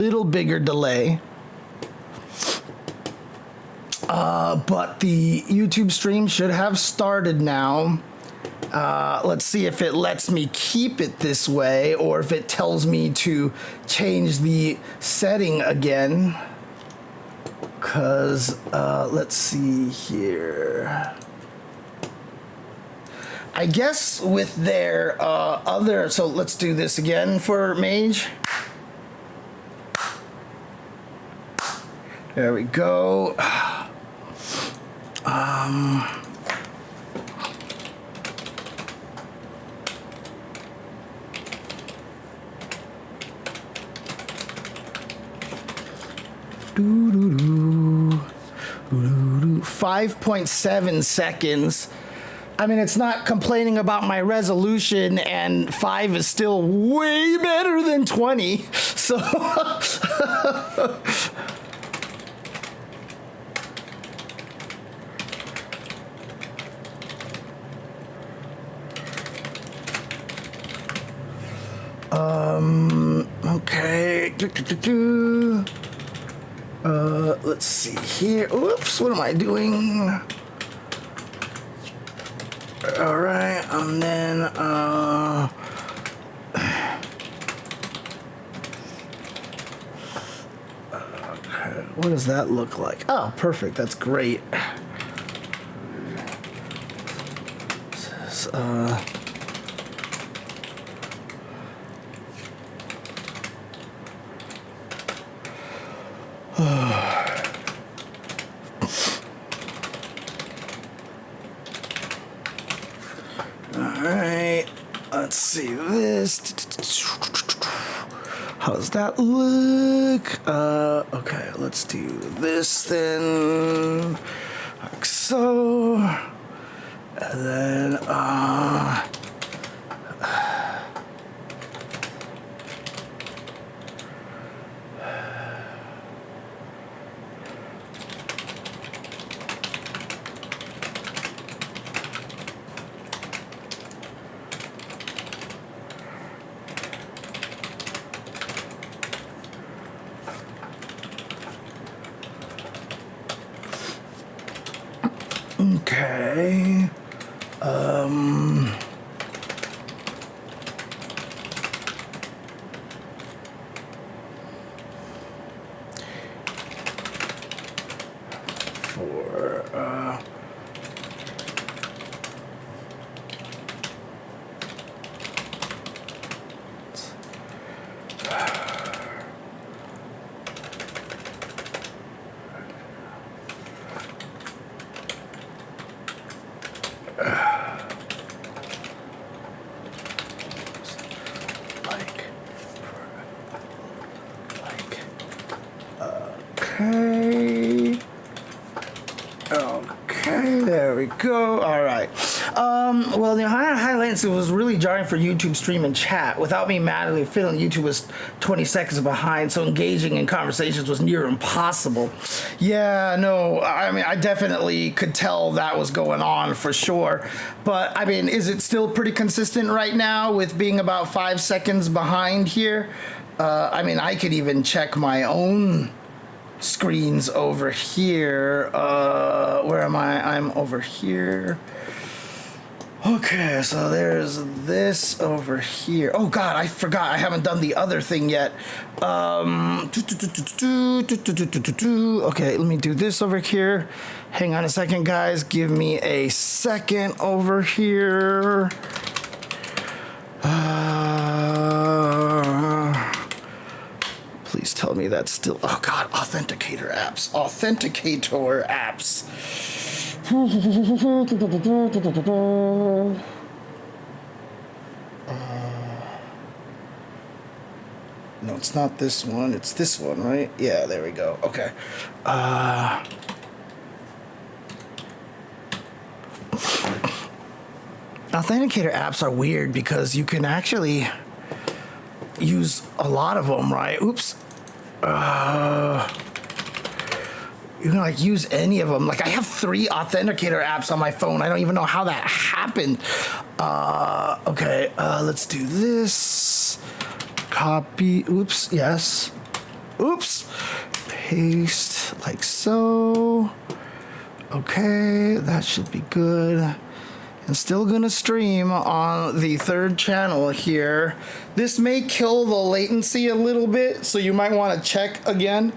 little bigger delay. But the YouTube stream should have started now. Let's see if it lets me keep it this way or if it tells me to change the setting again. Because, let's see here. I guess with their other, so let's do this again for Mage. There we go. Doo -doo -doo. 5.7 seconds. I mean, it's not complaining about my resolution, and 5 is still way better than 20. So okay. Let's see here. Oops, what am I doing? All right, and then okay, what does that look like? Oh, perfect. That's great. This is, Alright, let's see this. How does that look? Okay, let's do this then. Like so. And then, okay. Okay, there we go. All right. Well, the high latency was really jarring for YouTube stream and chat. Without me manually feeling YouTube was 20 seconds behind, so engaging in conversations was near impossible. Yeah, no, I mean, I definitely could tell that was going on for sure. But, I mean, is it still pretty consistent right now with being about 5 seconds behind here? I mean, I could even check my own screens over here. Where am I? I'm over here. Okay, so there's this over here. Oh God, I forgot. I haven't done the other thing yet. Okay, let me do this over here. Hang on a second, guys. Give me a second over here. Please tell me that's still, oh God, authenticator apps. No, it's not this one. It's this one, right? Yeah, there we go. Okay. Authenticator apps are weird because you can actually use a lot of them, right? Oops. You can like use any of them. Like I have 3 authenticator apps on my phone. I don't even know how that happened. Okay, let's do this. Copy. Oops. Yes. Oops. Paste like so. Okay, that should be good. And still gonna stream on the third channel here. This may kill the latency a little bit, so you might want to check again.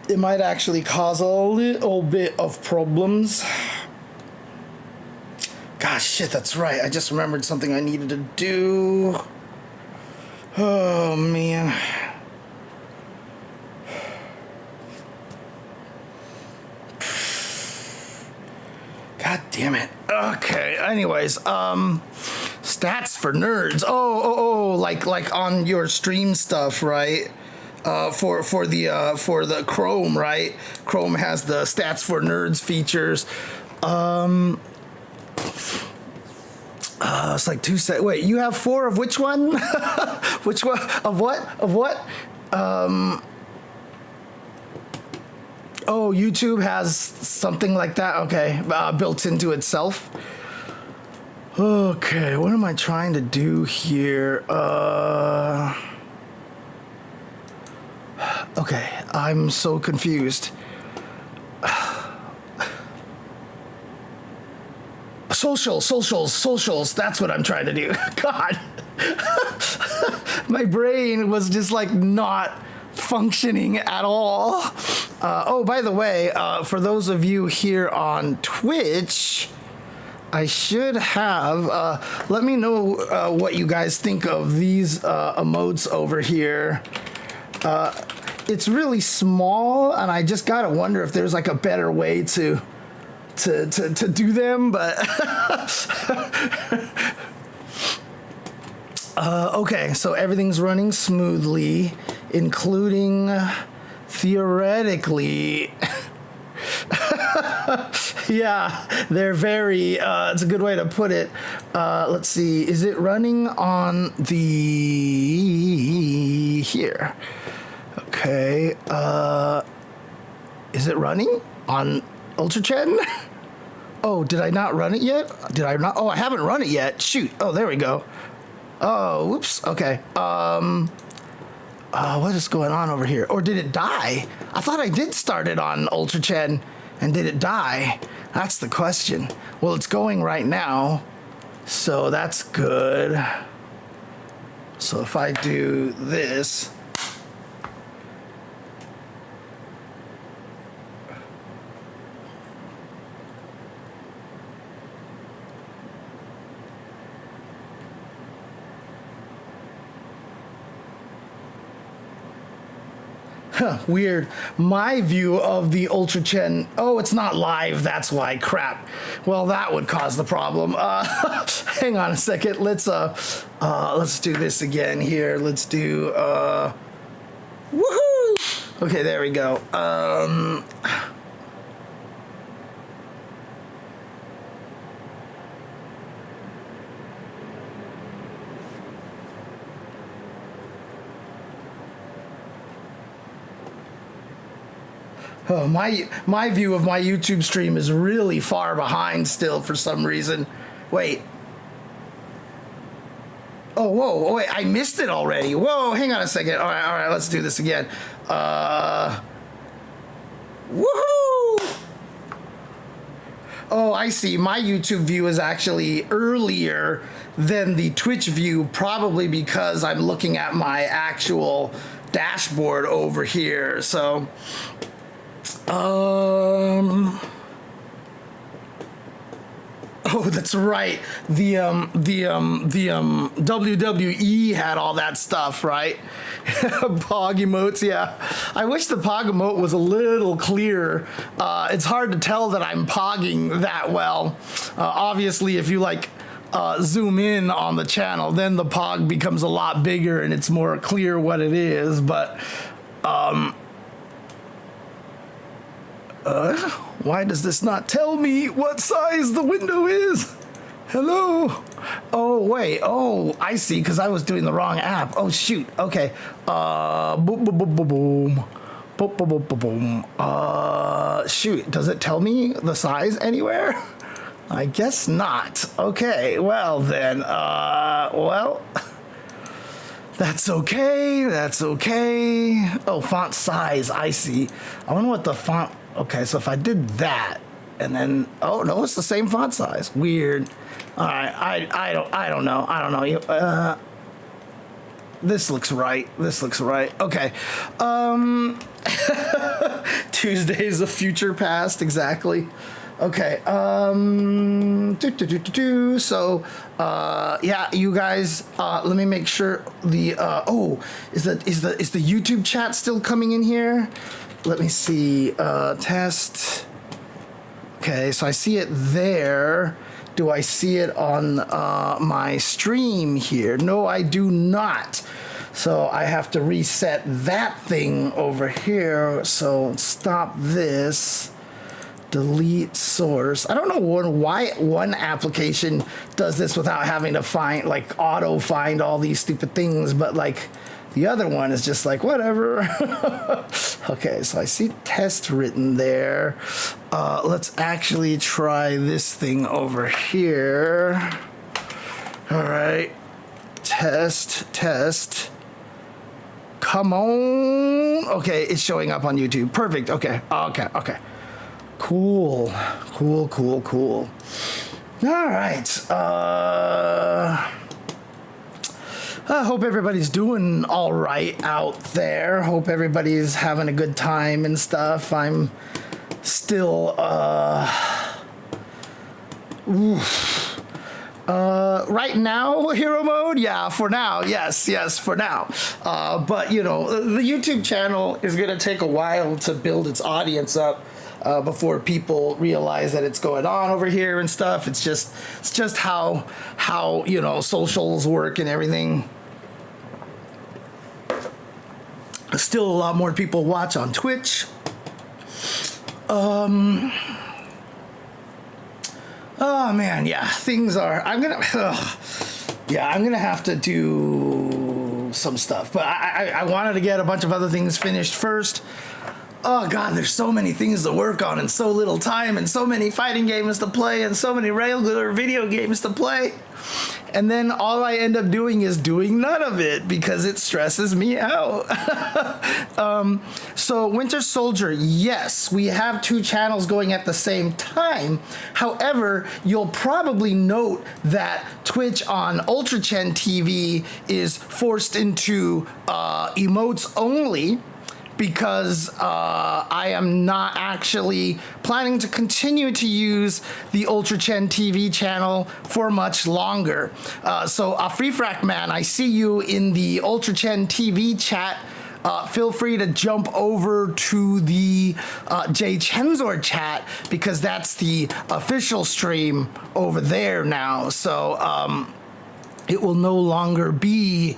It might actually cause a little bit of problems. Gosh, shit, that's right. I just remembered something I needed to do. Oh, man. God damn it. Okay, anyways, stats for nerds. Oh, like on your stream stuff, right? For the Chrome, right? Chrome has the stats for nerds features. It's like 2 seconds. Wait, you have 4 of which one? Which one? Of what? Of what? Oh, YouTube has something like that? Okay, built into itself. Okay, what am I trying to do here? Okay, I'm so confused. Socials, that's what I'm trying to do. God. My brain was just like not functioning at all. Oh, by the way, for those of you here on Twitch, I should have, let me know what you guys think of these emotes over here. It's really small, and I just gotta wonder if there's like a better way to do them, but okay, so everything's running smoothly, including theoretically. Yeah, they're very, it's a good way to put it. Let's see, is it running on the, here? Okay, is it running on UltraChen? Oh, did I not run it yet? Did I not? Oh, I haven't run it yet. Shoot. Oh, there we go. Oh, whoops. Okay. What is going on over here? Or did it die? I thought I did start it on UltraChen, and did it die? That's the question. Well, it's going right now, so that's good. So if I do this, weird. My view of the UltraChen. Oh, it's not live. That's why. Crap. Well, that would cause the problem. Hang on a second. Let's do this again here. Let's do. Woohoo! Okay, there we go. Oh, my view of my YouTube stream is really far behind still for some reason. Wait. Oh, whoa, wait, I missed it already. Whoa, hang on a second. All right, let's do this again. Woohoo! Oh, I see. My YouTube view is actually earlier than the Twitch view, probably because I'm looking at my actual dashboard over here. So oh, that's right. The WWE had all that stuff, right? Pog emotes, yeah. I wish the Pog emote was a little clearer. It's hard to tell that I'm pogging that well. Obviously, if you like zoom in on the channel, then the Pog becomes a lot bigger and it's more clear what it is. But why does this not tell me what size the window is? Hello? Oh, wait. Oh, I see, because I was doing the wrong app. Oh, shoot. Okay. Boom, boom, boom, boom, boom. Boom, boom, boom, boom, boom. Shoot. Does it tell me the size anywhere? I guess not. Okay. Well, then. Well. That's okay. That's okay. Oh, font size. I see. I wonder what the font. Okay, so if I did that, and then no, it's the same font size. Weird. All right. I don't know. I don't know. This looks right. This looks right. Okay. Tuesdays of future past. Exactly. Okay. So, yeah, you guys, let me make sure the, is the YouTube chat still coming in here? Let me see, test. Okay, so I see it there. Do I see it on, my stream here? No, I do not. So I have to reset that thing over here. So stop this. Delete source. I don't know why one application does this without having to find, like, auto find all these stupid things, but like the other one is just like whatever. Okay, so I see test written there. Let's actually try this thing over here. All right, test. Come on. Okay, it's showing up on YouTube. Perfect. Okay. Cool. All right. I hope everybody's doing all right out there. Hope everybody's having a good time and stuff. I'm still, right now, hero mode? Yeah, for now. Yes, for now. But, you know, the YouTube channel is going to take a while to build its audience up. Before people realize that it's going on over here and stuff. It's just how you know, socials work and everything. Still a lot more people watch on Twitch. Oh man, yeah, things are. I'm gonna have to do some stuff, but I wanted to get a bunch of other things finished first. Oh God, there's so many things to work on and so little time and so many fighting games to play and so many regular video games to play. And then all I end up doing is doing none of it because it stresses me out. So Winter Soldier, yes, we have two channels going at the same time. However, you'll probably note that Twitch on Ultra Chen TV is forced into emotes only, because I am not actually planning to continue to use the Ultra Chen TV channel for much longer. So Freefrack Man, I see you in the Ultra Chen TV chat. Feel free to jump over to the Jay Chenzor chat because that's the official stream over there now. So it will no longer be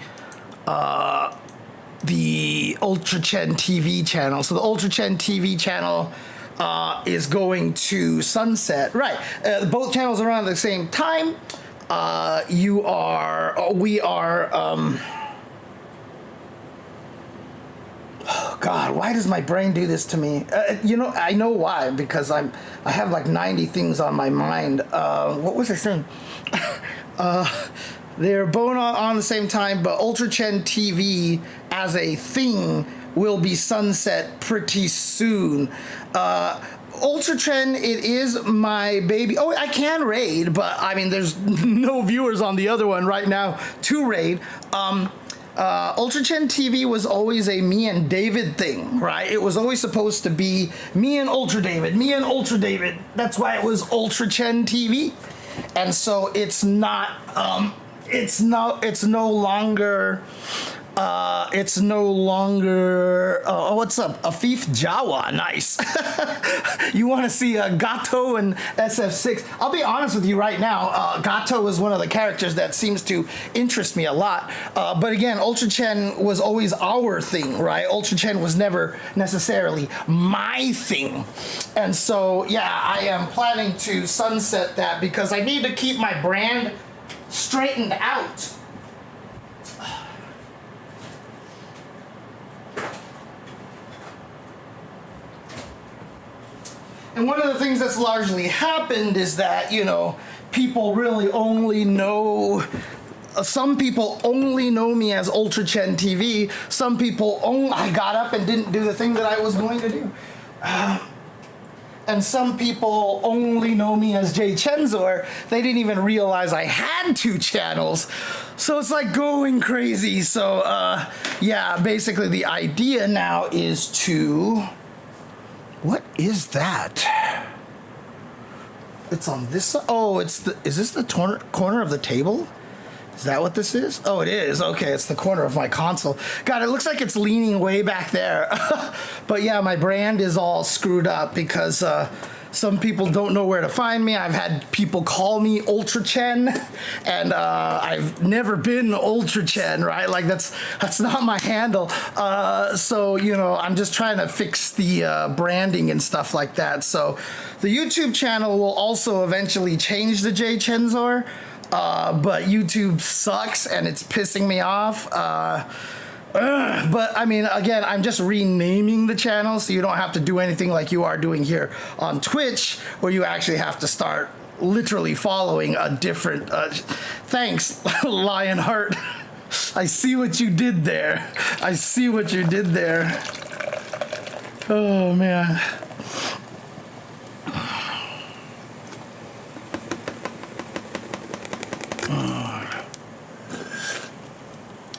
the Ultra Chen TV channel. So the Ultra Chen TV channel is going to sunset. Right. Both channels are on at the same time. We are, oh God, why does my brain do this to me? You know, I know why, because I have like 90 things on my mind. What was I saying? They're both on the same time, but Ultra Chen TV as a thing will be sunset pretty soon. Ultra Chen, it is my baby. Oh, I can raid, but I mean, there's no viewers on the other one right now to raid. Ultra Chen TV was always a me and David thing, right? It was always supposed to be me and Ultra David. That's why it was Ultra Chen TV. And so it's not, it's no longer, what's up? Afif Jawa, nice. You want to see Gato and SF6? I'll be honest with you right now, Gato is one of the characters that seems to interest me a lot. But again, Ultra Chen was always our thing, right? Ultra Chen was never necessarily my thing. And so, yeah, I am planning to sunset that because I need to keep my brand straightened out. And one of the things that's largely happened is that, you know, people really only know some people only know me as Ultra Chen TV. Some people I got up and didn't do the thing that I was going to do. And some people only know me as Jay Chenzor. They didn't even realize I had 2 channels. So it's like going crazy. So yeah, basically the idea now is to, what is that? It's on this side. Oh, is this the corner of the table? Is that what this is? Oh, it is. Okay, it's the corner of my console. God, it looks like it's leaning way back there. But yeah, my brand is all screwed up because some people don't know where to find me. I've had people call me Ultra Chen, and I've never been Ultra Chen, right? Like that's not my handle. So, you know, I'm just trying to fix the branding and stuff like that. So the YouTube channel will also eventually change the Jay Chenzor. But YouTube sucks and it's pissing me off. But I mean, again, I'm just renaming the channel so you don't have to do anything like you are doing here on Twitch, where you actually have to start literally following a different, thanks, Lionheart. I see what you did there. I see what you did there. Oh, man.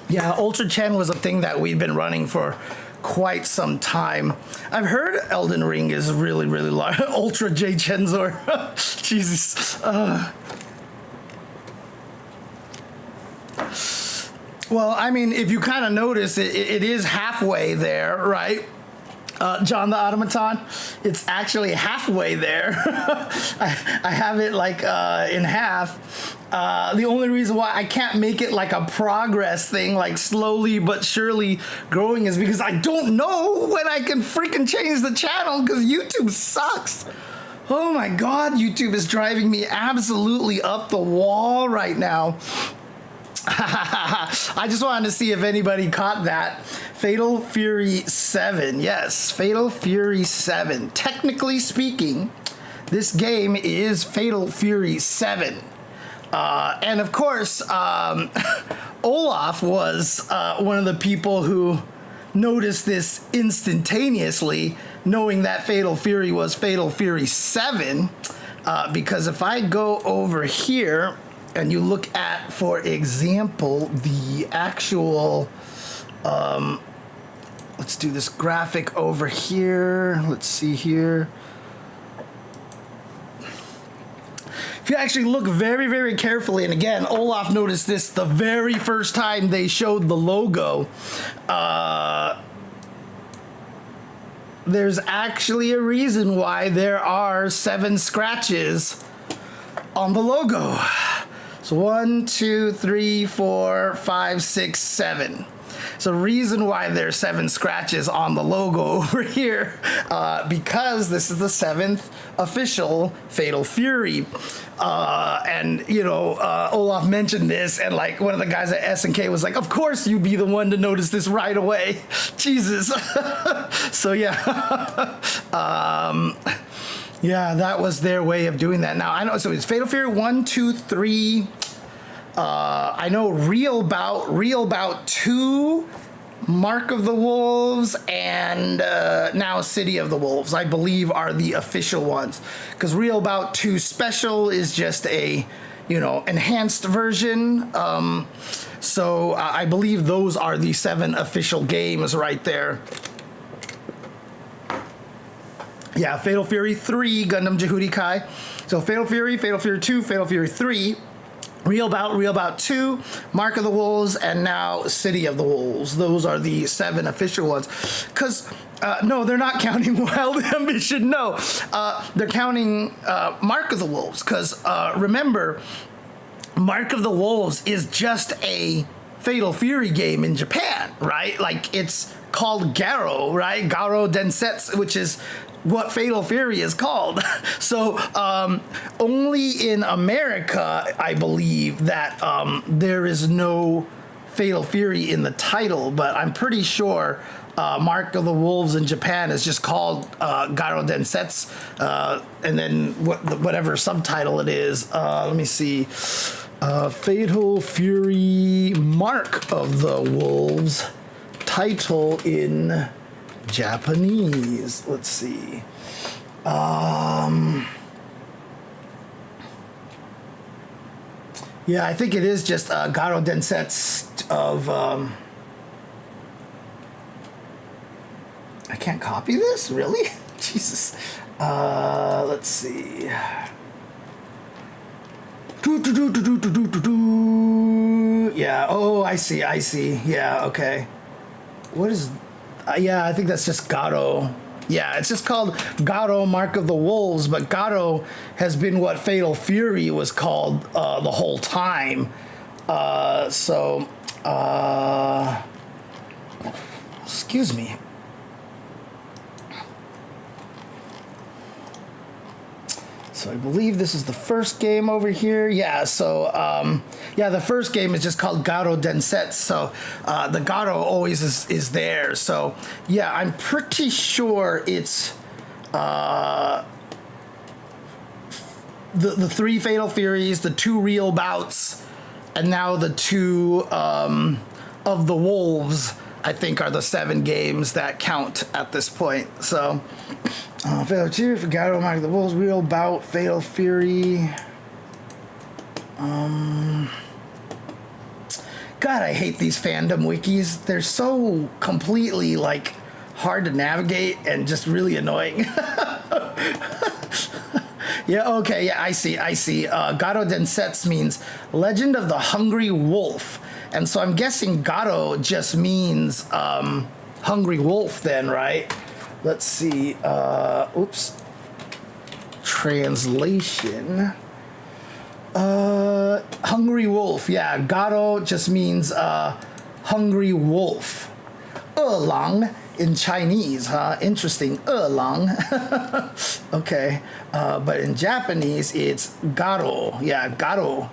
Yeah, Ultra Chen was a thing that we'd been running for quite some time. I've heard Elden Ring is really, really large. Ultra J Chenzor. Jesus. Well, I mean, if you kind of notice, it is halfway there, right? John the Automaton, it's actually halfway there. I have it like in half. The only reason why I can't make it like a progress thing, like slowly but surely growing, is because I don't know when I can freaking change the channel, because YouTube sucks. Oh my God, YouTube is driving me absolutely up the wall right now. I just wanted to see if anybody caught that. Fatal Fury 7. Yes, Fatal Fury 7. Technically speaking, this game is Fatal Fury 7. And of course, Olaf was one of the people who noticed this instantaneously, knowing that Fatal Fury was Fatal Fury 7. Because if I go over here and you look at, for example, the actual, let's do this graphic over here. Let's see here. If you actually look very, very carefully, and again, Olaf noticed this the very first time they showed the logo, there's actually a reason why there are 7 scratches on the logo. So 1, 2, 3, 4, 5, 6, 7. So reason why there's 7 scratches on the logo over here, because this is the 7th official Fatal Fury. And, you know, Olaf mentioned this, and like one of the guys at S&K was like, of course you'd be the one to notice this right away. Jesus. So yeah. Yeah, that was their way of doing that. Now, I know, so it's Fatal Fury 1, 2, 3. I know Real Bout 2, Mark of the Wolves, and now City of the Wolves, I believe, are the official ones. Because Real Bout 2 Special is just a, you know, enhanced version. So I believe those are the 7 official games right there. Yeah, Fatal Fury 3, Gundam Jehudi Kai. So Fatal Fury 2, Fatal Fury 3, Real Bout 2, Mark of the Wolves, and now City of the Wolves. Those are the 7 official ones. Because, no, they're not counting Wild Ambition, no. They're counting Mark of the Wolves. Because, remember, Mark of the Wolves is just a Fatal Fury game in Japan, right? Like, it's called Garo, right? Garo Densetsu, which is what Fatal Fury is called. So only in America, I believe, that there is no Fatal Fury in the title, but I'm pretty sure Mark of the Wolves in Japan is just called Garo Densetsu, and then whatever subtitle it is. Let me see. Fatal Fury Mark of the Wolves title in Japanese. Let's see. Yeah, I think it is just Garo Densetsu of... I can't copy this? Really? Jesus. Let's see. Yeah, oh, I see. Yeah, okay. What is... yeah, I think that's just Garo. Yeah, it's just called Garo Mark of the Wolves, but Garo has been what Fatal Fury was called the whole time. Excuse me. So I believe this is the first game over here. Yeah, so, yeah, the first game is just called Garo Densetsu. So the Garo always is there. So, yeah, I'm pretty sure it's the 3 Fatal Furies, the 2 real bouts, and now the 2 of the Wolves, I think, are the 7 games that count at this point. So... Fatal Fury, Garo Mark of the Wolves, Real Bout, Fatal Fury. God, I hate these fandom wikis. They're so completely, like, hard to navigate and just really annoying. Yeah, okay, yeah, I see. Garo Densetsu means Legend of the Hungry Wolf. And so I'm guessing Garo just means Hungry Wolf then, right? Let's see, oops, translation, Hungry Wolf, yeah, Garo just means, Hungry Wolf, Lang in Chinese, huh, interesting, Lang, okay, but in Japanese, it's Garo, yeah, Garo,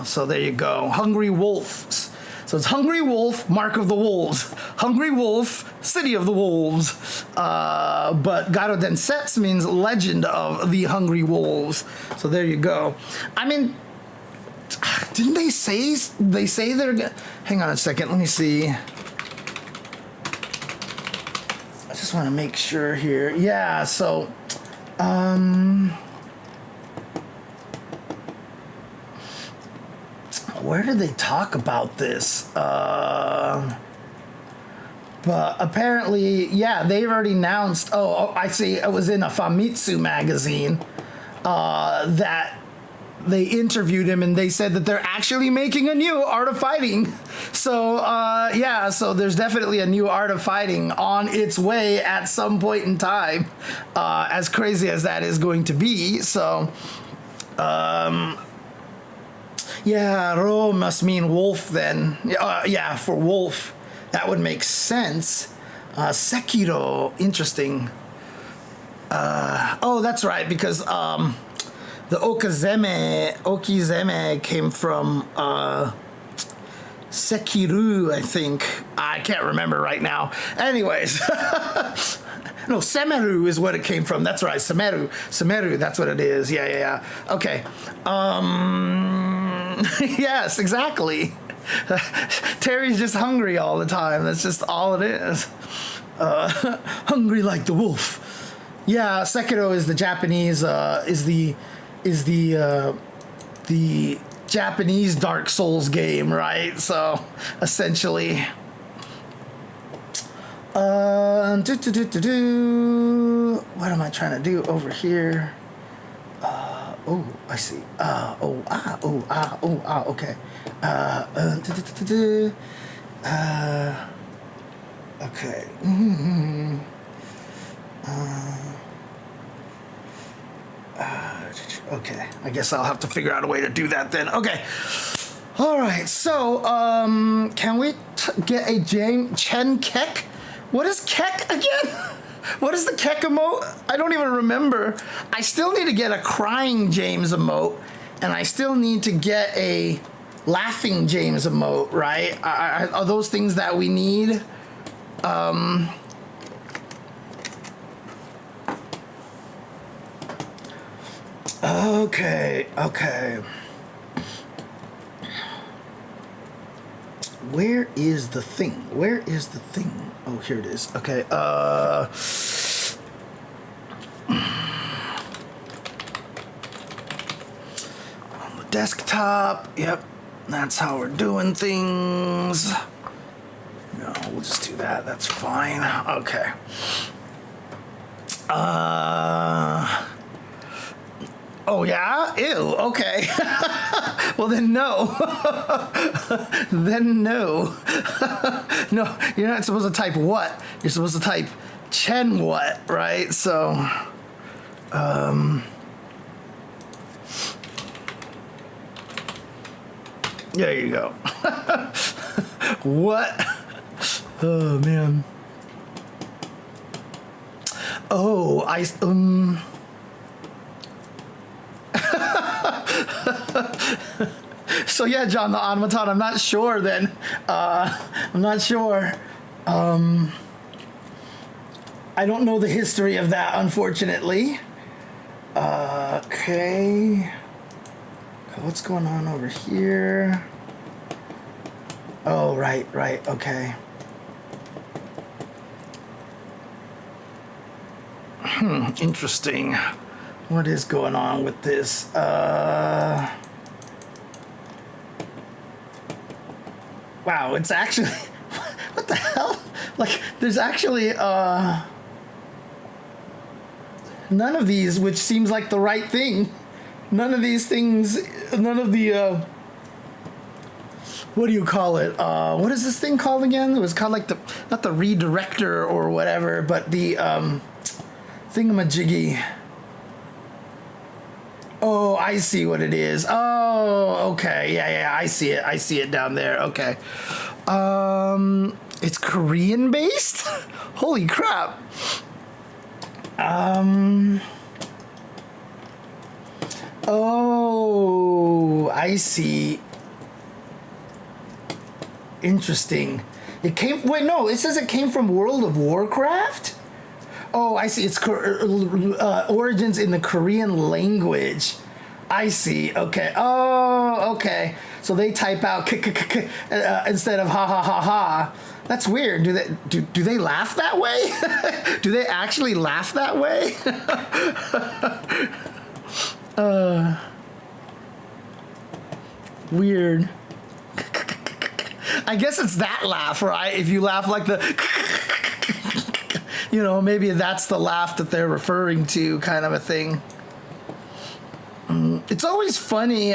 so there you go, Hungry Wolves. So it's Hungry Wolf, Mark of the Wolves. Hungry Wolf, City of the Wolves. But Garo Densetsu means Legend of the Hungry Wolves. So there you go. I mean, didn't they say they're... Hang on a second, let me see. I just want to make sure here. Yeah, so... where did they talk about this? But apparently, yeah, they've already announced. Oh, I see. It was in a Famitsu magazine that they interviewed him, and they said that they're actually making a new Art of Fighting. So, yeah, so there's definitely a new Art of Fighting on its way at some point in time, as crazy as that is going to be. So, yeah, Ro must mean wolf then. Yeah, for wolf. That would make sense. Sekiro, interesting. Oh, that's right, because the Okizeme came from Sekiru, I think. I can't remember right now. Anyways. No, Semeru is what it came from. That's right, Semeru, that's what it is. Yeah. Okay. Yes, exactly. Terry's just hungry all the time. That's just all it is. Hungry like the wolf. Yeah, Sekiro is the Japanese, is the Japanese Dark Souls game, right? So, essentially... what am I trying to do over here? Oh, I see. Okay. Okay. Okay. I guess I'll have to figure out a way to do that then. Okay. All right. So, can we get a Chen Kek? What is Kek again? What is the Kek emote? I don't even remember. I still need to get a crying James emote, and I still need to get a laughing James emote, right? Are those things that we need? Okay. Where is the thing? Where is the thing? Oh, here it is. Okay. On the desktop. Yep. That's how we're doing things. No, we'll just do that. That's fine. Okay. Oh yeah? Ew, okay. Well then no. Then no. No, you're not supposed to type what? You're supposed to type Chen what, right? So, there you go. What? Oh man. Oh, So yeah, John the Automaton, I'm not sure then. I'm not sure. I don't know the history of that, unfortunately. Okay. What's going on over here? Oh, right, okay. Interesting. What is going on with this? Wow, it's actually, what the hell? Like, there's actually, none of these, which seems like the right thing. None of these things, none of the, what do you call it? What is this thing called again? It was called like not the redirector or whatever, but the, thingamajiggy. Oh, I see what it is. Oh, okay. Yeah, I see it. I see it down there. Okay. It's Korean based? Holy crap. Oh, I see. Interesting. It came, wait, no, it says it came from World of Warcraft? Oh, I see. It's origins in the Korean language. I see. Okay. Oh, okay. So they type out instead of ha ha ha ha. That's weird. Do they laugh that way? Do they actually laugh that way? Weird. I guess it's that laugh, right? If you laugh like the you know, maybe that's the laugh that they're referring to, kind of a thing. It's always funny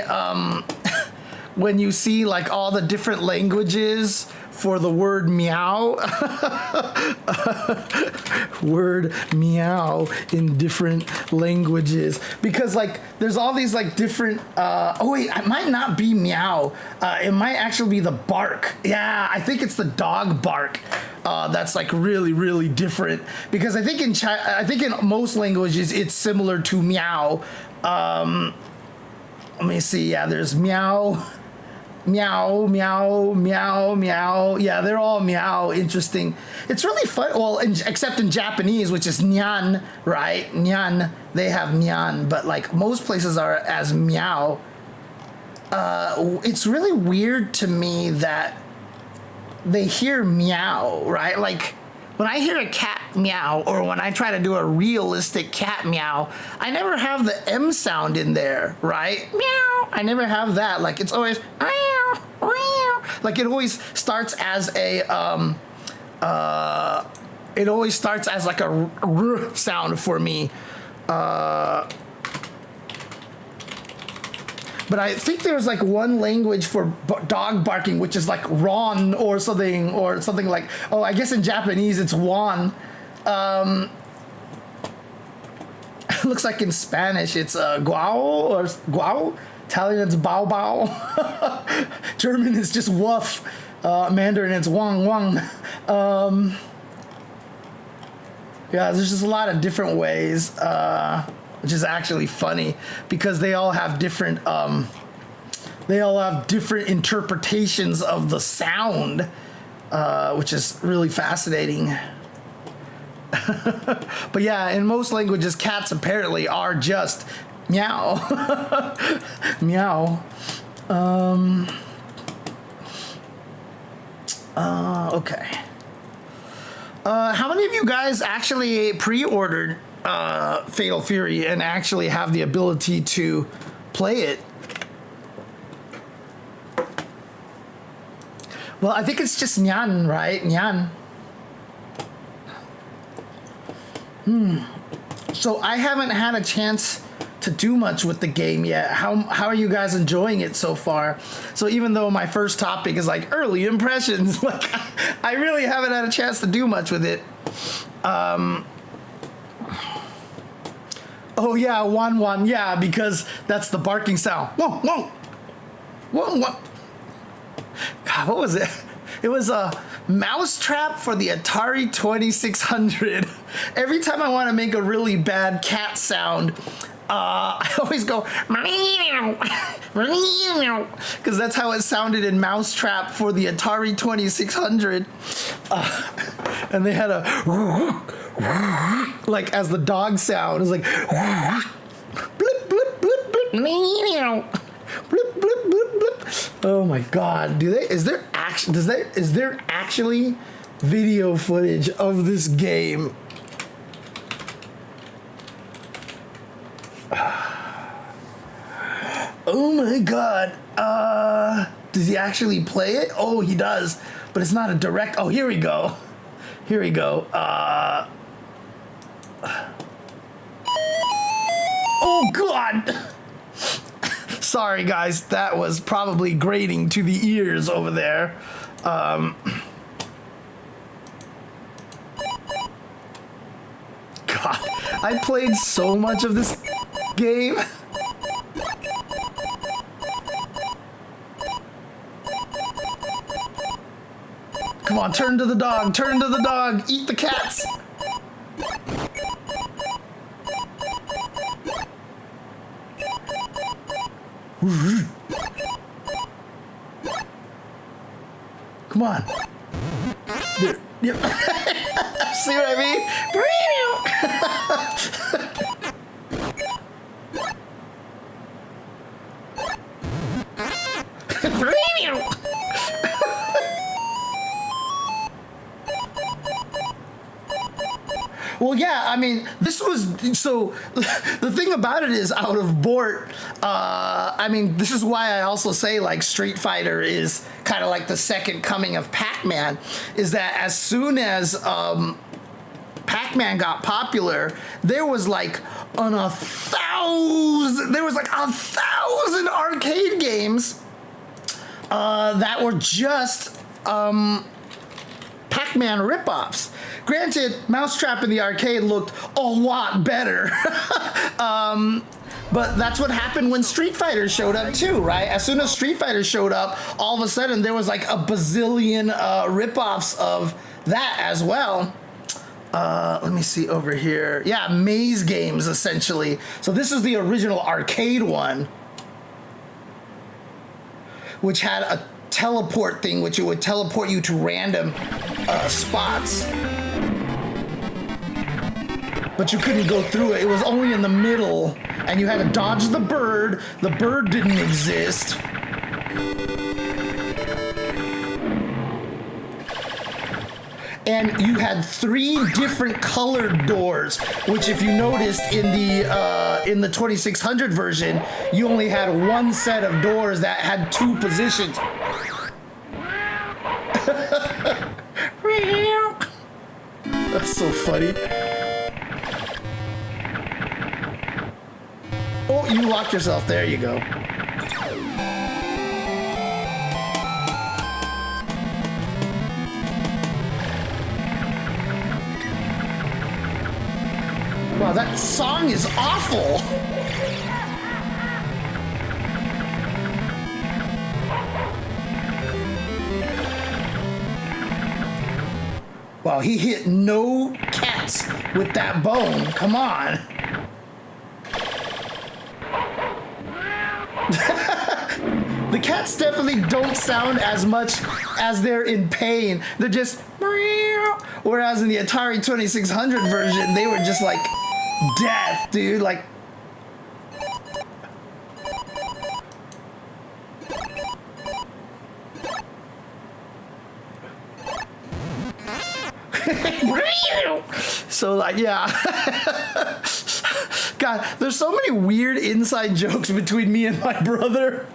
when you see like all the different languages for the word meow. Word meow in different languages. Because like there's all these like different, oh wait, it might not be meow. It might actually be the bark. Yeah, I think it's the dog bark. That's like really, really different, because I think in most languages it's similar to meow. Let me see. Yeah, there's meow, meow, meow, meow, meow. Yeah, they're all meow. Interesting. It's really fun. Well, except in Japanese, which is nyan, right? Nyan. They have nyan, but like most places are as meow. It's really weird to me that they hear meow, right? Like when I hear a cat meow, or when I try to do a realistic cat meow, I never have the M sound in there, right? Meow. I never have that. Like it's always meow, meow. Like it always starts as a it always starts as like a r sound for me. But I think there's like one language for dog barking, which is like ron or something like, oh, I guess in Japanese it's wan. Looks like in Spanish it's guau or guau. Italian it's bao bao. German is just woof. Mandarin it's wang wang. Yeah, there's just a lot of different ways. Which is actually funny because they all have different interpretations of the sound, which is really fascinating. But yeah, in most languages, cats apparently are just meow. Meow. Okay. How many of you guys actually pre-ordered Fatal Fury and actually have the ability to play it? Well, I think it's just Nyan, right? Nyan. So I haven't had a chance to do much with the game yet. How are you guys enjoying it so far? So even though my first topic is like early impressions, like I really haven't had a chance to do much with it. Oh yeah, one, yeah, because that's the barking sound. Whoa, whoa, whoa, whoa. God, what was it? It was a mousetrap for the Atari 2600. Every time I want to make a really bad cat sound, I always go because that's how it sounded in Mousetrap for the Atari 2600. And they had a like as the dog sound. It was like blip blip blip blip blip blip blip blip. Oh my God! Is there actually video footage of this game? Oh my God. Does he actually play it? Oh, he does, but it's not a direct. Oh, here we go. Here we go. Oh God. Sorry guys, that was probably grating to the ears over there. God, I played so much of this game. Come on, turn to the dog, turn to the dog, eat the cats. Come on. There. Yep. See what I mean? Well, yeah, I mean, this was, so the thing about it is out of Bort, I mean, this is why I also say like Street Fighter is kind of like the second coming of Pac-Man, is that as soon as Pac-Man got popular, there was like a thousand arcade games that were just Pac-Man ripoffs. Granted, Mousetrap in the arcade looked a lot better. But that's what happened when Street Fighter showed up too, right? As soon as Street Fighter showed up, all of a sudden there was like a bazillion ripoffs of that as well. Let me see over here. Yeah, maze games essentially. So this is the original arcade one, which had a teleport thing, which it would teleport you to random spots. But you couldn't go through it. It was only in the middle, and you had to dodge the bird. The bird didn't exist. And you had 3 different colored doors, which if you noticed in the 2600 version, you only had 1 set of doors that had 2 positions. That's so funny. Oh, you locked yourself. There you go. Wow, that song is awful. Wow, he hit no cats with that bone. Come on. The cats definitely don't sound as much as they're in pain. They're just meow. Whereas in the Atari 2600 version, they were just like death, dude. Like, So like, yeah. God, there's so many weird inside jokes between me and my brother.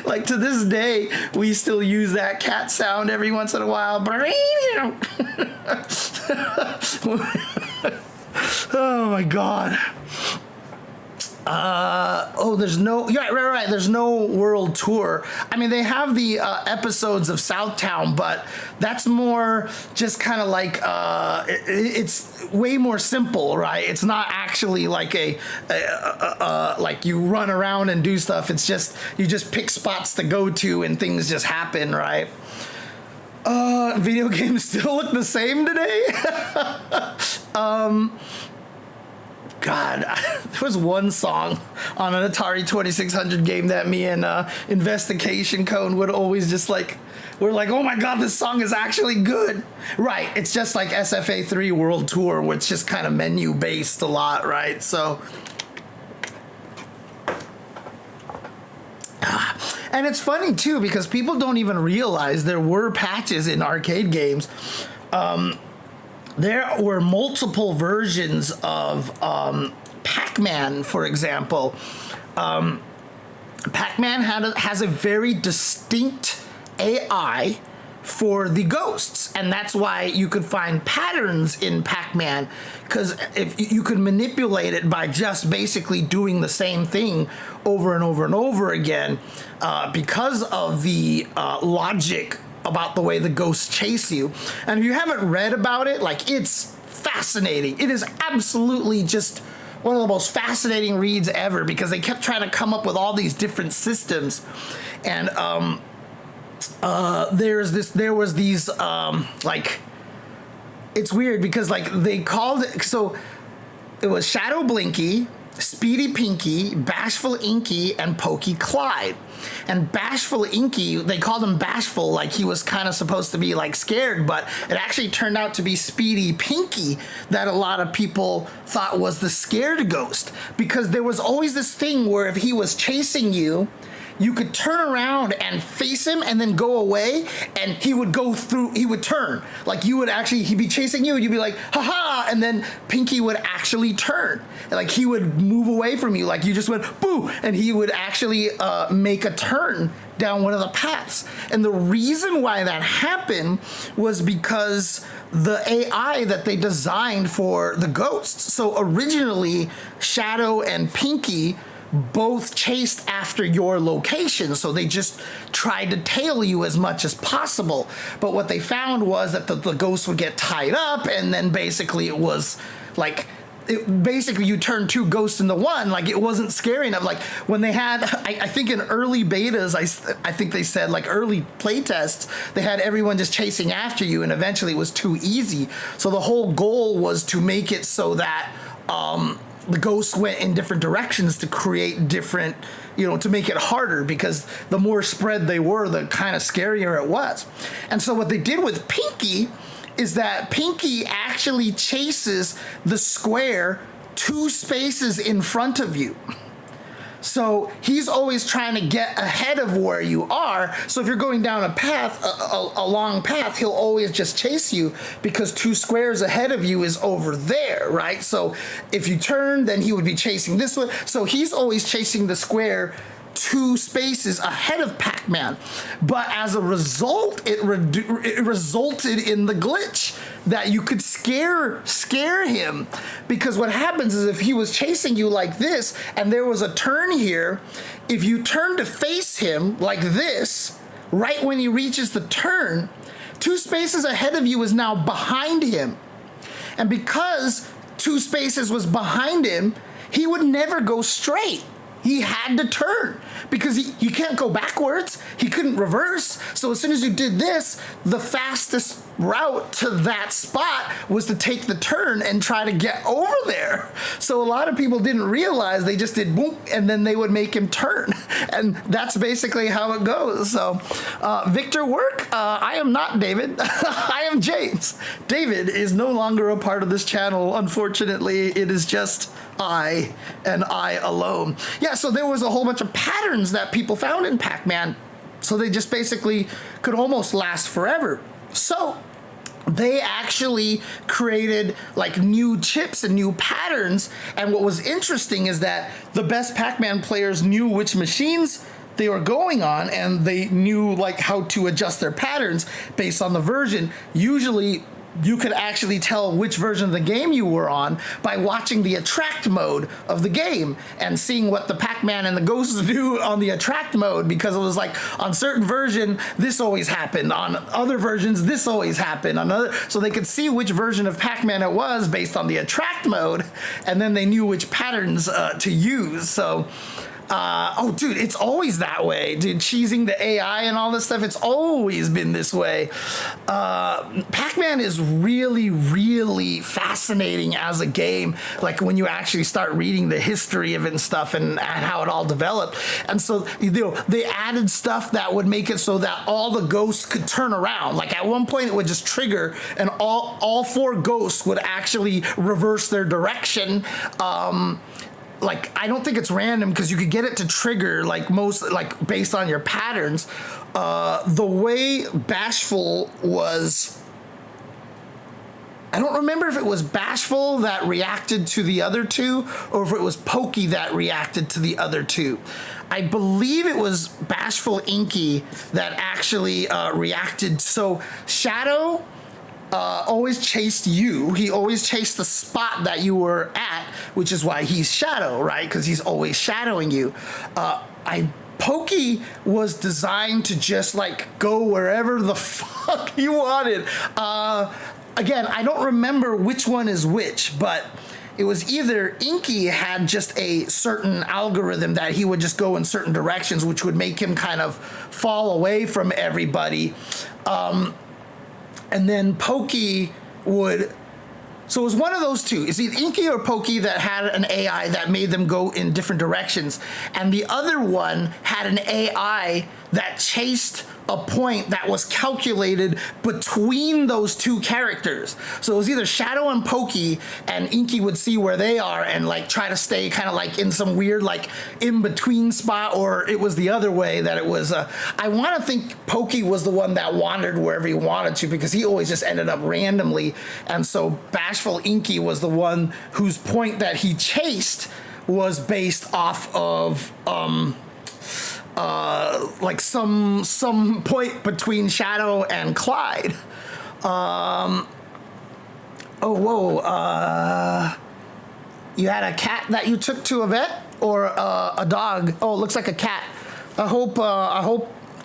Like to this day, we still use that cat sound every once in a while. Oh my God. There's no, yeah, right. There's no world tour. I mean, they have the episodes of Southtown, but that's more just kind of like, it's way more simple, right? It's not actually like like you run around and do stuff. It's just, you just pick spots to go to and things just happen, right? Video games still look the same today. God, there was one song on an Atari 2600 game that me and Investigation Cone would always just like, we're like, oh my God, this song is actually good. Right, it's just like SFA3 World Tour, where it's just kind of menu based a lot, right? So, and it's funny too, because people don't even realize there were patches in arcade games. There were multiple versions of Pac-Man, for example. Pac-Man has a very distinct AI for the ghosts, and that's why you could find patterns in Pac-Man, because if you could manipulate it by just basically doing the same thing over and over and over again, because of the logic about the way the ghosts chase you. And if you haven't read about it, like, it's fascinating. It is absolutely just one of the most fascinating reads ever, because they kept trying to come up with all these different systems. And there was these like, it's weird because like they called it, so it was Shadow Blinky, Speedy Pinky, Bashful Inky, and Pokey Clyde. And Bashful Inky, they called him Bashful, like he was kind of supposed to be like scared, but it actually turned out to be Speedy Pinky that a lot of people thought was the scared ghost, because there was always this thing where if he was chasing you, you could turn around and face him and then go away, and he would go through, he would turn. Like you would actually, he'd be chasing you and you'd be like, haha, and then Pinky would actually turn. Like he would move away from you, like you just went, boo, and he would actually make a turn down one of the paths. And the reason why that happened was because the AI that they designed for the ghosts. So originally, Shadow and Pinky both chased after your location, so they just tried to tail you as much as possible. But what they found was that the ghosts would get tied up, and then basically it was like, basically you turned two ghosts into one. Like it wasn't scary enough. Like when they had, I think in early betas, I think they said like early playtests, they had everyone just chasing after you, and eventually it was too easy. So the whole goal was to make it so that the ghosts went in different directions to create different, to make it harder, because the more spread they were, the kind of scarier it was. And so what they did with Pinky is that Pinky actually chases the square 2 spaces in front of you. So he's always trying to get ahead of where you are. So if you're going down a path, a long path, he'll always just chase you because 2 squares ahead of you is over there, right? So if you turn, then he would be chasing this way. So he's always chasing the square 2 spaces ahead of Pac-Man. But as a result, it resulted in the glitch that you could scare him, because what happens is if he was chasing you like this and there was a turn here, if you turn to face him like this, right when he reaches the turn, 2 spaces ahead of you is now behind him. And because 2 spaces was behind him, he would never go straight. He had to turn, because you can't go backwards. He couldn't reverse. So as soon as you did this, the fastest route to that spot was to take the turn and try to get over there. So a lot of people didn't realize, they just did boom, and then they would make him turn. And that's basically how it goes. So Victor Work, I am not David. I am James. David is no longer a part of this channel. Unfortunately, it is just I and I alone. Yeah, so there was a whole bunch of patterns that people found in Pac-Man, so they just basically could almost last forever. So they actually created like new chips and new patterns. And what was interesting is that the best Pac-Man players knew which machines they were going on, and they knew like how to adjust their patterns based on the version. Usually you could actually tell which version of the game you were on by watching the attract mode of the game and seeing what the Pac-Man and the ghosts do on the attract mode, because it was like on certain version this always happened, on other versions this always happened, on other, so they could see which version of Pac-Man it was based on the attract mode, and then they knew which patterns to use. So oh, dude, it's always that way, dude. Cheesing the AI and all this stuff, it's always been this way. Pac-Man is really, really fascinating as a game, like when you actually start reading the history of it and stuff, and how it all developed. And so, you know, they added stuff that would make it so that all the ghosts could turn around. Like at one point it would just trigger and all 4 ghosts would actually reverse their direction. Like, I don't think it's random, because you could get it to trigger like most, like based on your patterns. The way Bashful was, I don't remember if it was Bashful that reacted to the other 2 or if it was Pokey that reacted to the other 2. I believe it was Bashful Inky that actually reacted. So Shadow always chased you. He always chased the spot that you were at, which is why he's Shadow, right? Because he's always shadowing you. Pokey was designed to just like go wherever the fuck he wanted. Again, I don't remember which one is which, but it was either Inky had just a certain algorithm that he would just go in certain directions, which would make him kind of fall away from everybody. And then Pokey would, so it was one of those 2. It's either Inky or Pokey that had an AI that made them go in different directions. And the other one had an AI that chased a point that was calculated between those 2 characters. So it was either Shadow and Pokey, and Inky would see where they are and like try to stay kind of like in some weird like in between spot, or it was the other way that it was. I want to think Pokey was the one that wandered wherever he wanted to, because he always just ended up randomly. And so Bashful Inky was the one whose point that he chased was based off of like some point between Shadow and Clyde. Oh, whoa. You had a cat that you took to a vet, or a dog? Oh, it looks like a cat. I hope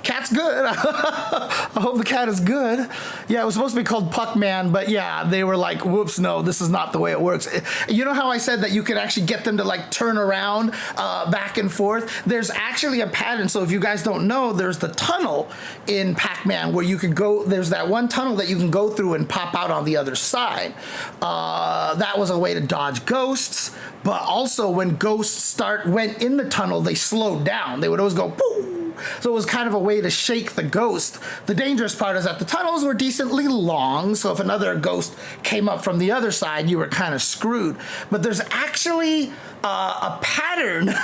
cat's good. I hope the cat is good. Yeah, it was supposed to be called Pac-Man, but yeah, they were like, whoops, no, this is not the way it works. You know how I said that you could actually get them to like turn around back and forth? There's actually a pattern. So if you guys don't know, there's the tunnel in Pac-Man where you could go, there's that one tunnel that you can go through and pop out on the other side. That was a way to dodge ghosts, but also when ghosts went in the tunnel, they slowed down. They would always go, boom. So it was kind of a way to shake the ghost. The dangerous part is that the tunnels were decently long, so if another ghost came up from the other side, you were kind of screwed. But there's actually a pattern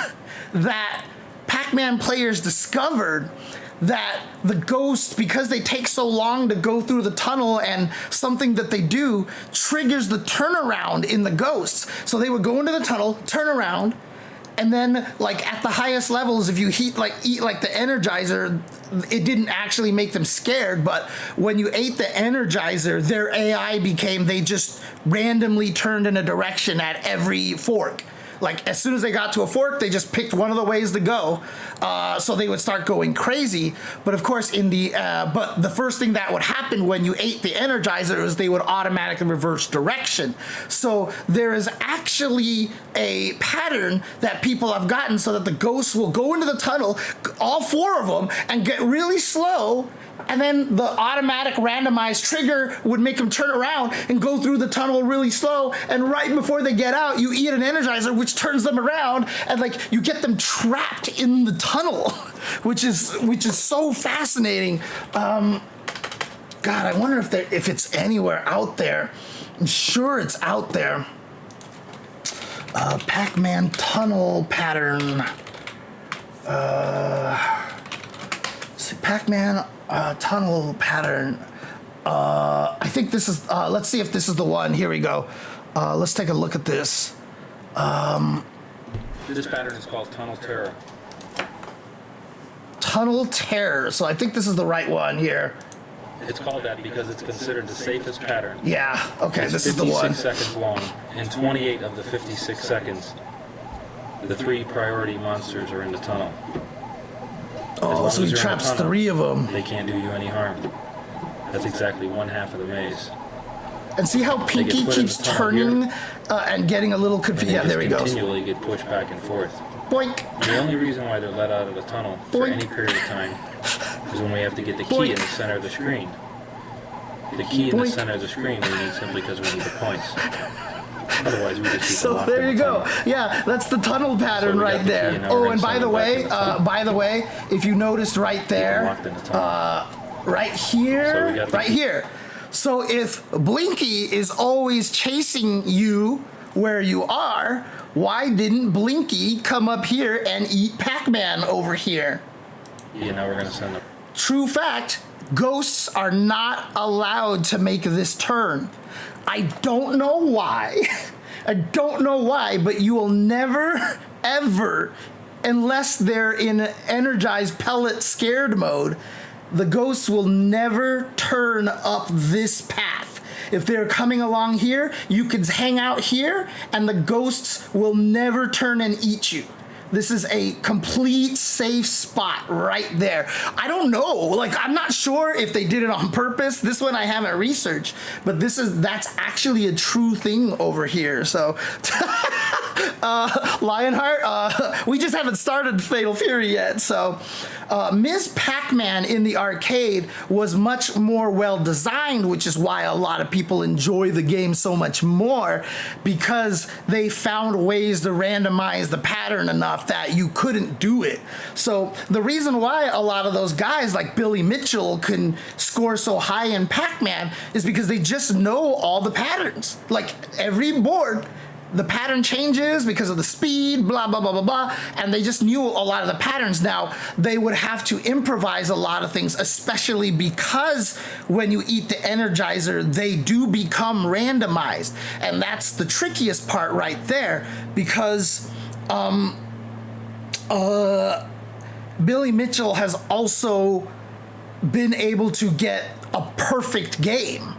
that Pac-Man players discovered, that the ghosts, because they take so long to go through the tunnel, and something that they do triggers the turnaround in the ghosts. So they would go into the tunnel, turn around, and then like at the highest levels, if you eat like the Energizer, it didn't actually make them scared, but when you ate the Energizer, their AI became, they just randomly turned in a direction at every fork. Like as soon as they got to a fork, they just picked one of the ways to go. So they would start going crazy. But of course, but the first thing that would happen when you ate the Energizer is they would automatically reverse direction. So there is actually a pattern that people have gotten so that the ghosts will go into the tunnel, all 4 of them, and get really slow. And then the automatic randomized trigger would make them turn around and go through the tunnel really slow. And right before they get out, you eat an Energizer, which turns them around, and like you get them trapped in the tunnel, which is so fascinating. God, I wonder if it's anywhere out there. I'm sure it's out there. Pac-Man tunnel pattern. See, Pac-Man tunnel pattern. I think this is, let's see if this is the one. Here we go. Let's take a look at this. This pattern is called tunnel terror. Tunnel terror. So I think this is the right one here. It's called that because it's considered the safest pattern. Yeah, okay, It's this is the one. 56 seconds long, and 28 of the 56 seconds, the 3 priority monsters are in the tunnel. Oh, so he traps 3 of them. They can't do you any harm. That's exactly 1/2 of the maze. And see how Pinky keeps turning and getting a little confused. Yeah, there he goes. Continually get pushed back and forth. Boink. The only reason why they're let out of the tunnel for any period of time is when we have to get the key in the center of the screen. The key in the center of the screen we need simply because we need the points. Otherwise, we just keep So there you go. Yeah, that's the tunnel pattern right there. Oh, and by the way, if you noticed right there, right here. So if Blinky is always chasing you where you are, why didn't Blinky come up here and eat Pac-Man over here? Yeah, now we're gonna send them. True fact, ghosts are not allowed to make this turn. I don't know why. I don't know why, but you will never, ever, unless they're in energized pellet scared mode, the ghosts will never turn up this path. If they're coming along here, you can hang out here and the ghosts will never turn and eat you. This is a complete safe spot right there. I don't know, like I'm not sure if they did it on purpose. This one I haven't researched, but that's actually a true thing over here. So Lionheart, we just haven't started Fatal Fury yet. So Ms. Pac-Man in the arcade was much more well designed, which is why a lot of people enjoy the game so much more, because they found ways to randomize the pattern enough that you couldn't do it. So the reason why a lot of those guys like Billy Mitchell can score so high in Pac-Man is because they just know all the patterns. Like every board, the pattern changes because of the speed, blah, blah, blah, blah, blah, and they just knew a lot of the patterns. Now, they would have to improvise a lot of things, especially because when you eat the Energizer, they do become randomized. And that's the trickiest part right there, because Billy Mitchell has also been able to get a perfect game.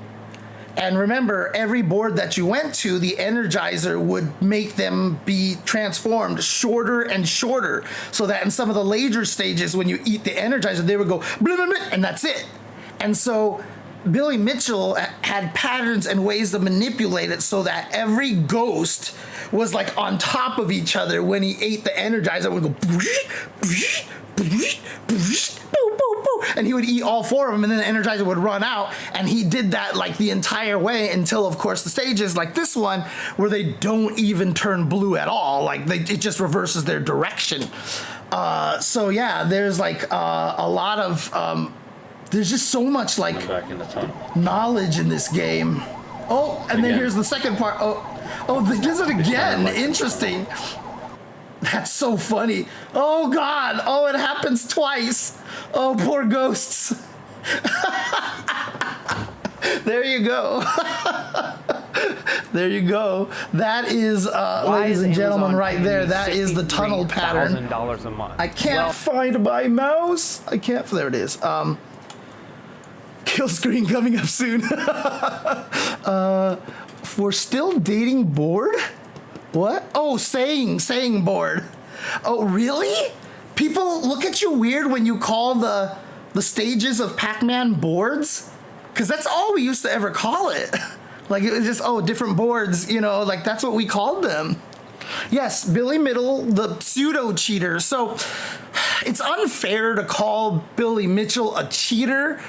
And remember, every board that you went to, the Energizer would make them be transformed shorter and shorter, so that in some of the later stages, when you eat the Energizer, they would go blah, blah, blah, and that's it. And so Billy Mitchell had patterns and ways to manipulate it so that every ghost was like on top of each other when he ate the Energizer. It would go and he would eat all 4 of them, and then the Energizer would run out, and he did that like the entire way until, of course, the stages like this one where they don't even turn blue at all, like it just reverses their direction. So yeah, there's like a lot of there's just so much like knowledge in this game. Oh, and then here's the second part. Oh, they did it again. Interesting. That's so funny. Oh God. Oh, it happens twice. Oh, poor ghosts. There you go. There you go. That is, ladies and gentlemen, right there. That is the tunnel pattern. $1,000 a month. I can't find my mouse. I can't. There it is. Kill screen coming up soon. For still dating board? What? Oh, saying board. Oh, really? People look at you weird when you call the stages of Pac-Man boards? Because that's all we used to ever call it. Like, it was just, different boards, like that's what we called them. Yes, Billy Mitchell, the pseudo cheater. So it's unfair to call Billy Mitchell a cheater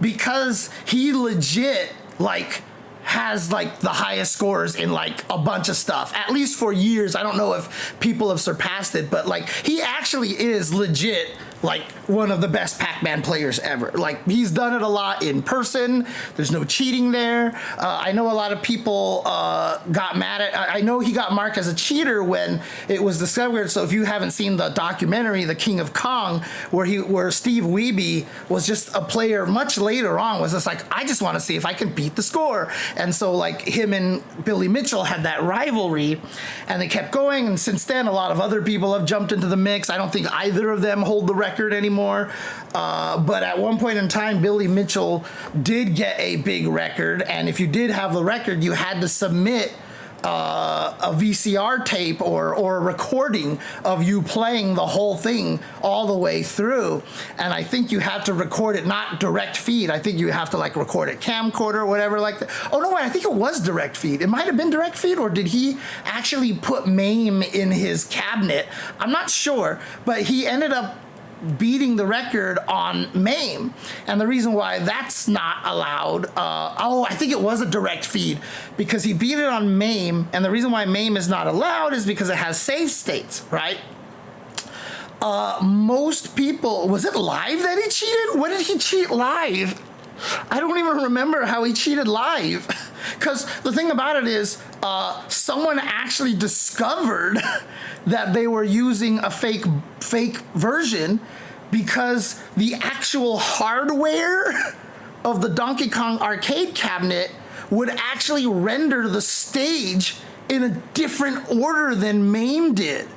because he legit, like, has like the highest scores in like a bunch of stuff, at least for years. I don't know if people have surpassed it, but like he actually is legit like one of the best Pac-Man players ever. Like he's done it a lot in person. There's no cheating there. I know a lot of people got mad at, I know he got marked as a cheater when it was discovered. So if you haven't seen the documentary, The King of Kong, where Steve Wiebe was just a player much later on, was just like, I just want to see if I can beat the score. And so like him and Billy Mitchell had that rivalry and they kept going. And since then, a lot of other people have jumped into the mix. I don't think either of them hold the record anymore. But at one point in time, Billy Mitchell did get a big record. And if you did have the record, you had to submit a VCR tape or a recording of you playing the whole thing all the way through. And I think you have to record it, not direct feed. I think you have to like record it camcorder or whatever like that. Oh no, wait, I think it was direct feed. It might have been direct feed, or did he actually put MAME in his cabinet? I'm not sure, but he ended up beating the record on MAME. And the reason why that's not allowed, I think it was a direct feed, because he beat it on MAME, and the reason why MAME is not allowed is because it has save states, right? Most people, was it live that he cheated? When did he cheat live? I don't even remember how he cheated live. Because the thing about it is, someone actually discovered that they were using a fake version, because the actual hardware of the Donkey Kong arcade cabinet would actually render the stage in a different order than MAME did.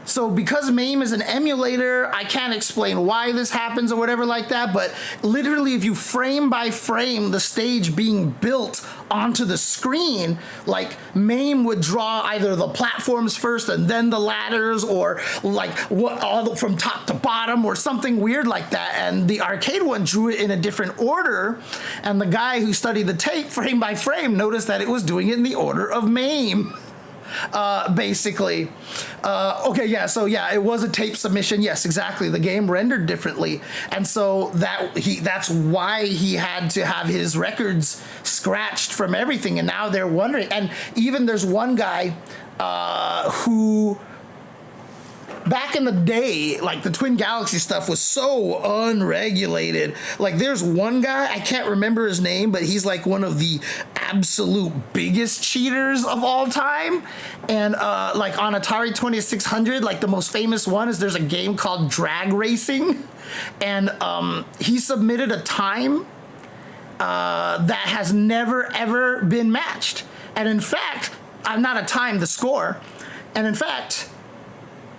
So because MAME is an emulator, I can't explain why this happens or whatever like that, but literally if you frame by frame the stage being built onto the screen, like MAME would draw either the platforms first and then the ladders, or like from top to bottom or something weird like that, and the arcade one drew it in a different order, and the guy who studied the tape frame by frame noticed that it was doing it in the order of MAME. Basically. Okay, yeah, so yeah, it was a tape submission. Yes, exactly. The game rendered differently. And so that's why he had to have his records scratched from everything. And now they're wondering. And even there's one guy who, back in the day, like the Twin Galaxy stuff was so unregulated. Like there's one guy, I can't remember his name, but he's like one of the absolute biggest cheaters of all time. And like on Atari 2600, like the most famous one is there's a game called Drag Racing. And he submitted a time that has never ever been matched. And in fact, not a time, the score. And in fact,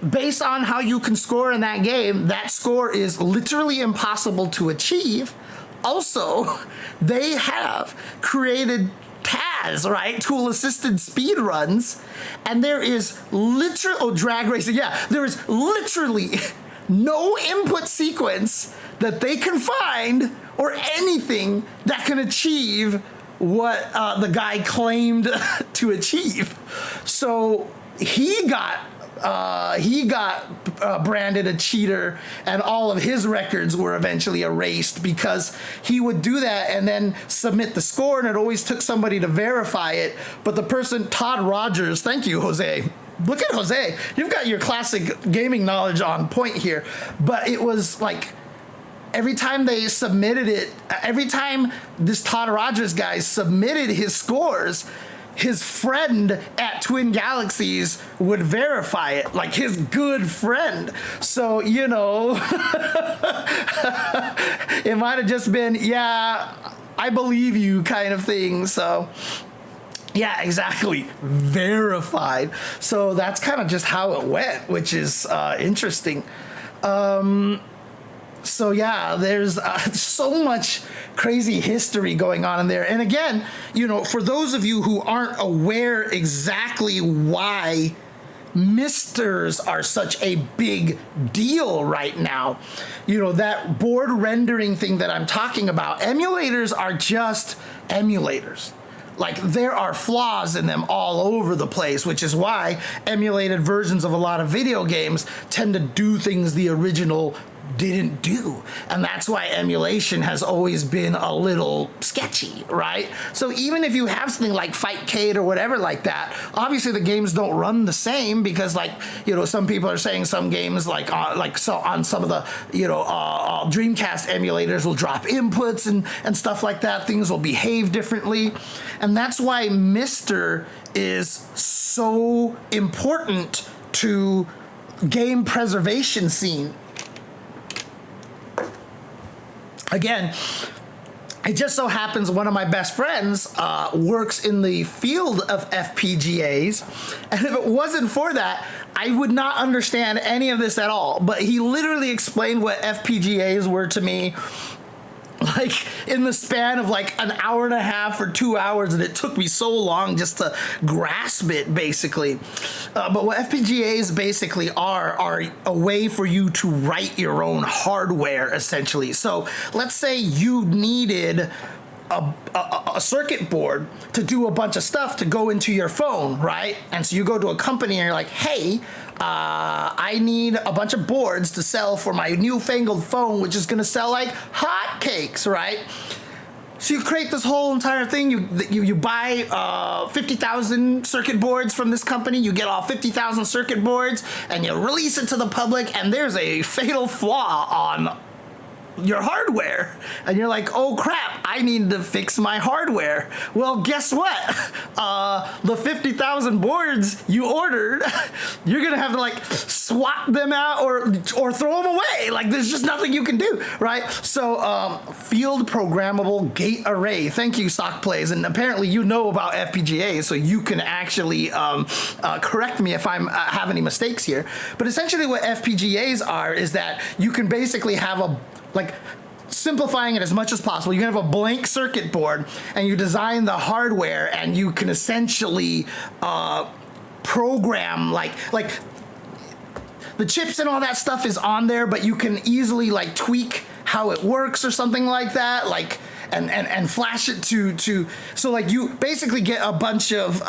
based on how you can score in that game, that score is literally impossible to achieve. Also, they have created TAS, right? Tool-assisted speed runs, and there is literally, drag racing, yeah, there is literally no input sequence that they can find or anything that can achieve what the guy claimed to achieve. So he got branded a cheater, and all of his records were eventually erased because he would do that and then submit the score, and it always took somebody to verify it. But the person, Todd Rogers, thank you, Jose. Look at Jose. You've got your classic gaming knowledge on point here. But it was like, every time they submitted it, every time this Todd Rogers guy submitted his scores, his friend at Twin Galaxies would verify it, like his good friend. So, you know, it might have just been, yeah, I believe you kind of thing. So, yeah, exactly. Verified. So that's kind of just how it went, which is interesting. So yeah, there's so much crazy history going on in there. And again, you know, for those of you who aren't aware exactly why misters are such a big deal right now, you know, that board rendering thing that I'm talking about, emulators are just emulators. Like, there are flaws in them all over the place, which is why emulated versions of a lot of video games tend to do things the original didn't do. And that's why emulation has always been a little sketchy, right? So even if you have something like Fightcade or whatever like that, obviously the games don't run the same because, like, you know, some people are saying some games like so on some of the, you know, Dreamcast emulators will drop inputs and stuff like that. Things will behave differently. And that's why Mr. is so important to game preservation scene. Again, it just so happens one of my best friends works in the field of FPGAs, and if it wasn't for that, I would not understand any of this at all. But he literally explained what FPGAs were to me, like in the span of like an hour and a half or 2 hours, and it took me so long just to grasp it, basically. But what FPGAs basically are a way for you to write your own hardware, essentially. So let's say you needed a circuit board to do a bunch of stuff to go into your phone, right? And so you go to a company and you're like, hey, I need a bunch of boards to sell for my newfangled phone, which is gonna sell like hotcakes, right? So you create this whole entire thing. You buy 50,000 circuit boards from this company. You get all 50,000 circuit boards and you release it to the public, and there's a fatal flaw on your hardware, and you're like, oh crap, I need to fix my hardware. Well, guess what? The 50,000 boards you ordered, you're gonna have to like swap them out or throw them away. Like, there's just nothing you can do, right? So field programmable gate array. Thank you, Sock Plays. And apparently you know about FPGAs, so you can actually correct me if I have any mistakes here. But essentially what FPGAs are is that you can basically have like, simplifying it as much as possible, you can have a blank circuit board and you design the hardware, and you can essentially program like the chips and all that stuff is on there, but you can easily like tweak how it works or something like that, like and flash it to so like you basically get a bunch of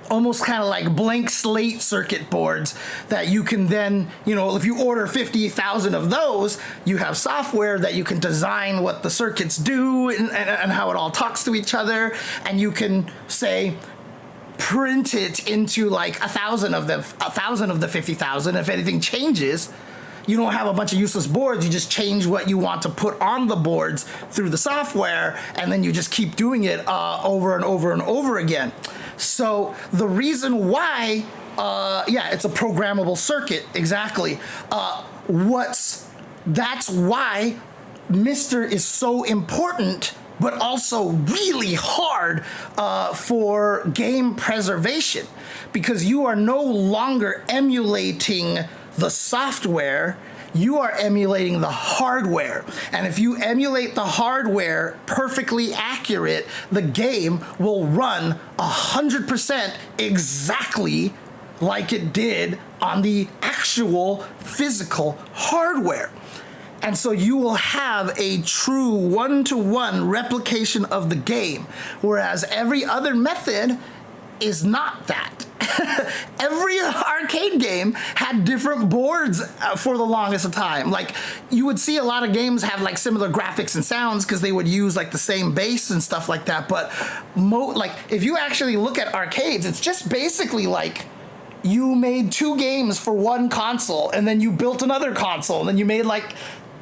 almost kind of like blank slate circuit boards that you can then, you know, if you order 50,000 of those, you have software that you can design what the circuits do and how it all talks to each other, and you can say print it into like 1,000 of the 50,000. If anything changes, you don't have a bunch of useless boards. You just change what you want to put on the boards through the software, and then you just keep doing it over and over and over again. So the reason why, yeah, it's a programmable circuit, exactly. That's why Mr. is so important, but also really hard for game preservation, because you are no longer emulating the software, you are emulating the hardware. And if you emulate the hardware perfectly accurate, the game will run 100% exactly like it did on the actual physical hardware. And so you will have a true one-to-one replication of the game, whereas every other method is not that. Every arcade game had different boards for the longest of time. Like, you would see a lot of games have like similar graphics and sounds because they would use like the same bass and stuff like that. But like, if you actually look at arcades, it's just basically like you made 2 games for one console, and then you built another console, and then you made like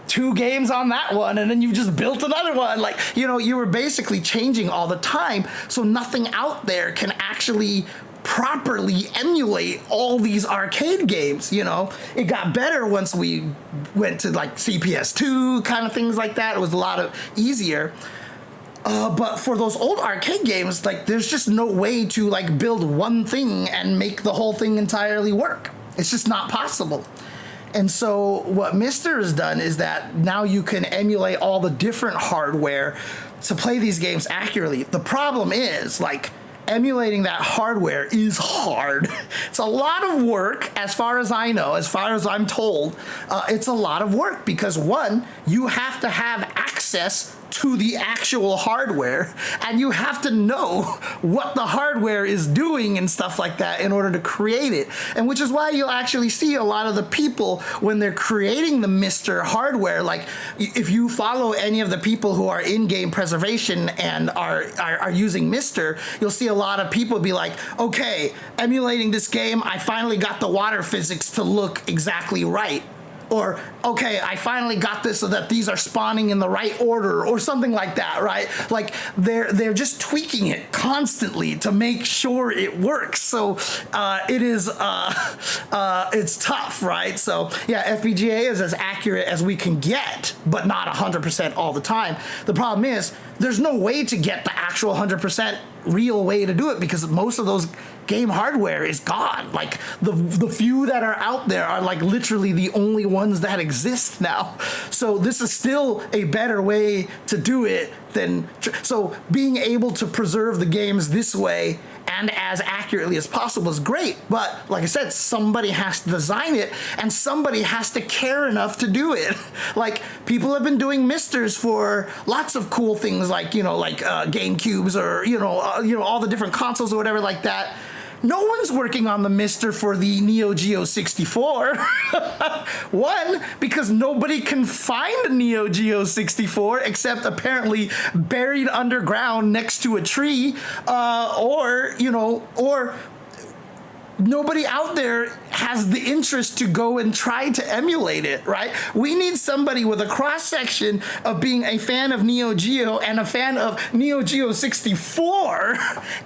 2 games on that one, and then you just built another one. Like, you know, you were basically changing all the time, so nothing out there can actually properly emulate all these arcade games. You know, it got better once we went to like CPS2 kind of things like that. It was a lot easier. But for those old arcade games, like, there's just no way to like build one thing and make the whole thing entirely work. It's just not possible. And so what Mr. has done is that now you can emulate all the different hardware to play these games accurately. The problem is, like, emulating that hardware is hard. It's a lot of work, as far as I know, as far as I'm told. It's a lot of work because, one, you have to have access access to the actual hardware, and you have to know what the hardware is doing and stuff like that in order to create it. And which is why you'll actually see a lot of the people when they're creating the MiSTer hardware, like if you follow any of the people who are in-game preservation and are using MiSTer, you'll see a lot of people be like, okay, emulating this game, I finally got the water physics to look exactly right. Or, okay, I finally got this so that these are spawning in the right order, or something like that, right? Like, they're just tweaking it constantly to make sure it works. So it's tough, right? So yeah, FPGA is as accurate as we can get, but not 100% all the time. The problem is, there's no way to get the actual 100% real way to do it, because most of those game hardware is gone. Like the few that are out there are like literally the only ones that exist now. So this is still a better way to do it than, so being able to preserve the games this way and as accurately as possible is great. But like I said, somebody has to design it, and somebody has to care enough to do it. Like, people have been doing MiSTers for lots of cool things, like, you know, like GameCubes, or you know, all the different consoles or whatever like that. No one's working on the MiSTer for the Neo Geo 64. One, because nobody can find a Neo Geo 64 except apparently buried underground next to a tree, or nobody out there has the interest to go and try to emulate it, right? We need somebody with a cross-section of being a fan of Neo Geo and a fan of Neo Geo 64,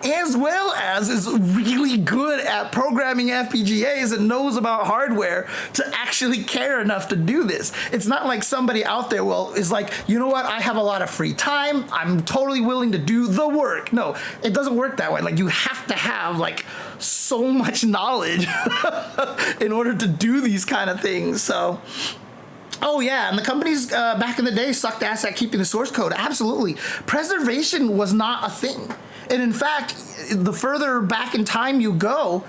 as well as is really good at programming FPGAs and knows about hardware to actually care enough to do this. It's not like somebody out there, is like, you know what, I have a lot of free time, I'm totally willing to do the work. No, it doesn't work that way. Like, you have to have like so much knowledge in order to do these kind of things. So, oh yeah, and the companies back in the day sucked ass at keeping the source code. Absolutely. Preservation was not a thing. And in fact, the further back in time you go,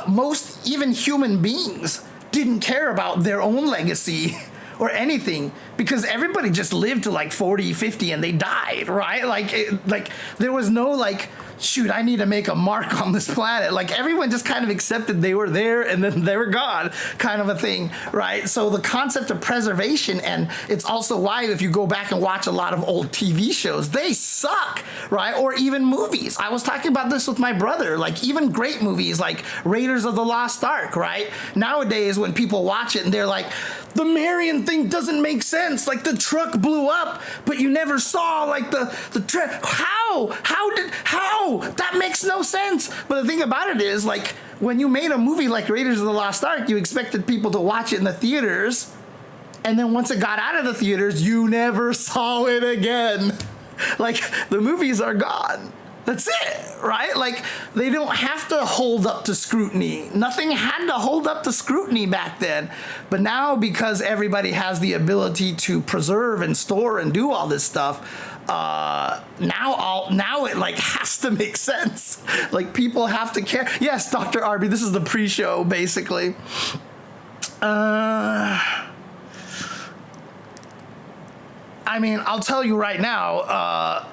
most even human beings didn't care about their own legacy or anything, because everybody just lived to like 40, 50 and they died, right? Like there was no like, shoot, I need to make a mark on this planet. Like, everyone just kind of accepted they were there and then they were gone, kind of a thing, right? So the concept of preservation, and it's also why if you go back and watch a lot of old TV shows, they suck, right? Or even movies. I was talking about this with my brother, like even great movies like Raiders of the Lost Ark, right? Nowadays, when people watch it and they're like, the Marion thing doesn't make sense. Like, the truck blew up, but you never saw like the truck. How? That makes no sense. But the thing about it is, like, when you made a movie like Raiders of the Lost Ark, you expected people to watch it in the theaters, and then once it got out of the theaters, you never saw it again. Like, the movies are gone. That's it, right? Like, they don't have to hold up to scrutiny. Nothing had to hold up to scrutiny back then. But now, because everybody has the ability to preserve and store and do all this stuff, now it like has to make sense. Like, people have to care. Yes, Dr. Arby, this is the pre-show, basically. I mean, I'll tell you right now,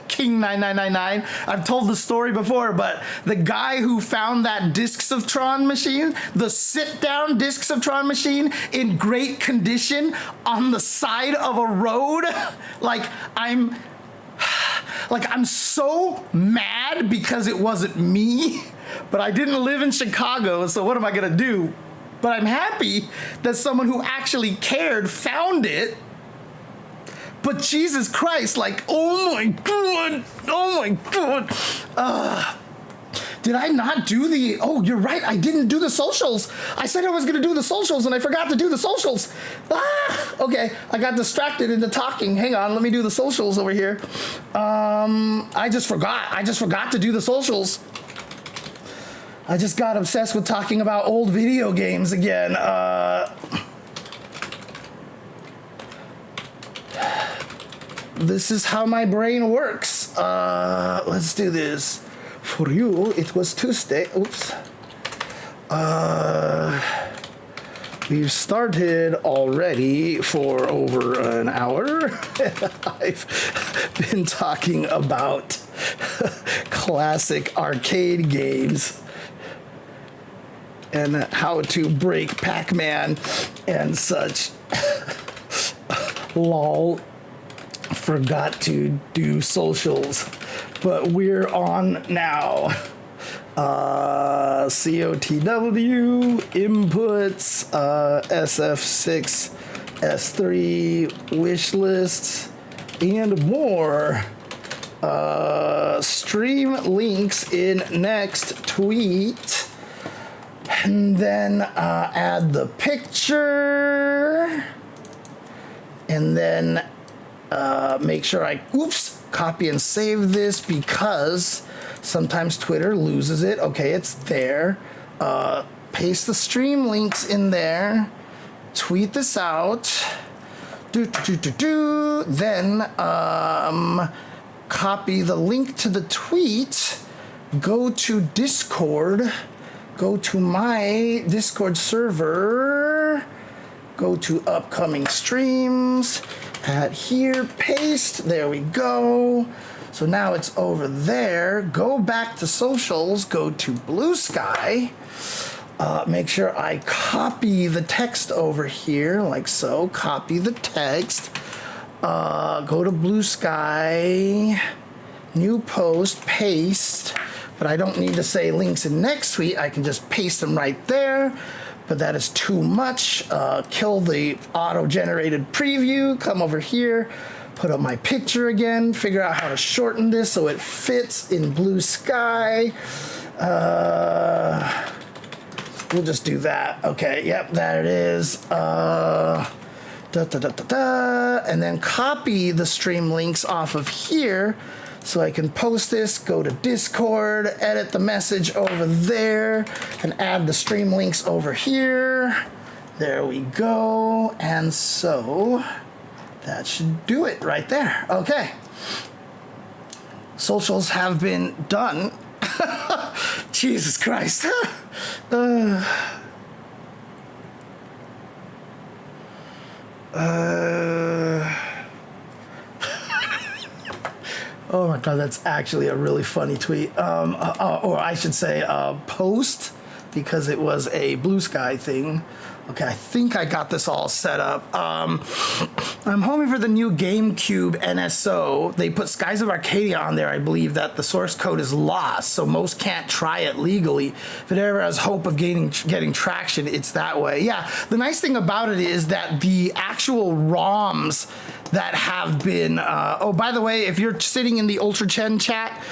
King 9999, I've told the story before, but the guy who found that Discs of Tron machine, the sit-down Discs of Tron machine in great condition on the side of a road, I'm so mad because it wasn't me, but I didn't live in Chicago, so what am I gonna do? But I'm happy that someone who actually cared found it. But Jesus Christ, like, oh my God. Did I not do the, oh, you're right, I didn't do the socials. I said I was gonna do the socials and I forgot to do the socials. Okay, I got distracted into talking. Hang on, let me do the socials over here. I just forgot to do the socials. I just got obsessed with talking about old video games again. This is how my brain works. Let's do this. For you, it was Tuesday. Oops. We've started already for over an hour. I've been talking about classic arcade games and how to break Pac-Man and such. Lol. Forgot to do socials, but we're on now. COTW, inputs, SF6, S3, wish lists, and more. Stream links in next tweet. And then add the picture. And then make sure I, copy and save this because sometimes Twitter loses it. Okay, it's there. Paste the stream links in there. Tweet this out. Then copy the link to the tweet. Go to Discord. Go to my Discord server. Go to upcoming streams. Add here. Paste. There we go. So now it's over there. Go back to socials, go to Blue Sky. Make sure I copy the text over here, like so. Copy the text. Go to Blue Sky. New post, paste. But I don't need to say links in next tweet. I can just paste them right there. But that is too much. Kill the auto-generated preview. Come over here. Put up my picture again, figure out how to shorten this so it fits in Blue Sky. We'll just do that. Okay, yep, there it is. And then copy the stream links off of here so I can post this, go to Discord, edit the message over there, and add the stream links over here. There we go. And so that should do it right there. Okay. Socials have been done. Jesus Christ. Oh my God, that's actually a really funny tweet. Or I should say post, because it was a Blue Sky thing. Okay, I think I got this all set up. I'm hoping for the new GameCube NSO. They put Skies of Arcadia on there. I believe that the source code is lost, so most can't try it legally. If it ever has hope of getting traction, it's that way. Yeah, the nice thing about it is that the actual ROMs that have been, oh, by the way, if you're sitting in the Ultra Chen chat,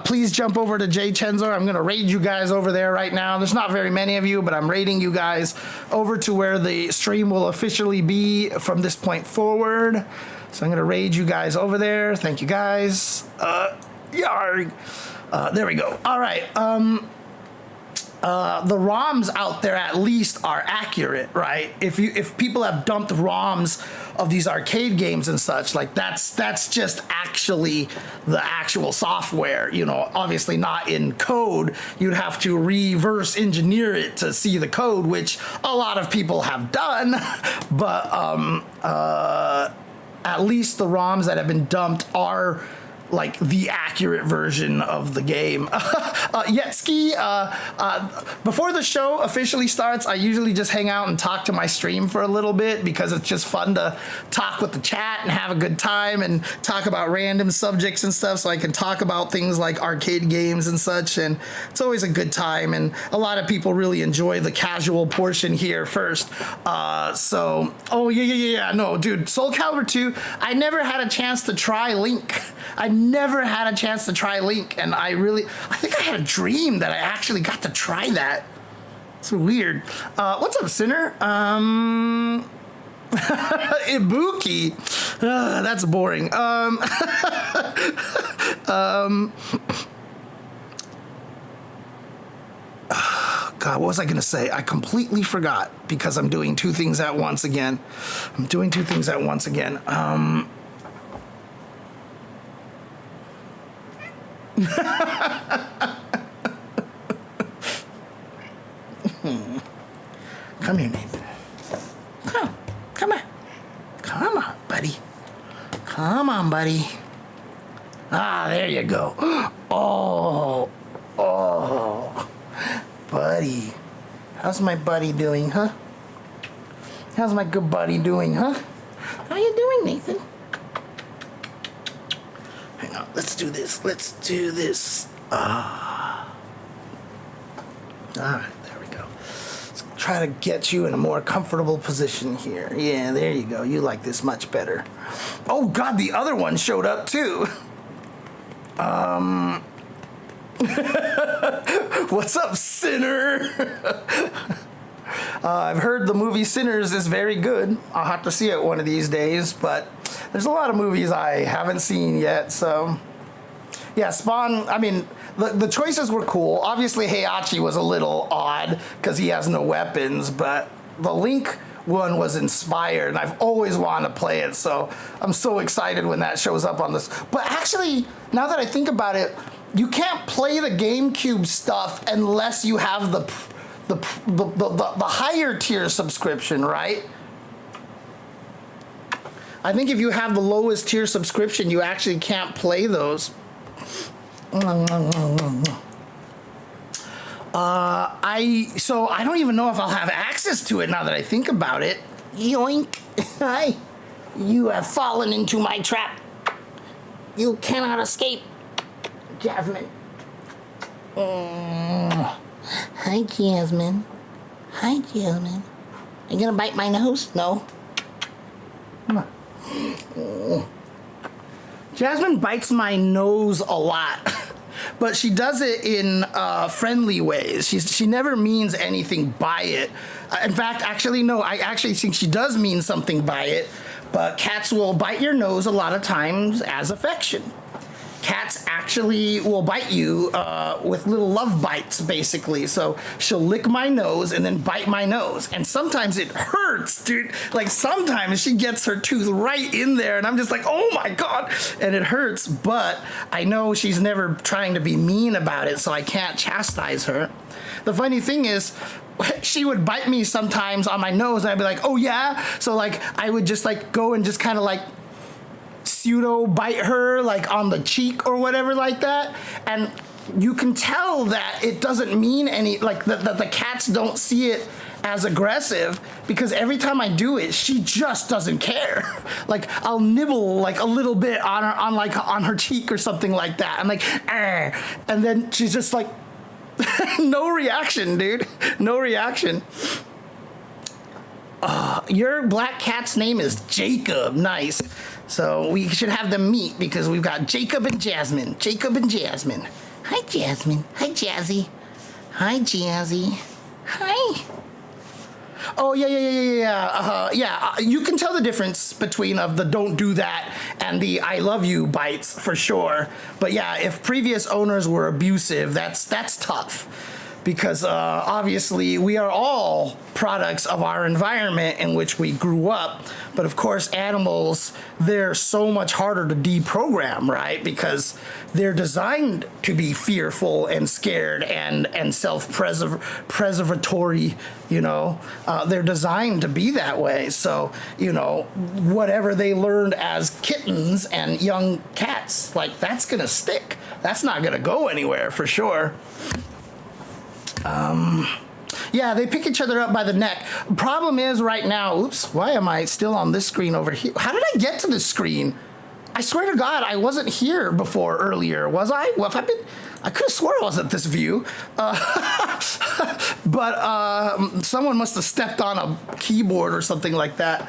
please jump over to J Chenzo. I'm gonna raid you guys over there right now. There's not very many of you, but I'm raiding you guys over to where the stream will officially be from this point forward. So I'm gonna raid you guys over there. Thank you guys. Yarg. There we go. All right. The ROMs out there at least are accurate, right? If people have dumped ROMs of these arcade games and such, like that's just actually the actual software, you know, obviously not in code. You'd have to reverse engineer it to see the code, which a lot of people have done, but at least the ROMs that have been dumped are like the accurate version of the game. Yetski, before the show officially starts, I usually just hang out and talk to my stream for a little bit because it's just fun to talk with the chat and have a good time and talk about random subjects and stuff, so I can talk about things like arcade games and such, and it's always a good time, and a lot of people really enjoy the casual portion here first. So, oh yeah, no, dude, Soul Calibur 2, I never had a chance to try Link. I never had a chance to try Link, and I think I had a dream that I actually got to try that. It's weird. What's up, Sinner? Ibuki. That's boring. God, what was I gonna say? I completely forgot because I'm doing two things at once again. Come here, Nathan. on, buddy. Ah, there you go. Oh, buddy. How's my buddy doing, huh? How's my good buddy doing, huh? How you doing, Nathan? Hang on, let's do this. All right, there we go. Let's try to get you in a more comfortable position here. Yeah, there you go. You like this much better. Oh, God, the other one showed up, too. What's up, Sinner? I've heard the movie Sinners is very good. I'll have to see it one of these days, but there's a lot of movies I haven't seen yet, so... Yeah, Spawn, I mean, the choices were cool. Obviously, Heihachi was a little odd because he has no weapons, but the Link one was inspired, and I've always wanted to play it, so I'm so excited when that shows up on this. But actually, now that I think about it, you can't play the GameCube stuff unless you have the higher tier subscription, right? I think if you have the lowest tier subscription, you actually can't play those. So I don't even know if I'll have access to it now that I think about it. Yoink. Hi. You have fallen into my trap. You cannot escape. Jasmine. Hi, Jasmine. Hi, Jasmine. Are you gonna bite my nose? No. Come on. Jasmine bites my nose a lot, but she does it in friendly ways. She never means anything by it. In fact, actually, no, I actually think she does mean something by it, but cats will bite your nose a lot of times as affection. Cats actually will bite you with little love bites, basically. So she'll lick my nose and then bite my nose. And sometimes it hurts, dude. Like sometimes she gets her tooth right in there and I'm just like, oh my God. And it hurts, but I know she's never trying to be mean about it, so I can't chastise her. The funny thing is, she would bite me sometimes on my nose and I'd be like, oh yeah? So like I would just like go and just kind of like pseudo bite her like on the cheek or whatever like that, and you can tell that it doesn't mean any, like the cats don't see it as aggressive, because every time I do it she just doesn't care. Like I'll nibble like a little bit on her, on her cheek or something like that. I'm like, and then she's just like no reaction, dude. No reaction. Your black cat's name is Jacob. Nice. So we should have them meet because we've got Jacob and Jasmine. Jacob and Jasmine. Hi, Jasmine. Hi, Jazzy. Hi, Jazzy. Hi. Oh, yeah. You can tell the difference between of the don't do that and the I love you bites for sure. But yeah, if previous owners were abusive, that's tough. Because obviously we are all products of our environment in which we grew up. But of course, animals, they're so much harder to deprogram, right? Because they're designed to be fearful and scared and self-preservatory, you know. They're designed to be that way. So, you know, whatever they learned as kittens and young cats, like that's gonna stick. That's not gonna go anywhere for sure. Yeah, they pick each other up by the neck. Problem is right now, oops, why am I still on this screen over here? How did I get to this screen? I swear to God, I wasn't here before earlier, was I? Well, I could have swore I was at this view. But someone must have stepped on a keyboard or something like that.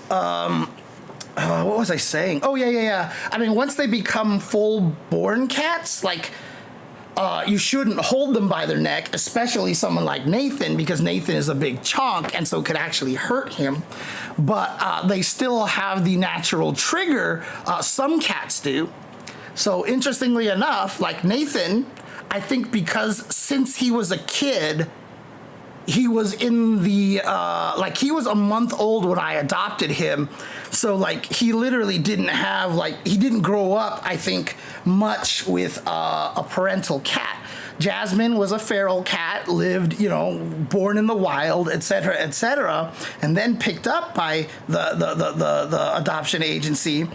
What was I saying? Oh, yeah. I mean, once they become full-born cats, like, you shouldn't hold them by their neck, especially someone like Nathan, because Nathan is a big chonk and so it could actually hurt him. But they still have the natural trigger. Some cats do. So interestingly enough, like Nathan, I think because since he was a kid, he was in the, like he was a month old when I adopted him. So like he literally didn't have, like, he didn't grow up, I think, much with a parental cat. Jasmine was a feral cat, lived, born in the wild, etc., and then picked up by the adoption agency.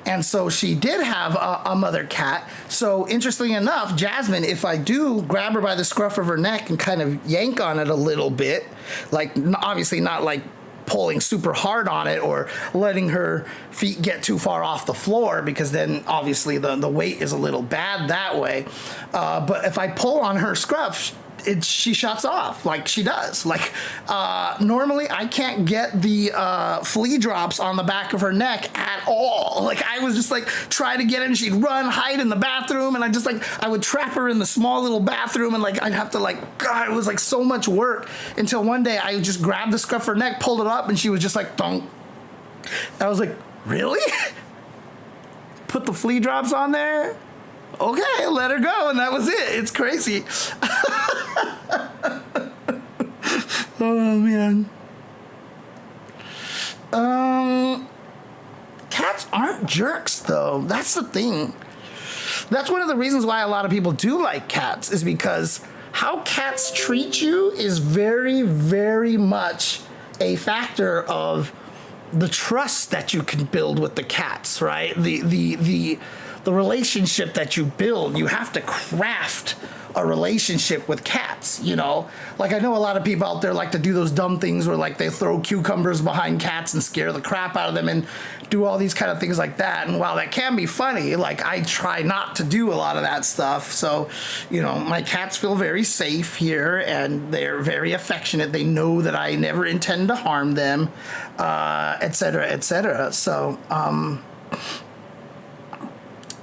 And so she did have a mother cat. So interestingly enough, Jasmine, if I do grab her by the scruff of her neck and kind of yank on it a little bit, like obviously not like pulling super hard on it or letting her feet get too far off the floor, because then obviously the weight is a little bad that way. But if I pull on her scruff, she shuts off like she does. Like normally I can't get the flea drops on the back of her neck at all. Like I was just like try to get in, she'd run, hide in the bathroom, and I would trap her in the small little bathroom, and like I'd have to God, it was like so much work, until one day I just grabbed the scruff of her neck, pulled it up, and she was just like thunk. I was like, really? Put the flea drops on there? Okay, let her go, and that was it. It's crazy. Oh man. Cats aren't jerks though. That's the thing. That's one of the reasons why a lot of people do like cats, is because how cats treat you is very, very much a factor of the trust that you can build with the cats, right? The relationship that you build. You have to craft a relationship with cats, Like I know a lot of people out there like to do those dumb things where like they throw cucumbers behind cats and scare the crap out of them and do all these kind of things like that. And while that can be funny, like I try not to do a lot of that stuff. So, my cats feel very safe here and they're very affectionate. They know that I never intend to harm them, etc., etc. So,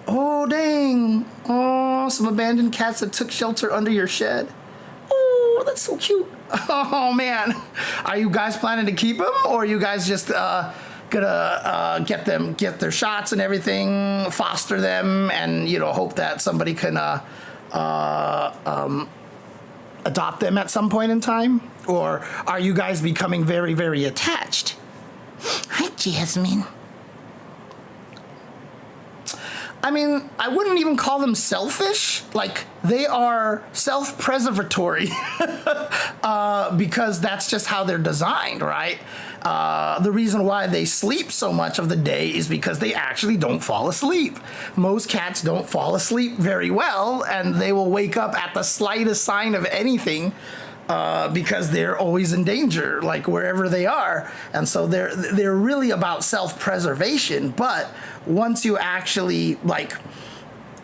oh, dang. Oh, some abandoned cats that took shelter under your shed. Oh, that's so cute. Oh, man. Are you guys planning to keep them, or are you guys just gonna get their shots and everything, foster them, and, hope that somebody can adopt them at some point in time? Or are you guys becoming very, very attached? Hi, Jasmine. I mean, I wouldn't even call them selfish. Like, they are self-preservatory because that's just how they're designed, right? The reason why they sleep so much of the day is because they actually don't fall asleep. Most cats don't fall asleep very well, and they will wake up at the slightest sign of anything. Because they're always in danger, like wherever they are, and so they're really about self-preservation. But once you actually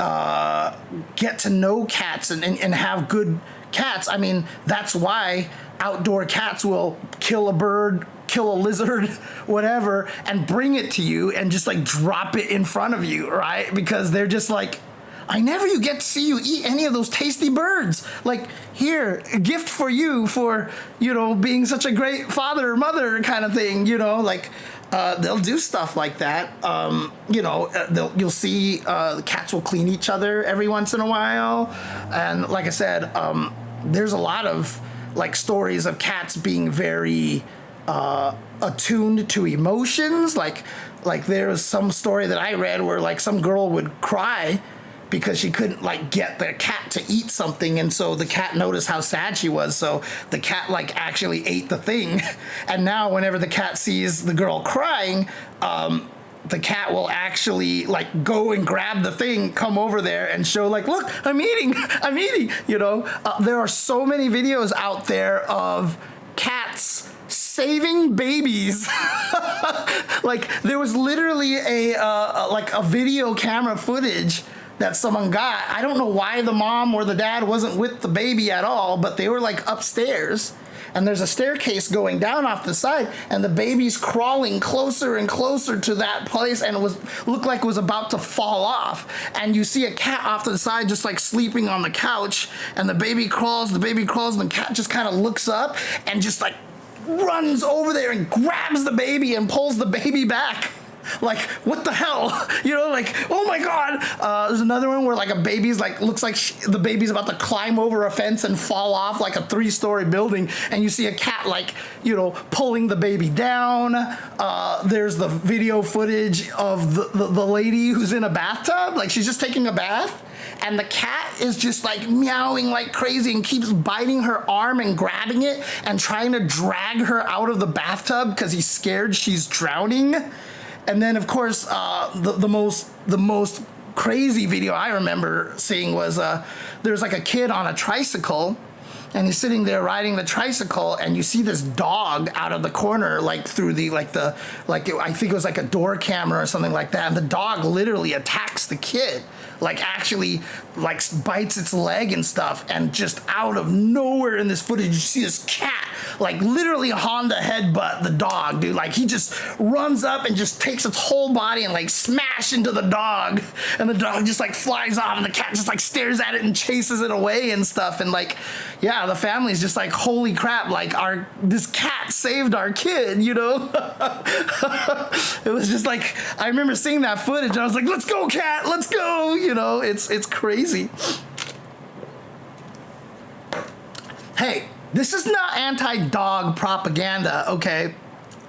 get to know cats and have good cats, I mean, that's why outdoor cats will kill a bird, kill a lizard, whatever, and bring it to you and just drop it in front of you, right? Because they're just like, I never get to see you eat any of those tasty birds. Like, here, a gift for you for, being such a great father or mother kind of thing, they'll do stuff like that. You'll see the cats will clean each other every once in a while. And like I said, there's a lot of stories of cats being very attuned to emotions. Like there was some story that I read where some girl would cry because she couldn't get the cat to eat something, and so the cat noticed how sad she was, so the cat actually ate the thing. And now whenever the cat sees the girl crying, the cat will actually go and grab the thing, come over there and show look, I'm eating. There are so many videos out there of cats saving babies. There was literally a video camera footage that someone got. I don't know why the mom or the dad wasn't with the baby at all, but they were upstairs, and there's a staircase going down off the side, and the baby's crawling closer and closer to that place, and looked like it was about to fall off. And you see a cat off to the side just sleeping on the couch, and the baby crawls, and the cat just kind of looks up and just runs over there and grabs the baby and pulls the baby back. Like, what the hell? You know, like, oh my God. There's another one where like a baby's like, looks like the baby's about to climb over a fence and fall off like a 3-story building. And you see a cat like, you know, pulling the baby down. There's the video footage of the lady who's in a bathtub. Like she's just taking a bath. And the cat is just like meowing like crazy and keeps biting her arm and grabbing it and trying to drag her out of the bathtub because he's scared she's drowning. And then, of course, the most crazy video I remember seeing was there's like a kid on a tricycle, and he's sitting there riding the tricycle, and you see this dog out of the corner, like through the I think it was like a door camera or something like that, and the dog literally attacks the kid. Like actually like bites its leg and stuff, and just out of nowhere in this footage you see this cat like literally Honda headbutt the dog, dude. Like he just runs up and just takes its whole body and like smash into the dog, and the dog just like flies off, and the cat just like stares at it and chases it away and stuff. And like, yeah, the family's just like, holy crap, like this cat saved our kid, you know. It was just like, I remember seeing that footage and I was like, let's go cat, let's go. You know, it's crazy. Hey, this is not anti-dog propaganda, okay?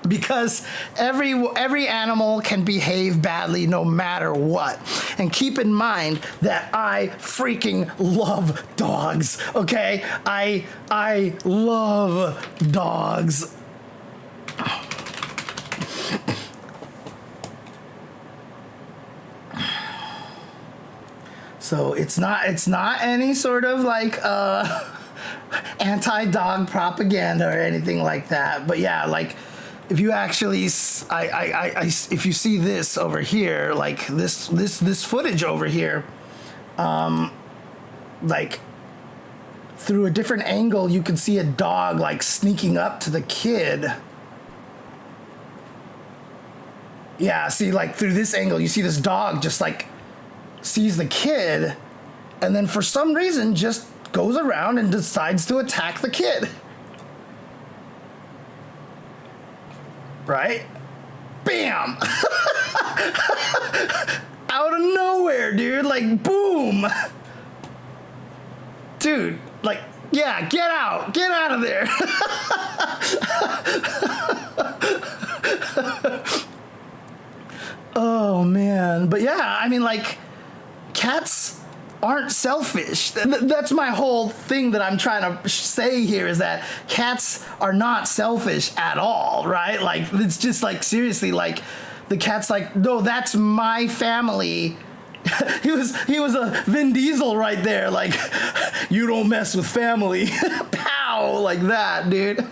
Because every animal can behave badly no matter what. And keep in mind that I freaking love dogs, okay? I love dogs. So it's not any sort of like anti-dog propaganda or anything like that. But yeah, like if you actually, if you see this over here, like this footage over here, like through a different angle, you can see a dog like sneaking up to the kid. Yeah, see, like through this angle, you see this dog just like sees the kid, and then for some reason just goes around and decides to attack the kid. Right? Bam! Out of nowhere, dude. Like, boom! Dude, like, yeah, get out! Get out of there! Oh, man. But yeah, I mean, like, cats aren't selfish. That's my whole thing that I'm trying to say here, is that cats are not selfish at all, right? Like, it's just like, seriously, like, the cat's like, no, that's my family. he was a Vin Diesel right there, like, you don't mess with family. Pow, like that, dude.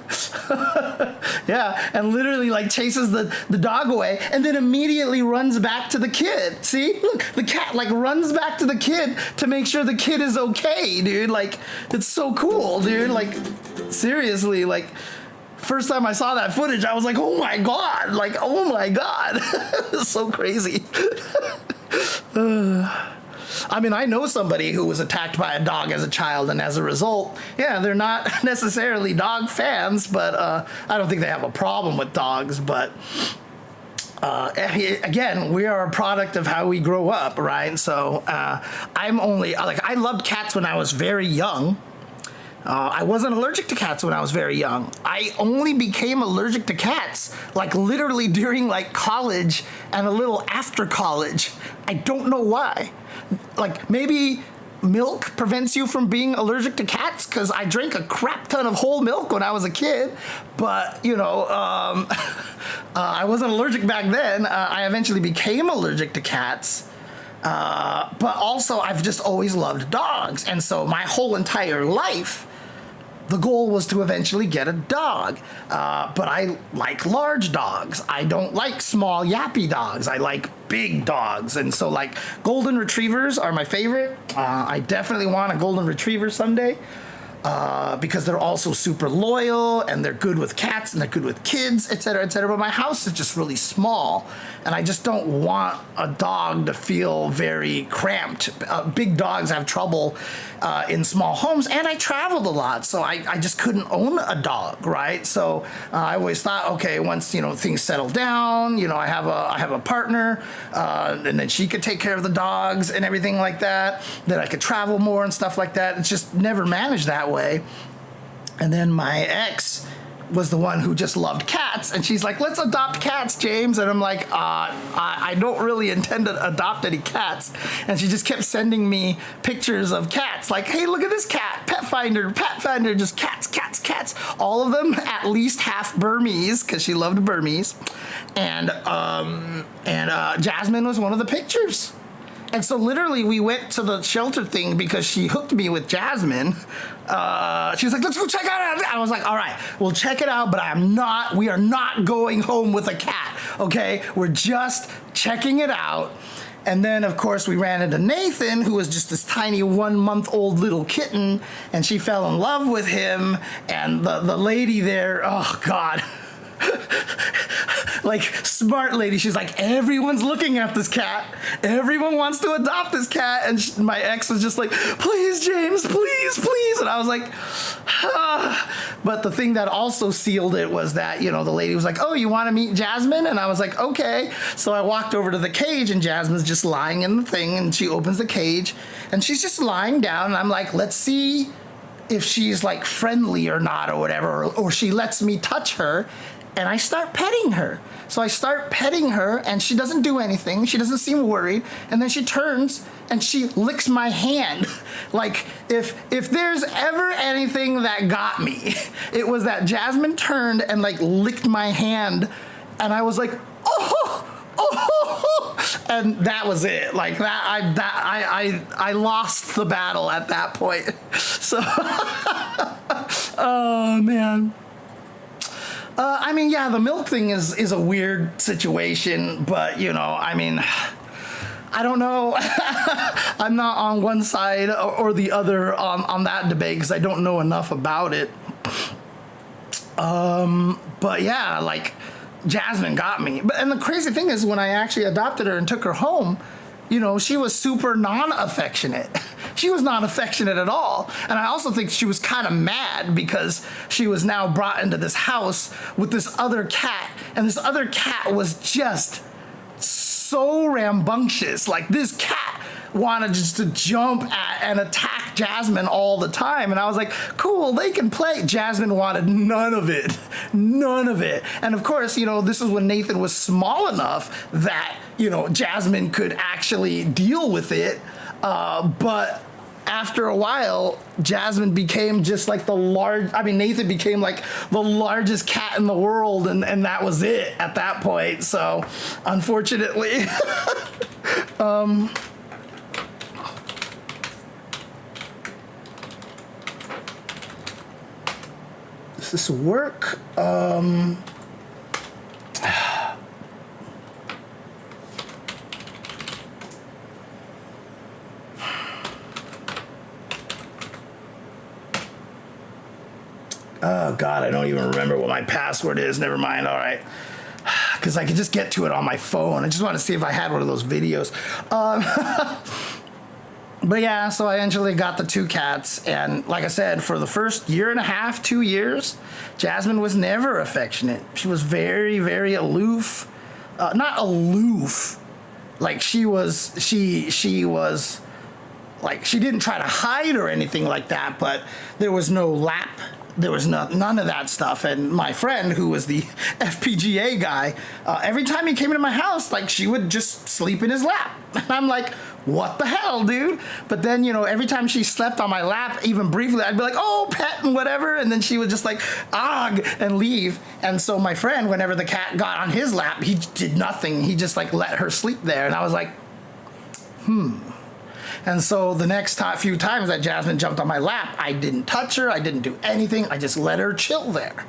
Yeah, and literally like chases the dog away and then immediately runs back to the kid. See? Look, the cat like runs back to the kid to make sure the kid is okay, dude. Like, it's so cool, dude. Like, seriously, like, first time I saw that footage, I was like, oh my God, like, oh my God. It's so crazy. I mean, I know somebody who was attacked by a dog as a child, and as a result, yeah, they're not necessarily dog fans, but I don't think they have a problem with dogs. But again, we are a product of how we grow up, right? So I'm only, like, I loved cats when I was very young. I wasn't allergic to cats when I was very young. I only became allergic to cats, like, literally during, like, college and a little after college. I don't know why. Like, maybe milk prevents you from being allergic to cats, because I drank a crap ton of whole milk when I was a kid. But, you know, I wasn't allergic back then. I eventually became allergic to cats. But also, I've just always loved dogs. And so my whole entire life, the goal was to eventually get a dog. But I like large dogs. I don't like small yappy dogs. I like big dogs. And so, like, golden retrievers are my favorite. I definitely want a golden retriever someday. because they're also super loyal and they're good with cats and they're good with kids, etc., etc. But my house is just really small, and I just don't want a dog to feel very cramped. Big dogs have trouble in small homes, and I traveled a lot, so I just couldn't own a dog, right? So I always thought, okay, once things settle down, I have a partner, and then she could take care of the dogs and everything like that. Then I could travel more and stuff like that. It's just never managed that way. And then my ex was the one who just loved cats, and she's like, let's adopt cats, James. And I'm like, I don't really intend to adopt any cats. And she just kept sending me pictures of cats, like, hey, look at this cat, pet finder, just cats, cats, cats, all of them at least half Burmese, because she loved Burmese. And Jasmine was one of the pictures. And so literally we went to the shelter thing because she hooked me with Jasmine. She was like, let's go check it out. I was like, all right, we'll check it out, but we are not going home with a cat, okay? We're just checking it out. And then, of course, we ran into Nathan, who was just this tiny 1-month-old little kitten, and she fell in love with him. And the lady there, oh, God. Like, smart lady, she's like, everyone's looking at this cat, everyone wants to adopt this cat. And my ex was just like, please, James, please. And I was like, ah. But the thing that also sealed it was that the lady was like, oh, you want to meet Jasmine? And I was like, okay. So I walked over to the cage, and Jasmine's just lying in the thing, and she opens the cage and she's just lying down, and I'm like, let's see if she's like friendly or not, or whatever, or she lets me touch her. And I start petting her. So I start petting her, and she doesn't do anything. She doesn't seem worried. And then she turns and she licks my hand. Like, if there's ever anything that got me, it was that Jasmine turned and like licked my hand, and I was like, oh. And that was it. Like that, I lost the battle at that point. So, oh man. I mean, yeah, the milk thing is a weird situation, but I don't know. I'm not on one side or the other on that debate because I don't know enough about it. But yeah, like, Jasmine got me. And the crazy thing is, when I actually adopted her and took her home, she was super non-affectionate. She was not affectionate at all. And I also think she was kind of mad because she was now brought into this house with this other cat. And this other cat was just so rambunctious. Like, this cat wanted just to jump at and attack Jasmine all the time. And I was like, cool, they can play. Jasmine wanted none of it. None of it. And of course, this is when Nathan was small enough that, Jasmine could actually deal with it. But after a while, Jasmine became just like Nathan became like the largest cat in the world, and that was it at that point. So, unfortunately, does this work? Oh, God, I don't even remember what my password is. Never mind. All right. Because I could just get to it on my phone. I just want to see if I had one of those videos. But yeah, so I eventually got the 2 cats. And like I said, for the first 1.5, 2 years, Jasmine was never affectionate. She was very, very aloof. Not aloof. Like, she was like, she didn't try to hide or anything like that, but there was no lap. There was none of that stuff. And my friend, who was the FPGA guy, every time he came into my house, like, she would just sleep in his lap. And I'm like, what the hell, dude? But then, every time she slept on my lap, even briefly, I'd be like, oh, pet and whatever. And then she would just like, og, and leave. And so my friend, whenever the cat got on his lap, he did nothing. He just like let her sleep there. And I was like, And so the next few times that Jasmine jumped on my lap, I didn't touch her. I didn't do anything. I just let her chill there.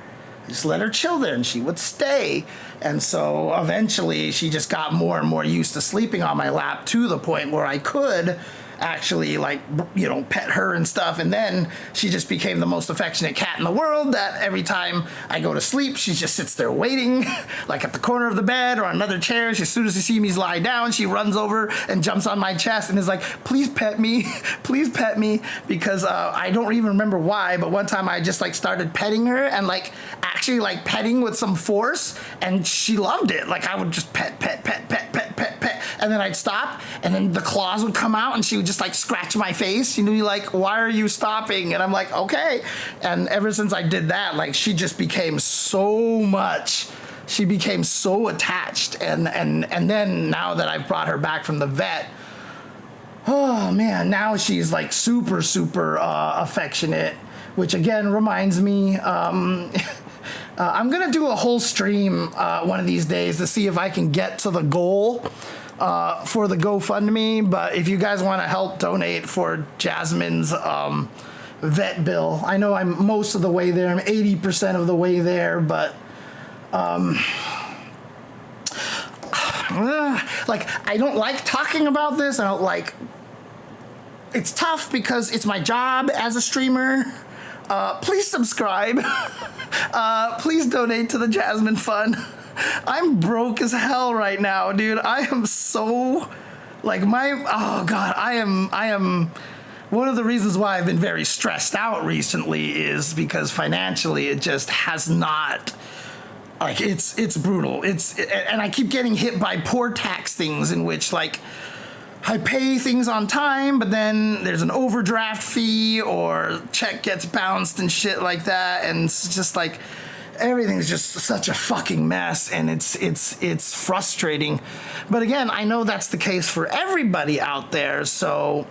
And she would stay. And so eventually she just got more and more used to sleeping on my lap, to the point where I could actually like, you know, pet her and stuff. And then she just became the most affectionate cat in the world, that every time I go to sleep, she just sits there waiting, like at the corner of the bed or on another chair. As soon as she sees me lie down, she runs over and jumps on my chest and is like, please pet me, please pet me. Because I don't even remember why, but one time I just like started petting her and like actually like petting with some force, and she loved it. Like I would just pet, and then I'd stop, and then the claws would come out and she would just like scratch my face. She'd be like, why are you stopping? And I'm like, okay. And ever since I did that, like she just became so attached. And then now that I've brought her back from the vet, oh man, now she's like super affectionate, which again reminds me, I'm gonna do a whole stream one of these days to see if I can get to the goal for the GoFundMe. But if you guys want to help donate for Jasmine's vet bill, I know I'm most of the way there. I'm 80% of the way there, but like I don't like talking about this. I don't like. It's tough because it's my job as a streamer. Please subscribe. Please donate to the Jasmine Fund. I'm broke as hell right now, dude. I am so like oh god, I am one of the reasons why I've been very stressed out recently is because financially it just has not, like it's brutal. And I keep getting hit by poor tax things in which like I pay things on time, but then there's an overdraft fee or check gets bounced and shit like that. And it's just like, everything's just such a fucking mess, and it's frustrating. But again, I know that's the case for everybody out there. So,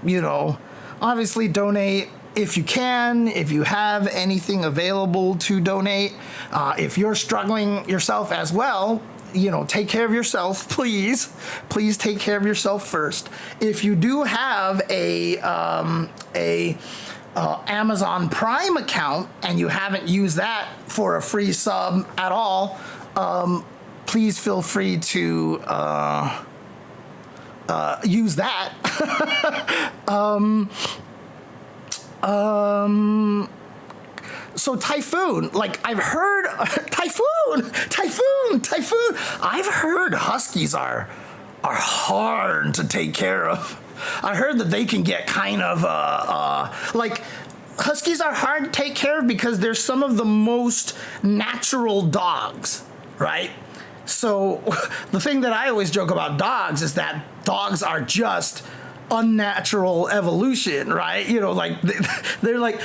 you know, obviously donate if you can, if you have anything available to donate. If you're struggling yourself as well, you know, take care of yourself, please. Please take care of yourself first. If you do have a Amazon Prime account and you haven't used that for a free sub at all, please feel free to use that. So Typhoon, like I've heard, Typhoon. I've heard Huskies are hard to take care of. I heard that they can get kind of like Huskies are hard to take care of because they're some of the most natural dogs, right? So the thing that I always joke about dogs is that dogs are just unnatural evolution, right? You know, like they're like,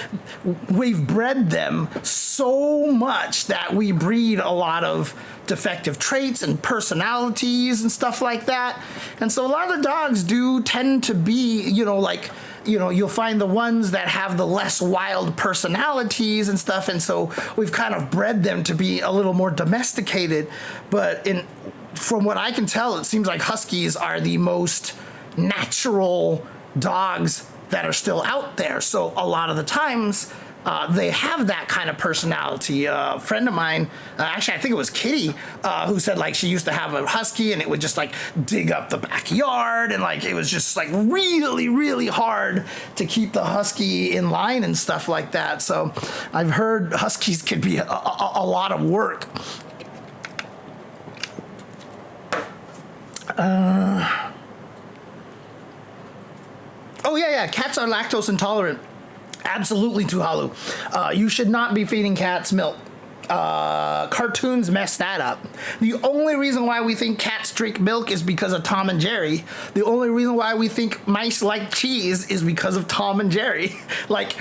we've bred them so much that we breed a lot of defective traits and personalities and stuff like that. And so a lot of the dogs do tend to be, you know, like, you know, you'll find the ones that have the less wild personalities and stuff. And so we've kind of bred them to be a little more domesticated. But from what I can tell, it seems like Huskies are the most natural dogs that are still out there. So a lot of the times they have that kind of personality. A friend of mine, actually I think it was Kitty, who said like she used to have a Husky and it would just like dig up the backyard, and like it was just like really hard to keep the Husky in line and stuff like that. So I've heard Huskies could be a lot of work. Oh yeah, cats are lactose intolerant. Absolutely, Tuhalu. You should not be feeding cats milk. Cartoons mess that up. The only reason why we think cats drink milk is because of Tom and Jerry. The only reason why we think mice like cheese is because of Tom and Jerry. Like,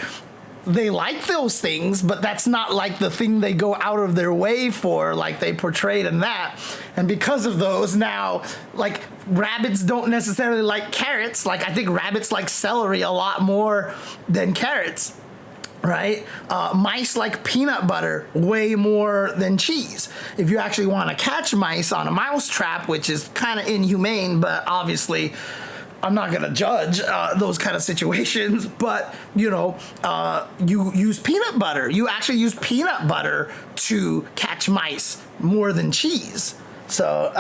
they like those things, but that's not like the thing they go out of their way for, like they portrayed in that. And because of those, now, like, rabbits don't necessarily like carrots. Like, I think rabbits like celery a lot more than carrots, right? Mice like peanut butter way more than cheese. If you actually want to catch mice on a mouse trap, which is kind of inhumane, but obviously I'm not gonna judge those kind of situations, but you know, you use peanut butter. You actually use peanut butter to catch mice more than cheese. So,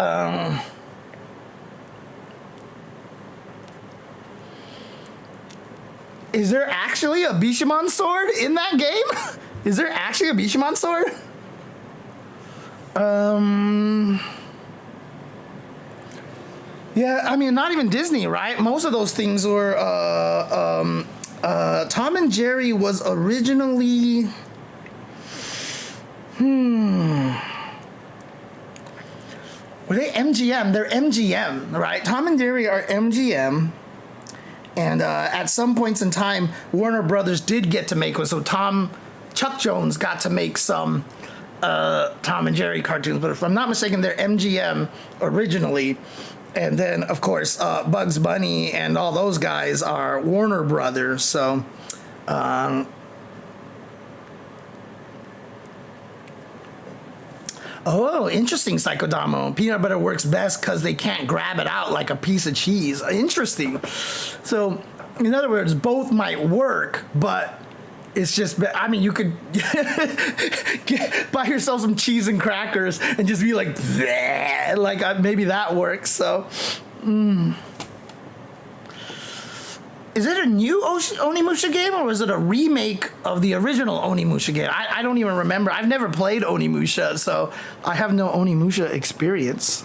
Is there actually a Bishamon sword in that game? Is there actually a Bishamon sword? Yeah, I mean, not even Disney, right? Most of those things were, Tom and Jerry was originally, were they MGM? They're MGM, right? Tom and Jerry are MGM. And at some points in time, Warner Brothers did get to make one. So Chuck Jones got to make some Tom and Jerry cartoons. But if I'm not mistaken, they're MGM originally. And then, of course, Bugs Bunny and all those guys are Warner Brothers. So, oh, interesting, Psychodamo. Peanut butter works best because they can't grab it out like a piece of cheese. Interesting. So, in other words, both might work, but it's just, I mean, you could buy yourself some cheese and crackers and just be like, bleh, like maybe that works. So, is it a new Onimusha game or is it a remake of the original Onimusha game? I don't even remember. I've never played Onimusha, so I have no Onimusha experience.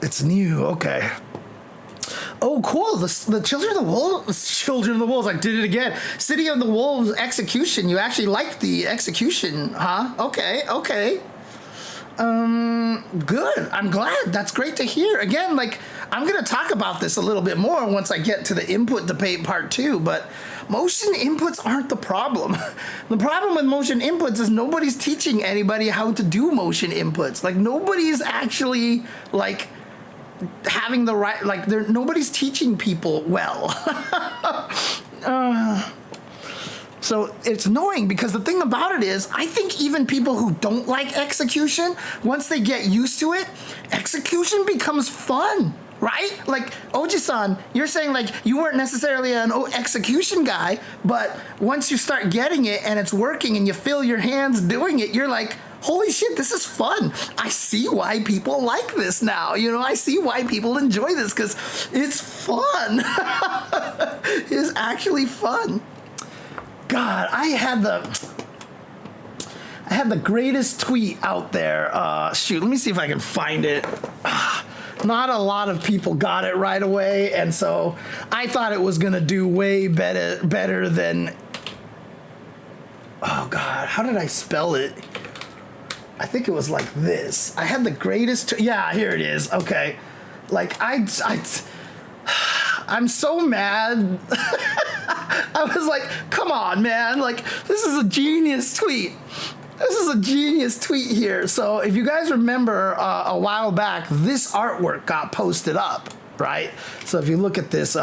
It's new, okay. Oh, cool. The Children of the Wolves, I did it again. City of the Wolves execution. You actually liked the execution, huh? Okay. Good. I'm glad. That's great to hear. Again, like, I'm going to talk about this a little bit more once I get to the input debate part 2, but motion inputs aren't the problem. The problem with motion inputs is nobody's teaching anybody how to do motion inputs. Like, nobody's actually, like, having the right, like, nobody's teaching people well. So it's annoying because the thing about it is, I think even people who don't like execution, once they get used to it, execution becomes fun, right? Like, Oji-san, you're saying like you weren't necessarily an execution guy, but once you start getting it and it's working and you feel your hands doing it, you're like, holy shit, this is fun. I see why people like this now. You know, I see why people enjoy this because it's fun. It's actually fun. God, I had the greatest tweet out there. Shoot, let me see if I can find it. Not a lot of people got it right away, and so I thought it was gonna do way better than. Oh God, how did I spell it? I think it was like this. I had the greatest. Yeah, here it is. Okay, like I'm so mad. I was like, come on, man. Like, this is a genius tweet. This is a genius tweet here. So if you guys remember a while back, this artwork got posted up, right? So if you look at this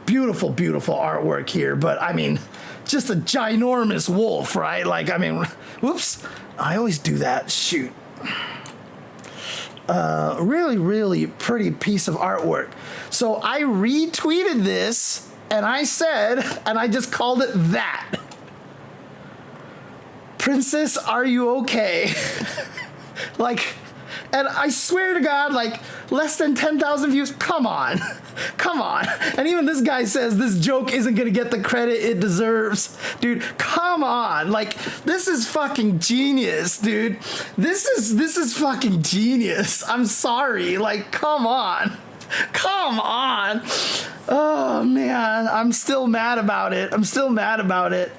beautiful, beautiful artwork here, but I mean, just a ginormous wolf, right? Like, I mean, whoops. I always do that. Shoot. Really, really pretty piece of artwork. So I retweeted this and I said, and I just called it that. Princess, are you okay? Like, and I swear to God, like, less than 10,000 views. Come on. Come on. And even this guy says this joke isn't going to get the credit it deserves. Dude, come on. Like, this is fucking genius, dude. This is fucking genius. I'm sorry. Like, come on. Come on. Oh, man. I'm still mad about it.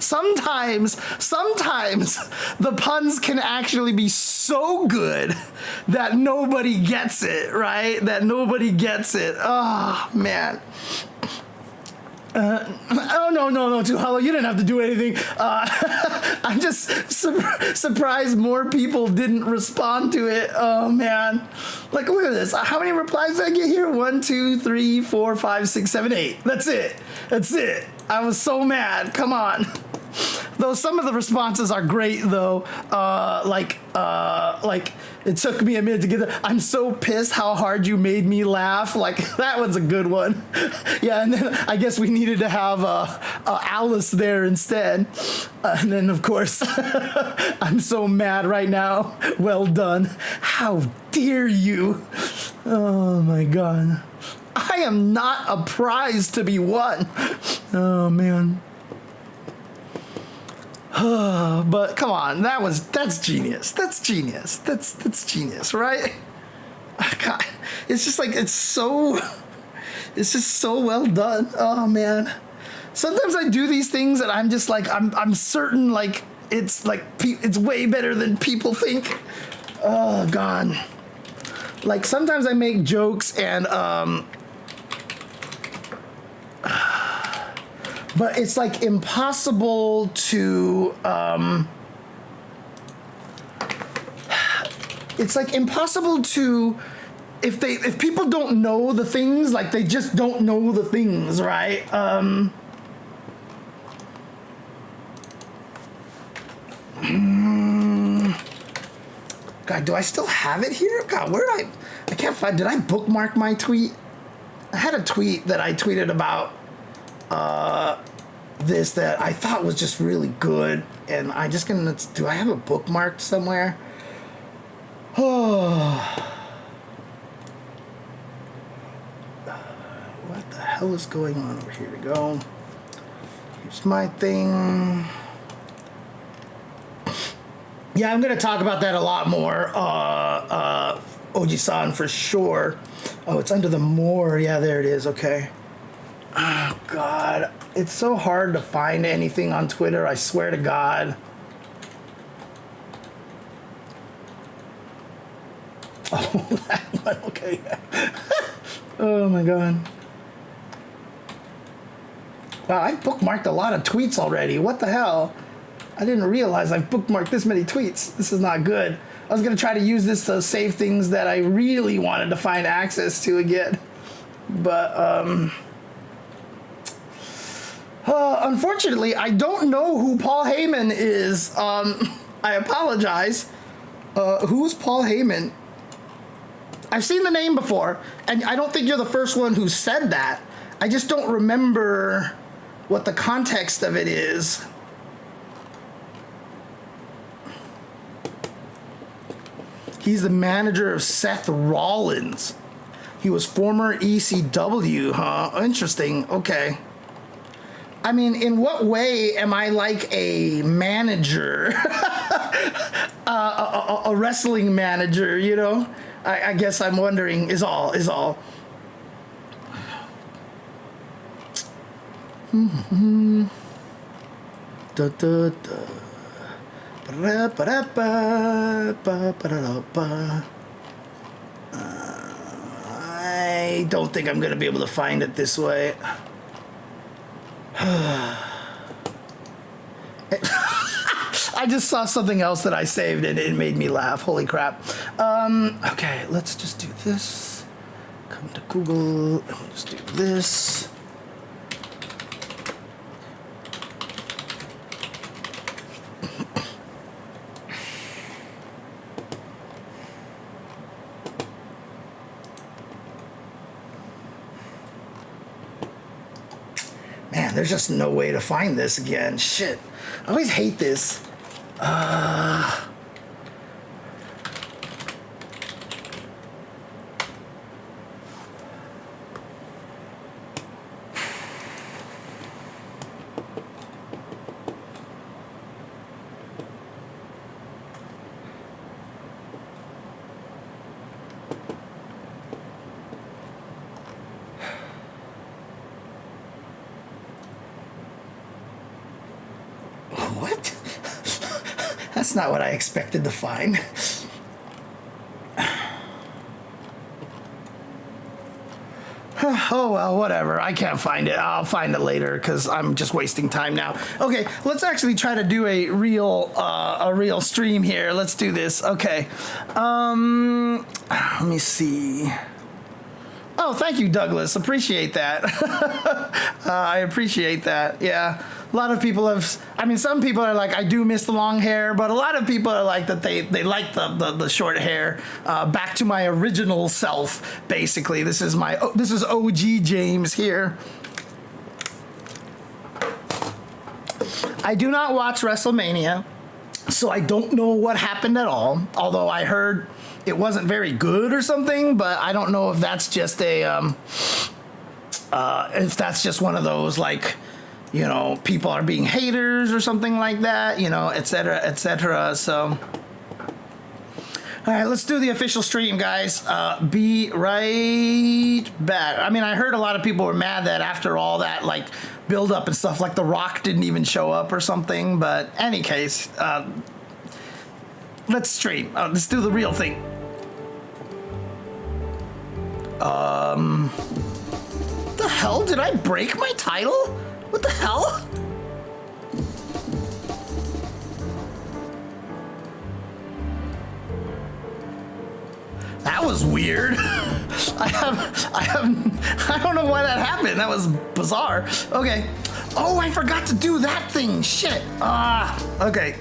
Sometimes the puns can actually be so good that nobody gets it, right? Oh, man. Oh, no, Too Hollow. You didn't have to do anything. I'm just surprised more people didn't respond to it. Oh, man. Like, look at this. How many replies did I get here? 1, 2, 3, 4, 5, 6, 7, 8. That's it. I was so mad. Come on. Though some of the responses are great, though. Like it took me a minute to get there. I'm so pissed how hard you made me laugh. Like, that was a good one. Yeah, and then I guess we needed to have Alice there instead. And then, of course, I'm so mad right now. Well done. How dare you? Oh, my God. I am not a prize to be won. Oh man. But come on, that's genius. That's genius. That's genius, right? God, it's just like it's just so well done. Oh man. Sometimes I do these things and I'm just like I'm certain like it's way better than people think. Oh god. Like sometimes I make jokes and but it's like impossible to it's like impossible to if people don't know the things, like they just don't know the things, right? God, do I still have it here? God, where did I can't find, did I bookmark my tweet? I had a tweet that I tweeted about this that I thought was just really good, and I just gonna, do I have it bookmarked somewhere? Oh. What the hell is going on over here? We go. Here's my thing. Yeah, I'm gonna talk about that a lot more. Oji-san for sure. Oh, it's under the more. Yeah, there it is. Okay. Oh God, it's so hard to find anything on Twitter. I swear to God. Oh, that one. Okay. Oh my God. Wow, I've bookmarked a lot of tweets already. What the hell? I didn't realize I've bookmarked this many tweets. This is not good. I was gonna try to use this to save things that I really wanted to find access to again. But unfortunately, I don't know who Paul Heyman is. I apologize. Who's Paul Heyman? I've seen the name before, and I don't think you're the first one who said that. I just don't remember what the context of it is. He's the manager of Seth Rollins. He was former ECW, huh? Interesting. Okay. I mean, in what way am I like a manager? a wrestling manager, you know? I guess I'm wondering, is all. Da, da, da. I don't think I'm going to be able to find it this way. I just saw something else that I saved and it made me laugh. Holy crap. Okay, let's just do this. Come to Google and we'll just do this. Man, there's just no way to find this again. Shit. I always hate this. What? That's not what I expected to find. Oh well, whatever. I can't find it. I'll find it later because I'm just wasting time now. Okay, let's actually try to do a real stream here. Let's do this. Okay. Let me see. Oh, thank you, Douglas. Appreciate that. I appreciate that. Yeah. A lot of people have, I mean, some people are like, I do miss the long hair, but a lot of people are like that they like the short hair. Back to my original self, basically. This is OG James here. I do not watch WrestleMania, so I don't know what happened at all, although I heard it wasn't very good or something, but I don't know if that's just a if that's just one of those, like, you know, people are being haters or something like that, you know, etc., etc. So, all right, let's do the official stream, guys. Be right back. I mean, I heard a lot of people were mad that after all that, like, build up and stuff, like The Rock didn't even show up or something. But any case, let's stream. Let's do the real thing. What the hell? Did I break my title? What the hell? That was weird. I don't know why that happened. That was bizarre. Okay. Oh, I forgot to do that thing. Shit. Okay.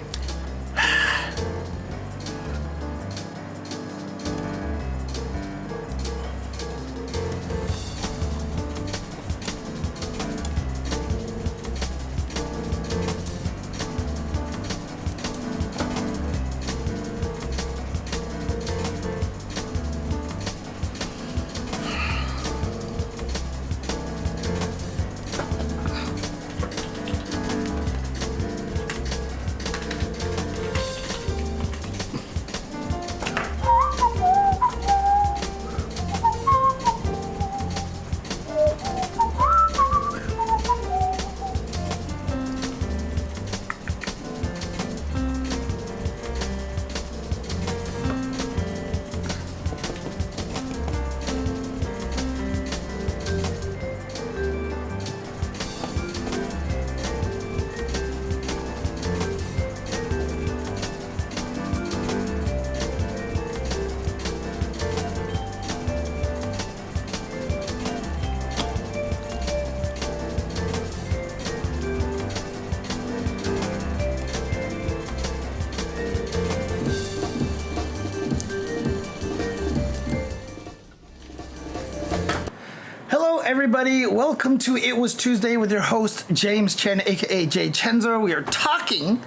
Everybody, welcome to It Was Tuesday with your host James Chen, aka Jay Chenzo. We are talking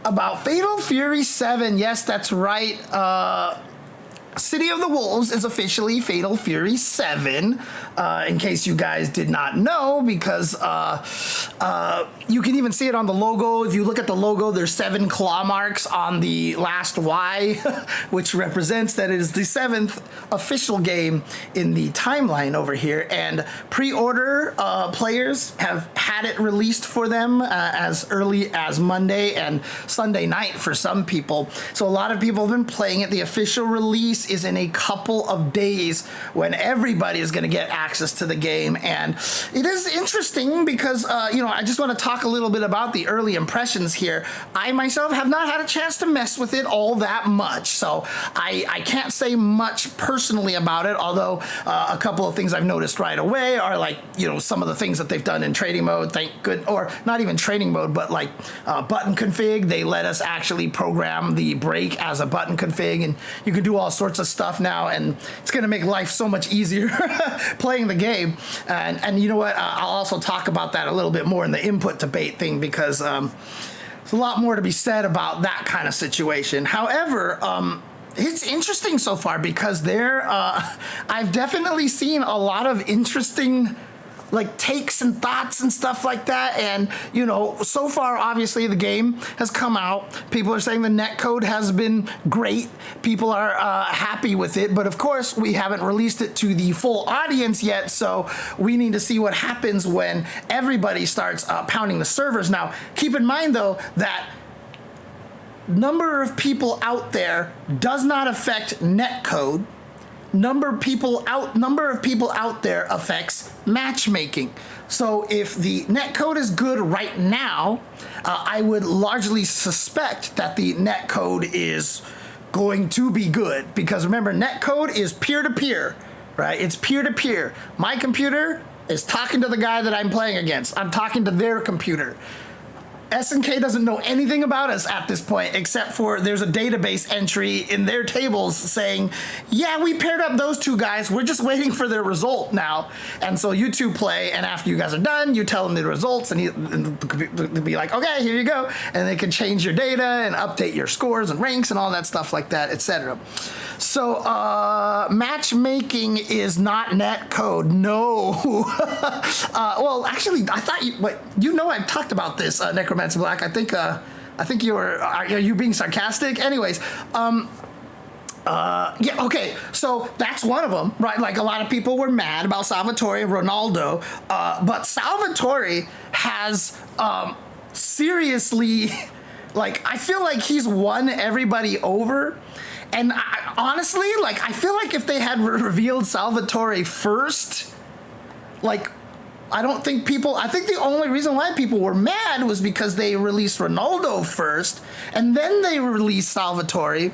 about Fatal Fury 7. Yes, that's right. City of the Wolves is officially Fatal Fury 7, in case you guys did not know, because you can even see it on the logo. If you look at the logo, there's 7 claw marks on the last Y, which represents that it is the 7th official game in the timeline over here. And pre-order players have had it released for them as early as Monday and Sunday night for some people. So a lot of people have been playing it. The official release is in a couple of days when everybody is going to get access to the game. And it is interesting because, you know, I just want to talk a little bit about the early impressions here. I myself have not had a chance to mess with it all that much, so I can't say much personally about it, although a couple of things I've noticed right away are, like, you know, some of the things that they've done in trading mode, or not even trading mode, but like button config. They let us actually program the break as a button config, and you can do all sorts of stuff now, and it's going to make life so much easier playing the game. And you know what, I'll also talk about that a little bit more in the input debate thing, because there's a lot more to be said about that kind of situation. However, it's interesting so far because I've definitely seen a lot of interesting, like, takes and thoughts and stuff like that. And, you know, so far, obviously, the game has come out. People are saying the netcode has been great. People are happy with it. But, of course, we haven't released it to the full audience yet. So we need to see what happens when everybody starts pounding the servers. Now, keep in mind, though, that number of people out there does not affect netcode. Number of people out there affects matchmaking. So if the netcode is good right now, I would largely suspect that the netcode is going to be good, because remember, netcode is peer-to-peer, right? It's peer-to-peer. My computer is talking to the guy that I'm playing against. I'm talking to their computer. SNK doesn't know anything about us at this point, except for there's a database entry in their tables saying, yeah, we paired up those two guys. We're just waiting for their result now. And so you two play, and after you guys are done, you tell them the results, and they'll be like, okay, here you go. And they can change your data and update your scores and ranks and all that stuff like that, etc. So matchmaking is not net code. No. Well, actually, I thought I've talked about this, Necromancer Black. I think are you being sarcastic? Anyways, yeah, okay, so that's one of them, right? Like, a lot of people were mad about Salvatore and Ronaldo, but Salvatore has seriously, like, I feel like he's won everybody over. And honestly, like, I feel like if they had revealed Salvatore first, like, I think the only reason why people were mad was because they released Ronaldo first, and then they released Salvatore.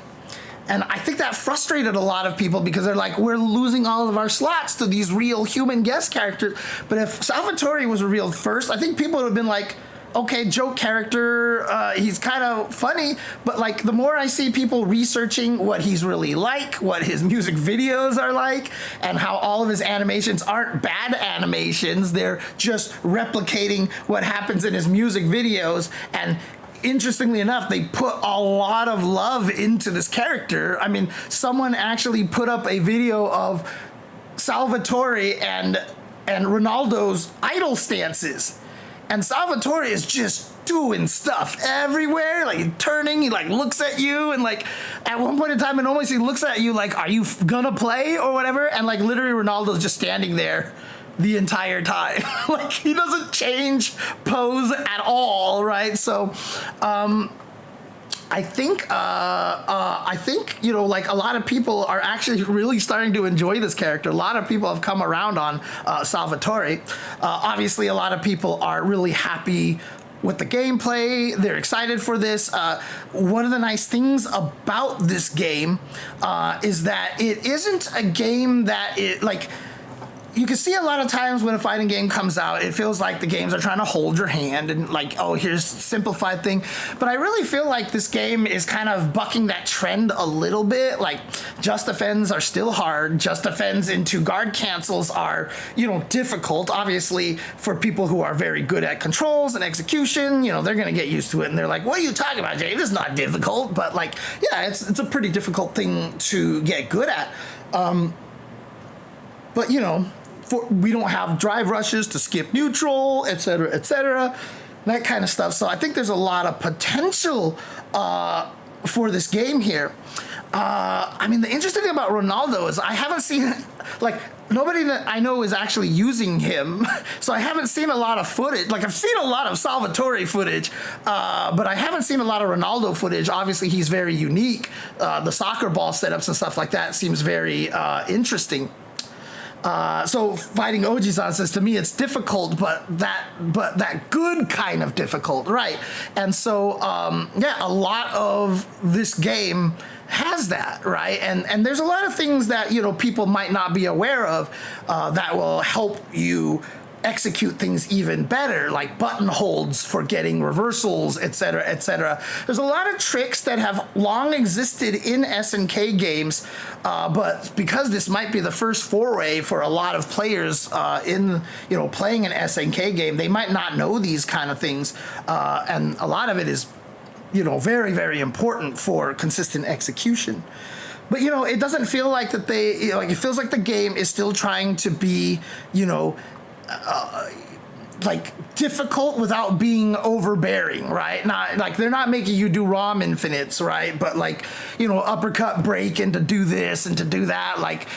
And I think that frustrated a lot of people because they're like, we're losing all of our slots to these real human guest characters. But if Salvatore was revealed first, I think people would have been like, okay, joke character, he's kind of funny, but like, the more I see people researching what he's really like, what his music videos are like, and how all of his animations aren't bad animations, they're just replicating what happens in his music videos. And interestingly enough, they put a lot of love into this character. I mean, someone actually put up a video of Salvatore and Ronaldo's idle stances. And Salvatore is just doing stuff everywhere, like turning, he like looks at you, and like at one point in time it almost he looks at you like, are you gonna play or whatever? And like literally Ronaldo's just standing there the entire time. Like, he doesn't change pose at all, right? So I think like, a lot of people are actually really starting to enjoy this character. A lot of people have come around on Salvatore. Obviously, a lot of people are really happy with the gameplay. They're excited for this. One of the nice things about this game is that it isn't a game that you can see a lot of times when a fighting game comes out, it feels like the games are trying to hold your hand and like, oh, here's a simplified thing. But I really feel like this game is kind of bucking that trend a little bit. Like, just defends are still hard. Just defends into guard cancels are, difficult. Obviously, for people who are very good at controls and execution, they're going to get used to it. And they're like, what are you talking about, Jay? This is not difficult. But like, yeah, it's a pretty difficult thing to get good at. But we don't have drive rushes to skip neutral, etc., that kind of stuff. So I think there's a lot of potential for this game here. I mean, the interesting thing about Ronaldo is I haven't seen, like, nobody that I know is actually using him. So I haven't seen a lot of footage. Like, I've seen a lot of Salvatore footage, but I haven't seen a lot of Ronaldo footage. Obviously, he's very unique. The soccer ball setups and stuff like that seems very interesting. So Fighting Ojizan says, to me it's difficult, but that good kind of difficult, right? And so yeah, a lot of this game has that, right? And there's a lot of things that people might not be aware of that will help you execute things even better, like button holds for getting reversals, etc., etc. There's a lot of tricks that have long existed in SNK games, but because this might be the first foray for a lot of players in playing an SNK game, they might not know these kind of things, and a lot of it is very, very important for consistent execution. But it doesn't feel like that they it feels like the game is still trying to be like difficult without being overbearing, right? Not like they're not making you do ROM infinites, right? But like uppercut break and to do this and to do that, like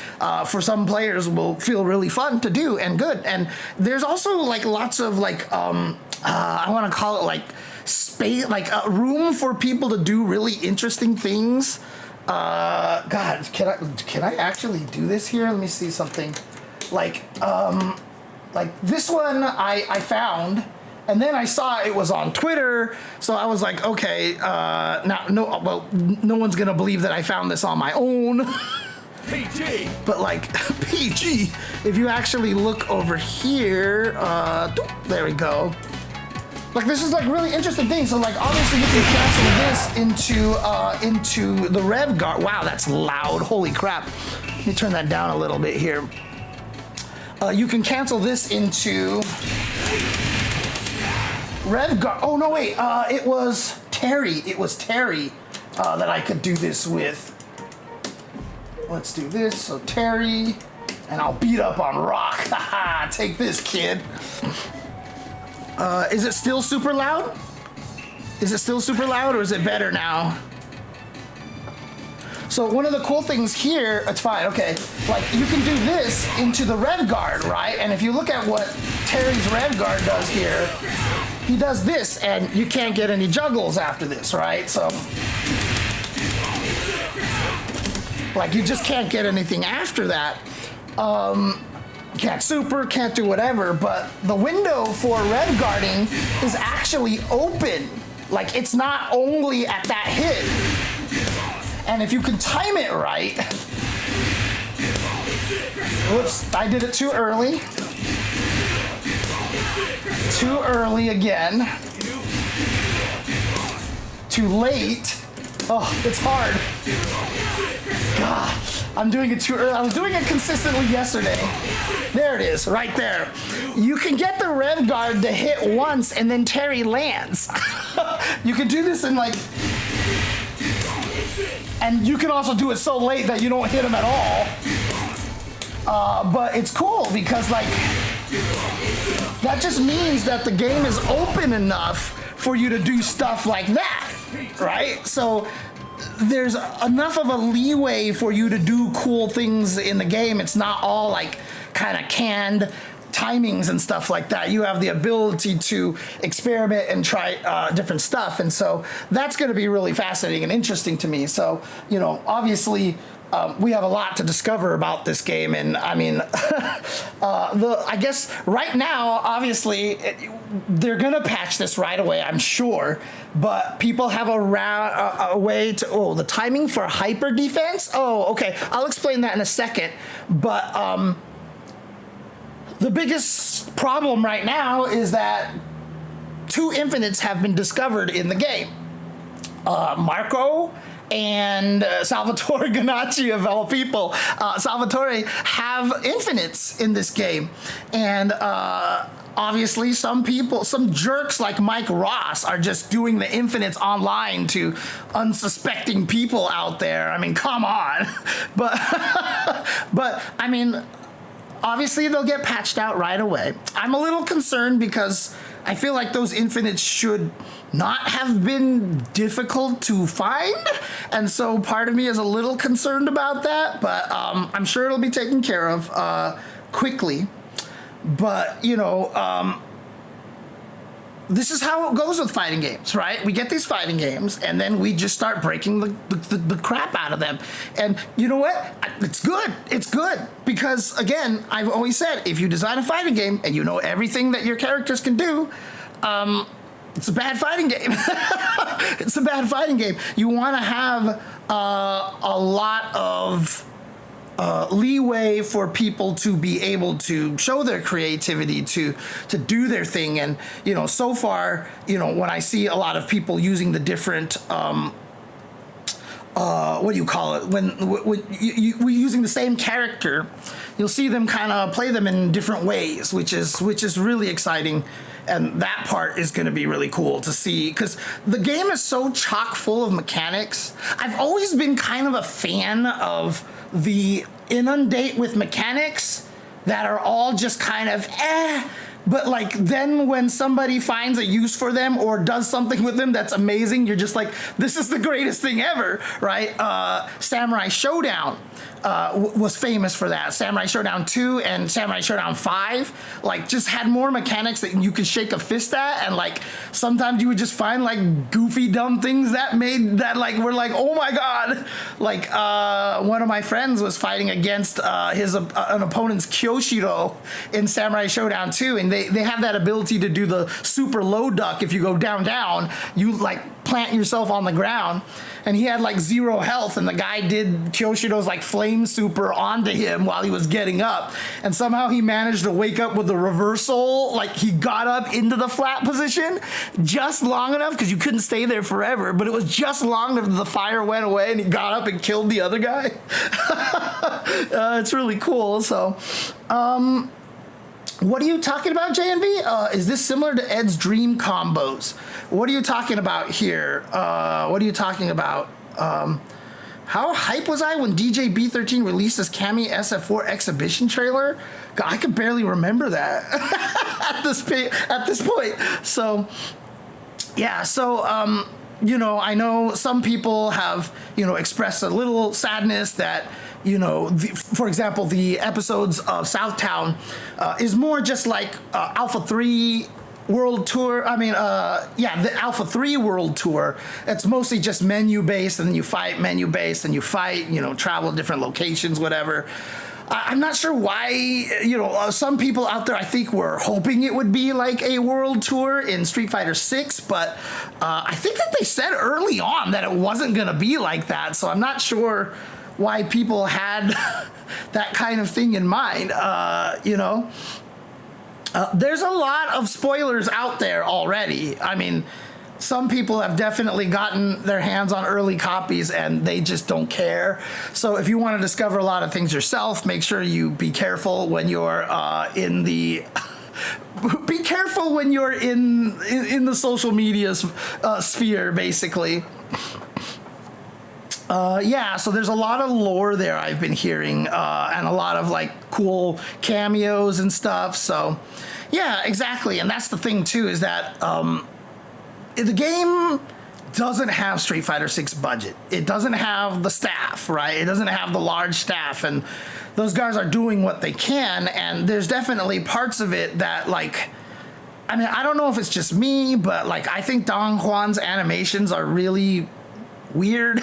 for some players will feel really fun to do and good. And there's also like lots of like I want to call it like space, like room for people to do really interesting things. God, can I actually do this here? Let me see something. Like this one I found, and then I saw it was on Twitter, so I was like, okay, no one's gonna believe that I found this on my own. PG. But like PG, if you actually look over here, there we go. Like, this is like really interesting thing. So like, obviously you can cancel this into the rev guard. Wow, that's loud. Holy crap. Let me turn that down a little bit here. You can cancel this into rev guard. Oh no, wait. It was Terry. It was Terry that I could do this with. Let's do this. So Terry, and I'll beat up on Rock. Haha, take this, kid. Is it still super loud? Is it still super loud, or is it better now? So one of the cool things here, it's fine, okay. Like, you can do this into the rev guard, right? And if you look at what Terry's rev guard does here, he does this, and you can't get any juggles after this, right? So, like, you just can't get anything after that. Can't super, can't do whatever, but the window for rev guarding is actually open. Like, it's not only at that hit. And if you can time it right, whoops, I did it too early. Too early again. Too late. Oh, it's hard. God, I'm doing it too early. I was doing it consistently yesterday. There it is, right there. You can get the rev guard to hit once and then Terry lands. You can do this in like, and you can also do it so late that you don't hit him at all. But it's cool because like, that just means that the game is open enough for you to do stuff like that, right? So there's enough of a leeway for you to do cool things in the game. It's not all like kind of canned timings and stuff like that. You have the ability to experiment and try different stuff. And so that's going to be really fascinating and interesting to me. So, you know, obviously we have a lot to discover about this game. And I mean, I guess right now, obviously, they're going to patch this right away, I'm sure. But people have a way to, oh, the timing for hyper defense? Oh, okay. I'll explain that in a second. But the biggest problem right now is that 2 infinites have been discovered in the game. Marco and Salvatore Ganacci, of all people. Salvatore have infinites in this game. And obviously some people, some jerks like Mike Ross are just doing the infinites online to unsuspecting people out there. I mean, come on. But I mean, obviously they'll get patched out right away. I'm a little concerned because I feel like those infinites should not have been difficult to find. And so part of me is a little concerned about that, but I'm sure it'll be taken care of quickly. But, you know, this is how it goes with fighting games, right? We get these fighting games, and then we just start breaking the crap out of them. And you know what? It's good. It's good. Because, again, I've always said, if you design a fighting game and you know everything that your characters can do, it's a bad fighting game. It's a bad fighting game. You want to have a lot of leeway for people to be able to show their creativity, to do their thing. And, you know, so far, you know, when I see a lot of people using the different, what do you call it? When we're using the same character, you'll see them kind of play them in different ways, which is really exciting. And that part is going to be really cool to see, because the game is so chock full of mechanics. I've always been kind of a fan of the inundate with mechanics that are all just kind of but like then when somebody finds a use for them or does something with them that's amazing, you're just like, this is the greatest thing ever, right? Samurai Showdown was famous for that. Samurai Showdown 2 and Samurai Showdown 5 like just had more mechanics that you could shake a fist at, and like sometimes you would just find like goofy dumb things that made that like were like, oh my god. Like one of my friends was fighting against an opponent's Kyoshiro in Samurai Showdown 2, and they have that ability to do the super low duck. If you go down, you like plant yourself on the ground, and he had like 0 health, and the guy did Kyoshiro's like flame super onto him while he was getting up, and somehow he managed to wake up with a reversal. Like he got up into the flat position just long enough, because you couldn't stay there forever, but it was just long enough that the fire went away and he got up and killed the other guy. It's really cool. So what are you talking about, JNV? Is this similar to Ed's dream combos? What are you talking about here? What are you talking about? How hype was I when DJ B13 released his Kami SF4 exhibition trailer? God, I could barely remember that at this point. So, yeah, so, you know, I know some people have, you know, expressed a little sadness that, you know, for example, the episodes of Southtown is more just like Alpha 3 World Tour. I mean, yeah, the Alpha 3 World Tour. It's mostly just menu based, and then you fight, menu based, and you fight, you know, travel to different locations, whatever. I'm not sure why, you know, some people out there I think were hoping it would be like a world tour in Street Fighter 6, but I think that they said early on that it wasn't going to be like that, so I'm not sure why people had that kind of thing in mind, you know. There's a lot of spoilers out there already. I mean, some people have definitely gotten their hands on early copies and they just don't care. So if you want to discover a lot of things yourself, make sure you be careful when you're in the... be careful when you're in the social media sphere, basically. Yeah, so there's a lot of lore there I've been hearing, and a lot of like cool cameos and stuff. So yeah, exactly. And that's the thing too, is that the game doesn't have Street Fighter 6 budget. It doesn't have the staff, right? It doesn't have the large staff, and those guys are doing what they can. And there's definitely parts of it that, like, I mean, I don't know if it's just me, but like, I think Dong Juan's animations are really weird.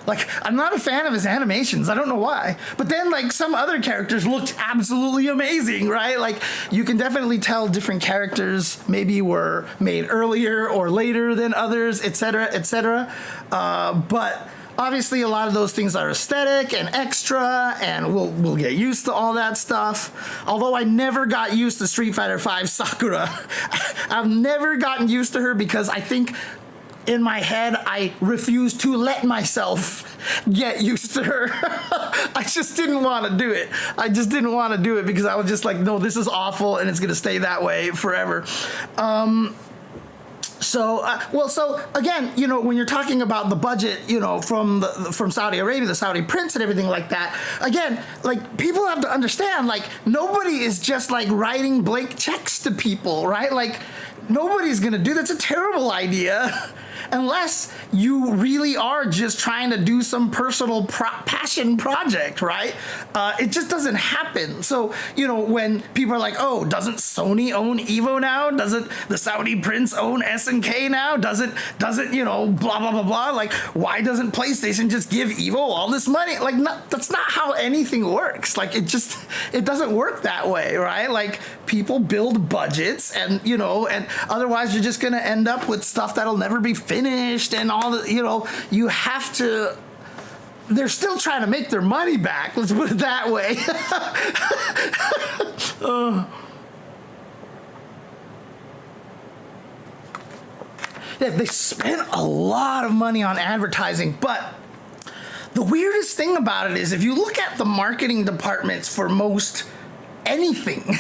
Like, I'm not a fan of his animations. I don't know why. But then, like, some other characters looked absolutely amazing, right? Like, you can definitely tell different characters maybe were made earlier or later than others, etc., etc. But obviously, a lot of those things are aesthetic and extra, and we'll get used to all that stuff. Although I never got used to Street Fighter V Sakura. I've never gotten used to her because I think in my head, I refused to let myself get used to her. I just didn't want to do it. I just didn't want to do it because I was just like, no, this is awful and it's going to stay that way forever. So again, you know, when you're talking about the budget, you know, from Saudi Arabia, the Saudi prince and everything like that, again, like, people have to understand, like, nobody is just like writing blank checks to people, right? Like, nobody's going to do that's a terrible idea. Unless you really are just trying to do some personal passion project, right? It just doesn't happen. So, you know, when people are like, oh, doesn't Sony own Evo now? Doesn't the Saudi prince own SNK now? Doesn't, you know, blah, blah, blah, blah. Like, why doesn't PlayStation just give Evo all this money? Like, that's not how anything works. Like, it doesn't work that way, right? Like, people build budgets and, you know, and otherwise you're just going to end up with stuff that'll never be finished and all the, you know, you have to, they're still trying to make their money back, let's put it that way. Yeah, they spent a lot of money on advertising, but the weirdest thing about it is if you look at the marketing departments for most anything,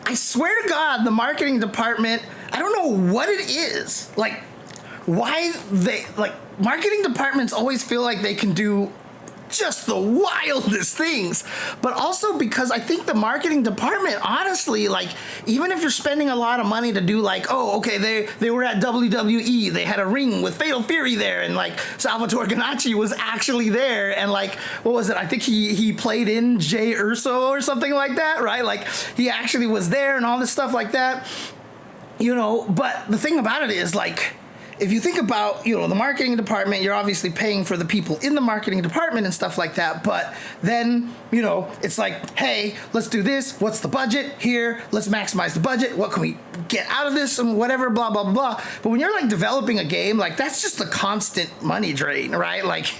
I swear to God, the marketing department, I don't know what it is, like, why they, like, marketing departments always feel like they can do just the wildest things, but also because I think the marketing department, honestly, like, even if you're spending a lot of money to do, like, oh, okay, they were at WWE, they had a ring with Fatal Fury there, and like Salvatore Ganacci was actually there, and like, what was it? I think he played in Jay Urso or something like that, right? Like, he actually was there and all this stuff like that, you know. But the thing about it is, like, if you think about, the marketing department, you're obviously paying for the people in the marketing department and stuff like that. But then, it's like, hey, let's do this. What's the budget here? Let's maximize the budget. What can we get out of this and whatever, blah, blah, blah, blah. But when you're like developing a game, like that's just a constant money drain, right? Like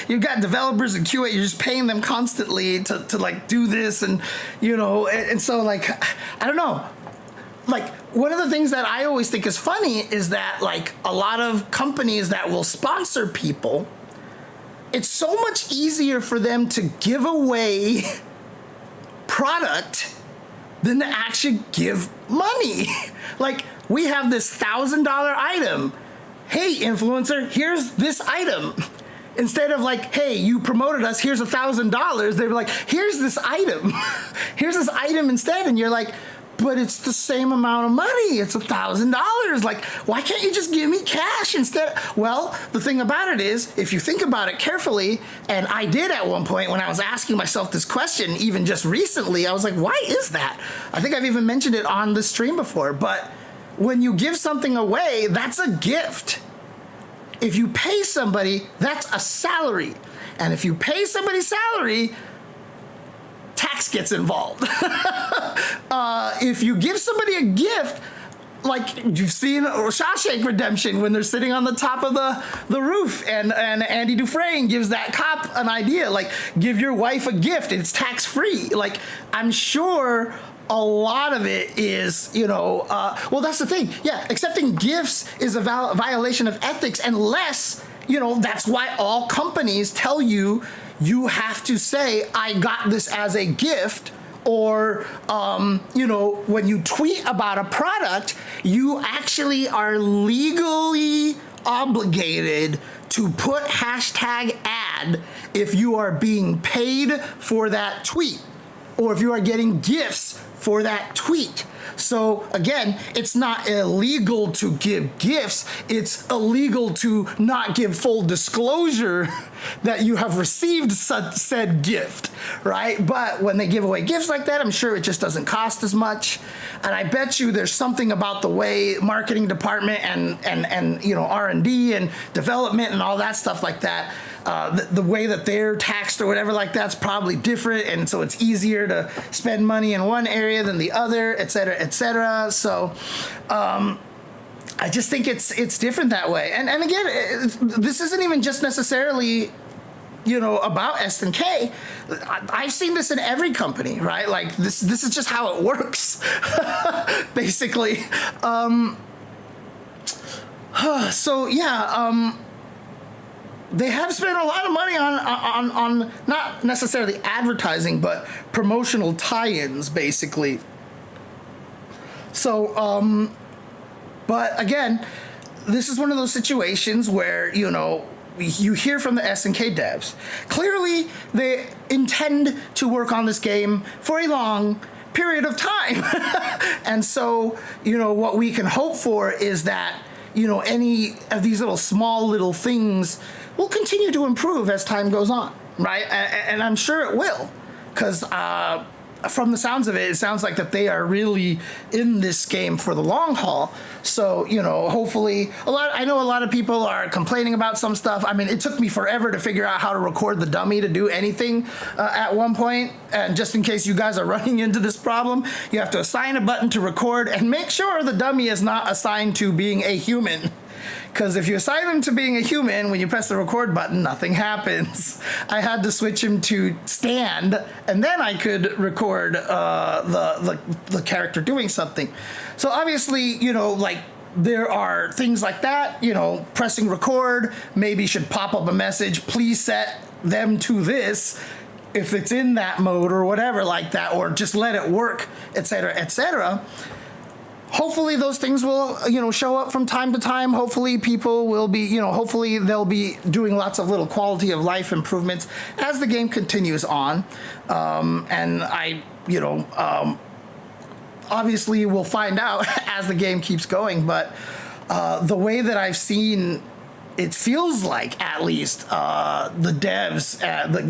you've got developers and QA, you're just paying them constantly to like do this and, and so like, I don't know. Like, one of the things that I always think is funny is that, like, a lot of companies that will sponsor people, it's so much easier for them to give away product than to actually give money. Like, we have this $1,000 item. Hey, influencer, here's this item. Instead of like, hey, you promoted us, here's $1,000, they were like, here's this item. Here's this item instead. And you're like, but it's the same amount of money. It's $1,000. Like, why can't you just give me cash instead? Well, the thing about it is, if you think about it carefully, and I did at one point when I was asking myself this question, even just recently, I was like, why is that? I think I've even mentioned it on the stream before, but when you give something away, that's a gift. If you pay somebody, that's a salary. And if you pay somebody's salary, tax gets involved. If you give somebody a gift, like you've seen Shawshank Redemption when they're sitting on the top of the roof and Andy Dufresne gives that cop an idea, like give your wife a gift, it's tax free. Like I'm sure a lot of it is, well, that's the thing. Yeah, accepting gifts is a violation of ethics unless, that's why all companies tell you you have to say, I got this as a gift, or, when you tweet about a product, you actually are legally obligated to put hashtag ad if you are being paid for that tweet, or if you are getting gifts for that tweet. So again, it's not illegal to give gifts, it's illegal to not give full disclosure that you have received said gift, right? But when they give away gifts like that, I'm sure it just doesn't cost as much. And I bet you there's something about the way marketing department and R&D and development and all that stuff like that, the way that they're taxed or whatever like that's probably different, and so it's easier to spend money in one area than the other, et cetera, et cetera. So I just think it's different that way. And again, this isn't even just necessarily about SNK. I've seen this in every company, right? Like this is just how it works, basically. So yeah. They have spent a lot of money on not necessarily advertising, but promotional tie-ins, basically. So, but again, this is one of those situations where, you hear from the SNK devs. Clearly, they intend to work on this game for a long period of time. And so, what we can hope for is that, any of these little things will continue to improve as time goes on, right? And I'm sure it will, because from the sounds of it, it sounds like that they are really in this game for the long haul. So, hopefully, I know a lot of people are complaining about some stuff. I mean, it took me forever to figure out how to record the dummy to do anything at one point. And just in case you guys are running into this problem, you have to assign a button to record and make sure the dummy is not assigned to being a human. Because if you assign them to being a human, when you press the record button, nothing happens. I had to switch him to stand, and then I could record the character doing something. So obviously, there are things like that, pressing record, maybe should pop up a message, please set them to this, if it's in that mode or whatever like that, or just let it work, etc., etc. Hopefully those things will, show up from time to time. Hopefully people will be, hopefully they'll be doing lots of little quality of life improvements as the game continues on. And I, obviously we'll find out as the game keeps going. But the way that I've seen, it feels like at least the devs,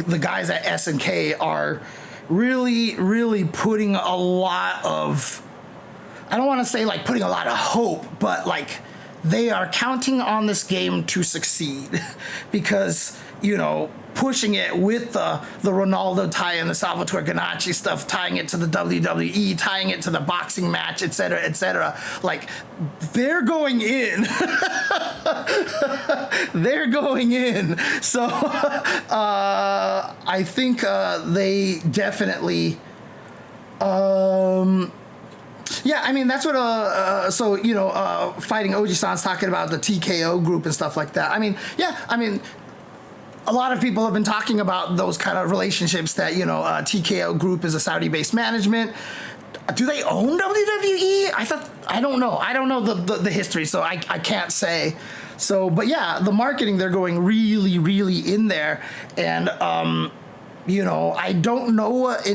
the guys at SNK are really, really putting a lot of, I don't want to say like putting a lot of hope, but like they are counting on this game to succeed because, you know, pushing it with the Ronaldo tie-in, the Salvatore Ganacci stuff, tying it to the WWE, tying it to the boxing match, etc. Like, they're going in. They're going in. So I think they definitely. Yeah, I mean, that's what, so, you know, Fighting Oji-san's talking about the TKO group and stuff like that. I mean, yeah, I mean, a lot of people have been talking about those kind of relationships that, you know, TKO group is a Saudi-based management. Do they own WWE? I don't know. I don't know the history, so I can't say. So, but yeah, the marketing, they're going really, really in there. And, you know, I don't know what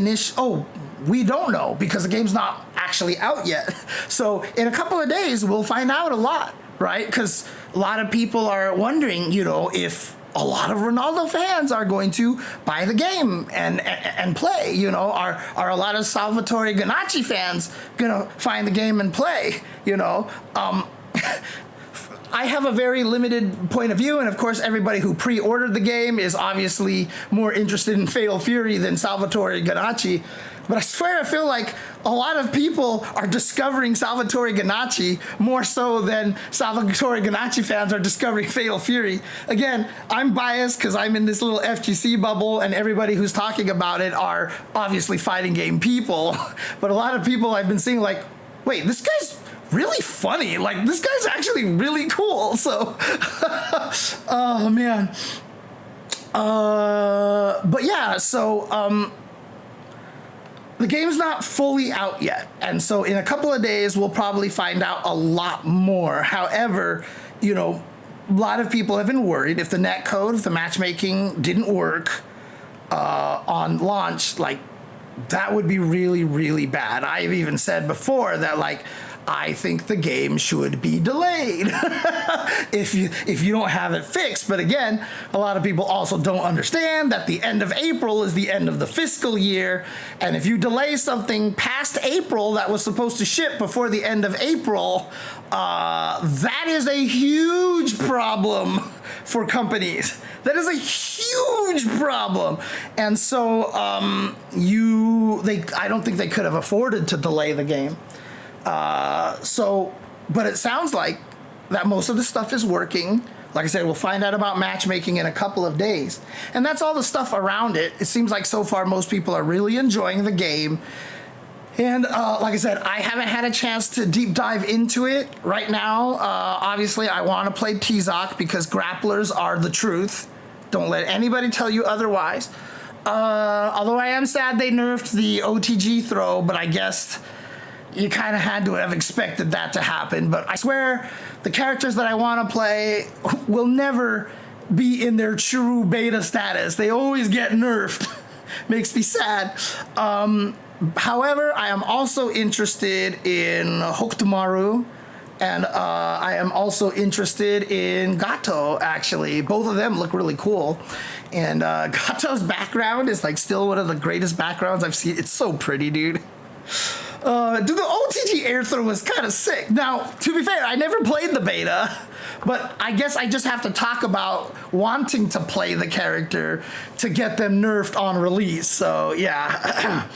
we don't know because the game's not actually out yet. So in a couple of days, we'll find out a lot, right? Because a lot of people are wondering, you know, if a lot of Ronaldo fans are going to buy the game and play. You know, are a lot of Salvatore Ganacci fans gonna find the game and play? You know, I have a very limited point of view, and of course, everybody who pre-ordered the game is obviously more interested in Fatal Fury than Salvatore Ganacci. But I swear, I feel like a lot of people are discovering Salvatore Ganacci more so than Salvatore Ganacci fans are discovering Fatal Fury. Again, I'm biased because I'm in this little FGC bubble, and everybody who's talking about it are obviously fighting game people. But a lot of people I've been seeing like, wait, this guy's really funny. Like, this guy's actually really cool. So, oh man. But yeah, so, the game's not fully out yet, and so in a couple of days, we'll probably find out a lot more. However, you know, a lot of people have been worried if the netcode, if the matchmaking didn't work on launch, like, that would be really, really bad. I've even said before that, like, I think the game should be delayed if you don't have it fixed. But again, a lot of people also don't understand that the end of April is the end of the fiscal year. And if you delay something past April that was supposed to ship before the end of April, that is a huge problem for companies. That is a huge problem. And so I don't think they could have afforded to delay the game. But it sounds like that most of the stuff is working. Like I said, we'll find out about matchmaking in a couple of days. And that's all the stuff around it. It seems like so far most people are really enjoying the game. And like I said, I haven't had a chance to deep dive into it right now. Obviously, I want to play Tizok because grapplers are the truth. Don't let anybody tell you otherwise. Although I am sad they nerfed the OTG throw, but I guess you kind of had to have expected that to happen. But I swear, the characters that I want to play will never be in their true beta status. They always get nerfed. Makes me sad. However, I am also interested in Hokutomaru, and I am also interested in Gato, actually. Both of them look really cool. And Gato's background is like still one of the greatest backgrounds I've seen. It's so pretty, dude. The OTG air throw was kind of sick. Now, to be fair, I never played the beta, but I guess I just have to talk about wanting to play the character to get them nerfed on release. So, yeah.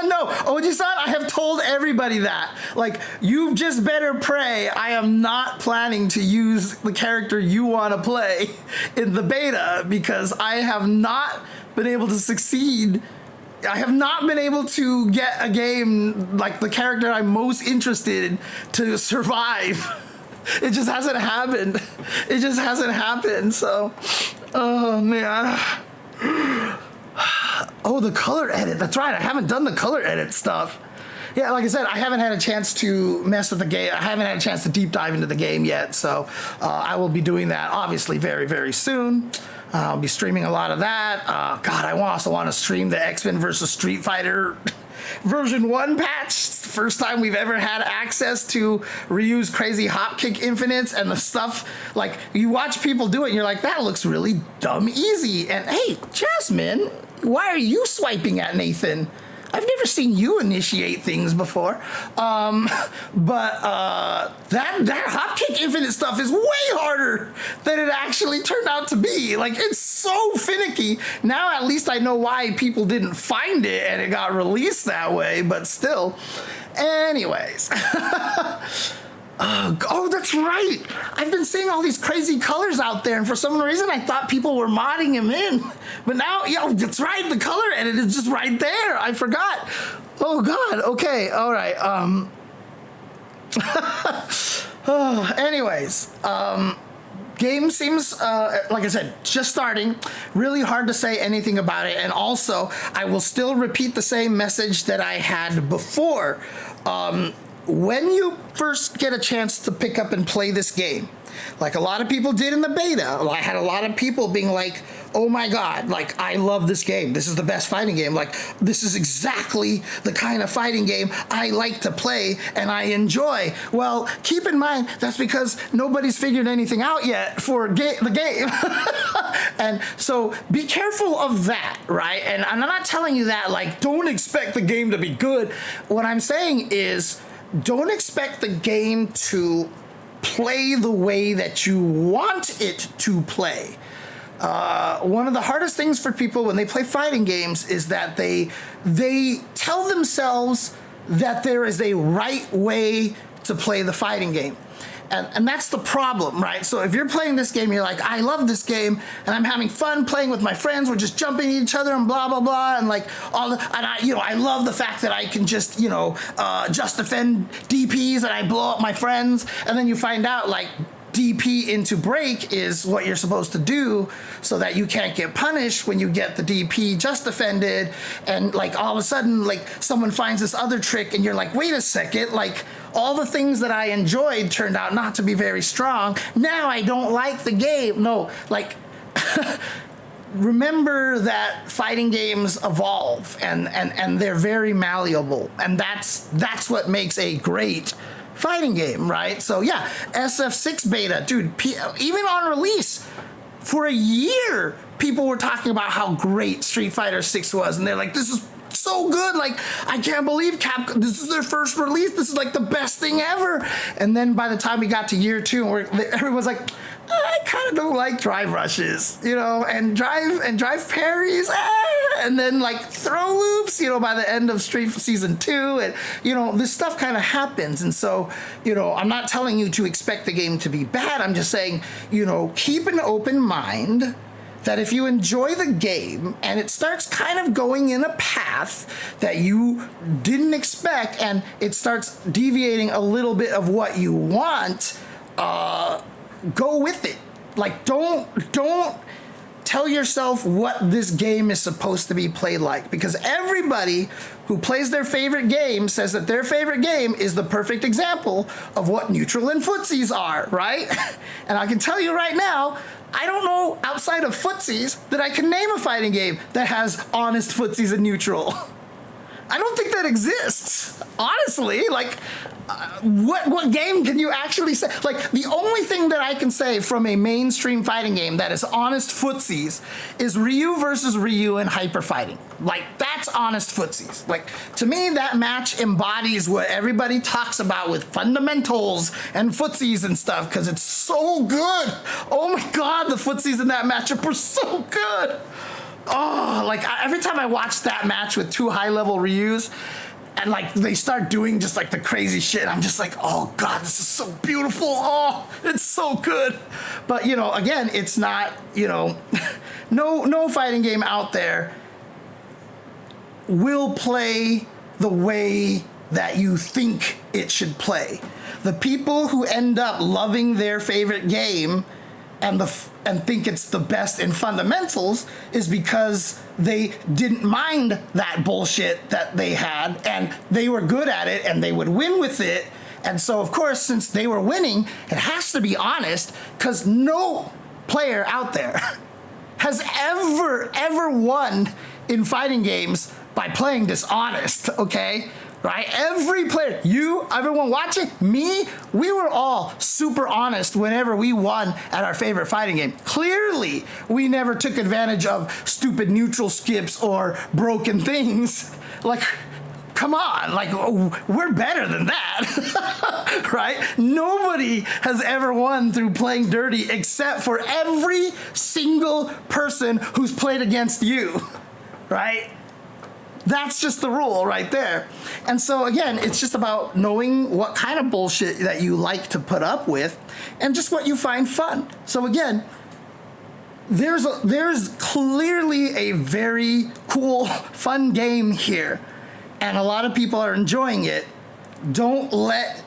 No, Oji-san, I have told everybody that. Like, you just better pray I am not planning to use the character you want to play in the beta, because I have not been able to succeed. I have not been able to get a game like the character I'm most interested in to survive. It just hasn't happened. It just hasn't happened. So, oh man. Oh, the color edit. That's right. I haven't done the color edit stuff. Yeah, like I said, I haven't had a chance to mess with the game. I haven't had a chance to deep dive into the game yet. So I will be doing that obviously very, very soon. I'll be streaming a lot of that. God, I also want to stream the X-Men vs. Street Fighter version 1 patch. It's the first time we've ever had access to reuse crazy hopkick infinites and the stuff. Like, you watch people do it and you're like, that looks really dumb easy. And hey, Jasmine, why are you swiping at Nathan? I've never seen you initiate things before. But that Hopkick Infinite stuff is way harder than it actually turned out to be. Like, it's so finicky. Now at least I know why people didn't find it and it got released that way, but still. Anyways. Oh, that's right. I've been seeing all these crazy colors out there, and for some reason I thought people were modding him in. But now, that's right, the color edit is just right there. I forgot. Oh, God. Okay, all right. Anyways, game seems, like I said, just starting. Really hard to say anything about it. And also, I will still repeat the same message that I had before. When you first get a chance to pick up and play this game, like a lot of people did in the beta, I had a lot of people being like, oh my God, like, I love this game. This is the best fighting game. Like, this is exactly the kind of fighting game I like to play and I enjoy. Well, keep in mind, that's because nobody's figured anything out yet for the game. And so be careful of that, right? And I'm not telling you that, like, don't expect the game to be good. What I'm saying is, don't expect the game to play the way that you want it to play. One of the hardest things for people when they play fighting games is that they tell themselves that there is a right way to play the fighting game. And that's the problem, right? So if you're playing this game, you're like, I love this game, and I'm having fun playing with my friends. We're just jumping at each other and blah blah blah, and like I love the fact that I can just just defend DPs and I blow up my friends, and then you find out like DP into break is what you're supposed to do so that you can't get punished when you get the DP just defended, and like all of a sudden like someone finds this other trick and you're like, wait a second, like all the things that I enjoyed turned out not to be very strong. Now I don't like the game. No, like remember that fighting games evolve and they're very malleable, and that's what makes a great fighting game, right? So yeah, SF6 beta, dude, even on release for a year, people were talking about how great Street Fighter 6 was, and they're like, this is so good, like I can't believe Capcom, this is their first release, this is like the best thing ever. And then by the time we got to year 2, everyone's like, I kind of don't like drive rushes, and drive parries, and then like throw loops, by the end of Street Season 2, and this stuff kind of happens. And so, I'm not telling you to expect the game to be bad. I'm just saying, keep an open mind that if you enjoy the game and it starts kind of going in a path that you didn't expect and it starts deviating a little bit of what you want, go with it. Like, don't tell yourself what this game is supposed to be played like, because everybody who plays their favorite game says that their favorite game is the perfect example of what neutral and footsies are, right? And I can tell you right now, I don't know outside of footsies that I can name a fighting game that has honest footsies and neutral. I don't think that exists, honestly. Like, what game can you actually say? Like, the only thing that I can say from a mainstream fighting game that is honest footsies is Ryu versus Ryu in Hyper Fighting. Like, that's honest footsies. Like, to me, that match embodies what everybody talks about with fundamentals and footsies and stuff, because it's so good. Oh my God, the footsies in that matchup were so good. Oh, like every time I watch that match with 2 high-level Ryus, and like they start doing just like the crazy shit, I'm just like, oh God, this is so beautiful. Oh, it's so good. But again, it's not, no fighting game out there will play the way that you think it should play. The people who end up loving their favorite game and think it's the best in fundamentals is because they didn't mind that bullshit that they had, and they were good at it, and they would win with it. And so, of course, since they were winning, it has to be honest, because no player out there has ever won in fighting games by playing dishonest, okay? Right? Every player, you, everyone watching, me, we were all super honest whenever we won at our favorite fighting game. Clearly, we never took advantage of stupid neutral skips or broken things. Like, come on, like, we're better than that, right? Nobody has ever won through playing dirty except for every single person who's played against you, right? That's just the rule right there. And so again, it's just about knowing what kind of bullshit that you like to put up with and just what you find fun. So again, there's clearly a very cool, fun game here, and a lot of people are enjoying it. Don't let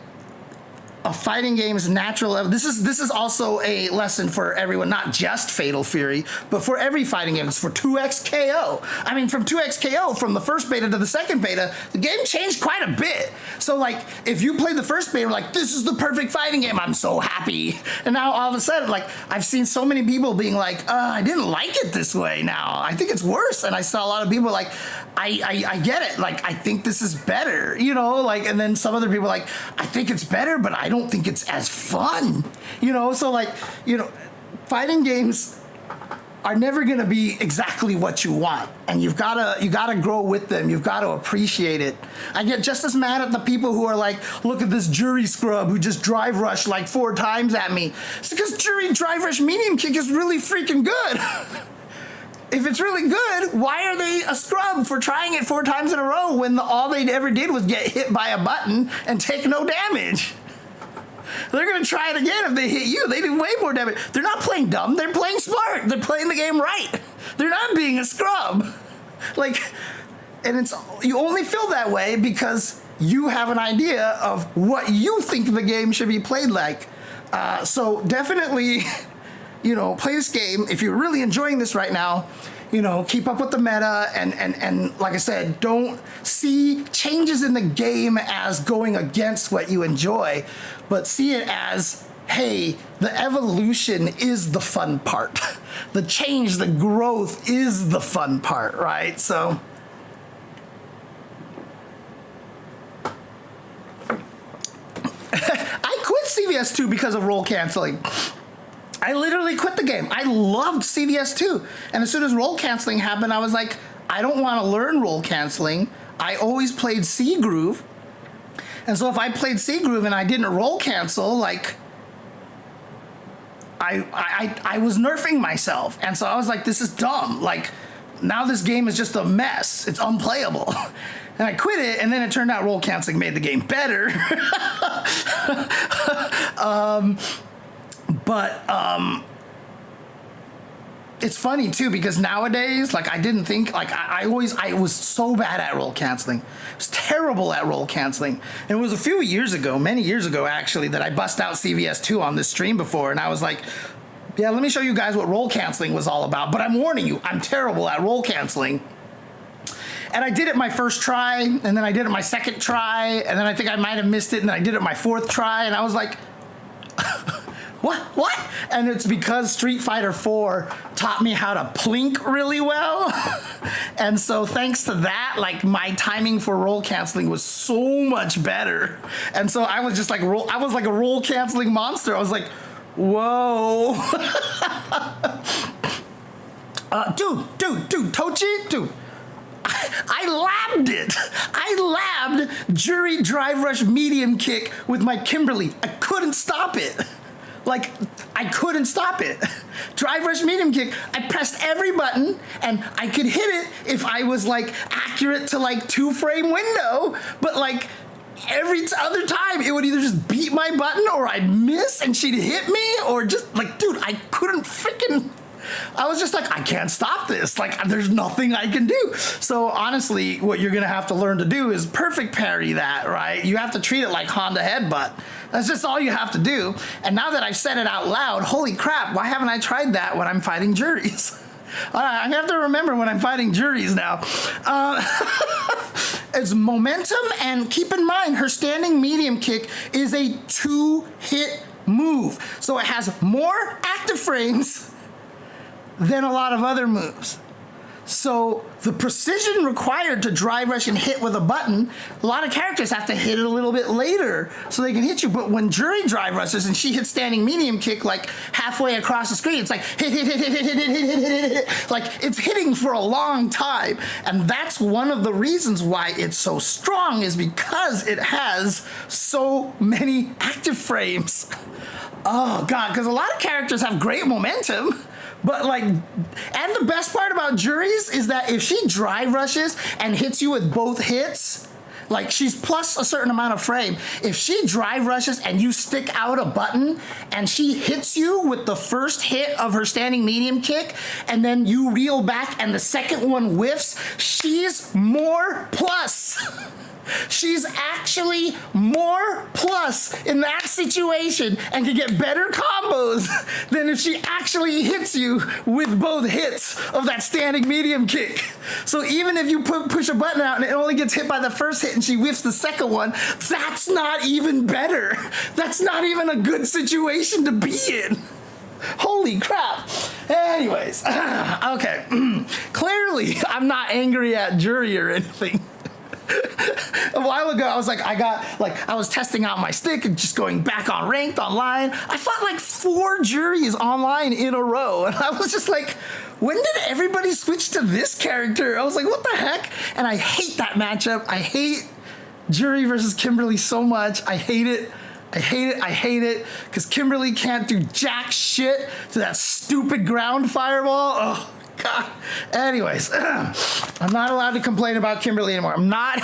a fighting game's natural level. This is also a lesson for everyone, not just Fatal Fury, but for every fighting game. It's for 2X KO. I mean, from 2X KO, from the first beta to the second beta, the game changed quite a bit. So like, if you played the first beta, like, this is the perfect fighting game, I'm so happy. And now all of a sudden, like, I've seen so many people being like, I didn't like it this way now. I think it's worse. And I saw a lot of people like, I get it. Like, I think this is better, you know, like, and then some other people like, I think it's better, but I don't think it's as fun, you know? So like, you know, fighting games are never going to be exactly what you want, and you gotta grow with them. You've got to appreciate it. I get just as mad at the people who are like, look at this jury scrub who just drive rushed like 4 times at me. It's because jury drive rush medium kick is really freaking good. If it's really good, why are they a scrub for trying it 4 times in a row when all they ever did was get hit by a button and take no damage? They're going to try it again if they hit you. They do way more damage. They're not playing dumb. They're playing smart. They're playing the game right. They're not being a scrub. Like, and you only feel that way because you have an idea of what you think the game should be played like. So definitely, you know, play this game. If you're really enjoying this right now, you know, keep up with the meta, and like I said, don't see changes in the game as going against what you enjoy, but see it as, hey, the evolution is the fun part. The change, the growth is the fun part, right? So I quit CVS2 because of role canceling. I literally quit the game. I loved CVS2. And as soon as roll canceling happened, I was like, I don't want to learn roll canceling. I always played C Groove. And so if I played C Groove and I didn't roll cancel, like, I was nerfing myself. And so I was like, this is dumb. Like, now this game is just a mess. It's unplayable. And I quit it, and then it turned out roll canceling made the game better. But it's funny too, because nowadays, like, I didn't think, like, I was so bad at roll canceling. I was terrible at roll canceling. And it was a few years ago, many years ago actually, that I bust out CVS2 on this stream before, and I was like, yeah, let me show you guys what roll canceling was all about. But I'm warning you, I'm terrible at roll canceling. And I did it my first try, and then I did it my second try, and then I think I might have missed it, and then I did it my 4th try, and I was like, What? And it's because Street Fighter 4 taught me how to plink really well. And so thanks to that, like, my timing for roll canceling was so much better. And so I was just like, I was like a roll canceling monster. I was like, whoa. Dude, Tochi, dude. I labbed it. I labbed Jury Drive Rush Medium Kick with my Kimberly. I couldn't stop it. Like, I couldn't stop it. Drive Rush Medium Kick, I pressed every button, and I could hit it if I was, like, accurate to, like, 2-frame window, but, like, every other time, it would either just beat my button, or I'd miss, and she'd hit me, or just, like, dude, I couldn't freaking... I was just like, I can't stop this. Like, there's nothing I can do. So honestly, what you're gonna have to learn to do is perfect parry that, right? You have to treat it like Honda Headbutt. That's just all you have to do. And now that I've said it out loud, holy crap, why haven't I tried that when I'm fighting juries? All right, I'm gonna have to remember when I'm fighting juries now. It's momentum, and keep in mind, her standing medium kick is a 2-hit move. So it has more active frames than a lot of other moves. So the precision required to dry rush and hit with a button, a lot of characters have to hit it a little bit later so they can hit you. But when Jury dry rushes and she hits standing medium kick like halfway across the screen, it's like hit, hit, hit, hit, hit, hit, hit, hit, hit, hit, hit. Like it's hitting for a long time. And that's one of the reasons why it's so strong, is because it has so many active frames. Oh God, because a lot of characters have great momentum. But like, and the best part about Juries is that if she dry rushes and hits you with both hits, like she's plus a certain amount of frame. If she dry rushes and you stick out a button and she hits you with the first hit of her standing medium kick and then you reel back and the second one whiffs, she's more plus. She's actually more plus in that situation and can get better combos than if she actually hits you with both hits of that standing medium kick. So even if you push a button out and it only gets hit by the first hit and she whiffs the second one, that's not even better. That's not even a good situation to be in. Holy crap. Anyways, okay. Clearly, I'm not angry at Jury or anything. A while ago, I was like, I was testing out my stick and just going back on ranked online. I fought like 4 Juries online in a row. And I was just like, when did everybody switch to this character? I was like, what the heck? And I hate that matchup. I hate Jury versus Kimberly so much. I hate it. I hate it. I hate it. Because Kimberly can't do jack shit to that stupid ground fireball. Oh. God. Anyways, I'm not allowed to complain about Kimberly anymore. I'm not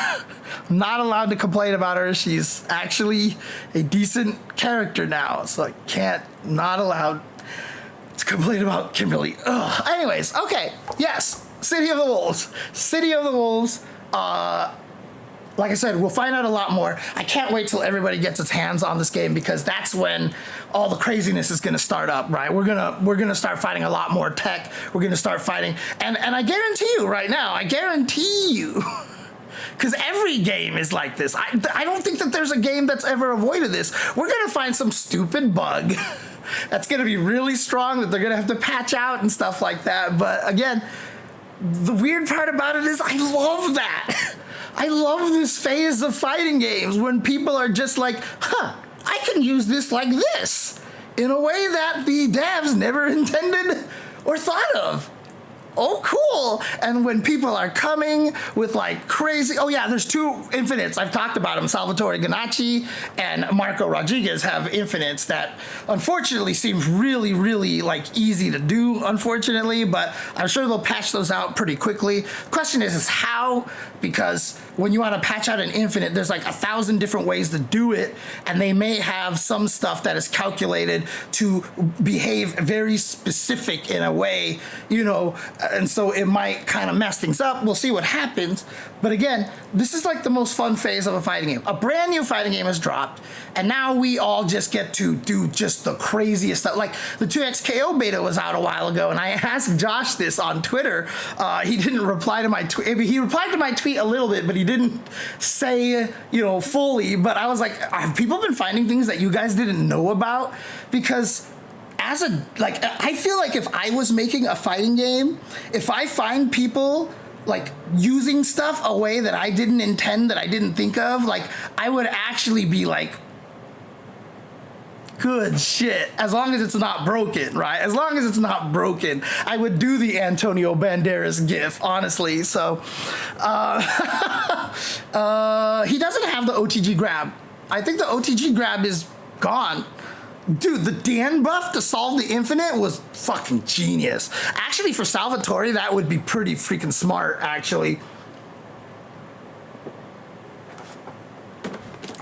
allowed to complain about her. She's actually a decent character now, so I can't. Not allowed to complain about Kimberly. Ugh. Anyways, okay. Yes, City of the Wolves. City of the Wolves. Like I said, we'll find out a lot more. I can't wait till everybody gets its hands on this game, because that's when all the craziness is going to start up, right? We're gonna start fighting a lot more tech. We're gonna start fighting, and I guarantee you right now, I guarantee you, because every game is like this. I don't think that there's a game that's ever avoided this. We're gonna find some stupid bug that's gonna be really strong that they're gonna have to patch out and stuff like that. But again, the weird part about it is I love that. I love this phase of fighting games when people are just like, I can use this like this in a way that the devs never intended or thought of. Oh, cool. And when people are coming with like crazy, oh yeah, there's 2 infinites. I've talked about them. Salvatore Ganacci and Marco Rodriguez have infinites that unfortunately seems really, really like easy to do, unfortunately, but I'm sure they'll patch those out pretty quickly. The question is how, because when you want to patch out an infinite, there's like 1,000 different ways to do it, and they may have some stuff that is calculated to behave very specific in a way, you know, and so it might kind of mess things up. We'll see what happens. But again, this is like the most fun phase of a fighting game. A brand new fighting game has dropped, and now we all just get to do just the craziest stuff. Like the 2XKO beta was out a while ago, and I asked Josh this on Twitter. He didn't reply to my tweet. He replied to my tweet a little bit, but he didn't say, you know, fully. But I was like, have people been finding things that you guys didn't know about? Because as a, like, I feel like if I was making a fighting game, if I find people like using stuff a way that I didn't intend, that I didn't think of, like I would actually be like, good shit, as long as it's not broken, right? As long as it's not broken, I would do the Antonio Banderas gif, honestly. So he doesn't have the OTG grab. I think the OTG grab is gone. Dude, the Dan buff to solve the infinite was fucking genius. Actually, for Salvatore, that would be pretty freaking smart, actually.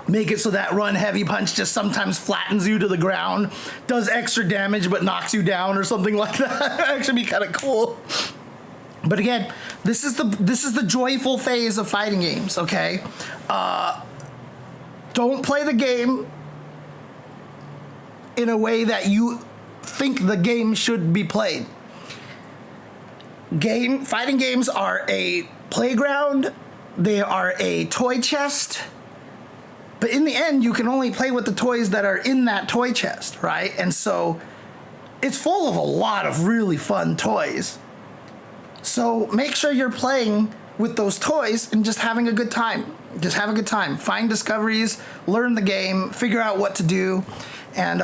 Make it so that run heavy punch just sometimes flattens you to the ground, does extra damage but knocks you down or something like that. That'd actually be kind of cool. But again, this is the joyful phase of fighting games, okay? Don't play the game in a way that you think the game should be played. Fighting games are a playground. They are a toy chest. But in the end, you can only play with the toys that are in that toy chest, right? And so it's full of a lot of really fun toys. So make sure you're playing with those toys and just having a good time. Just have a good time. Find discoveries, learn the game, figure out what to do, and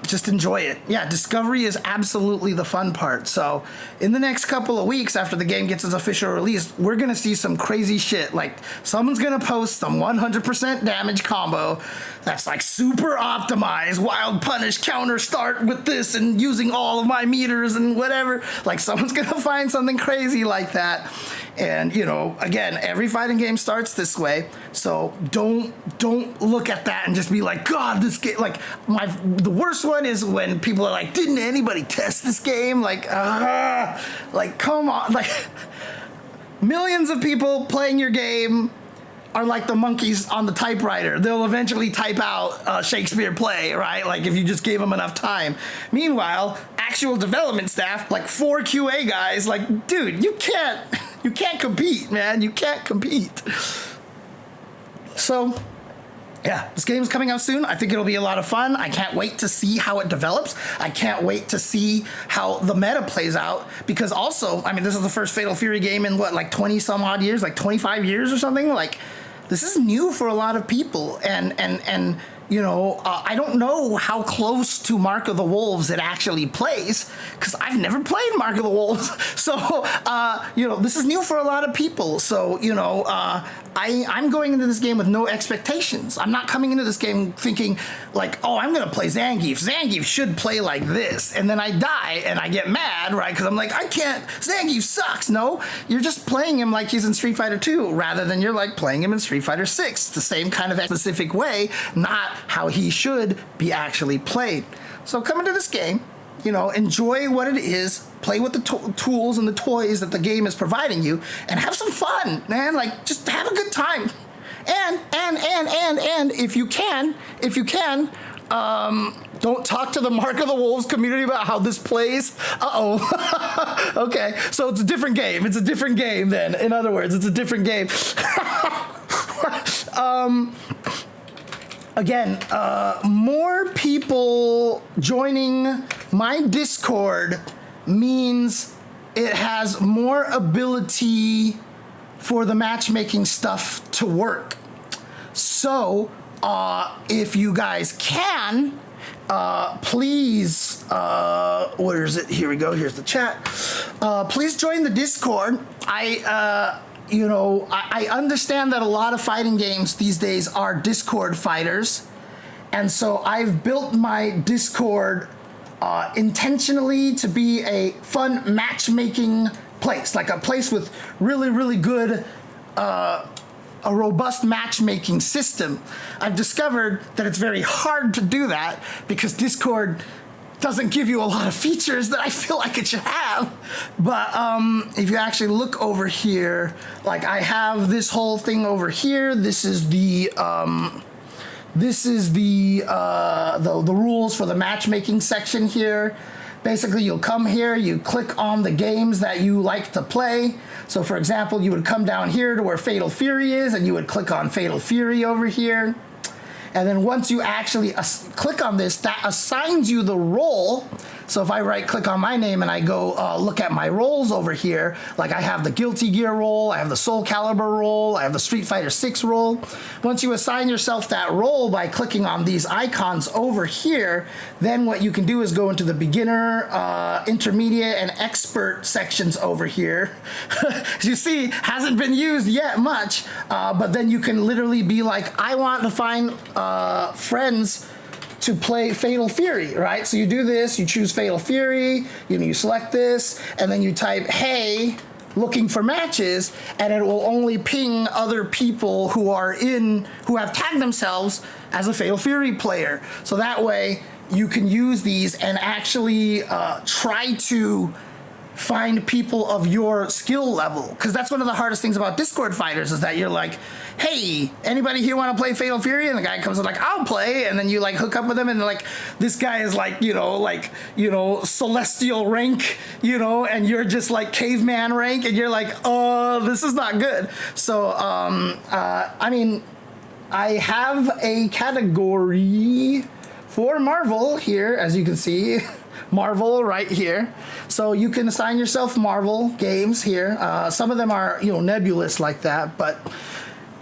just enjoy it. Yeah, discovery is absolutely the fun part. So in the next couple of weeks after the game gets its official release, we're going to see some crazy shit. Like someone's going to post some 100% damage combo that's like super optimized, wild punish, counter start with this and using all of my meters and whatever. Like someone's going to find something crazy like that. And, you know, again, every fighting game starts this way. So don't look at that and just be like, God, this game, like the worst one is when people are like, didn't anybody test this game? Like come on, like millions of people playing your game are like the monkeys on the typewriter. They'll eventually type out Shakespeare play, right? Like if you just gave them enough time. Meanwhile, actual development staff, like 4 QA guys, like, dude, you can't compete, man. You can't compete. So, yeah, this game's coming out soon. I think it'll be a lot of fun. I can't wait to see how it develops. I can't wait to see how the meta plays out. Because also, I mean, this is the first Fatal Fury game in what, like 20 some odd years, like 25 years or something? Like, this is new for a lot of people. And you know, I don't know how close to Mark of the Wolves it actually plays, because I've never played Mark of the Wolves. So, you know, this is new for a lot of people. So, you know, I'm going into this game with no expectations. I'm not coming into this game thinking like, oh, I'm going to play Zangief. Zangief should play like this. And then I die and I get mad, right? Because I'm like, I can't, Zangief sucks. No, you're just playing him like he's in Street Fighter 2 rather than you're like playing him in Street Fighter 6. The same kind of specific way, not how he should be actually played. So come into this game, you know, enjoy what it is, play with the tools and the toys that the game is providing you, and have some fun, man. Like, just have a good time. And if you can, don't talk to the Mark of the Wolves community about how this plays. Uh-oh. Okay, so it's a different game. It's a different game then. In other words, it's a different game. Again, more people joining my Discord means it has more ability for the matchmaking stuff to work. So, if you guys can, please, where is it? Here we go. Here's the chat. Please join the Discord. You know, I understand that a lot of fighting games these days are Discord fighters. And so I've built my Discord intentionally to be a fun matchmaking place. Like a place with really, really good, a robust matchmaking system. I've discovered that it's very hard to do that because Discord doesn't give you a lot of features that I feel like it should have. But if you actually look over here, like I have this whole thing over here. This is the rules for the matchmaking section here. Basically, you'll come here, you click on the games that you like to play. So for example, you would come down here to where Fatal Fury is, and you would click on Fatal Fury over here. And then once you actually click on this, that assigns you the role. So if I right-click on my name and I go look at my roles over here, like I have the Guilty Gear role, I have the Soul Calibur role, I have the Street Fighter 6 role. Once you assign yourself that role by clicking on these icons over here, then what you can do is go into the beginner, intermediate, and expert sections over here. As you see, hasn't been used yet much, but then you can literally be like, I want to find friends to play Fatal Fury, right? So you do this, you choose Fatal Fury, you select this, and then you type, hey, looking for matches, and it will only ping other people who have tagged themselves as a Fatal Fury player. So that way you can use these and actually try to find people of your skill level, because that's one of the hardest things about Discord fighters is that you're like, hey, anybody here want to play Fatal Fury? And the guy comes in like, I'll play, and then you like hook up with him, and like this guy is like, celestial rank, and you're just like caveman rank, and you're like, oh, this is not good. So I mean, I have a category for Marvel here, as you can see. Marvel right here. So you can assign yourself Marvel games here. Some of them are, nebulous like that, but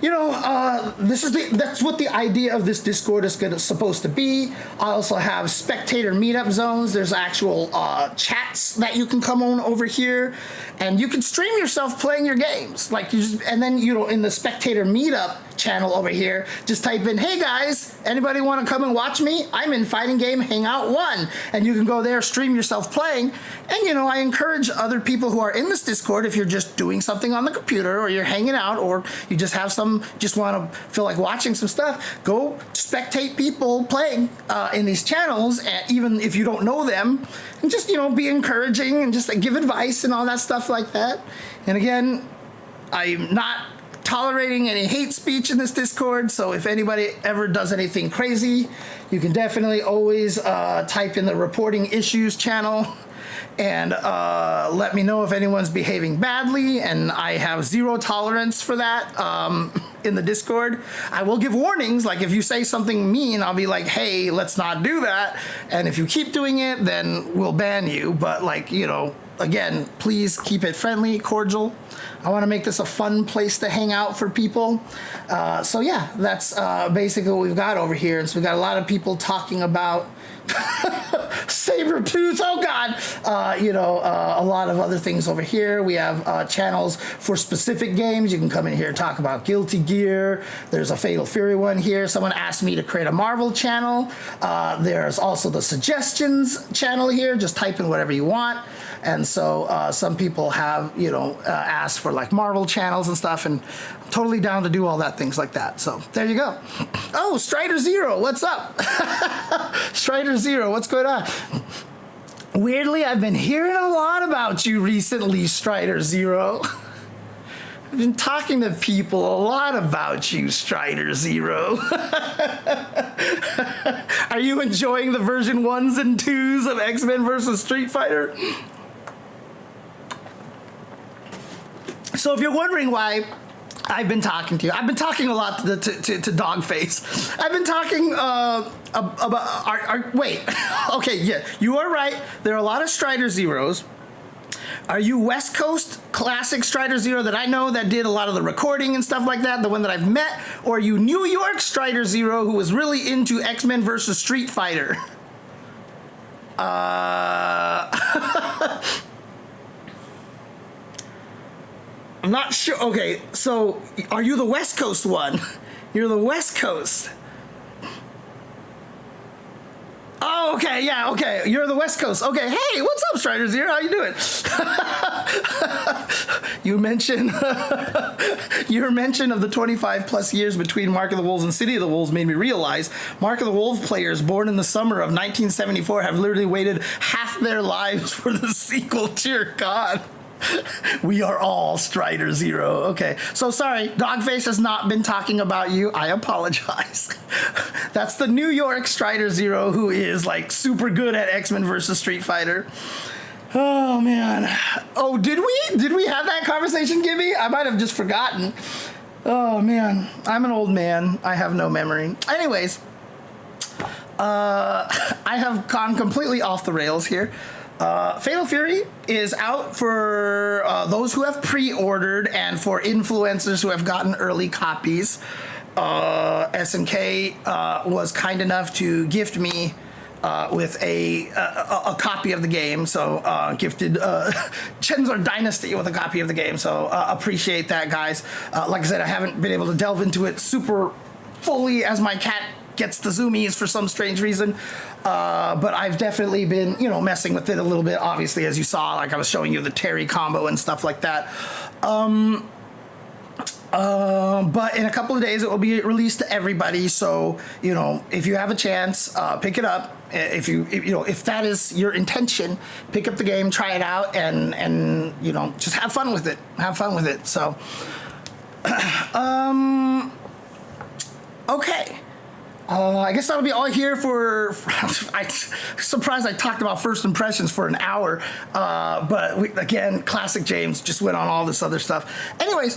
that's what the idea of this Discord is supposed to be. I also have spectator meetup zones. There's actual chats that you can come on over here, and you can stream yourself playing your games. And then in the spectator meetup channel over here, just type in, "Hey guys, anybody want to come and watch me? I'm in Fighting Game Hangout 1," and you can go there, stream yourself playing. And I encourage other people who are in this Discord, if you're just doing something on the computer, or you're hanging out, or you just want to feel like watching some stuff, go spectate people playing in these channels, even if you don't know them, and just be encouraging and just give advice and all that stuff like that. And again, I'm not tolerating any hate speech in this Discord, so if anybody ever does anything crazy, you can definitely always type in the reporting issues channel and let me know if anyone's behaving badly, and I have zero tolerance for that in the Discord. I will give warnings, like if you say something mean, I'll be like, "Hey, let's not do that," and if you keep doing it, then we'll ban you. But again, please keep it friendly, cordial. I want to make this a fun place to hang out for people. So yeah, that's basically what we've got over here. And so we've got a lot of people talking about Sabretooth, oh god, a lot of other things over here. We have channels for specific games. You can come in here and talk about Guilty Gear. There's a Fatal Fury one here. Someone asked me to create a Marvel channel. There's also the suggestions channel here. Just type in whatever you want. And so some people have, asked for like Marvel channels and stuff, and I'm totally down to do all that, things like that. So there you go. Oh, Strider Zero, what's up? Strider Zero, what's going on? Weirdly, I've been hearing a lot about you recently, Strider Zero. I've been talking to people a lot about you, Strider Zero. Are you enjoying the version 1s and 2s of X-Men versus Street Fighter? So if you're wondering why I've been talking to you, I've been talking a lot to Dogface. I've been talking about... wait. Okay, yeah, you are right. There are a lot of Strider Zeros. Are you West Coast classic Strider Zero that I know that did a lot of the recording and stuff like that, the one that I've met? Or are you New York Strider Zero who was really into X-Men versus Street Fighter? I'm not sure. Okay, so are you the West Coast one? You're the West Coast. Oh, okay, yeah, okay. You're the West Coast. Okay, hey, what's up, Strider Zero? How you doing? Your mention of the 25 plus years between Mark of the Wolves and City of the Wolves made me realize Mark of the Wolves players born in the summer of 1974 have literally waited half their lives for the sequel. Dear God. We are all Strider Zero. Okay, so sorry, Dogface has not been talking about you. I apologize. That's the New York Strider Zero who is like super good at X-Men versus Street Fighter. Oh man. Oh, did we have that conversation, Gibby? I might have just forgotten. Oh man, I'm an old man. I have no memory. Anyways, I have gone completely off the rails here. Fatal Fury is out for those who have pre-ordered and for influencers who have gotten early copies. SNK was kind enough to gift me with a copy of the game, so gifted Chenzor Dynasty with a copy of the game, so appreciate that, guys. Like I said, I haven't been able to delve into it super fully as my cat gets the zoomies for some strange reason, but I've definitely been, messing with it a little bit, obviously, as you saw, like I was showing you the Terry combo and stuff like that. But in a couple of days it will be released to everybody, so if you have a chance, pick it up. If that is your intention, pick up the game, try it out, and just have fun with it. So okay. I guess that'll be all here for. I'm surprised I talked about first impressions for an hour, but again, classic James just went on all this other stuff. Anyways,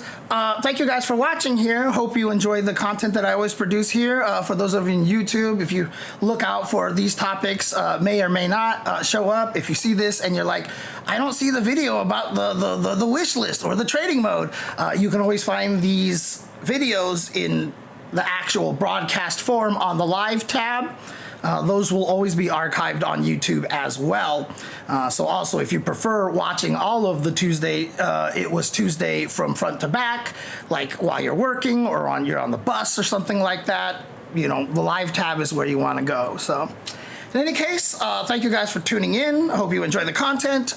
thank you guys for watching here. Hope you enjoyed the content that I always produce here. For those of you in YouTube, if you look out for these topics, may or may not show up. If you see this and you're like, I don't see the video about the wish list or the trading mode, you can always find these videos in the actual broadcast form on the live tab. Those will always be archived on YouTube as well. So also, if you prefer watching all of the Tuesday, it was Tuesday from front to back, like while you're working or you're on the bus or something like that, you know, the live tab is where you want to go. So in any case, thank you guys for tuning in. I hope you enjoy the content.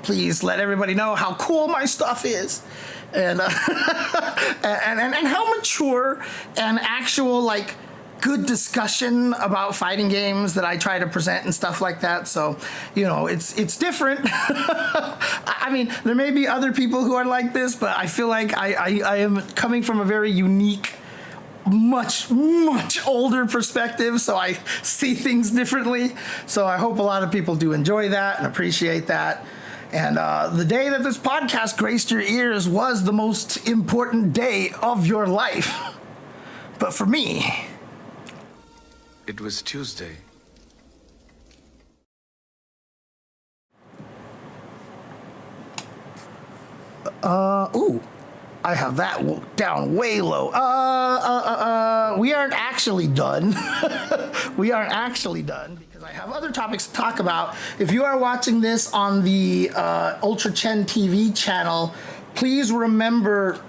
Please let everybody know how cool my stuff is. And, and how mature and actual, like, good discussion about fighting games that I try to present and stuff like that. So, you know, it's different. I mean, there may be other people who are like this, but I feel like I am coming from a very unique, much older perspective, so I see things differently. So I hope a lot of people do enjoy that and appreciate that. And the day that this podcast graced your ears was the most important day of your life. But for me, it was Tuesday. Ooh, I have that down way low. We aren't actually done. We aren't actually done because I have other topics to talk about. If you are watching this on the Ultra Chen TV channel, please remember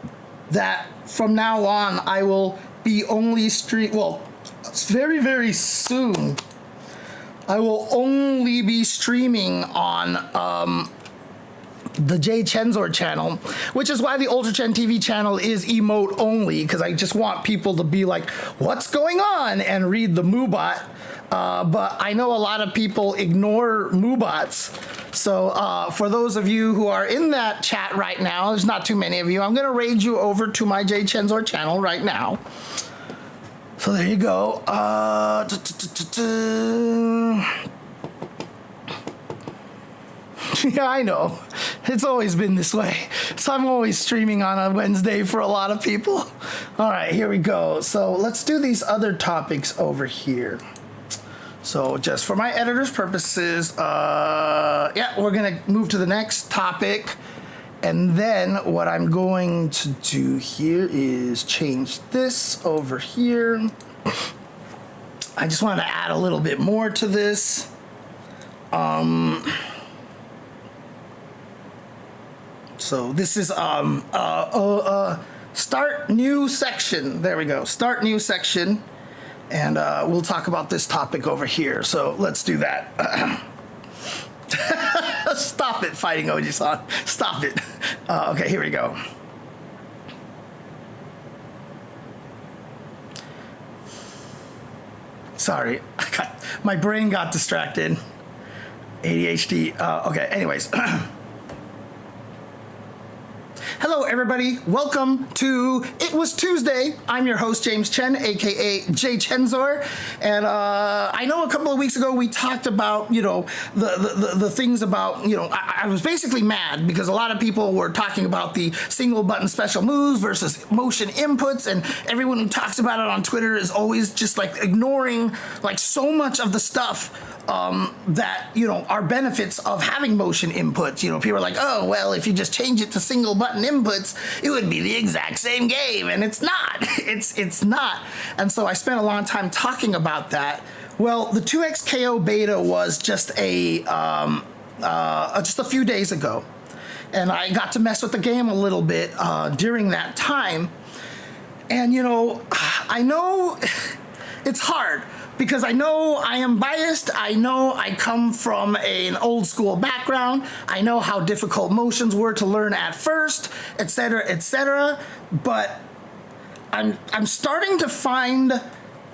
that from now on I will be only very, very soon, I will only be streaming on the Jay Chenzor channel, which is why the Ultra Chen TV channel is emote only, because I just want people to be like, what's going on, and read the Moobot. But I know a lot of people ignore Moobots. So for those of you who are in that chat right now, there's not too many of you, I'm going to raid you over to my Jay Chenzor channel right now. So there you go. Yeah, I know. It's always been this way. So I'm always streaming on a Wednesday for a lot of people. All right, here we go. So let's do these other topics over here. So just for my editor's purposes, yeah, we're going to move to the next topic. And then what I'm going to do here is change this over here. I just wanted to add a little bit more to this. So this is start new section. There we go. Start new section. And we'll talk about this topic over here. So let's do that. Stop it, Fighting Oji-san. Stop it. Okay, here we go. Sorry, my brain got distracted. ADHD. Okay, anyways. Hello, everybody. Welcome to It Was Tuesday. I'm your host, James Chen, aka Jay Chenzor. And I know a couple of weeks ago we talked about, you know, the things about, you know, I was basically mad because a lot of people were talking about the single button special moves versus motion inputs, and everyone who talks about it on Twitter is always just like ignoring like so much of the stuff that, you know, are benefits of having motion inputs. You know, people are like, oh, well, if you just change it to single button inputs, it would be the exact same game. And it's not. It's not. And so I spent a long time talking about that. Well, the 2XKO beta was just a few days ago. And I got to mess with the game a little bit during that time. And, you know, I know it's hard, because I know I am biased. I know I come from an old school background. I know how difficult motions were to learn at first, etc., etc. But I'm starting to find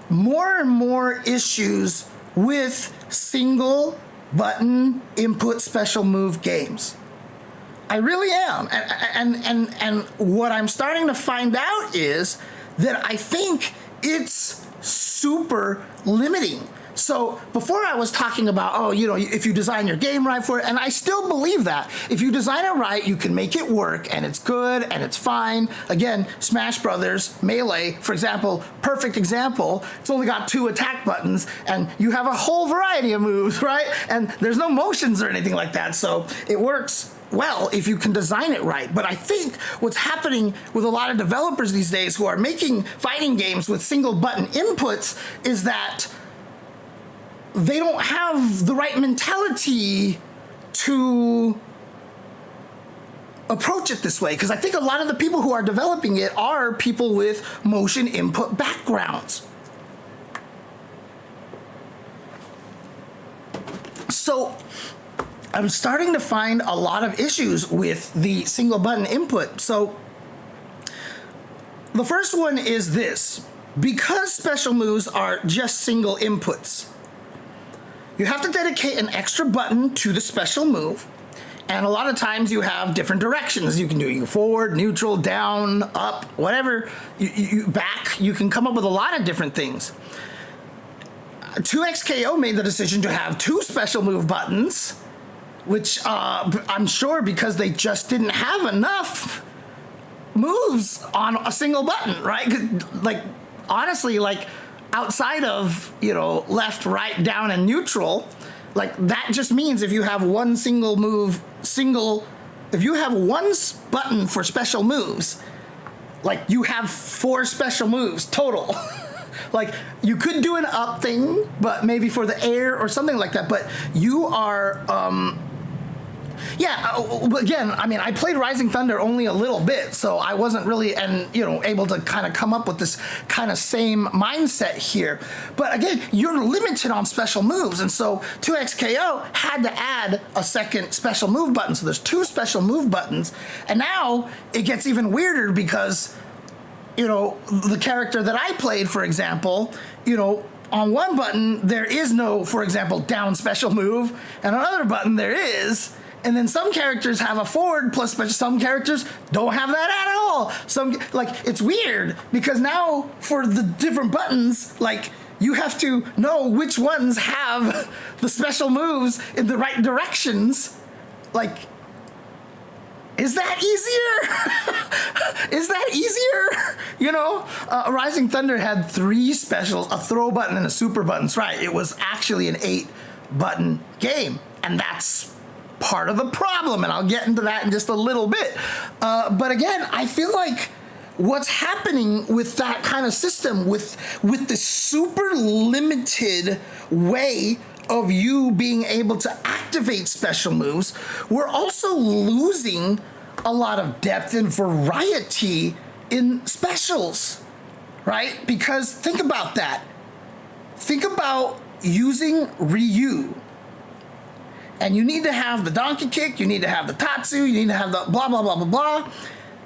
more and more issues with single button input special move games. I really am. And what I'm starting to find out is that I think it's super limiting. So before I was talking about, oh, you know, if you design your game right for it, and I still believe that. If you design it right, you can make it work, and it's good, and it's fine. Again, Smash Brothers, Melee, for example, perfect example. It's only got 2 attack buttons, and you have a whole variety of moves, right? And there's no motions or anything like that, so it works well if you can design it right. But I think what's happening with a lot of developers these days who are making fighting games with single button inputs is that they don't have the right mentality to approach it this way, because I think a lot of the people who are developing it are people with motion input backgrounds. So I'm starting to find a lot of issues with the single button input. So the first one is this: because special moves are just single inputs, you have to dedicate an extra button to the special move, and a lot of times you have different directions. You can do forward, neutral, down, up, whatever, back. You can come up with a lot of different things. 2XKO made the decision to have 2 special move buttons, which I'm sure because they just didn't have enough moves on a single button, right? Like, honestly, like, outside of, you know, left, right, down, and neutral, like, that just means if you have one single move, if you have one button for special moves, like, you have 4 special moves total. Like, you could do an up thing, but maybe for the air or something like that, but you are, again, I mean, I played Rising Thunder only a little bit, so I wasn't really, able to kind of come up with this kind of same mindset here. But again, you're limited on special moves, and so 2XKO had to add a second special move button. So there's 2 special move buttons, and now it gets even weirder because, you know, the character that I played, for example, you know, on one button there is no, for example, down special move, and on another button there is. And then some characters have a forward plus special, some characters don't have that at all. Some, like, it's weird because now for the different buttons, like, you have to know which ones have the special moves in the right directions. Like, is that easier? Is that easier? You know, Rising Thunder had 3 specials, a throw button and a super buttons, right? It was actually an 8-button game, and that's part of the problem, and I'll get into that in just a little bit. But again, I feel like what's happening with that kind of system, with the super limited way of you being able to activate special moves, we're also losing a lot of depth and variety in specials, right? Because think about that. Think about using Ryu. And you need to have the donkey kick, you need to have the tatsu, you need to have the blah, blah, blah, blah, blah.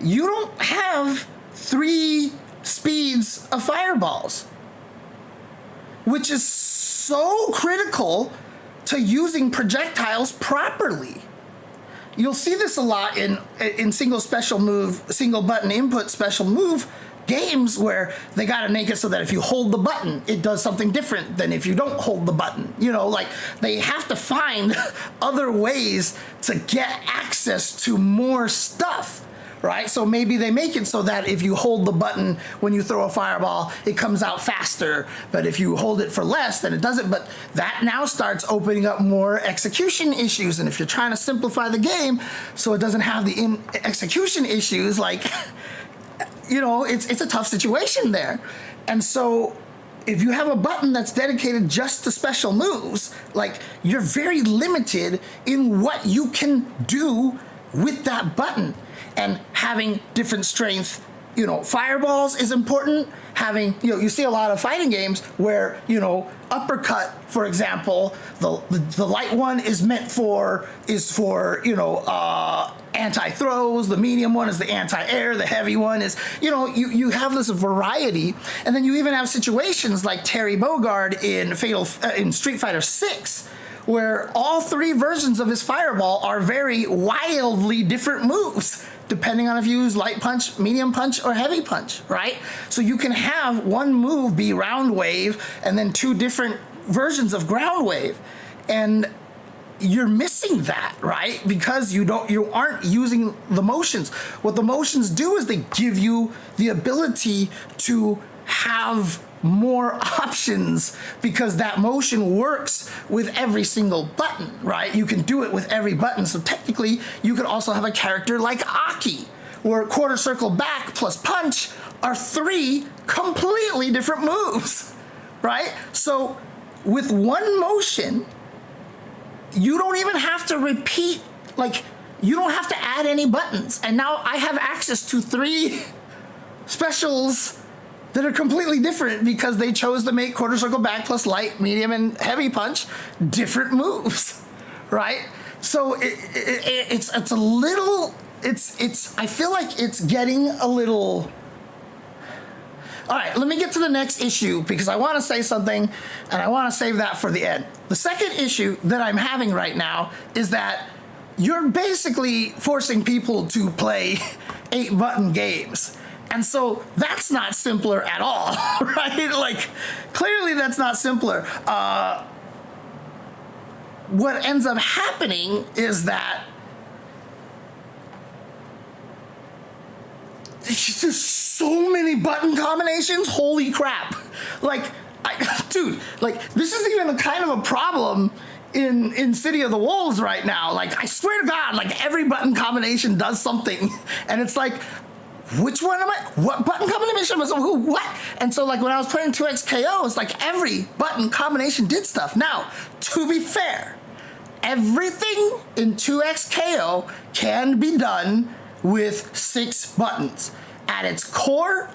You don't have 3 speeds of fireballs, which is so critical to using projectiles properly. You'll see this a lot in single button input special move games where they gotta make it so that if you hold the button, it does something different than if you don't hold the button. You know, like, they have to find other ways to get access to more stuff, right? So maybe they make it so that if you hold the button when you throw a fireball, it comes out faster, but if you hold it for less, then it doesn't. But that now starts opening up more execution issues, and if you're trying to simplify the game so it doesn't have the execution issues, like, you know, it's a tough situation there. And so if you have a button that's dedicated just to special moves, like, you're very limited in what you can do with that button. And having different strength, you know, fireballs is important. Having, you know, you see a lot of fighting games where, you know, uppercut, for example, the light one is for you know, anti-throws. The medium one is the anti-air. The heavy one is, you know, you have this variety, and then you even have situations like Terry Bogard in Street Fighter 6, where all 3 versions of his fireball are very wildly different moves depending on if you use light punch, medium punch, or heavy punch, right? So you can have one move be round wave and then two different versions of ground wave. And you're missing that, right? Because you aren't using the motions. What the motions do is they give you the ability to have more options because that motion works with every single button, right? You can do it with every button. So technically, you could also have a character like Aki, where quarter circle back plus punch are 3 completely different moves, right? So with one motion, you don't even have to repeat, like, you don't have to add any buttons. And now I have access to 3 specials that are completely different because they chose to make quarter circle back plus light, medium, and heavy punch different moves, right? So it's a little, I feel like it's getting a little. All right, let me get to the next issue because I want to say something and I want to save that for the end. The second issue that I'm having right now is that you're basically forcing people to play 8-button games. And so that's not simpler at all, right? Like, clearly that's not simpler. What ends up happening is that there's just so many button combinations. Holy crap. Like, dude, like, this is even a kind of a problem in City of the Wolves right now. Like, I swear to God, like, every button combination does something. And it's like, which one am I? What button combination was who? What? And so, like, when I was playing 2XKO, it's like every button combination did stuff. Now, to be fair, everything in 2XKO can be done with 6 buttons. At its core,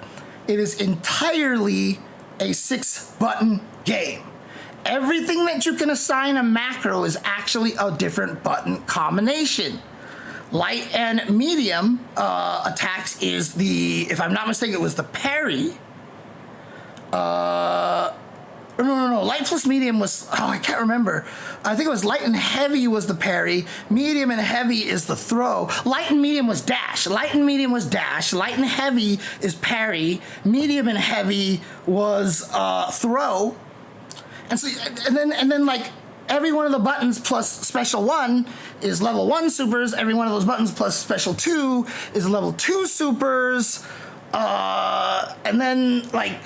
it is entirely a 6-button game. Everything that you can assign a macro is actually a different button combination. Light and medium attacks is the, if I'm not mistaken, it was the parry. No. Light plus medium was, I can't remember. I think it was light and heavy was the parry. Medium and heavy is the throw. Light and medium was dash. Light and medium was dash. Light and heavy is parry. Medium and heavy was throw. And so, and then like, every one of the buttons plus special 1 is level 1 supers. Every one of those buttons plus special 2 is level 2 supers. And then, like,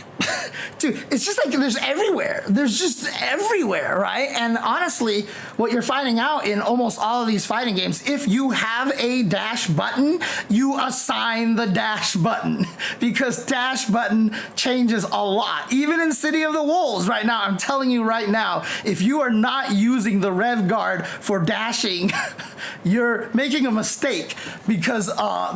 dude, it's just like there's everywhere. There's just everywhere, right? And honestly, what you're finding out in almost all of these fighting games, if you have a dash button, you assign the dash button because dash button changes a lot. Even in City of the Wolves right now, I'm telling you right now, if you are not using the rev guard for dashing, you're making a mistake because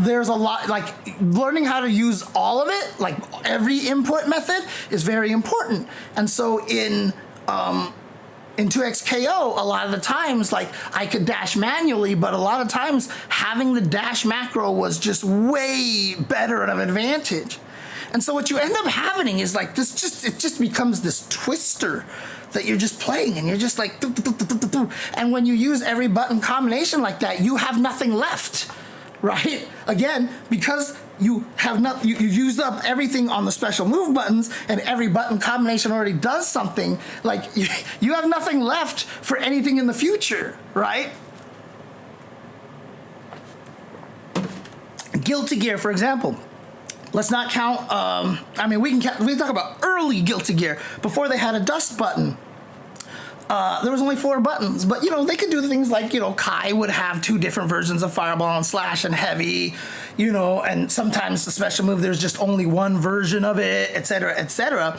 there's a lot, like, learning how to use all of it, like every input method is very important. And so in 2XKO, a lot of the times, like, I could dash manually, but a lot of times having the dash macro was just way better of an advantage. And so what you end up having is like this, it just becomes this twister that you're just playing and you're just like, and when you use every button combination like that, you have nothing left, right? Again, because you have not, you used up everything on the special move buttons and every button combination already does something, like you have nothing left for anything in the future, right? Guilty Gear, for example. Let's not count, I mean, we can talk about early Guilty Gear, before they had a dust button. There was only 4 buttons, but, you know, they could do things like, you know, Kai would have 2 different versions of Fireball and Slash and Heavy, you know, and sometimes the special move, there's just only one version of it, etc., etc.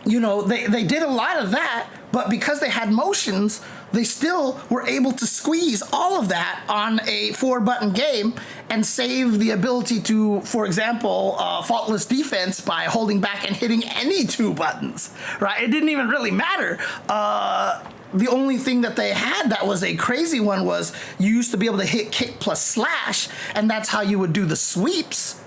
You know, they did a lot of that, but because they had motions, they still were able to squeeze all of that on a 4-button game and save the ability to, for example, faultless defense by holding back and hitting any 2 buttons, right? It didn't even really matter. The only thing that they had that was a crazy one was you used to be able to hit kick plus slash, and that's how you would do the sweeps.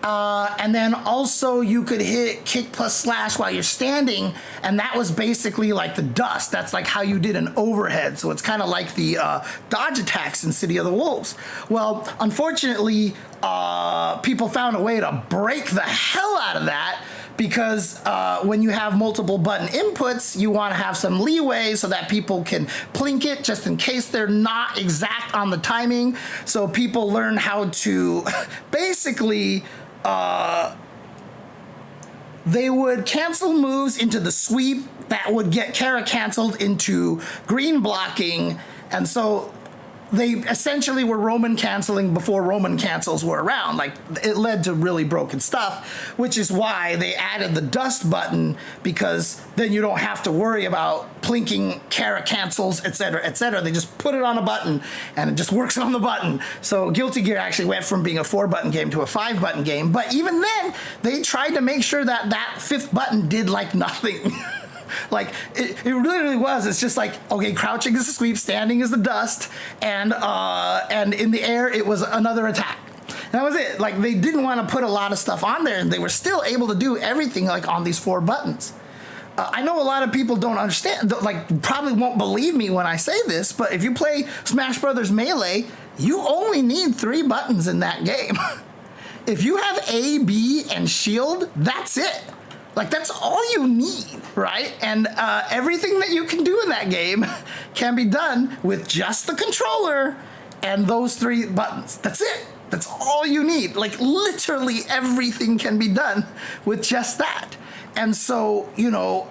And then also you could hit kick plus slash while you're standing, and that was basically like the dust. That's like how you did an overhead. So it's kind of like the dodge attacks in City of the Wolves. Well, unfortunately, people found a way to break the hell out of that, because when you have multiple button inputs, you want to have some leeway so that people can plink it just in case they're not exact on the timing. So people learn how to basically, they would cancel moves into the sweep that would get Kara canceled into green blocking. And so they essentially were Roman canceling before Roman cancels were around. Like, it led to really broken stuff, which is why they added the dust button, because then you don't have to worry about plinking Kara cancels, etc., etc. They just put it on a button and it just works on the button. So Guilty Gear actually went from being a 4-button game to a 5-button game. But even then, they tried to make sure that that 5th button did like nothing. Like, it really was. It's just like, okay, crouching is the sweep, standing is the dust, and in the air it was another attack. And that was it. Like, they didn't want to put a lot of stuff on there, and they were still able to do everything like on these 4 buttons. I know a lot of people don't understand, like, probably won't believe me when I say this, but if you play Smash Brothers Melee, you only need 3 buttons in that game. If you have A, B, and shield, that's it. Like, that's all you need, right? And everything that you can do in that game can be done with just the controller and those 3 buttons. That's it. That's all you need. Like, literally everything can be done with just that. And so, you know,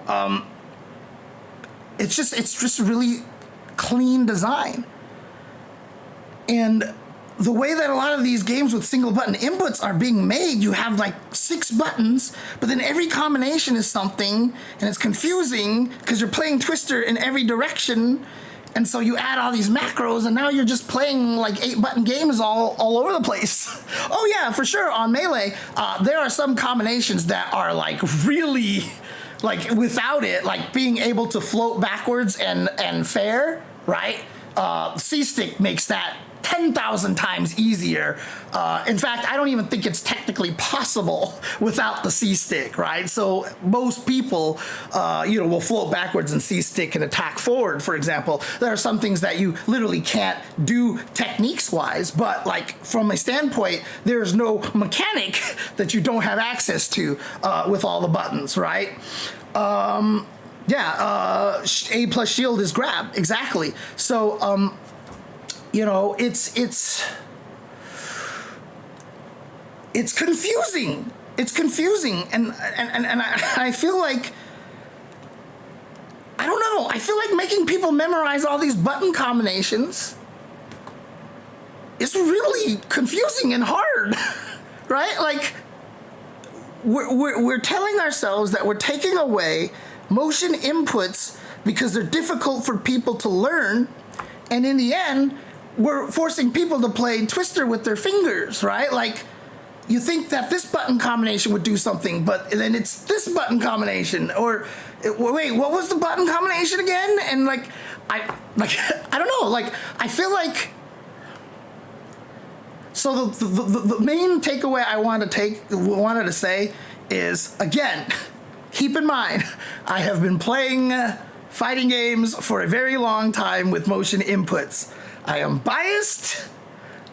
it's just really clean design. And the way that a lot of these games with single button inputs are being made, you have like 6 buttons, but then every combination is something, and it's confusing because you're playing Twister in every direction. And so you add all these macros, and now you're just playing like 8-button games all over the place. Oh yeah, for sure, on Melee, there are some combinations that are like really, like, without it, like being able to float backwards and fair, right? C-Stick makes that 10,000 times easier. In fact, I don't even think it's technically possible without the C-Stick, right? So most people, will float backwards and C-Stick and attack forward, for example. There are some things that you literally can't do techniques-wise, but like from a standpoint, there's no mechanic that you don't have access to with all the buttons, right? A plus shield is grab, exactly. So, it's confusing. It's confusing, and I feel like, I don't know. I feel like making people memorize all these button combinations is really confusing and hard, right? Like, we're telling ourselves that we're taking away motion inputs because they're difficult for people to learn, and in the end, we're forcing people to play Twister with their fingers, right? Like, you think that this button combination would do something, but then it's this button combination, or wait, what was the button combination again? And I don't know. Like, I feel like, so the main takeaway I wanted to say is, again, keep in mind, I have been playing fighting games for a very long time with motion inputs. I am biased.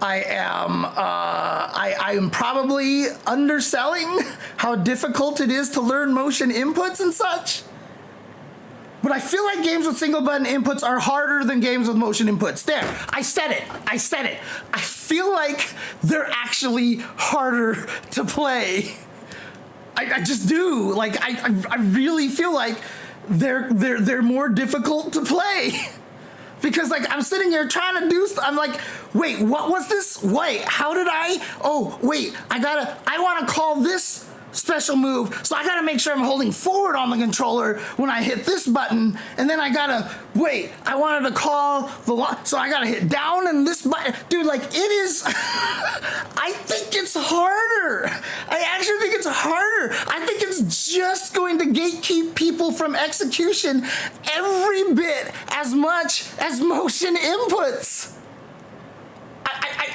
I am probably underselling how difficult it is to learn motion inputs and such. But I feel like games with single button inputs are harder than games with motion inputs. There, I said it. I feel like they're actually harder to play. I just do. Like, I really feel like they're more difficult to play. Because, like, I'm sitting here trying to do I'm like, wait, what was this? Wait, how did I want to call this special move, so I gotta make sure I'm holding forward on the controller when I hit this button, and then I wanted to call so I gotta hit down and this button. Dude, like, it is, I think it's harder. I actually think it's harder. I think it's just going to gatekeep people from execution every bit as much as motion inputs.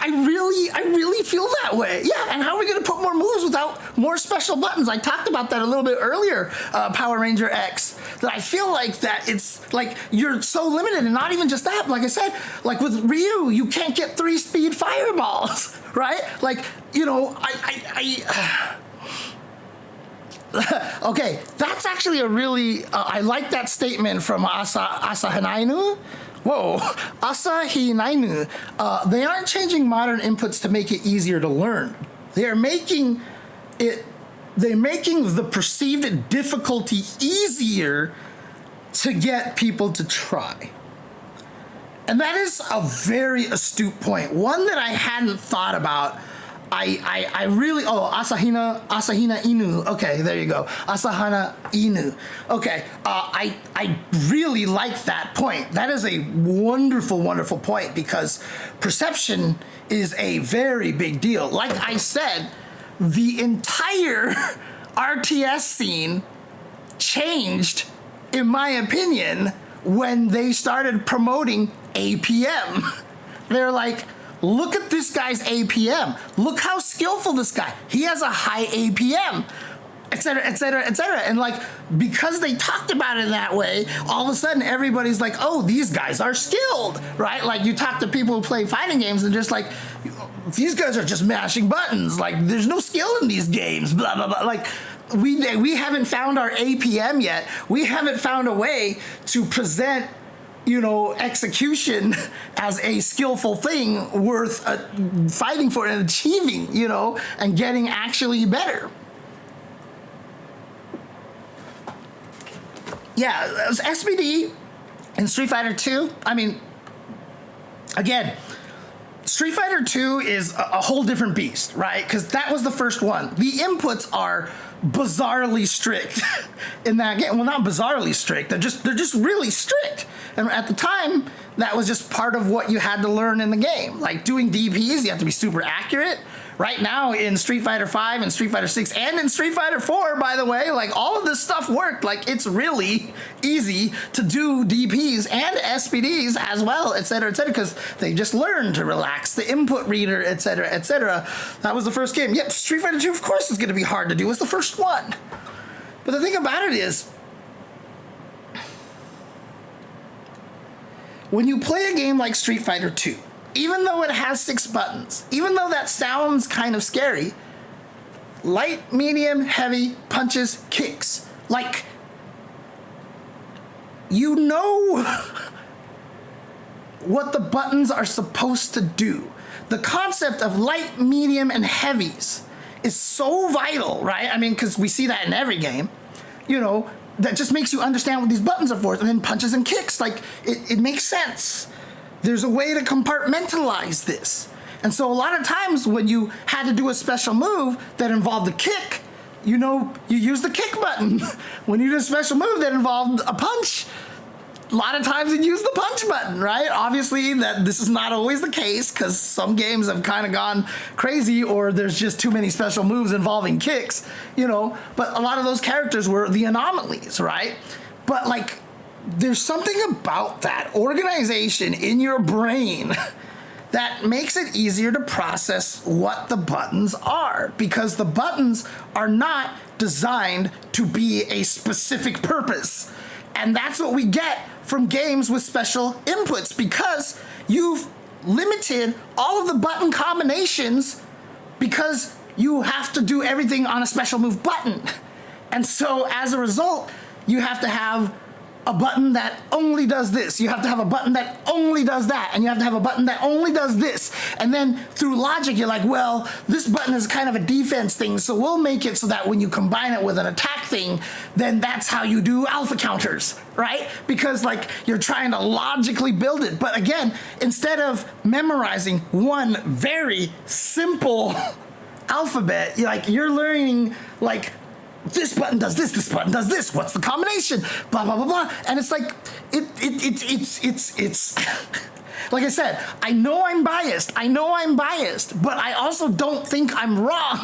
I really feel that way. Yeah, and how are we going to put more moves without more special buttons? I talked about that a little bit earlier, Power Ranger X, that I feel like that it's like you're so limited, and not even just that, like I said, like with Ryu, you can't get 3-speed fireballs, right? Like, you know, okay, that's actually a really, I like that statement from Asahinainu. Whoa, Asahinainu. They aren't changing modern inputs to make it easier to learn. They're making the perceived difficulty easier to get people to try. And that is a very astute point, one that I hadn't thought about. I really, Asahina Inu. Okay, there you go. Asahana Inu. Okay, I really like that point. That is a wonderful, wonderful point, because perception is a very big deal. Like I said, the entire RTS scene changed, in my opinion, when they started promoting APM. They're like, look at this guy's APM. Look how skillful this guy. He has a high APM, etc., etc., etc. And like, because they talked about it that way, all of a sudden everybody's like, oh, these guys are skilled, right? Like, you talk to people who play fighting games and just like, these guys are just mashing buttons. Like, there's no skill in these games, blah, blah, blah. Like, we haven't found our APM yet. We haven't found a way to present, you know, execution as a skillful thing worth fighting for and achieving, you know, and getting actually better. Yeah, SBD and Street Fighter 2, I mean, again, Street Fighter 2 is a whole different beast, right? Because that was the first one. The inputs are bizarrely strict in that game. Well, not bizarrely strict. They're just really strict. And at the time, that was just part of what you had to learn in the game. Like doing DPs, you have to be super accurate. Right now in Street Fighter 5 and Street Fighter 6 and in Street Fighter 4, by the way, like all of this stuff worked. Like it's really easy to do DPs and SPDs as well, etc., because they just learned to relax the input reader, etc., etc. That was the first game. Yep, Street Fighter 2, of course, is going to be hard to do. It's the first one. But the thing about it is, when you play a game like Street Fighter 2, even though it has 6 buttons, even though that sounds kind of scary, light, medium, heavy, punches, kicks, like, you know what the buttons are supposed to do. The concept of light, medium, and heavies is so vital, right? I mean, because we see that in every game, you know, that just makes you understand what these buttons are for. And then punches and kicks, like, it makes sense. There's a way to compartmentalize this. And so a lot of times when you had to do a special move that involved a kick, you know, you use the kick button. When you did a special move that involved a punch, a lot of times you use the punch button, right? Obviously, that this is not always the case, because some games have kind of gone crazy, or there's just too many special moves involving kicks, you know. But a lot of those characters were the anomalies, right? But like, there's something about that organization in your brain that makes it easier to process what the buttons are, because the buttons are not designed to be a specific purpose. And that's what we get from games with special inputs, because you've limited all of the button combinations because you have to do everything on a special move button. And so as a result, you have to have a button that only does this. You have to have a button that only does that. And you have to have a button that only does this. And then through logic, you're like, well, this button is kind of a defense thing, so we'll make it so that when you combine it with an attack thing, then that's how you do alpha counters, right? Because like, you're trying to logically build it. But again, instead of memorizing one very simple alphabet, you're learning like, this button does this button does this, what's the combination, blah, blah, blah, blah. And it's like, it's like I said, I know I'm biased, but I also don't think I'm wrong.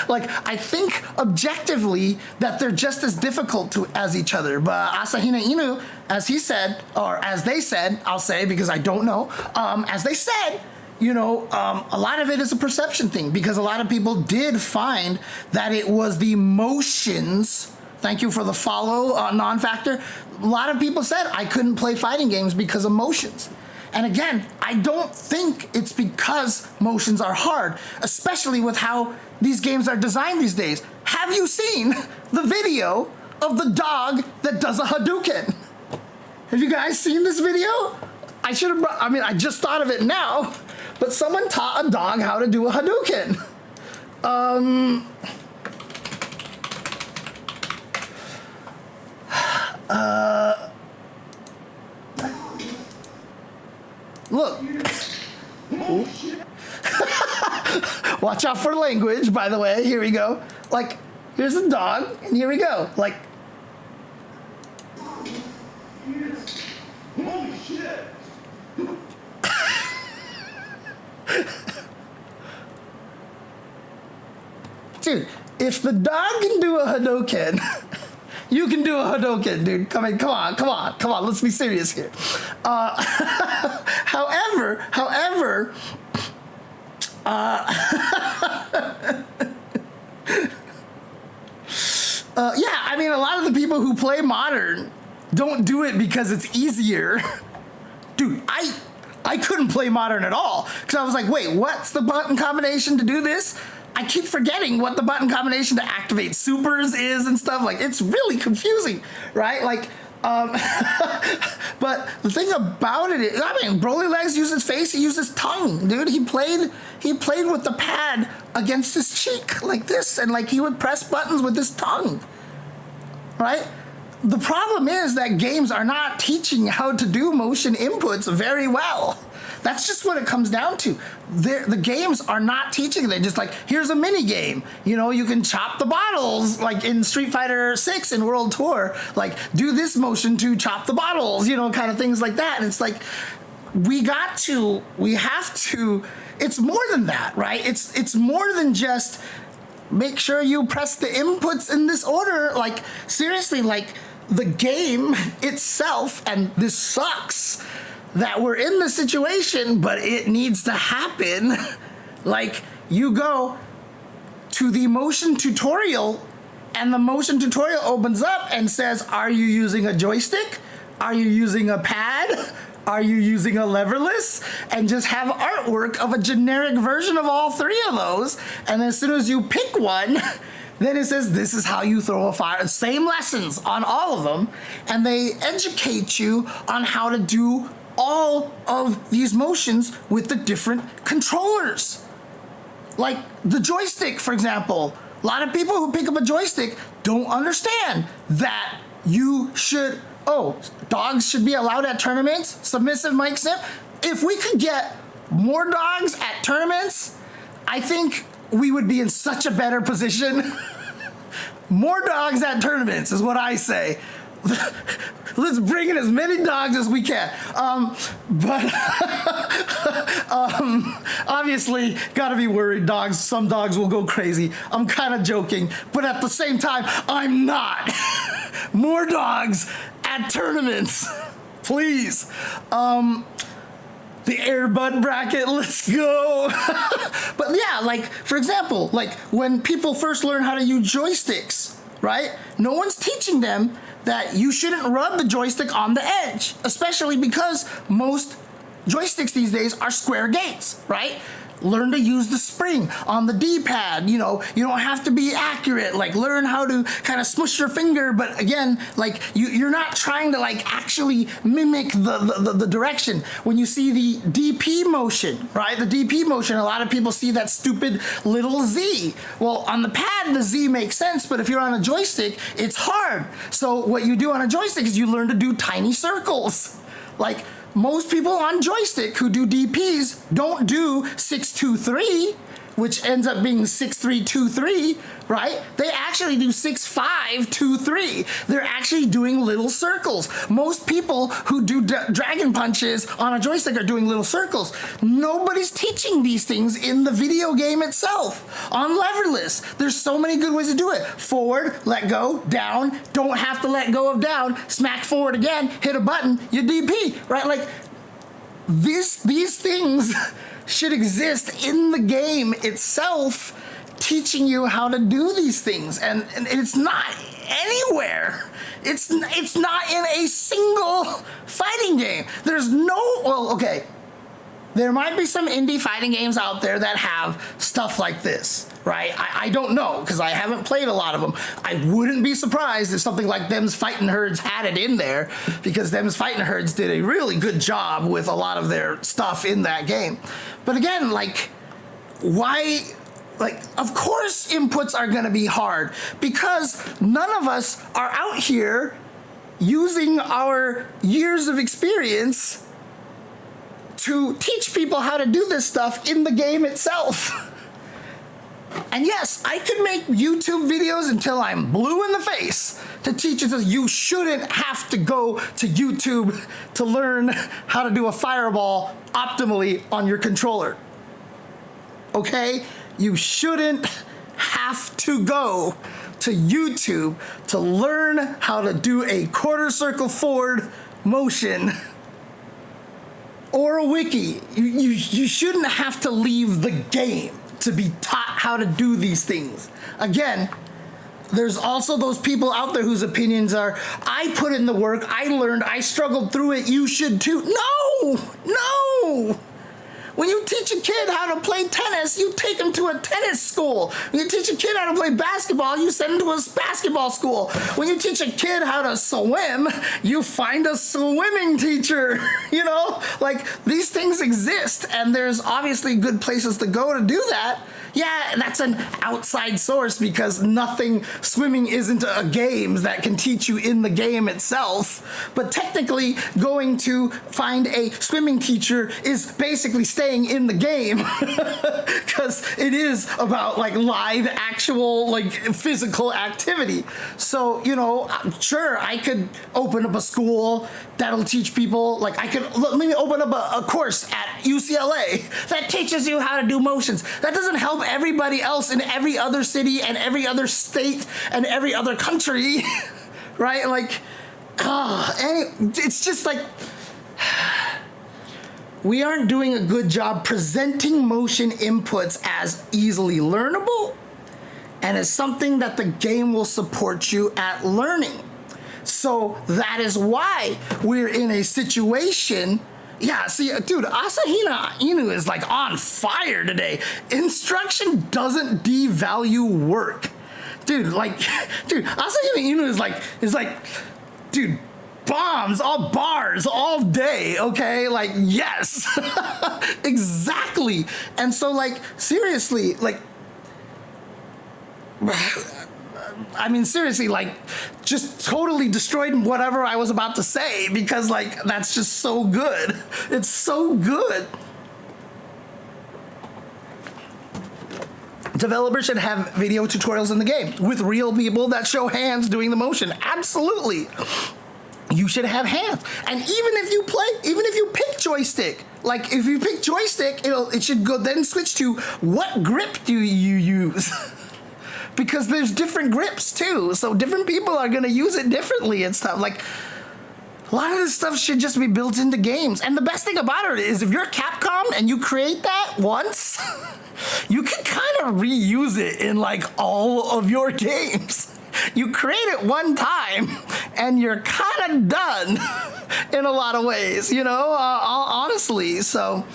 Like, I think objectively that they're just as difficult as each other. But Asahina Inu, as he said, or as they said, I'll say because I don't know, as they said, you know, a lot of it is a perception thing, because a lot of people did find that it was the motions. Thank you for the follow, non-factor. A lot of people said I couldn't play fighting games because of motions. And again, I don't think it's because motions are hard, especially with how these games are designed these days. Have you seen the video of the dog that does a Hadouken? Have you guys seen this video? I should have, I mean, I just thought of it now, but someone taught a dog how to do a Hadouken. Look. Watch out for language, by the way. Here we go. Like, here's the dog, and here we go. Like, holy shit. Dude, if the dog can do a Hadouken, you can do a Hadouken, dude. Come on. Let's be serious here. However, yeah, I mean, a lot of the people who play modern don't do it because it's easier. Dude, I couldn't play modern at all, because I was like, wait, what's the button combination to do this? I keep forgetting what the button combination to activate supers is and stuff. Like, it's really confusing, right? Like, but the thing about it is, I mean, Broly Legs used his face, he used his tongue, dude. He played with the pad against his cheek like this, and like he would press buttons with his tongue, right? The problem is that games are not teaching how to do motion inputs very well. That's just what it comes down to. The games are not teaching. They're just like, here's a mini game. You know, you can chop the bottles, like in Street Fighter 6 in World Tour. Like, do this motion to chop the bottles, you know, kind of things like that. And it's like, we have to, it's more than that, right? It's more than just make sure you press the inputs in this order. Like, seriously, like, the game itself, and this sucks that we're in the situation, but it needs to happen. Like, you go to the motion tutorial, and the motion tutorial opens up and says, are you using a joystick? Are you using a pad? Are you using a leverless? And just have artwork of a generic version of all three of those. And as soon as you pick one, then it says, this is how you throw a fire. Same lessons on all of them. And they educate you on how to do all of these motions with the different controllers. Like the joystick, for example. A lot of people who pick up a joystick don't understand that you should, dogs should be allowed at tournaments. Submissive Mike Snip. If we could get more dogs at tournaments, I think we would be in such a better position. More dogs at tournaments is what I say. Let's bring in as many dogs as we can. But obviously, gotta be worried. Some dogs will go crazy. I'm kind of joking, but at the same time, I'm not. More dogs at tournaments, please. The Airbud bracket, let's go. But yeah, like, for example, like when people first learn how to use joysticks, right? No one's teaching them that you shouldn't rub the joystick on the edge, especially because most joysticks these days are square gates, right? Learn to use the spring on the D-pad. You know, you don't have to be accurate. Like, learn how to kind of smush your finger, but again, like, you're not trying to like actually mimic the direction. When you see the DP motion, right? The DP motion, a lot of people see that stupid little Z. Well, on the pad, the Z makes sense, but if you're on a joystick, it's hard. So what you do on a joystick is you learn to do tiny circles. Like, most people on joystick who do DPs don't do 6-2-3, which ends up being 6-3-2-3, right? They actually do 6-5-2-3. They're actually doing little circles. Most people who do dragon punches on a joystick are doing little circles. Nobody's teaching these things in the video game itself. On leverless, there's so many good ways to do it. Forward, let go, down, don't have to let go of down, smack forward again, hit a button, you DP, right? Like, these things should exist in the game itself, teaching you how to do these things. And it's not anywhere. It's not in a single fighting game. There's no, well, okay. There might be some indie fighting games out there that have stuff like this, right? I don't know, because I haven't played a lot of them. I wouldn't be surprised if something like Them's Fightin' Herds had it in there, because Them's Fightin' Herds did a really good job with a lot of their stuff in that game. But again, like, why? Like, of course inputs are gonna be hard, because none of us are out here using our years of experience to teach people how to do this stuff in the game itself. And yes, I could make YouTube videos until I'm blue in the face to teach you that you shouldn't have to go to YouTube to learn how to do a fireball optimally on your controller. Okay? You shouldn't have to go to YouTube to learn how to do a quarter circle forward motion or a wiki. You shouldn't have to leave the game to be taught how to do these things. Again, there's also those people out there whose opinions are, I put in the work, I learned, I struggled through it, you should too. No! When you teach a kid how to play tennis, you take him to a tennis school. When you teach a kid how to play basketball, you send him to a basketball school. When you teach a kid how to swim, you find a swimming teacher. You know, like, these things exist, and there's obviously good places to go to do that. Yeah, that's an outside source, because swimming isn't a game that can teach you in the game itself. But technically, going to find a swimming teacher is basically staying in the game, because it is about like live, actual, like physical activity. So, you know, sure, I could open up a school that'll teach people, like let me open up a course at UCLA that teaches you how to do motions. That doesn't help everybody else in every other city and every other state and every other country, right? Like, it's just like, we aren't doing a good job presenting motion inputs as easily learnable and as something that the game will support you at learning. So that is why we're in a situation. Yeah, see, dude, Asahina Inu is like on fire today. Instruction doesn't devalue work. Dude, Asahina Inu is like, dude, bombs, all bars, all day, okay? Like, yes, exactly. And so, like, seriously, like, I mean, seriously, like, just totally destroyed whatever I was about to say, because, like, that's just so good. It's so good. Developers should have video tutorials in the game with real people that show hands doing the motion. Absolutely. You should have hands. And even if you pick joystick, like, if you pick joystick, it should go then switch to what grip do you use? Because there's different grips too, so different people are gonna use it differently and stuff. Like, a lot of this stuff should just be built into games. And the best thing about it is, if you're Capcom and you create that once, you can kind of reuse it in like all of your games. You create it one time and you're kind of done in a lot of ways, you know, honestly. So,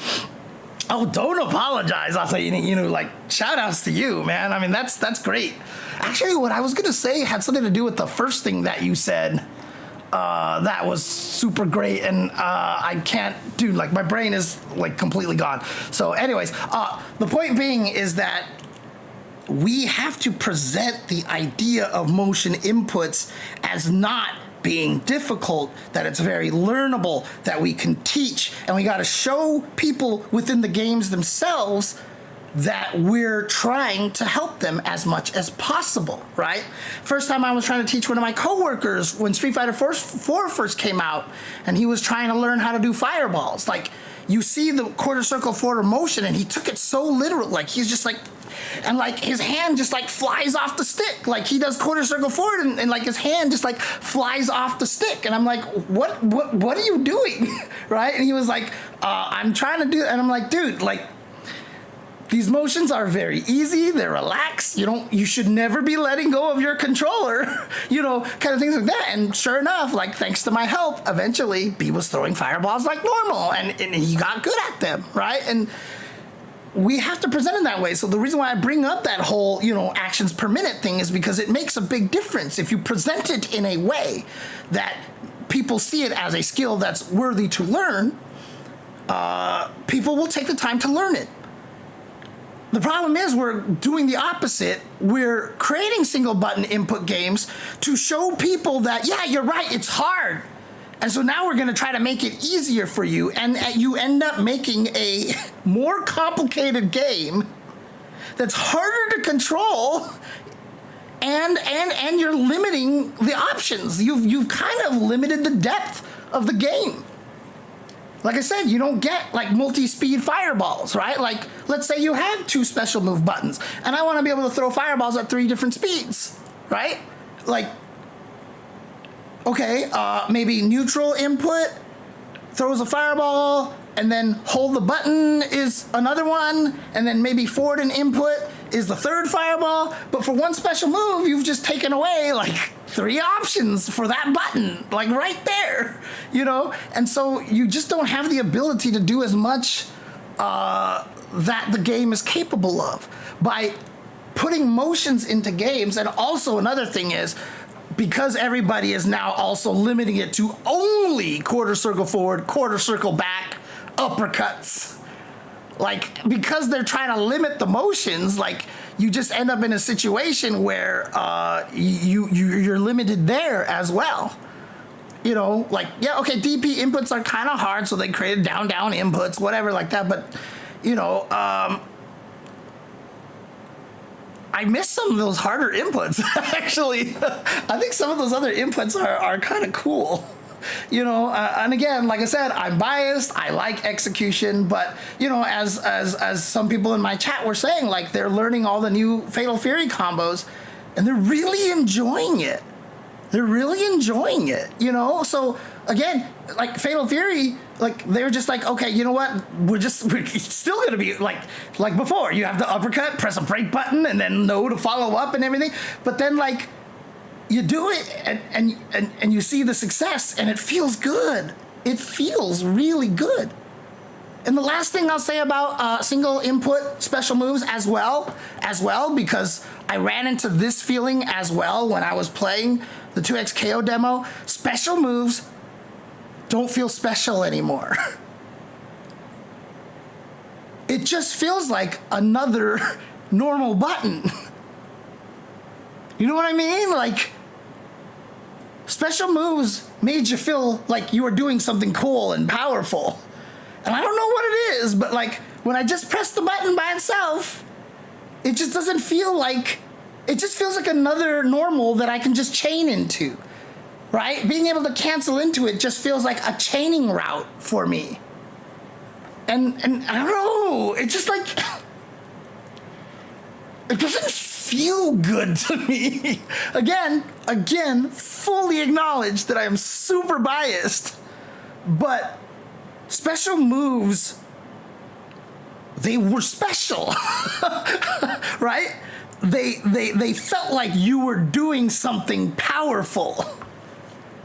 oh, don't apologize. I'll say, you know, like, shout outs to you, man. I mean, that's great. Actually, what I was going to say had something to do with the first thing that you said. That was super great. And I can't, dude, like, my brain is like completely gone. So anyways, the point being is that we have to present the idea of motion inputs as not being difficult, that it's very learnable, that we can teach, and we got to show people within the games themselves that we're trying to help them as much as possible, right? First time I was trying to teach one of my coworkers when Street Fighter 4 first came out, and he was trying to learn how to do fireballs. Like, you see the quarter circle forward motion, and he took it so literal. Like, he's just like, and like his hand just like flies off the stick. Like, he does quarter circle forward, and like his hand just like flies off the stick. And I'm like, what are you doing? Right? And he was like, I'm trying to do it. And I'm like, dude, like, These motions are very easy. They're relaxed. You should never be letting go of your controller, kind of things like that. And sure enough, like thanks to my help, eventually B was throwing fireballs like normal, and he got good at them, right? And we have to present it that way. So the reason why I bring up that whole, actions per minute thing is because it makes a big difference. If you present it in a way that people see it as a skill that's worthy to learn, people will take the time to learn it. The problem is we're doing the opposite. We're creating single button input games to show people that, yeah, you're right, it's hard. And so now we're going to try to make it easier for you. And you end up making a more complicated game that's harder to control. And you're limiting the options. You've kind of limited the depth of the game. Like I said, you don't get like multi-speed fireballs, right? Like, let's say you have 2 special move buttons, and I want to be able to throw fireballs at 3 different speeds, right? Like, okay, maybe neutral input throws a fireball, and then hold the button is another one, and then maybe forward and input is the 3rd fireball. But for one special move, you've just taken away like 3 options for that button, like right there, And so you just don't have the ability to do as much that the game is capable of by putting motions into games. And also another thing is, because everybody is now also limiting it to only quarter circle forward, quarter circle back, uppercuts. Like, because they're trying to limit the motions, like, you just end up in a situation where you're limited there as well. Like, yeah, okay, DP inputs are kind of hard, so they created down inputs, whatever like that. But, I miss some of those harder inputs, actually. I think some of those other inputs are kind of cool. And again, like I said, I'm biased. I like execution, but as some people in my chat were saying, like they're learning all the new Fatal Fury combos, and they're really enjoying it. So again, like Fatal Fury, like they're just like, okay, you know what? We're still gonna be like before. You have the uppercut, press a break button, and then know to follow up and everything. But then like, you do it and you see the success, and it feels good. It feels really good. And the last thing I'll say about single input special moves as well, because I ran into this feeling as well when I was playing the 2XKO demo, special moves don't feel special anymore. It just feels like another normal button. You know what I mean? Like, special moves made you feel like you were doing something cool and powerful. And I don't know what it is, but like when I just press the button by itself, it just doesn't feel like, it just feels like another normal that I can just chain into, right? Being able to cancel into it just feels like a chaining route for me. And I don't know, it just like, it doesn't feel good to me. Again, fully acknowledge that I am super biased, but special moves, they were special, right? They felt like you were doing something powerful.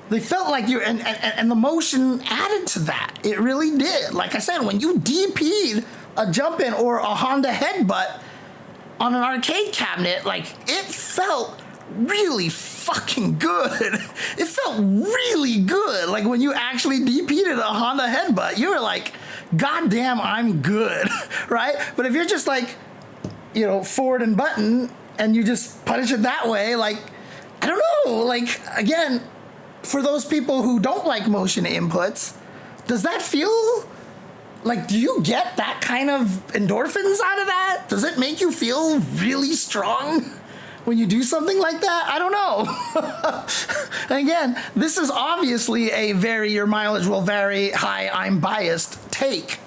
They felt like you, and the motion added to that. It really did. Like I said, when you DP'd a jump in or a Honda headbutt on an arcade cabinet, like it felt really fucking good. It felt really good. Like when you actually DP'd a Honda headbutt, you were like, God damn, I'm good, right? But if you're just like, forward and button and you just punish it that way, like, I don't know, like, again, for those people who don't like motion inputs, does that feel like, do you get that kind of endorphins out of that? Does it make you feel really strong when you do something like that? I don't know. And again, this is obviously a very, your mileage will vary, hi, I'm biased take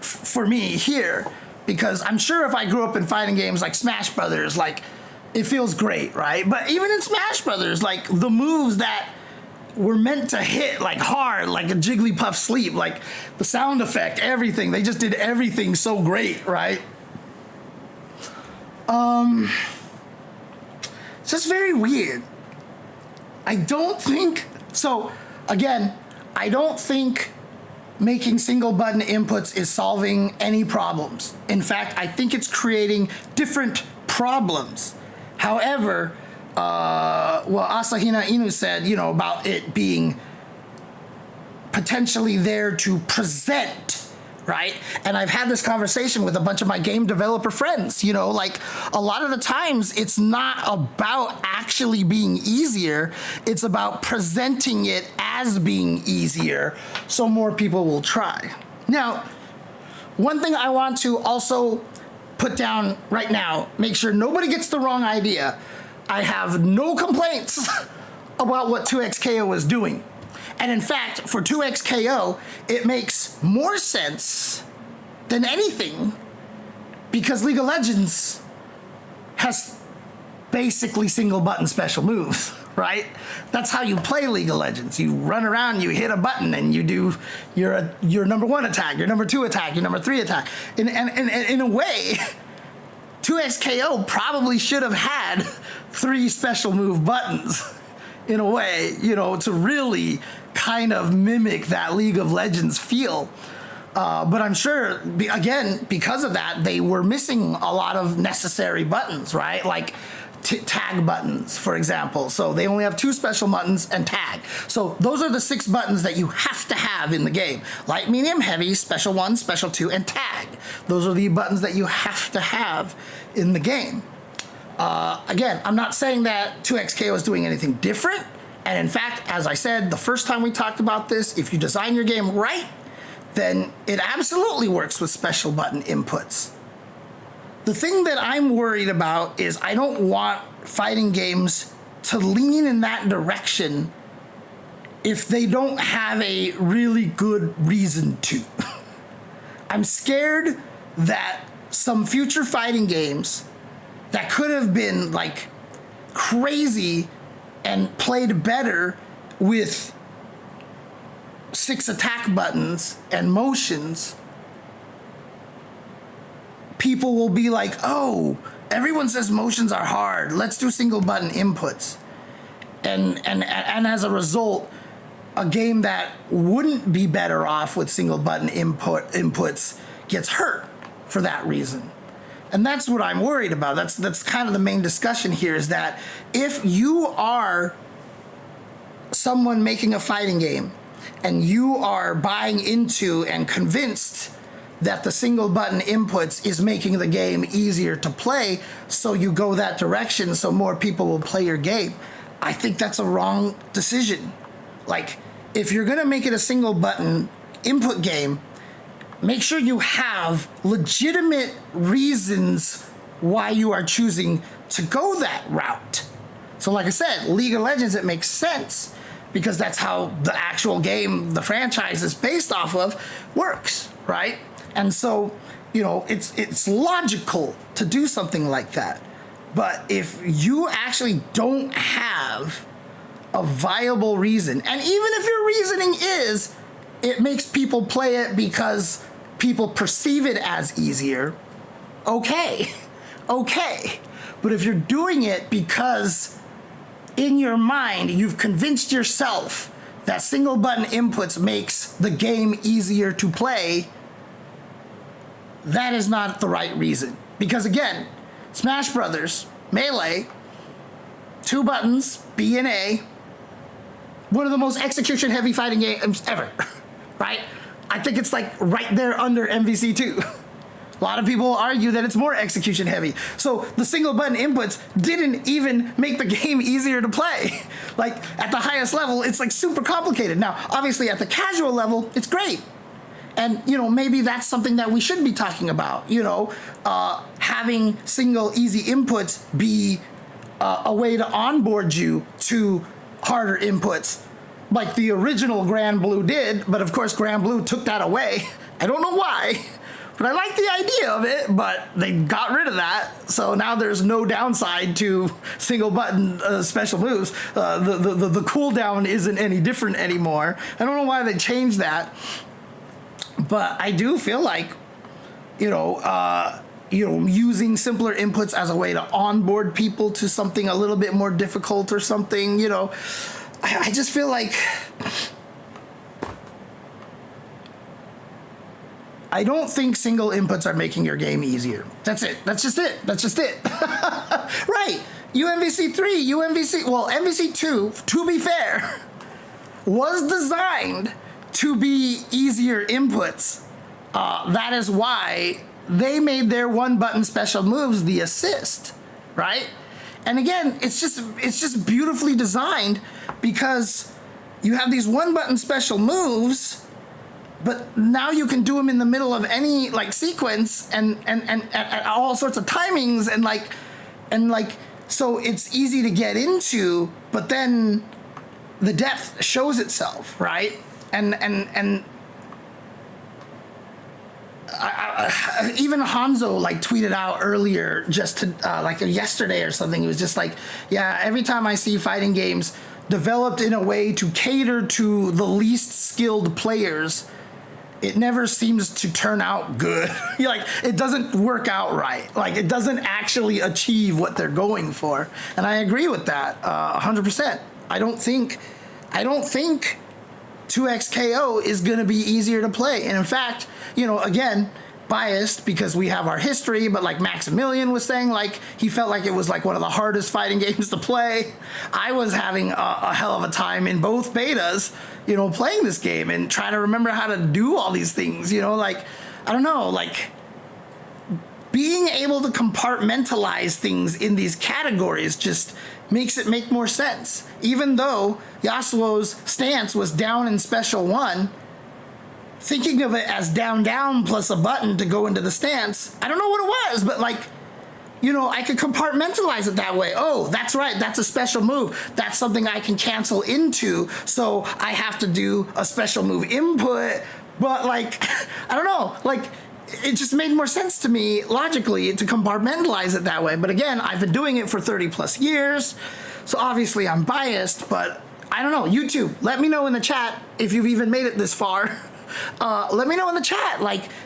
for me here. Because I'm sure if I grew up in fighting games like Smash Brothers, like, it feels great, right? But even in Smash Brothers, like, the moves that were meant to hit like hard, like a Jigglypuff sleep, like the sound effect, everything. They just did everything so great, right? It's just very weird. I don't think so. Again, I don't think making single button inputs is solving any problems. In fact, I think it's creating different problems. However, Asahina Inu said, about it being potentially there to present, right? And I've had this conversation with a bunch of my game developer friends, like a lot of the times it's not about actually being easier, it's about presenting it as being easier so more people will try. Now, one thing I want to also put down right now, make sure nobody gets the wrong idea. I have no complaints about what 2xKO is doing. And in fact, for 2xKO, it makes more sense than anything because League of Legends has basically single button special moves, right? That's how you play League of Legends. You run around, you hit a button, and you do your number 1 attack, your number 2 attack, your number 3 attack. And in a way, 2xKO probably should have had 3 special move buttons in a way, to really kind of mimic that League of Legends feel. But I'm sure, again, because of that, they were missing a lot of necessary buttons, right? Like tag buttons, for example. So they only have 2 special buttons and tag. So those are the 6 buttons that you have to have in the game. Light, medium, heavy, special 1, special 2, and tag. Those are the buttons that you have to have in the game. Again, I'm not saying that 2xKO is doing anything different. And in fact, as I said, the first time we talked about this, if you design your game right, then it absolutely works with special button inputs. The thing that I'm worried about is I don't want fighting games to lean in that direction if they don't have a really good reason to. I'm scared that some future fighting games that could have been like crazy and played better with 6 attack buttons and motions, people will be like, oh, everyone says motions are hard, let's do single button inputs. And as a result, a game that wouldn't be better off with single button inputs gets hurt for that reason. And that's what I'm worried about. That's kind of the main discussion here, is that if you are someone making a fighting game and you are buying into and convinced that the single button inputs is making the game easier to play, so you go that direction so more people will play your game, I think that's a wrong decision. Like, if you're gonna make it a single button input game, make sure you have legitimate reasons why you are choosing to go that route. So like I said, League of Legends, it makes sense because that's how the actual game, the franchise is based off of, works, right? And so, it's logical to do something like that. But if you actually don't have a viable reason, and even if your reasoning is it makes people play it because people perceive it as easier, okay. But if you're doing it because in your mind you've convinced yourself that single button inputs makes the game easier to play, that is not the right reason. Because again, Smash Brothers, Melee, 2 buttons, B and A, one of the most execution heavy fighting games ever, right? I think it's like right there under MVC2. A lot of people argue that it's more execution heavy. So the single button inputs didn't even make the game easier to play. Like at the highest level, it's like super complicated. Now, obviously at the casual level, it's great. And, maybe that's something that we should be talking about, having single easy inputs be a way to onboard you to harder inputs like the original Grand Blue did. But of course, Grand Blue took that away. I don't know why, but I like the idea of it, but they got rid of that. So now there's no downside to single button special moves. The cooldown isn't any different anymore. I don't know why they changed that. But I do feel like, using simpler inputs as a way to onboard people to something a little bit more difficult or something, I just feel like I don't think single inputs are making your game easier. That's it. That's just it. Right. UMVC 3, MVC 2, to be fair, was designed to be easier inputs. That is why they made their one-button special moves the assist, right? And again, it's just beautifully designed because you have these one-button special moves, but now you can do them in the middle of any sequence and at all sorts of timings and so it's easy to get into, but then the depth shows itself, right? And even Hanzo tweeted out earlier, just to yesterday or something. It was just every time I see fighting games developed in a way to cater to the least skilled players, it never seems to turn out good. It doesn't work out right. It doesn't actually achieve what they're going for. And I agree with that 100%. I don't think 2XKO is going to be easier to play. And in fact, again, biased because we have our history, but Maximilian was saying he felt like it was one of the hardest fighting games to play. I was having a hell of a time in both betas, playing this game and trying to remember how to do all these things, I don't know, being able to compartmentalize things in these categories just makes it make more sense. Even though Yasuo's stance was down in Special 1, thinking of it as down plus a button to go into the stance, I don't know what it was, but I could compartmentalize it that way. Oh, that's right, that's a special move. That's something I can cancel into, so I have to do a special move input. But I don't know, it just made more sense to me logically to compartmentalize it that way. But again, I've been doing it for 30 plus years, so obviously I'm biased, but I don't know. YouTube, let me know in the chat if you've even made it this far. Let me know in the chat,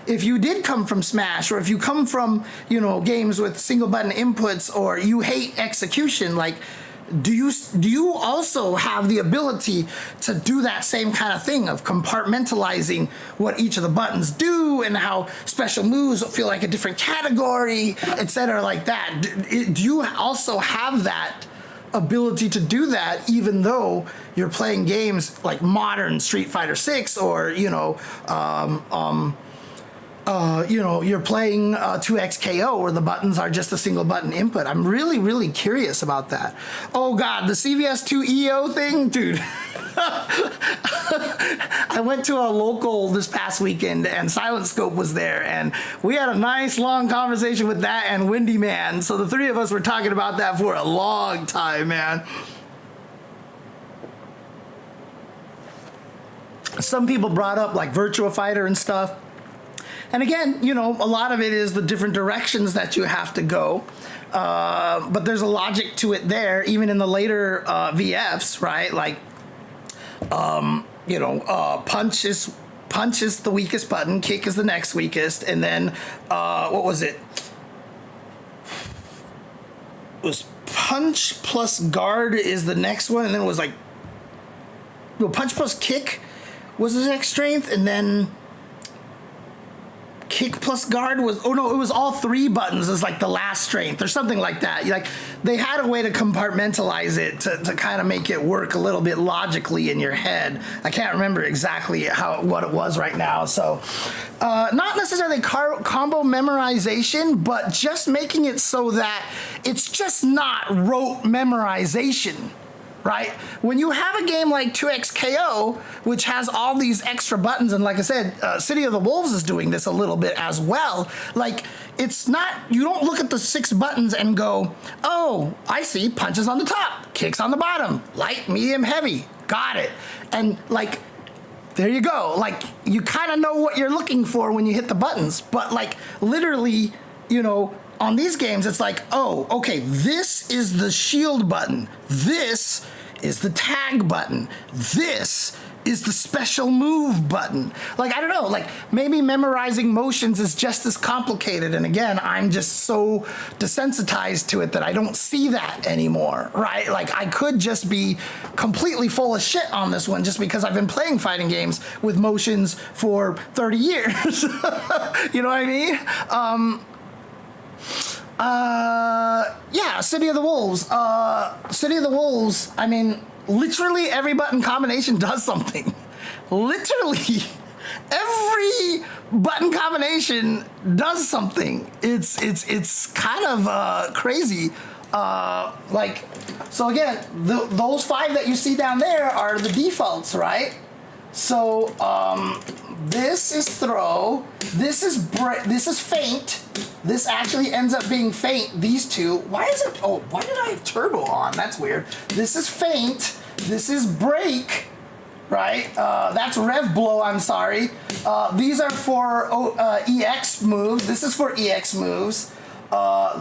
if you did come from Smash, or if you come from, games with single button inputs, or you hate execution, do you also have the ability to do that same kind of thing of compartmentalizing what each of the buttons do and how special moves feel like a different category, etc. like that? Do you also have that ability to do that, even though you're playing games like modern Street Fighter 6 or you're playing 2XKO where the buttons are just a single button input? I'm really, really curious about that. Oh God, the CVS2 EO thing, dude. I went to a local this past weekend and Silent Scope was there, and we had a nice long conversation with that and Windy Man. So the three of us were talking about that for a long time, man. Some people brought up Virtua Fighter and stuff. And again, a lot of it is the different directions that you have to go. But there's a logic to it there, even in the later VFs, right? Punch is the weakest button, kick is the next weakest, and then what was it? It was punch plus guard is the next one, and then it was punch plus kick was the next strength, and then kick plus guard was, it was all three buttons as the last strength or something like that. They had a way to compartmentalize it to kind of make it work a little bit logically in your head. I can't remember exactly what it was right now. So not necessarily combo memorization, but just making it so that it's just not rote memorization. Right? When you have a game like 2XKO, which has all these extra buttons, and like I said, City of the Wolves is doing this a little bit as well. It's not, you don't look at the 6 buttons and go, oh, I see punches on the top, kicks on the bottom, light, medium, heavy, got it. And there you go. You kind of know what you're looking for when you hit the buttons, but literally, on these games, it's oh, okay, this is the shield button. This is the tag button. This is the special move button. Like, I don't know, like maybe memorizing motions is just as complicated. And again, I'm just so desensitized to it that I don't see that anymore, right? Like I could just be completely full of shit on this one just because I've been playing fighting games with motions for 30 years. You know what I mean? Yeah, City of the Wolves. City of the Wolves, I mean, literally every button combination does something. Literally every button combination does something. It's kind of crazy. Like, so again, those 5 that you see down there are the defaults, right? So this is throw, this is feint. This actually ends up being feint, these 2. Why is it, oh, why did I have turbo on? That's weird. This is feint, this is break, right? That's rev blow, I'm sorry. These are for EX moves. This is for EX moves.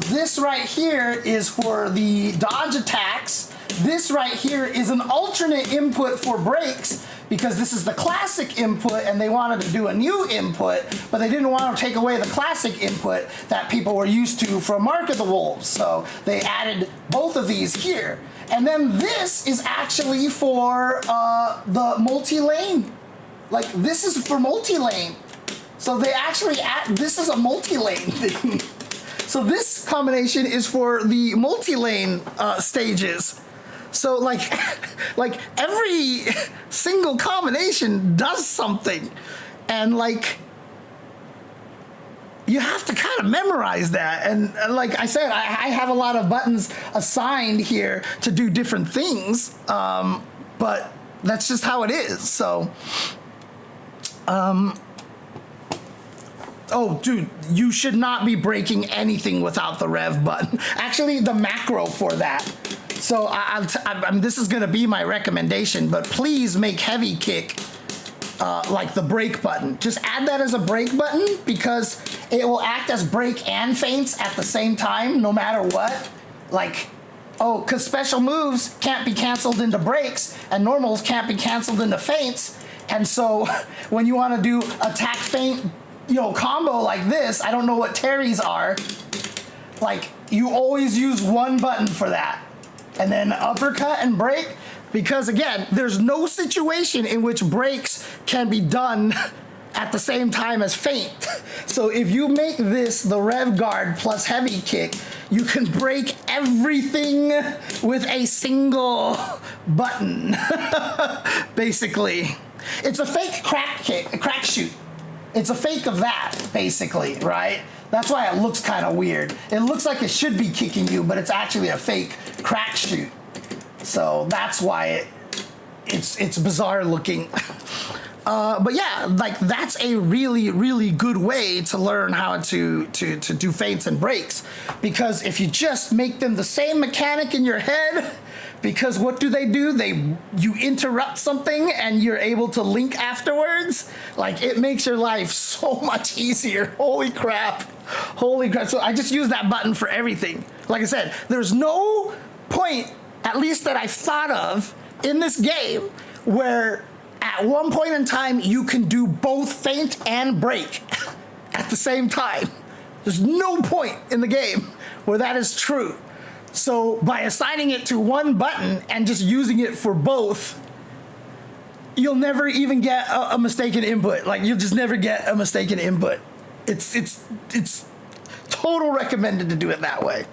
This right here is for the dodge attacks. This right here is an alternate input for breaks because this is the classic input and they wanted to do a new input, but they didn't want to take away the classic input that people were used to from Mark of the Wolves. So they added both of these here. And then this is actually for the multi-lane. Like this is for multi-lane. So they actually this is a multi-lane thing. So this combination is for the multi-lane stages. So like every single combination does something. And like, you have to kind of memorize that. And like I said, I have a lot of buttons assigned here to do different things. But that's just how it is. So, oh, dude, you should not be breaking anything without the rev button. Actually, the macro for that. So this is going to be my recommendation, but please make heavy kick like the break button. Just add that as a break button because it will act as break and feints at the same time, no matter what. Like, oh, because special moves can't be canceled into breaks and normals can't be canceled into feints. And so when you want to do attack feint, combo like this, I don't know what Terry's are, like you always use one button for that. And then uppercut and break, because again, there's no situation in which breaks can be done at the same time as feint. So if you make this the rev guard plus heavy kick, you can break everything with a single button, basically. It's a fake crack kick, a crack shoot. It's a fake of that, basically, right? That's why it looks kind of weird. It looks like it should be kicking you, but it's actually a fake crack shoot. So that's why it's bizarre looking. But yeah, like that's a really, really good way to learn how to do feints and breaks. Because if you just make them the same mechanic in your head, because what do? You interrupt something and you're able to link afterwards. Like it makes your life so much easier. Holy crap. So I just use that button for everything. Like I said, there's no point, at least that I've thought of in this game, where at one point in time you can do both feint and break at the same time. There's no point in the game where that is true. So by assigning it to one button and just using it for both, you'll never even get a mistaken input. Like you'll just never get a mistaken input. It's total recommended to do it that way.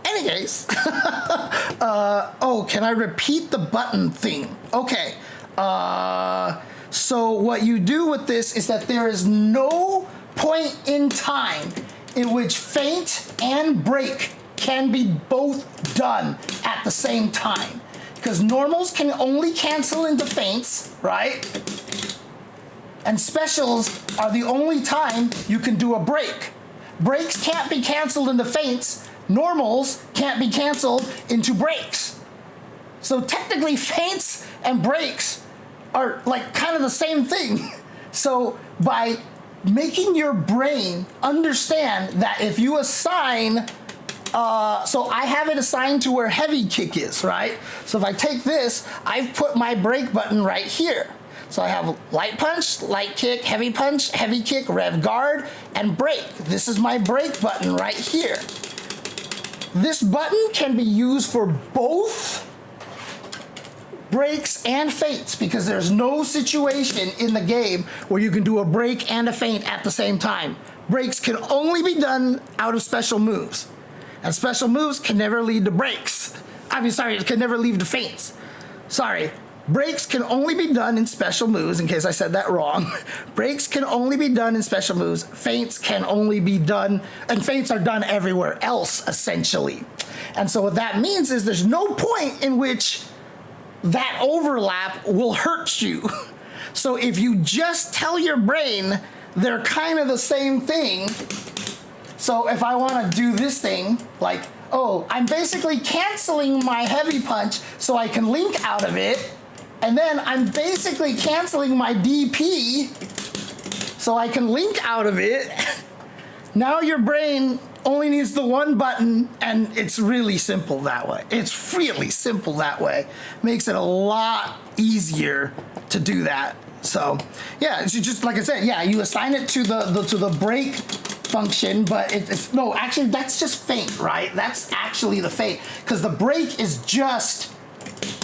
Anyways, oh, can I repeat the button thing? Okay. So what you do with this is that there is no point in time in which feint and break can be both done at the same time. Because normals can only cancel into feints, right? And specials are the only time you can do a break. Breaks can't be canceled into feints. Normals can't be canceled into breaks. So technically feints and breaks are like kind of the same thing. So by making your brain understand that if you assign So I have it assigned to where heavy kick is, right? So if I take this, I've put my brake button right here. So I have light punch, light kick, heavy punch, heavy kick, rev guard, and brake. This is my brake button right here. This button can be used for both brakes and feints because there's no situation in the game where you can do a brake and a feint at the same time. Brakes can only be done out of special moves. And special moves can never lead to brakes. I mean, sorry, it can never lead to feints. Sorry. Brakes can only be done in special moves, in case I said that wrong. Brakes can only be done in special moves. Feints can only be done, and feints are done everywhere else, essentially. And so what that means is there's no point in which that overlap will hurt you. So if you just tell your brain they're kind of the same thing, so if I want to do this thing, like, oh, I'm basically canceling my heavy punch so I can link out of it, and then I'm basically canceling my DP so I can link out of it. Now your brain only needs the one button, and it's really simple that way. It's really simple that way. Makes it a lot easier to do that. So yeah, it's just like I said, yeah, you assign it to the brake function, but it's no, actually that's just feint, right? That's actually the feint, because the brake is just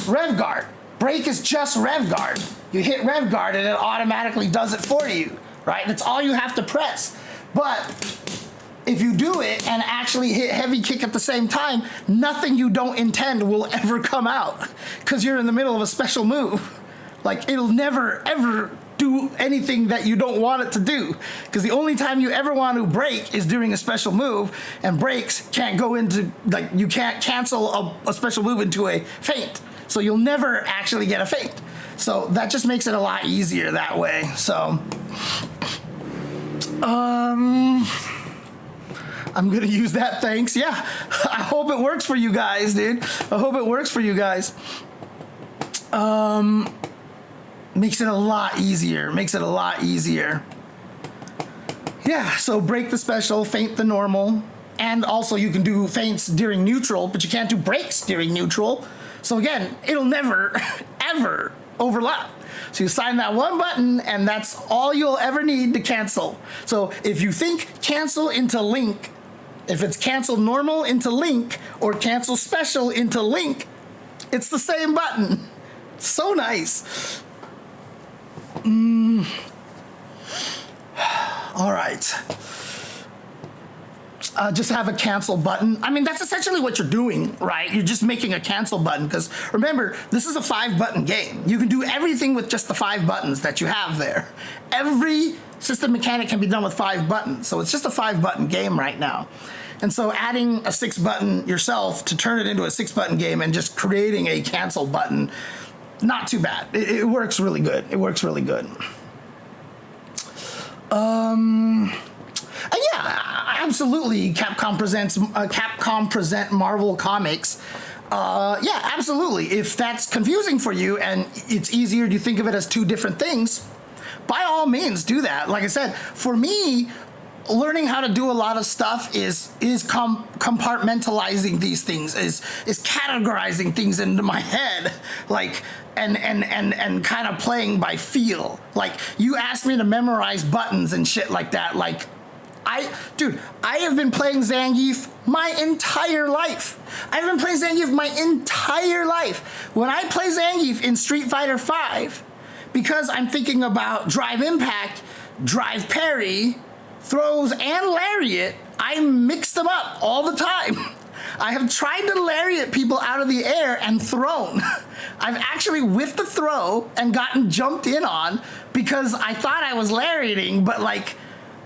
rev guard. Brake is just rev guard. You hit rev guard and it automatically does it for you, right? That's all you have to press. But if you do it and actually hit heavy kick at the same time, nothing you don't intend will ever come out because you're in the middle of a special move. Like, it'll never, ever do anything that you don't want it to do, because the only time you ever want to brake is during a special move, and brakes can't go into, like, you can't cancel a special move into a feint. So you'll never actually get a feint. So that just makes it a lot easier that way. So, I'm gonna use that, thanks. Yeah, I hope it works for you guys, dude. I hope it works for you guys. Makes it a lot easier. Makes it a lot easier. Yeah, so break the special, feint the normal, and also you can do feints during neutral, but you can't do breaks during neutral. So again, it'll never, ever overlap. So you assign that one button, and that's all you'll ever need to cancel. So if you think cancel into link, if it's cancel normal into link, or cancel special into link, it's the same button. So nice. All right. Just have a cancel button. I mean, that's essentially what you're doing, right? You're just making a cancel button, because remember, this is a 5-button game. You can do everything with just the 5 buttons that you have there. Every system mechanic can be done with 5 buttons, so it's just a 5-button game right now. And so adding a 6-button yourself to turn it into a 6-button game and just creating a cancel button, not too bad. It works really good. It works really good. Yeah, absolutely. Capcom present Marvel Comics. Yeah, absolutely. If that's confusing for you and it's easier to think of it as 2 different things, by all means do that. Like I said, for me, learning how to do a lot of stuff is compartmentalizing these things, is categorizing things into my head, like, and kind of playing by feel. Like, you asked me to memorize buttons and shit like that. Like, I have been playing Zangief my entire life. I've been playing Zangief my entire life. When I play Zangief in Street Fighter V, because I'm thinking about drive impact, drive parry, throws, and lariat, I mix them up all the time. I have tried to lariat people out of the air and thrown. I've actually whiffed the throw and gotten jumped in on because I thought I was lariating, but like,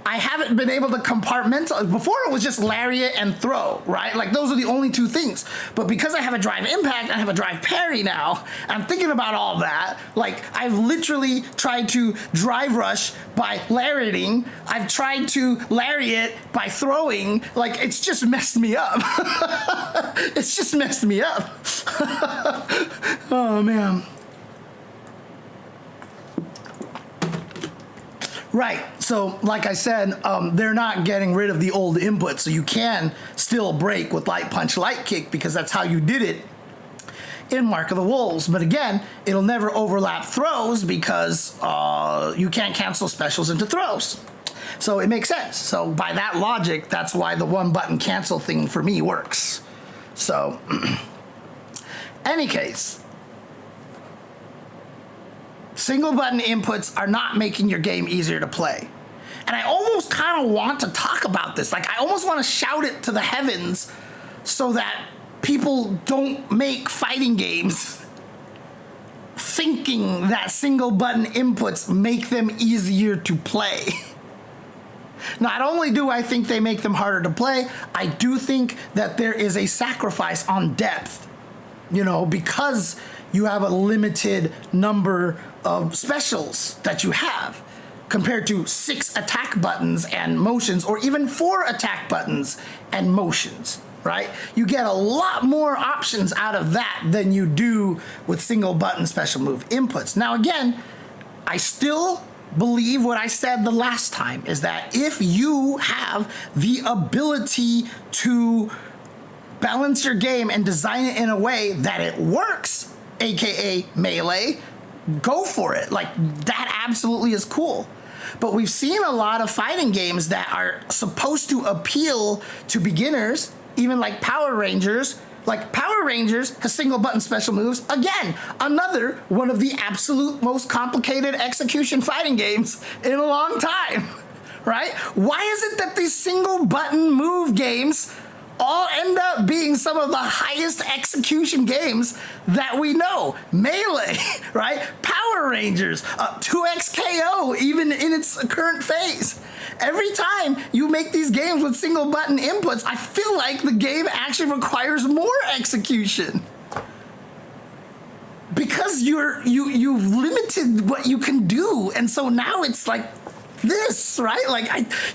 I haven't been able to compartmentalize. Before it was just lariat and throw, right? Like, those are the only 2 things. But because I have a drive impact, I have a drive parry now, I'm thinking about all that. Like, I've literally tried to drive rush by lariating. I've tried to lariat by throwing. Like, it's just messed me up. It's just messed me up. Oh, man. Right. So, like I said, they're not getting rid of the old input, so you can still break with light punch, light kick, because that's how you did it in Mark of the Wolves. But again, it'll never overlap throws because you can't cancel specials into throws. So it makes sense. So by that logic, that's why the one button cancel thing for me works. So, any case, single button inputs are not making your game easier to play. And I almost kind of want to talk about this. Like, I almost want to shout it to the heavens so that people don't make fighting games thinking that single button inputs make them easier to play. Not only do I think they make them harder to play, I do think that there is a sacrifice on depth, you know, because you have a limited number of specials that you have compared to 6 attack buttons and motions, or even 4 attack buttons and motions, right? You get a lot more options out of that than you do with single button special move inputs. Now, again, I still believe what I said the last time, is that if you have the ability to balance your game and design it in a way that it works, aka melee, go for it. Like, that absolutely is cool. But we've seen a lot of fighting games that are supposed to appeal to beginners, even like Power Rangers. Like, Power Rangers has single button special moves. Again, another one of the absolute most complicated execution fighting games in a long time, right? Why is it that these single button move games all end up being some of the highest execution games that we know? Melee, right? Power Rangers, 2XKO, even in its current phase. Every time you make these games with single button inputs, I feel like the game actually requires more execution. Because you've limited what you can do, and so now it's like this, right? Like,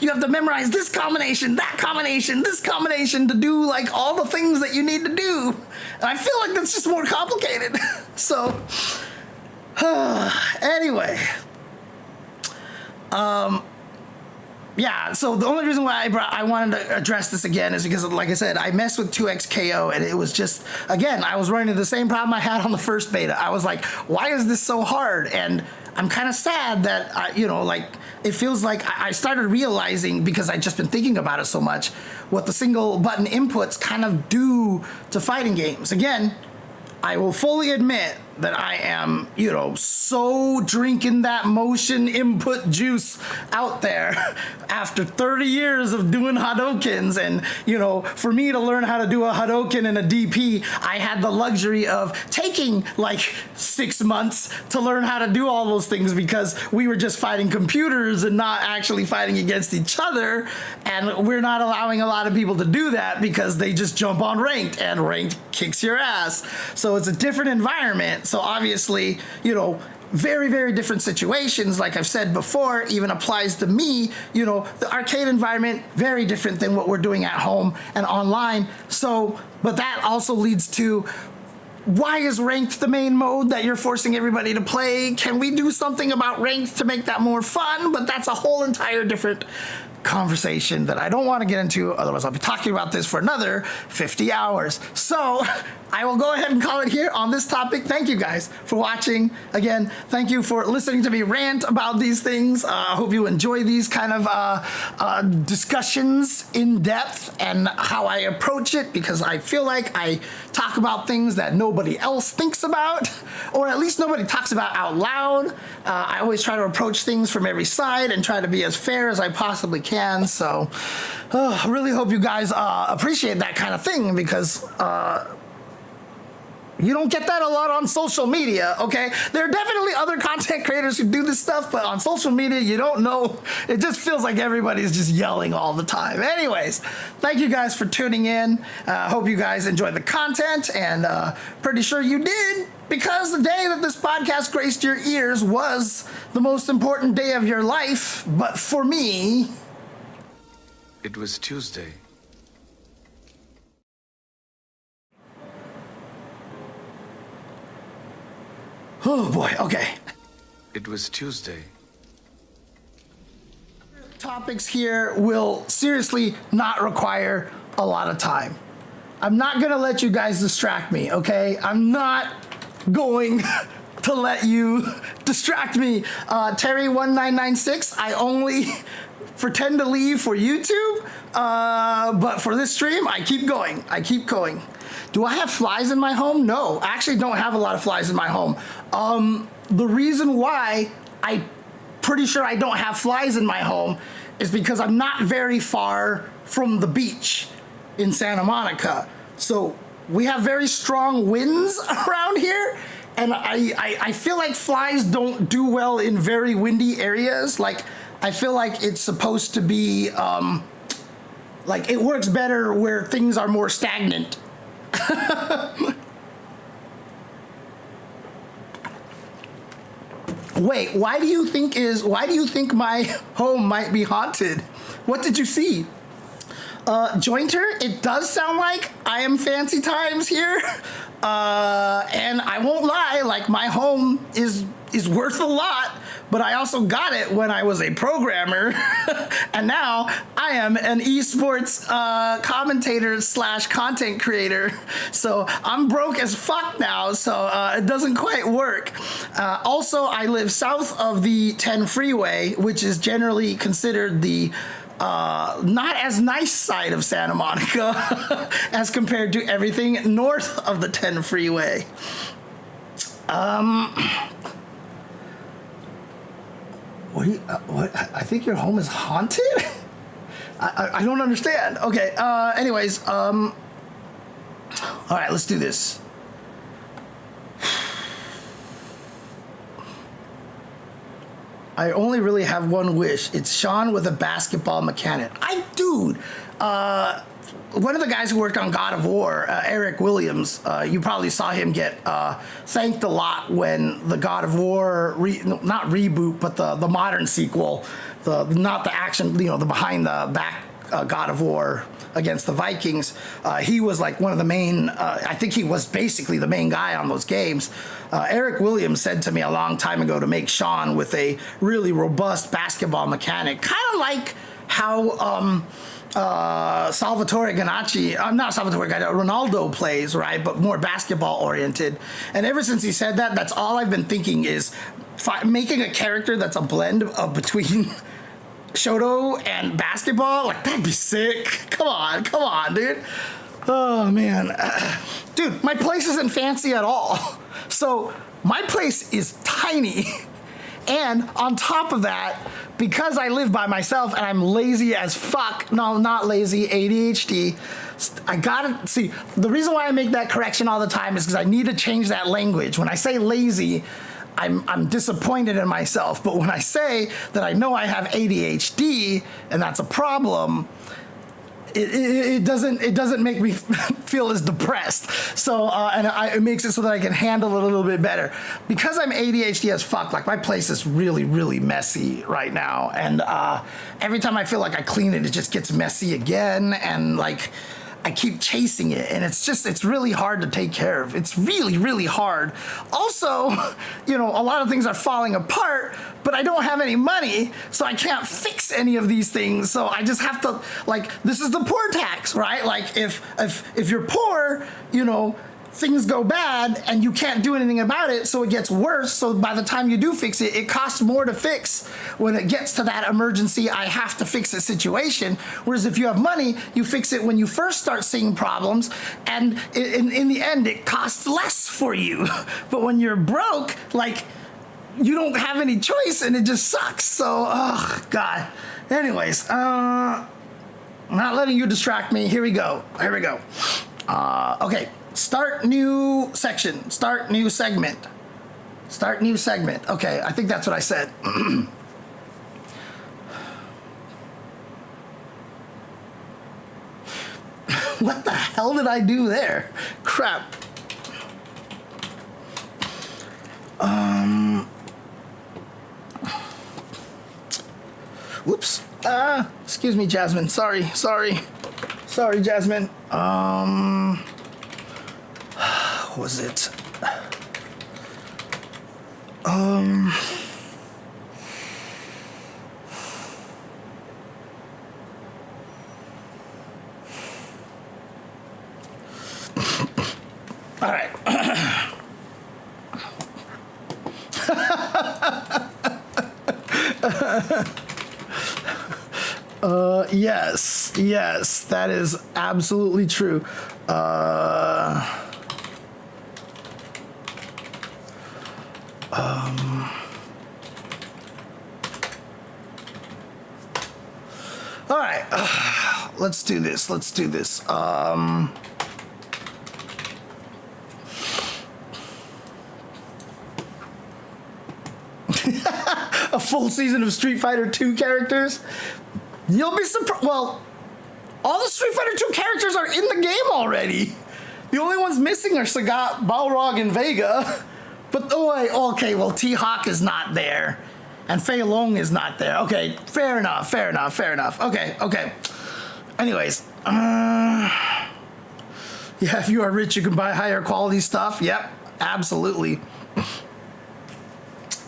you have to memorize this combination, that combination, this combination to do like all the things that you need to do. And I feel like that's just more complicated. So, anyway, yeah, so the only reason why I wanted to address this again is because, like I said, I messed with 2XKO, and it was just, again, I was running into the same problem I had on the first beta. I was like, why is this so hard? And I'm kind of sad that, you know, like, it feels like I started realizing, because I'd just been thinking about it so much, what the single button inputs kind of do to fighting games. Again, I will fully admit that I am, you know, so drinking that motion input juice out there after 30 years of doing Hadokens. And, you know, for me to learn how to do a Hadoken and a DP, I had the luxury of taking like 6 months to learn how to do all those things, because we were just fighting computers and not actually fighting against each other. And we're not allowing a lot of people to do that because they just jump on ranked, and ranked kicks your ass. So it's a different environment. So obviously, you know, very, very different situations. Like I've said before, even applies to me. You know, the arcade environment, very different than what we're doing at home and online. So, but that also leads to, why is ranked the main mode that you're forcing everybody to play? Can we do something about ranked to make that more fun? But that's a whole entire different conversation that I don't want to get into, otherwise I'll be talking about this for another 50 hours. So I will go ahead and call it here on this topic. Thank you guys for watching. Again, thank you for listening to me rant about these things. I hope you enjoy these kind of discussions in depth and how I approach it, because I feel like I talk about things that nobody else thinks about, or at least nobody talks about out loud. I always try to approach things from every side and try to be as fair as I possibly can. So I really hope you guys appreciate that kind of thing, because you don't get that a lot on social media, okay? There are definitely other content creators who do this stuff, but on social media, you don't know. It just feels like everybody's just yelling all the time. Anyways, thank you guys for tuning in. Hope you guys enjoyed the content, and pretty sure you did, because the day that this podcast graced your ears was the most important day of your life. But for me, It was Tuesday. oh boy, okay. It was Tuesday. topics here will seriously not require a lot of time. I'm not gonna let you guys distract me, okay? I'm not going to let you distract me. Terry1996, I only pretend to leave for YouTube, but for this stream, I keep going. Do I have flies in my home? No, I actually don't have a lot of flies in my home. The reason why I'm pretty sure I don't have flies in my home is because I'm not very far from the beach in Santa Monica. So we have very strong winds around here, and I feel like flies don't do well in very windy areas. Like, I feel like it's supposed to be, like, it works better where things are more stagnant. Wait, why do you think my home might be haunted? What did you see? Jointer, it does sound like I am fancy times here. And I won't lie, like, my home is worth a lot, but I also got it when I was a programmer. And now I am an esports commentator / content creator. So I'm broke as fuck now, so it doesn't quite work. Also, I live south of the 10 freeway, which is generally considered the not as nice side of Santa Monica as compared to everything north of the 10 freeway. What? I think your home is haunted? I don't understand. Okay, anyways, all right, let's do this. I only really have one wish. It's Sean with a basketball mechanic. Dude, one of the guys who worked on God of War, Eric Williams, you probably saw him get thanked a lot when the God of War, not reboot, but the modern sequel, not the action, the behind the back God of War against the Vikings. He was like one of the main, I think he was basically the main guy on those games. Eric Williams said to me a long time ago to make Sean with a really robust basketball mechanic, kind of like how Salvatore Ganacci, not Salvatore Ganacci, Ronaldo plays, right? But more basketball oriented. And ever since he said that, that's all I've been thinking is making a character that's a blend of between Shoto and basketball. Like, that'd be sick. Come on, dude. Oh, man. Dude, my place isn't fancy at all. So my place is tiny. And on top of that, because I live by myself and I'm lazy as fuck, no, not lazy, ADHD, I gotta, see, the reason why I make that correction all the time is because I need to change that language. When I say lazy, I'm disappointed in myself. But when I say that I know I have ADHD and that's a problem, it doesn't make me feel as depressed. So it makes it so that I can handle it a little bit better. Because I'm ADHD as fuck, like, my place is really, really messy right now. And every time I feel like I clean it, it just gets messy again. And like, I keep chasing it, and it's really hard to take care of. It's really, really hard. Also, a lot of things are falling apart, but I don't have any money, so I can't fix any of these things. So I just have to, like, this is the poor tax, right? Like, if you're poor, things go bad and you can't do anything about it, so it gets worse. So by the time you do fix it, it costs more to fix when it gets to that emergency, I have to fix a situation. Whereas if you have money, you fix it when you first start seeing problems, and in the end, it costs less for you. But when you're broke, like, you don't have any choice, and it just sucks. So, oh, God. Anyways, not letting you distract me. Here we go. Okay. Start new section. Start new segment. Okay, I think that's what I said. What the hell did I do there? Crap. Whoops. Excuse me, Jasmine. Sorry, Jasmine. Was it? All right. Yes, that is absolutely true. All right, let's do this. A full season of Street Fighter 2 characters. You'll be surprised. Well, all the Street Fighter 2 characters are in the game already. The only ones missing are Sagat, Balrog, and Vega. But okay, well, T-Hawk is not there. And Fei Long is not there. Okay, fair enough. Okay. Anyways, yeah, if you are rich, you can buy higher quality stuff. Yep, absolutely.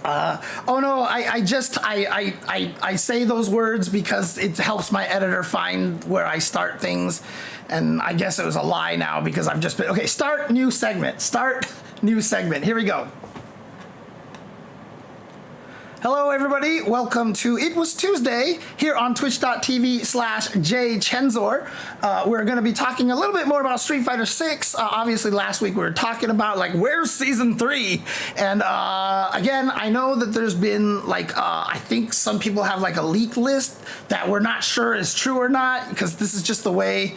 Oh no, I say those words because it helps my editor find where I start things, and I guess it was a lie now because I've just been, okay, start new segment, here we go. Hello everybody, welcome to It Was Tuesday here on twitch.tv/jchenzor. We're going to be talking a little bit more about Street Fighter 6. Obviously last week we were talking about like where's season 3, and again, I know that there's been like I think some people have like a leak list that we're not sure is true or not, because this is just the way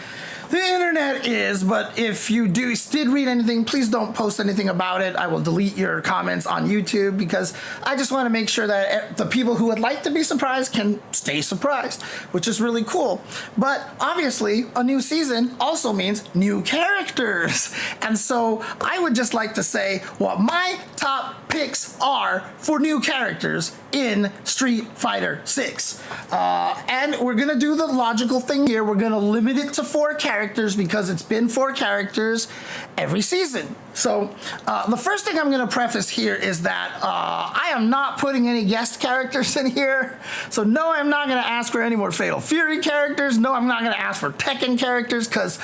the internet is. But if you did read anything, please don't post anything about it. I will delete your comments on YouTube because I just want to make sure that the people who would like to be surprised can stay surprised, which is really cool. But obviously, a new season also means new characters. And so I would just like to say what my top picks are for new characters in Street Fighter 6. And we're going to do the logical thing here. We're going to limit it to 4 characters because it's been 4 characters every season. So the first thing I'm going to preface here is that I am not putting any guest characters in here. So no, I'm not going to ask for any more Fatal Fury characters. No, I'm not going to ask for Tekken characters because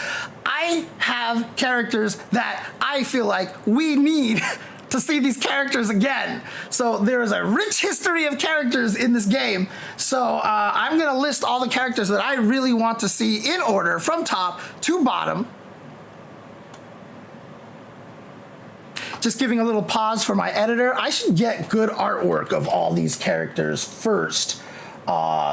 I have characters that I feel like we need to see these characters again. So there is a rich history of characters in this game. So I'm gonna list all the characters that I really want to see in order from top to bottom. Just giving a little pause for my editor. I should get good artwork of all these characters first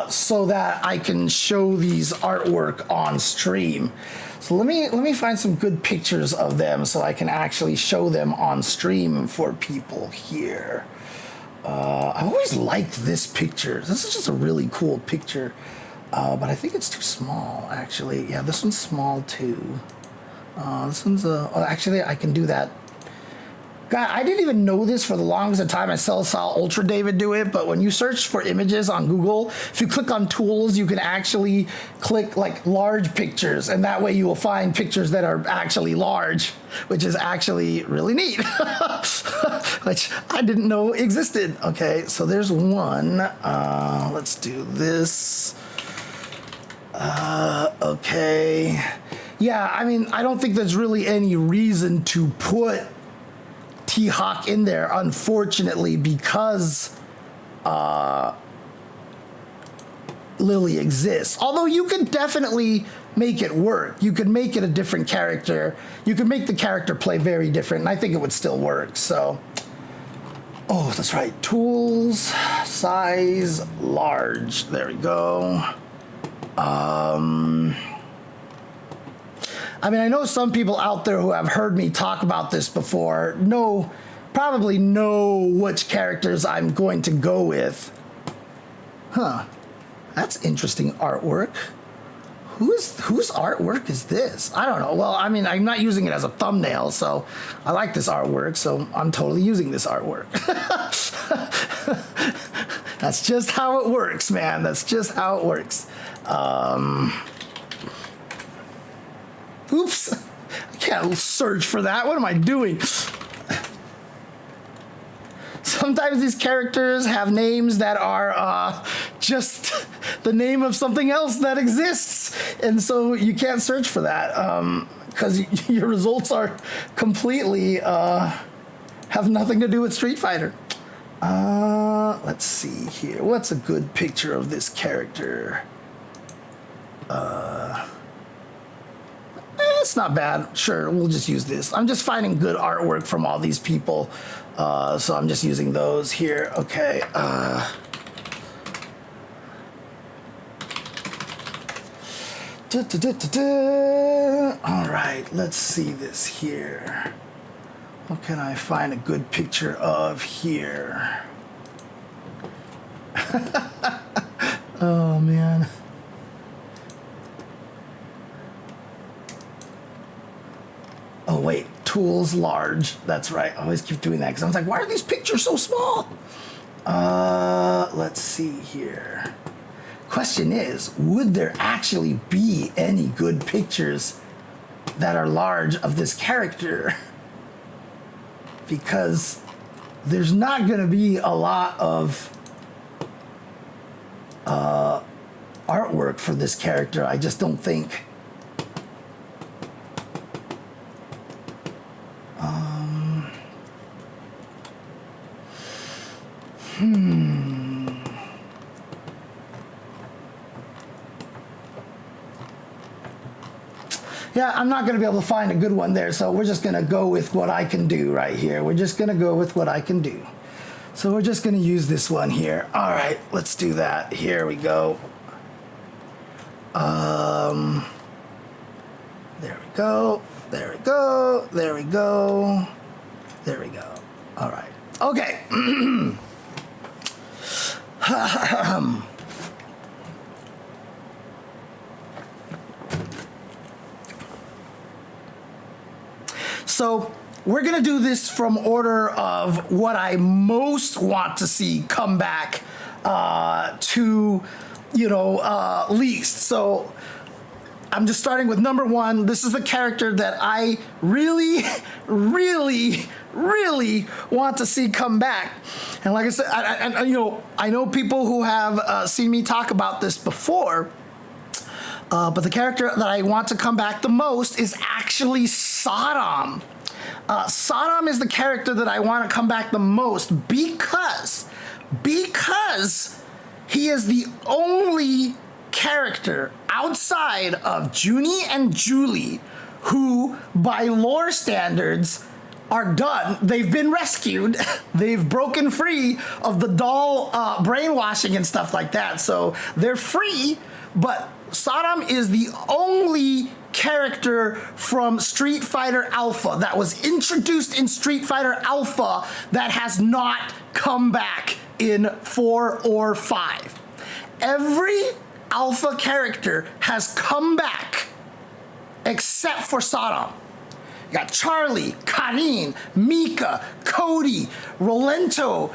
so that I can show these artwork on stream. So let me find some good pictures of them so I can actually show them on stream for people here. I've always liked this picture. This is just a really cool picture, but I think it's too small, actually. Yeah, this one's small too. This one's actually I can do that. God, I didn't even know this for the longest time. I saw Ultra David do it, but when you search for images on Google, if you click on tools, you can actually click like large pictures, and that way you will find pictures that are actually large, which is actually really neat, which I didn't know existed. Okay, so there's one. Let's do this. Okay. Yeah, I mean, I don't think there's really any reason to put T-Hawk in there, unfortunately, because Lily exists. Although you could definitely make it work. You could make it a different character. You could make the character play very different, and I think it would still work. So, oh, that's right. Tools, size, large. There we go. I mean, I know some people out there who have heard me talk about this before probably know which characters I'm going to go with. Huh. That's interesting artwork. Whose artwork is this? I don't know. Well, I mean, I'm not using it as a thumbnail, so I like this artwork, so I'm totally using this artwork. That's just how it works, man. That's just how it works. Oops, I can't search for that. What am I doing? Sometimes these characters have names that are the name of something else that exists. And so you can't search for that because your results are completely have nothing to do with Street Fighter. Let's see here. What's a good picture of this character? It's not bad. Sure, we'll just use this. I'm just finding good artwork from all these people. So I'm just using those here. Okay. All right, let's see this here. What can I find a good picture of here? Oh, man. Oh, wait. Tools large. That's right. I always keep doing that because I was like, why are these pictures so small? Let's see here. Question is, would there actually be any good pictures that are large of this character? Because there's not going to be a lot of artwork for this character. I just don't think. Yeah, I'm not going to be able to find a good one there, so we're just going to go with what I can do right here. We're just going to go with what I can do. So we're just going to use this one here. All right, let's do that. Here we go. There we go. There we go. There we go. There we go. All right. Okay. So we're going to do this from order of what I most want to see come back to, least. So I'm just starting with number one. This is the character that I really, really, really want to see come back. And like I said, I know people who have seen me talk about this before. But the character that I want to come back the most is actually Saddam. Saddam is the character that I want to come back the most because he is the only character outside of Junie and Julie who, by lore standards, are done. They've been rescued. They've broken free of the doll brainwashing and stuff like that. So they're free, but Saddam is the only character from Street Fighter Alpha that was introduced in Street Fighter Alpha that has not come back in 4 or 5. Every Alpha character has come back except for Saddam. You got Charlie, Karin, Mika, Cody, Rolento,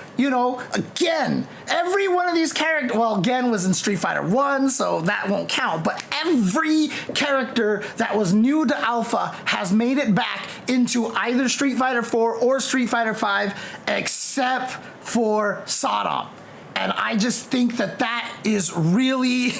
again, every one of these characters, well, Gen was in Street Fighter 1, so that won't count, but every character that was new to Alpha has made it back into either Street Fighter 4 or Street Fighter 5, except for Saddam. And I just think that is really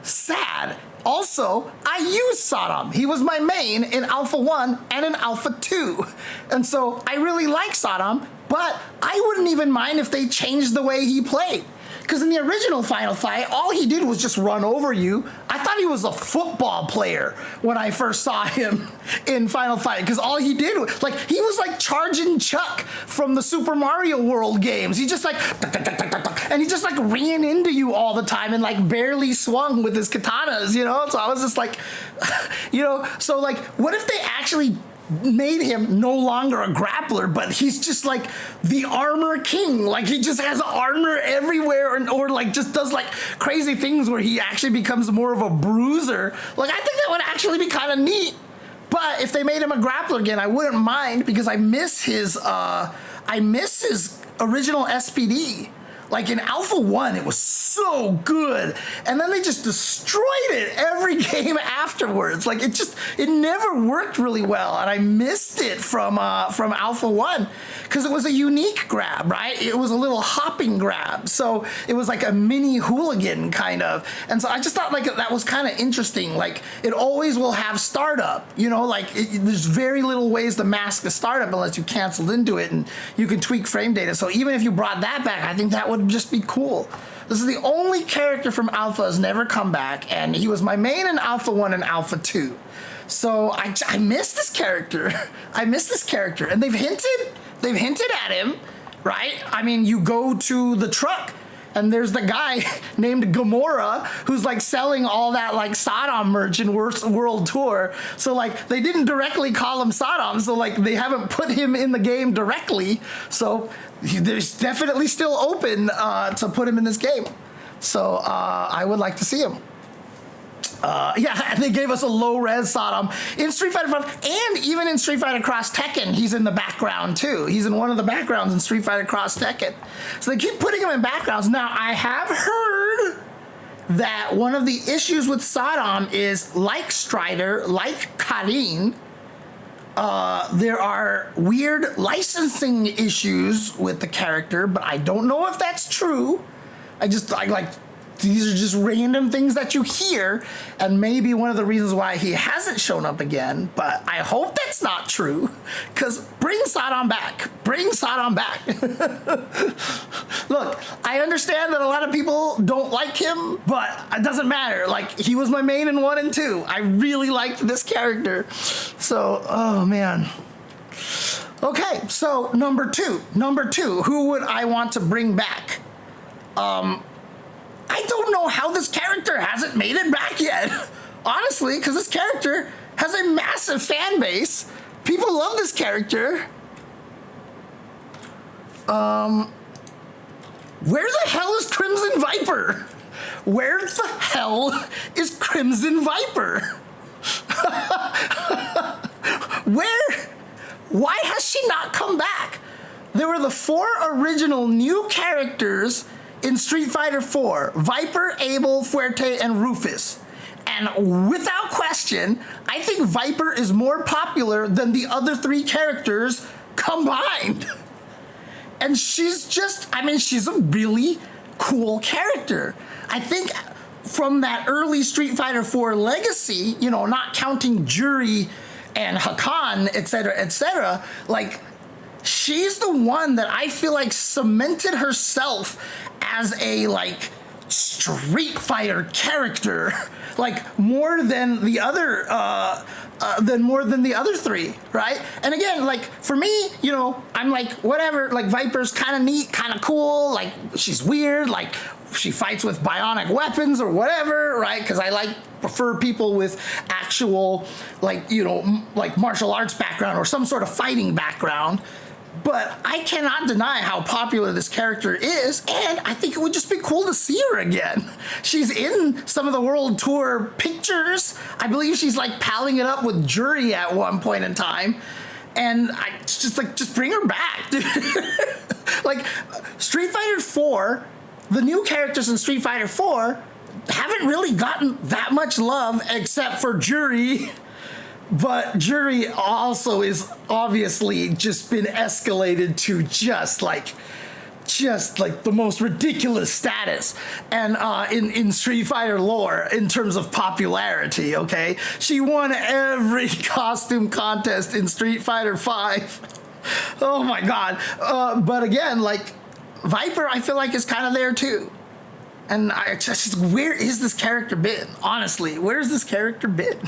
sad. Also, I used Saddam. He was my main in Alpha 1 and in Alpha 2. And so I really like Saddam, but I wouldn't even mind if they changed the way he played. Because in the original Final Fight, all he did was just run over you. I thought he was a football player when I first saw him in Final Fight. Because all he did was, he was like charging Chuck from the Super Mario World games. He just and he just ran into you all the time and barely swung with his katanas, So I was just so what if they actually made him no longer a grappler, but he's just the armor king. He just has armor everywhere or just does crazy things where he actually becomes more of a bruiser. I think that would actually be kind of neat. But if they made him a grappler again, I wouldn't mind because I miss his original SPD. Like in Alpha 1, it was so good. And then they just destroyed it every game afterwards. Like it never worked really well. And I missed it from Alpha 1 because it was a unique grab, right? It was a little hopping grab. So it was like a mini hooligan kind of. And so I just thought like that was kind of interesting. Like it always will have startup, you know, like there's very little ways to mask a startup unless you canceled into it and you can tweak frame data. So even if you brought that back, I think that would just be cool. This is the only character from Alpha has never come back, and he was my main in Alpha 1 and Alpha 2. So I miss this character. I miss this character. And they've hinted at him, right? I mean, you go to the truck and there's the guy named Gamora who's like selling all that like Saddam merch in World Tour. So like they didn't directly call him Saddam, so like they haven't put him in the game directly. So there's definitely still open to put him in this game. So I would like to see him. Yeah, they gave us a low-res Saddam in Street Fighter 5, and even in Street Fighter Cross Tekken, he's in the background too. He's in one of the backgrounds in Street Fighter Cross Tekken. So they keep putting him in backgrounds. Now, I have heard that one of the issues with Saddam is, like Strider, like Karin, there are weird licensing issues with the character, but I don't know if that's true. These are just random things that you hear, and maybe one of the reasons why he hasn't shown up again, but I hope that's not true, because bring Saddam back. Bring Saddam back. Look, I understand that a lot of people don't like him, but it doesn't matter. Like, he was my main in 1 and 2. I really liked this character. So, oh man. Okay, so number two, who would I want to bring back? I don't know how this character hasn't made it back yet. Honestly, because this character has a massive fan base. People love this character. Where the hell is Crimson Viper? Where the hell is Crimson Viper? Why has she not come back? There were the 4 original new characters in Street Fighter 4, Viper, Abel, Fuerte, and Rufus. And without question, I think Viper is more popular than the other 3 characters combined. And she's she's a really cool character. I think from that early Street Fighter 4 legacy, you know, not counting Juri and Hakan, etc., like, she's the one that I feel like cemented herself as a, like, Street Fighter character, like, more than the other 3, right? And again, like, for me, you know, I'm like, whatever, like, Viper's kind of neat, kind of cool, like, she's weird, like, she fights with bionic weapons or whatever, right? Because I prefer people with actual, like, you know, like, martial arts background or some sort of fighting background. But I cannot deny how popular this character is, and I think it would just be cool to see her again. She's in some of the World Tour pictures. I believe she's like palling it up with Juri at one point in time. And just bring her back. Like, Street Fighter 4, the new characters in Street Fighter 4 haven't really gotten that much love except for Juri. But Juri also is obviously just been escalated to just like the most ridiculous status, and in Street Fighter lore in terms of popularity. Okay, she won every costume contest in Street Fighter 5. Oh my god! But again, like, Viper, I feel like is kind of there too. And I just, where is this character been? Honestly, where's this character been?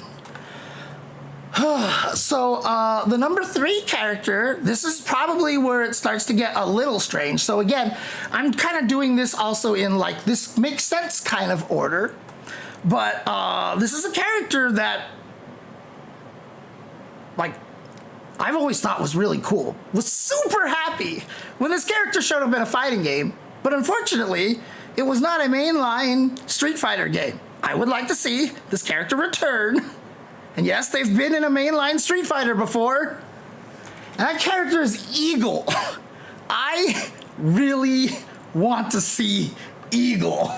So, the number 3 character, this is probably where it starts to get a little strange. So again, I'm kind of doing this also in, like, this makes sense kind of order. But, this is a character that, like, I've always thought was really cool. Was super happy when this character showed up in a fighting game. But unfortunately, it was not a mainline Street Fighter game. I would like to see this character return. And yes, they've been in a mainline Street Fighter before. And that character is Eagle. I really want to see Eagle.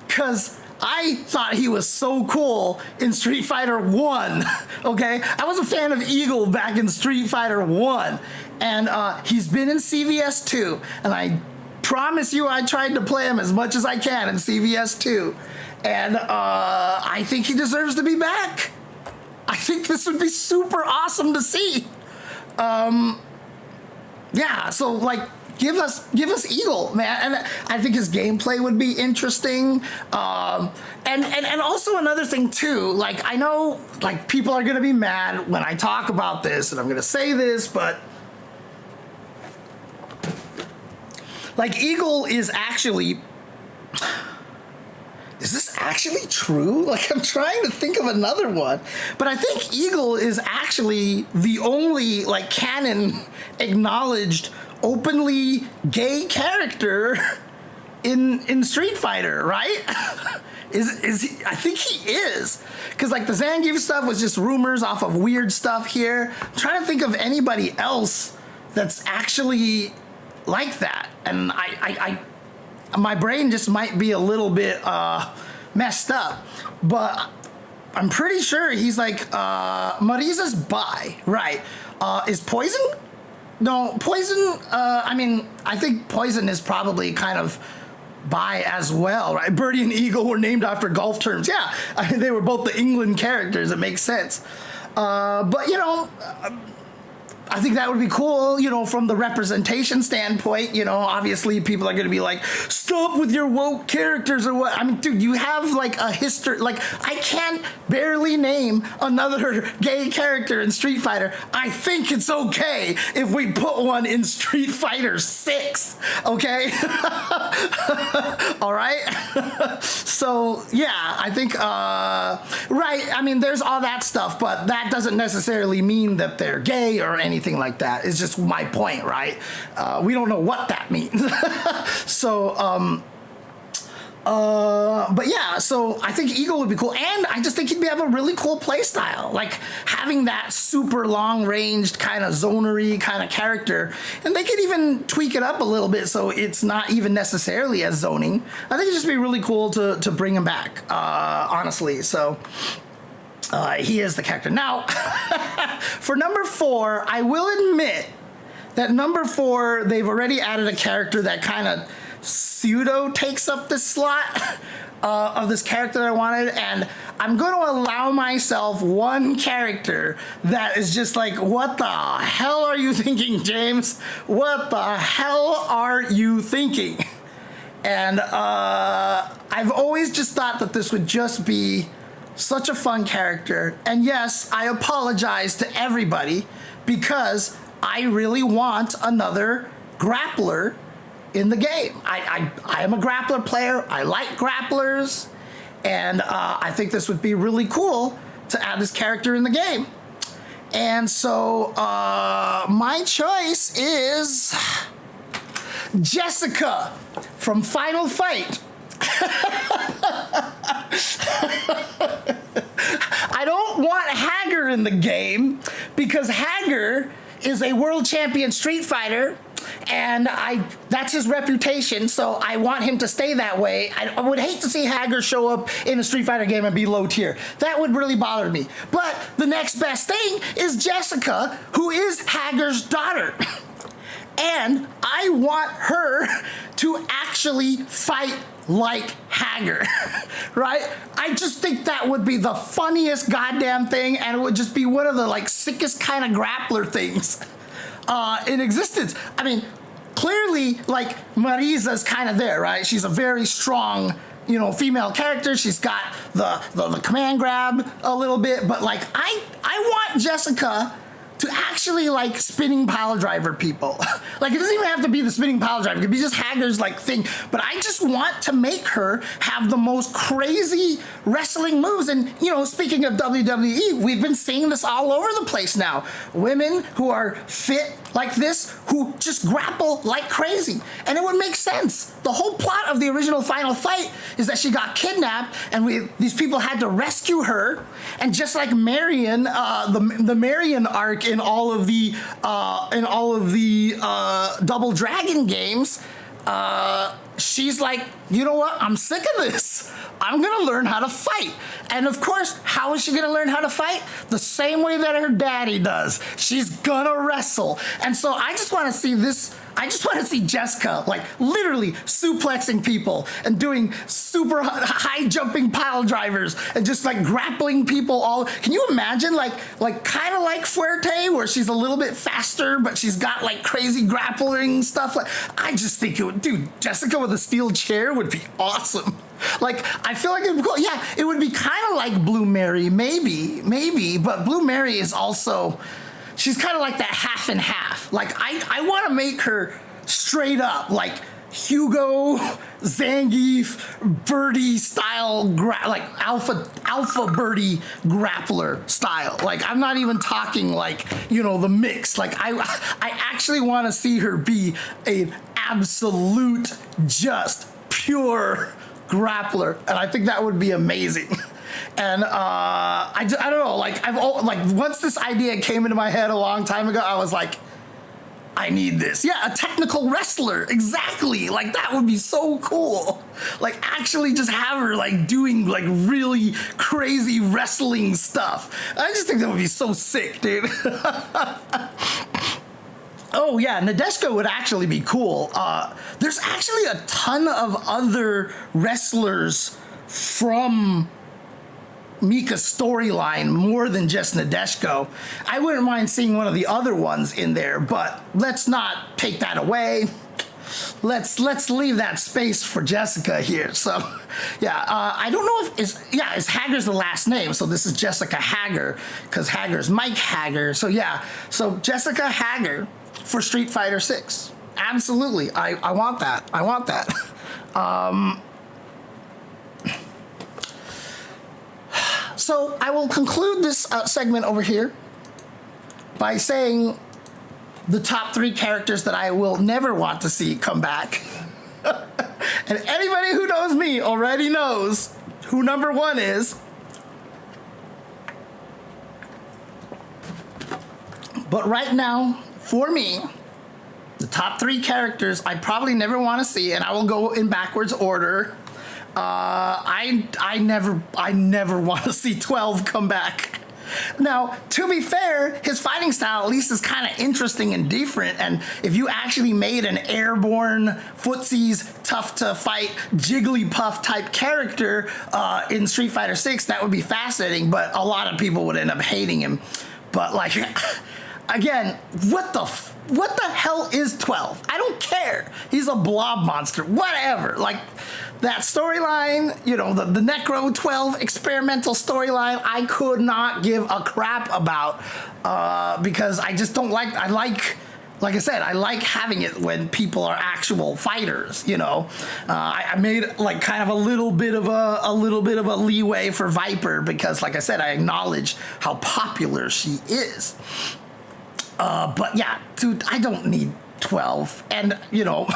Because I thought he was so cool in Street Fighter 1, okay? I was a fan of Eagle back in Street Fighter 1, and he's been in CVS 2, and I promise you I tried to play him as much as I can in CVS 2, and I think he deserves to be back. I think this would be super awesome to see. Yeah, so like, give us Eagle, man, and I think his gameplay would be interesting. And also another thing too, like I know like people are gonna be mad when I talk about this, and I'm gonna say this, but like Eagle is actually. Is this actually true? Like, I'm trying to think of another one, but I think Eagle is actually the only like canon acknowledged openly gay character in Street Fighter, right? is he? I think he is, because like the Zangief stuff was just rumors off of weird stuff here. I'm trying to think of anybody else that's actually like that, and I my brain just might be a little bit messed up, but I'm pretty sure he's like Marisa's bi, right? Is Poison? No, Poison. I mean, I think Poison is probably kind of bi as well, right? Birdie and Eagle were named after golf terms. Yeah, I mean, they were both the England characters. It makes sense. But you know. I think that would be cool, you know, from the representation standpoint. You know, obviously people are going to be like, stop with your woke characters or what. I mean, dude, you have like a history. Like, I can't barely name another gay character in Street Fighter. I think it's okay if we put one in Street Fighter 6, okay? All right? So, yeah, I think, right, I mean, there's all that stuff, but that doesn't necessarily mean that they're gay or anything like that. It's just my point, right? We don't know what that means. So, but yeah, so I think Eagle would be cool, and I just think he'd have a really cool play style, like having that super long-ranged kind of zonery kind of character, and they could even tweak it up a little bit so it's not even necessarily as zoning. I think it'd just be really cool to bring him back, honestly. So he is the character. Now, for number 4, I will admit that number 4, they've already added a character that kind of pseudo takes up this slot of this character that I wanted, and I'm going to allow myself one character that is just like, what the hell are you thinking, James? What the hell are you thinking? And I've always just thought that this would just be such a fun character. And yes, I apologize to everybody because I really want another grappler in the game. I am a grappler player. I like grapplers. And I think this would be really cool to add this character in the game. And so my choice is Jessica from Final Fight. I don't want Hager in the game because Hager is a world champion Street Fighter, and that's his reputation, so I want him to stay that way. I would hate to see Hager show up in a Street Fighter game and be low tier. That would really bother me. But the next best thing is Jessica, who is Hager's daughter. And I want her to actually fight like Hager, right? I just think that would be the funniest goddamn thing, and it would just be one of the like sickest kind of grappler things in existence. I mean, clearly, like Marisa's kind of there, right? She's a very strong, you know, female character. She's got the command grab a little bit, but like I want Jessica to actually like spinning pile driver people. Like, it doesn't even have to be the spinning pile driver. It could be just Hager's like thing. But I just want to make her have the most crazy wrestling moves. And, you know, speaking of WWE, we've been seeing this all over the place now. Women who are fit like this, who just grapple like crazy. And it would make sense. The whole plot of the original Final Fight is that she got kidnapped, and these people had to rescue her. And just like Marion, the Marion arc in all of the Double Dragon games, she's like, you know what? I'm sick of this. I'm gonna learn how to fight. And of course, how is she gonna learn how to fight? The same way that her daddy does. She's gonna wrestle. And so I just wanna see this. I just want to see Jessica, like, literally suplexing people and doing super high jumping pile drivers and just like grappling people all. Can you imagine, like kind of like Fuerte, where she's a little bit faster, but she's got like crazy grappling stuff. Like, I just think it would, dude, Jessica with a steel chair would be awesome. Like, I feel like it would be cool. Yeah, it would be kind of like Blue Mary, maybe, but Blue Mary is also, she's kind of like that half and half. Like, I want to make her straight up like Hugo, Zangief, Birdie style, like alpha Birdie grappler style. Like, I'm not even talking like, you know, the mix. Like, I actually want to see her be an absolute, just pure grappler, and I think that would be amazing. And I don't know, like, once this idea came into my head a long time ago, I was like, I need this. Yeah, a technical wrestler, exactly. Like, that would be so cool. Like, actually just have her like doing like really crazy wrestling stuff. I just think that would be so sick, dude. Oh yeah, Nadeshka would actually be cool. There's actually a ton of other wrestlers from Mika's storyline, more than just Nadeshko. I wouldn't mind seeing one of the other ones in there, but let's not take that away. Let's leave that space for Jessica here. So, yeah, I don't know if is Hager's the last name, so this is Jessica Hager, because Hager's Mike Hager. So yeah, so Jessica Hager for Street Fighter 6. Absolutely, I want that. I want that. So I will conclude this segment over here by saying the top 3 characters that I will never want to see come back. And anybody who knows me already knows who number 1 is. But right now, for me, the top 3 characters I probably never want to see, and I will go in backwards order. I never want to see 12 come back. Now, to be fair, his fighting style at least is kind of interesting and different, and if you actually made an airborne, footsies, tough to fight, Jigglypuff type character in Street Fighter 6, that would be fascinating, but a lot of people would end up hating him. But like, again, what the hell is 12? I don't care. He's a blob monster, whatever. Like, that storyline, you know, the Necro 12 experimental storyline, I could not give a crap about because I just don't like, like I said, I like having it when people are actual fighters, you know. I made like kind of a little bit of a leeway for Viper because, like I said, I acknowledge how popular she is. But yeah, dude, I don't need 12. And, you know,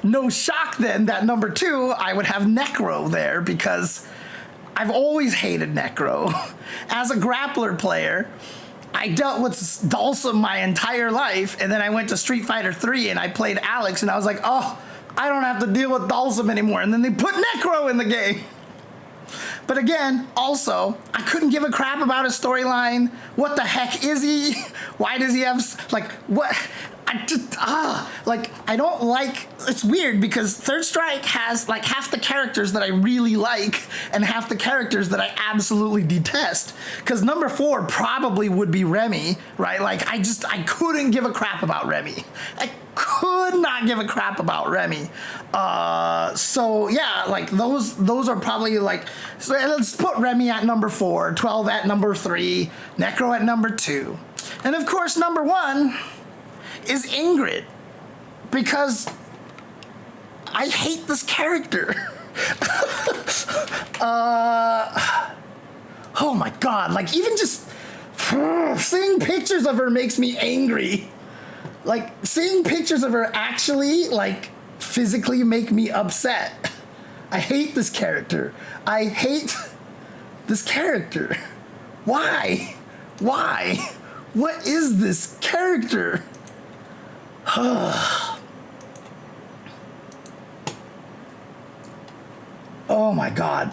no shock then that number 2, I would have Necro there because I've always hated Necro. As a grappler player, I dealt with Dhalsim my entire life, and then I went to Street Fighter 3 and I played Alex, and I was like, oh, I don't have to deal with Dhalsim anymore. And then they put Necro in the game. But again, also, I couldn't give a crap about his storyline. What the heck is he? Why does he have, like, what? I just, like, I don't like, it's weird because Third Strike has, like, half the characters that I really like and half the characters that I absolutely detest. Because number 4 probably would be Remy, right? Like, I couldn't give a crap about Remy. I could not give a crap about Remy. So yeah, like those are probably like, so let's put Remy at number 4, 12 at number 3, Necro at number 2. And of course, number 1 is Ingrid, because I hate this character. Oh my God, like even just seeing pictures of her makes me angry. Like, seeing pictures of her actually, like, physically make me upset. I hate this character. I hate this character. Why? Why? What is this character? Oh my god.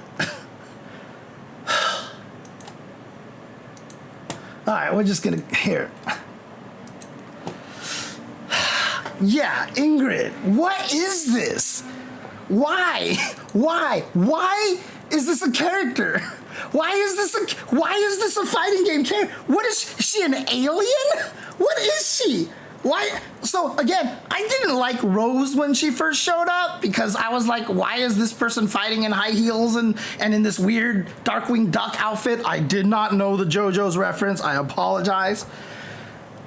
All right, we're just gonna here. Yeah, Ingrid, what is this? Why is this a character? Why is this a fighting game character? What is she, an alien? What is she? Why? So again, I didn't like Rose when she first showed up because I was like, why is this person fighting in high heels and in this weird Darkwing Duck outfit? I did not know the JoJo's reference. I apologize.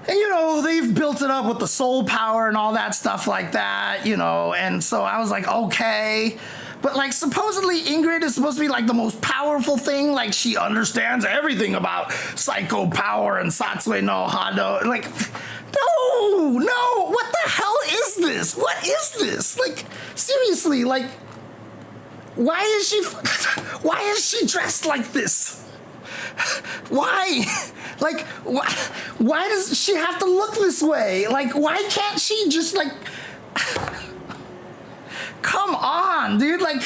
And you know, they've built it up with the soul power and all that stuff like that, you know, and so I was like, okay. But like supposedly Ingrid is supposed to be like the most powerful thing, like she understands everything about psycho power and Satsue no Hado. Like, no, what the hell is this? What is this? Like, seriously, like, why is she dressed like this? Why? Like, why does she have to look this way? Like, why can't she just, like... Come on, dude. Like,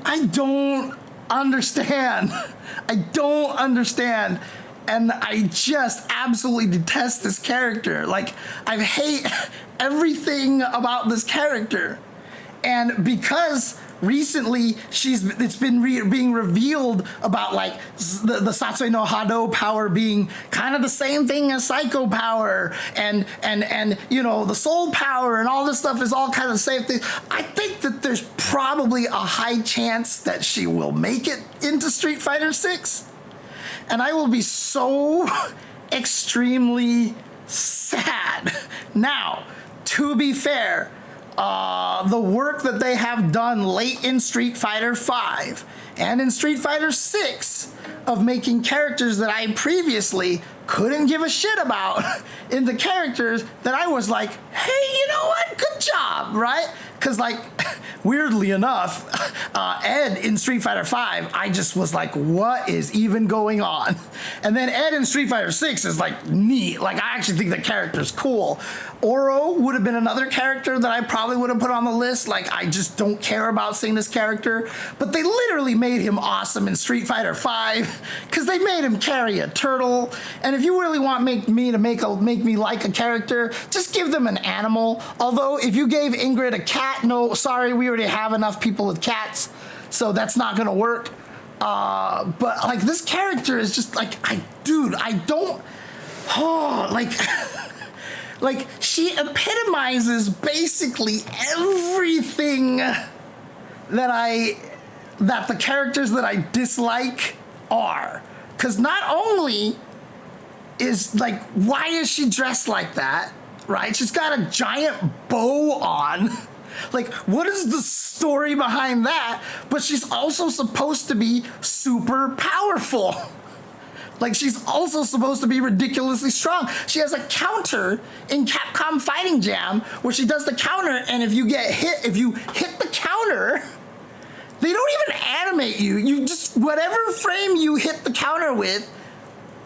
I don't understand. I don't understand. And I just absolutely detest this character. Like, I hate everything about this character. And because recently it's been being revealed about like the Satsui no Hado power being kind of the same thing as Psycho power and you know the Soul power and all this stuff is all kind of the same thing. I think that there's probably a high chance that she will make it into Street Fighter 6, and I will be so extremely sad. Now, to be fair, the work that they have done late in Street Fighter V and in Street Fighter 6 of making characters that I previously couldn't give a shit about into characters that I was like, hey, you know what? Good job, right? Because, like, weirdly enough, Ed in Street Fighter V, I just was like, what is even going on? And then Ed in Street Fighter 6 is, like, neat. Like, I actually think the character's cool. Oro would have been another character that I probably would have put on the list. Like, I just don't care about seeing this character. But they literally made him awesome in Street Fighter V because they made him carry a turtle. And if you really want me to make me like a character, just give them an animal. Although, if you gave Ingrid a cat, no, sorry, we already have enough people with cats, so that's not gonna work. But like this character is just like, I don't, like, like she epitomizes basically everything that the characters that I dislike are. Because not only is like, why is she dressed like that, right? She's got a giant bow on. Like, what is the story behind that? But she's also supposed to be super powerful. Like, she's also supposed to be ridiculously strong. She has a counter in Capcom Fighting Jam where she does the counter, and if you hit the counter, they don't even animate you. You just, whatever frame you hit the counter with,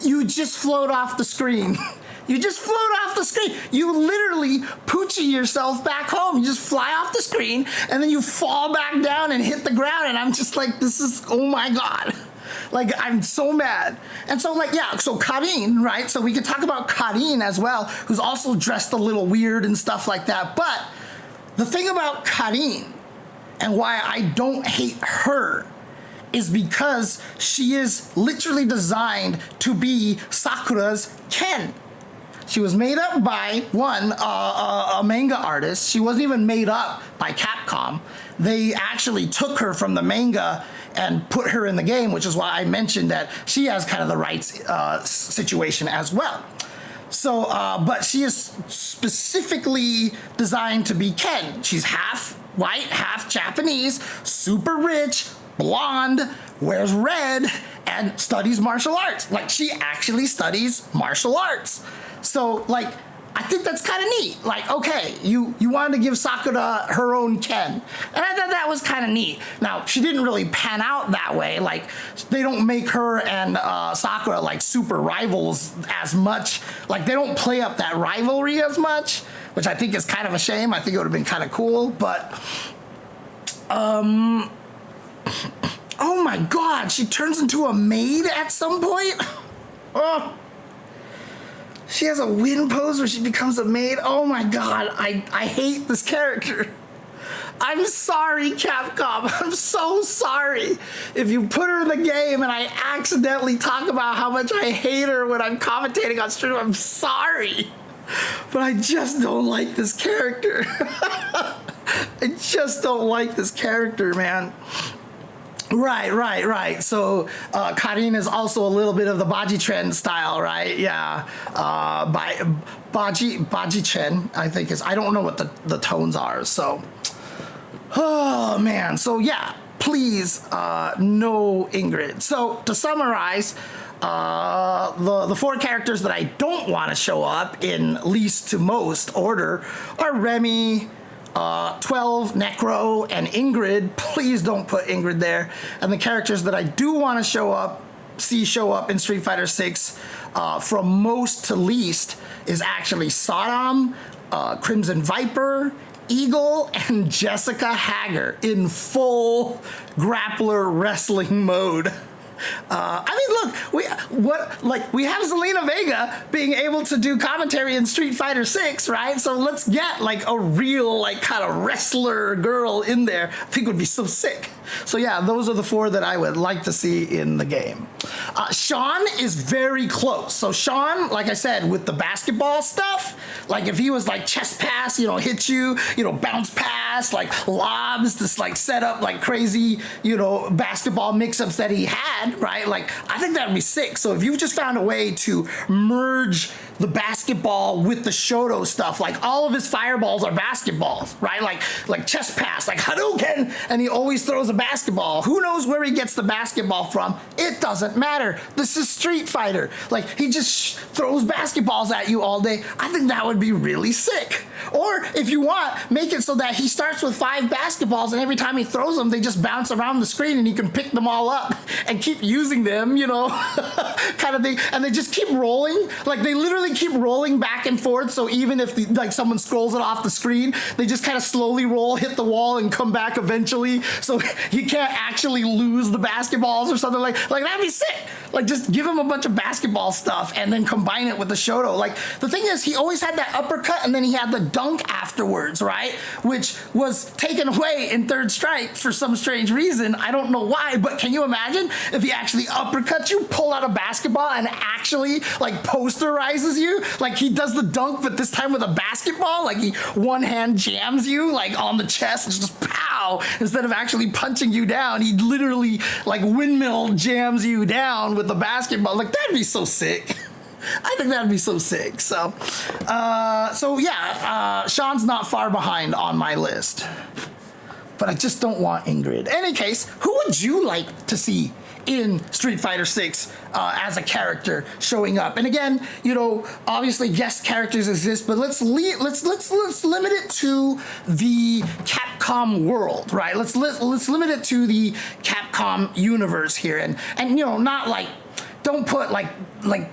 you just float off the screen. You just float off the screen. You literally poochie yourself back home. You just fly off the screen, and then you fall back down and hit the ground, and I'm just like, this is, oh my God. Like, I'm so mad. And so, like, yeah, so Karin, right? So we could talk about Karin as well, who's also dressed a little weird and stuff like that. But the thing about Karin and why I don't hate her is because she is literally designed to be Sakura's Ken. She was made up by a manga artist. She wasn't even made up by Capcom. They actually took her from the manga and put her in the game, which is why I mentioned that she has kind of the rights situation as well. So, but she is specifically designed to be Ken. She's half white, half Japanese, super rich, blonde, wears red, and studies martial arts. Like, she actually studies martial arts. So, like, I think that's kind of neat. Like, okay, you wanted to give Sakura her own Ken. And I thought that was kind of neat. Now, she didn't really pan out that way. Like, they don't make her and Sakura, like, super rivals as much. Like, they don't play up that rivalry as much, which I think is kind of a shame. I think it would have been kind of cool. But, Oh my God, she turns into a maid at some point? Oh. She has a win pose where she becomes a maid. Oh my God, I hate this character. I'm sorry, Capcom. I'm so sorry. If you put her in the game and I accidentally talk about how much I hate her when I'm commentating on stream, I'm sorry. But I just don't like this character. I just don't like this character, man. Right. So Karin is also a little bit of the Baji Chen style, right? Yeah. Baji Chen, I think is, I don't know what the tones are, so. Oh man, so yeah, please, no Ingrid. So to summarize, the 4 characters that I don't want to show up in least to most order are Remy, 12, Necro, and Ingrid. Please don't put Ingrid there. And the characters that I do want to show up in Street Fighter 6 from most to least is actually Saddam, Crimson Viper, Eagle, and Jessica Hager in full grappler wrestling mode. I mean, look, we have Zelina Vega being able to do commentary in Street Fighter 6, right? So let's get like a real, like, kind of wrestler girl in there. I think it would be so sick. So yeah, those are the 4 that I would like to see in the game. Sean is very close. So Sean, like I said, with the basketball stuff, like if he was like chest pass, you know, hit you, you know, bounce pass, like lobs, just like set up like crazy, you know, basketball mix-ups that he had, right? Like, I think that would be sick. So if you just found a way to merge the basketball with the Shoto stuff, like all of his fireballs are basketballs, right? Like chest pass, like Hadouken, and he always throws a basketball. Who knows where he gets the basketball from? It doesn't matter. This is Street Fighter. Like, he just throws basketballs at you all day. I think that would be really sick. Or if you want, make it so that he starts with 5 basketballs and every time he throws them, they just bounce around the screen and he can pick them all up and keep using them, you know, kind of thing. And they just keep rolling. Like, they literally keep rolling back and forth. So even if like someone scrolls it off the screen, they just kind of slowly roll, hit the wall, and come back eventually. So you can't actually lose the basketballs or something like that'd be sick. Like, just give him a bunch of basketball stuff and then combine it with the Shoto. Like, the thing is, he always had that uppercut and then he had the dunk afterwards, right? Which was taken away in Third Strike for some strange reason. I don't know why, but can you imagine if he actually uppercuts you, pull out a basketball, and actually like posterizes you? Like, he does the dunk, but this time with a basketball. Like, he one hand jams you like on the chest and just pow, instead of actually punching you down. He literally like windmill jams you down with the basketball. Like, that'd be so sick. I think that'd be so sick. So yeah, Sean's not far behind on my list, but I just don't want Ingrid. Any case, who would you like to see in Street Fighter 6 as a character showing up? And again, you know, obviously guest characters exist, but let's limit it to the Capcom world, right? Let's limit it to the Capcom universe here, and you know, not like, don't put like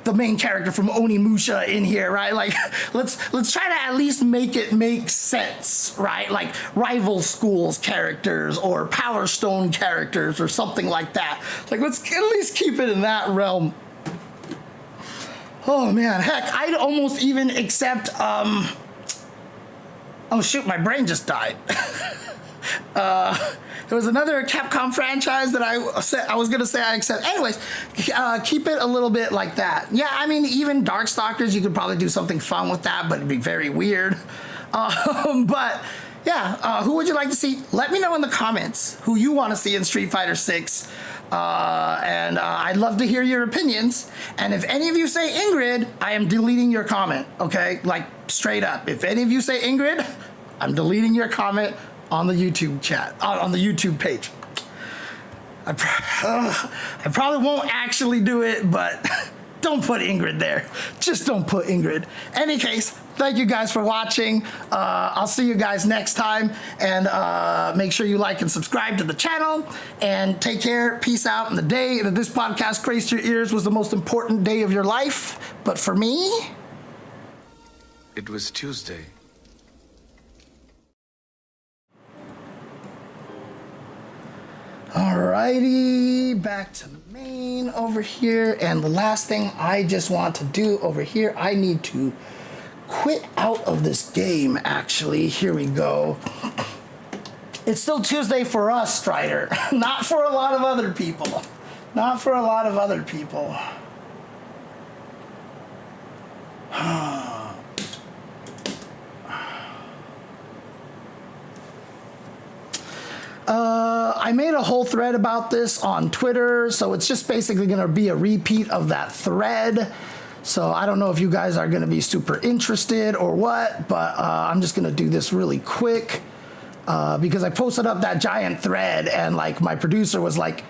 the main character from Onimusha in here, right? Like, let's try to at least make it make sense, right? Like rival schools characters or Power Stone characters or something like that. Like, let's at least keep it in that realm. Oh man, heck, I'd almost even accept, oh shoot, my brain just died. There was another Capcom franchise that I was gonna say I accept. Anyways, keep it a little bit like that. Yeah, I mean, even Darkstalkers, you could probably do something fun with that, but it'd be very weird. But yeah, who would you like to see? Let me know in the comments who you want to see in Street Fighter 6. And I'd love to hear your opinions. And if any of you say Ingrid, I am deleting your comment, okay? Like, straight up. If any of you say Ingrid, I'm deleting your comment on the YouTube chat, on the YouTube page. I probably won't actually do it, but don't put Ingrid there. Just don't put Ingrid. Any case, thank you guys for watching. I'll see you guys next time, and make sure you like and subscribe to the channel, and take care. Peace out. And the day that this podcast graced your ears was the most important day of your life, but for me, It was Tuesday. all right. Alrighty, back to main over here. And the last thing I just want to do over here, I need to quit out of this game, actually. Here we go. It's still Tuesday for us, Strider. Not for a lot of other people. Not for a lot of other people. I made a whole thread about this on Twitter, so it's just basically going to be a repeat of that thread. So I don't know if you guys are going to be super interested or what, but I'm just going to do this really quick because I posted up that giant thread and like my producer was like,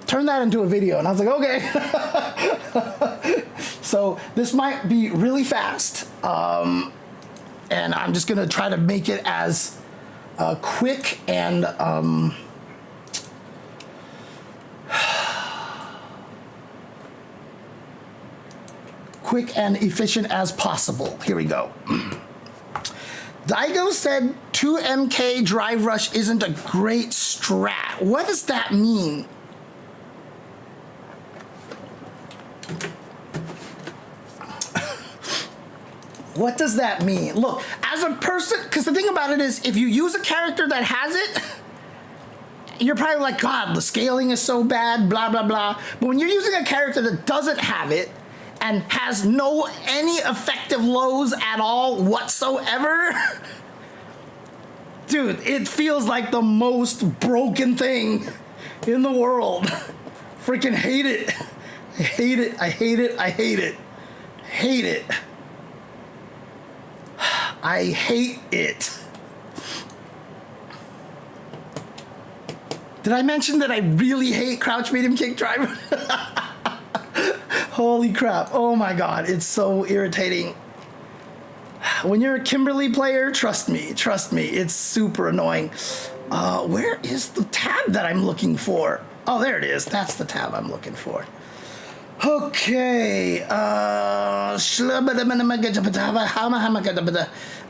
turn that into a video. And I was like, okay. So this might be really fast. And I'm just going to try to make it as quick and efficient as possible. Here we go. Daigo said 2MK Drive Rush isn't a great strat. What does that mean? What does that mean? Look, as a person, because the thing about it is, if you use a character that has it, you're probably like, God, the scaling is so bad, blah, blah, blah. But when you're using a character that doesn't have it and has any effective lows at all whatsoever, dude, it feels like the most broken thing in the world. Freaking hate it. I hate it. I hate it. I hate it. Hate it. I hate it. Did I mention that I really hate crouch medium kick driver? Holy crap. Oh my God. It's so irritating. When you're a Kimberly player, trust me. It's super annoying. Where is the tab that I'm looking for? Oh, there it is. That's the tab I'm looking for. Okay.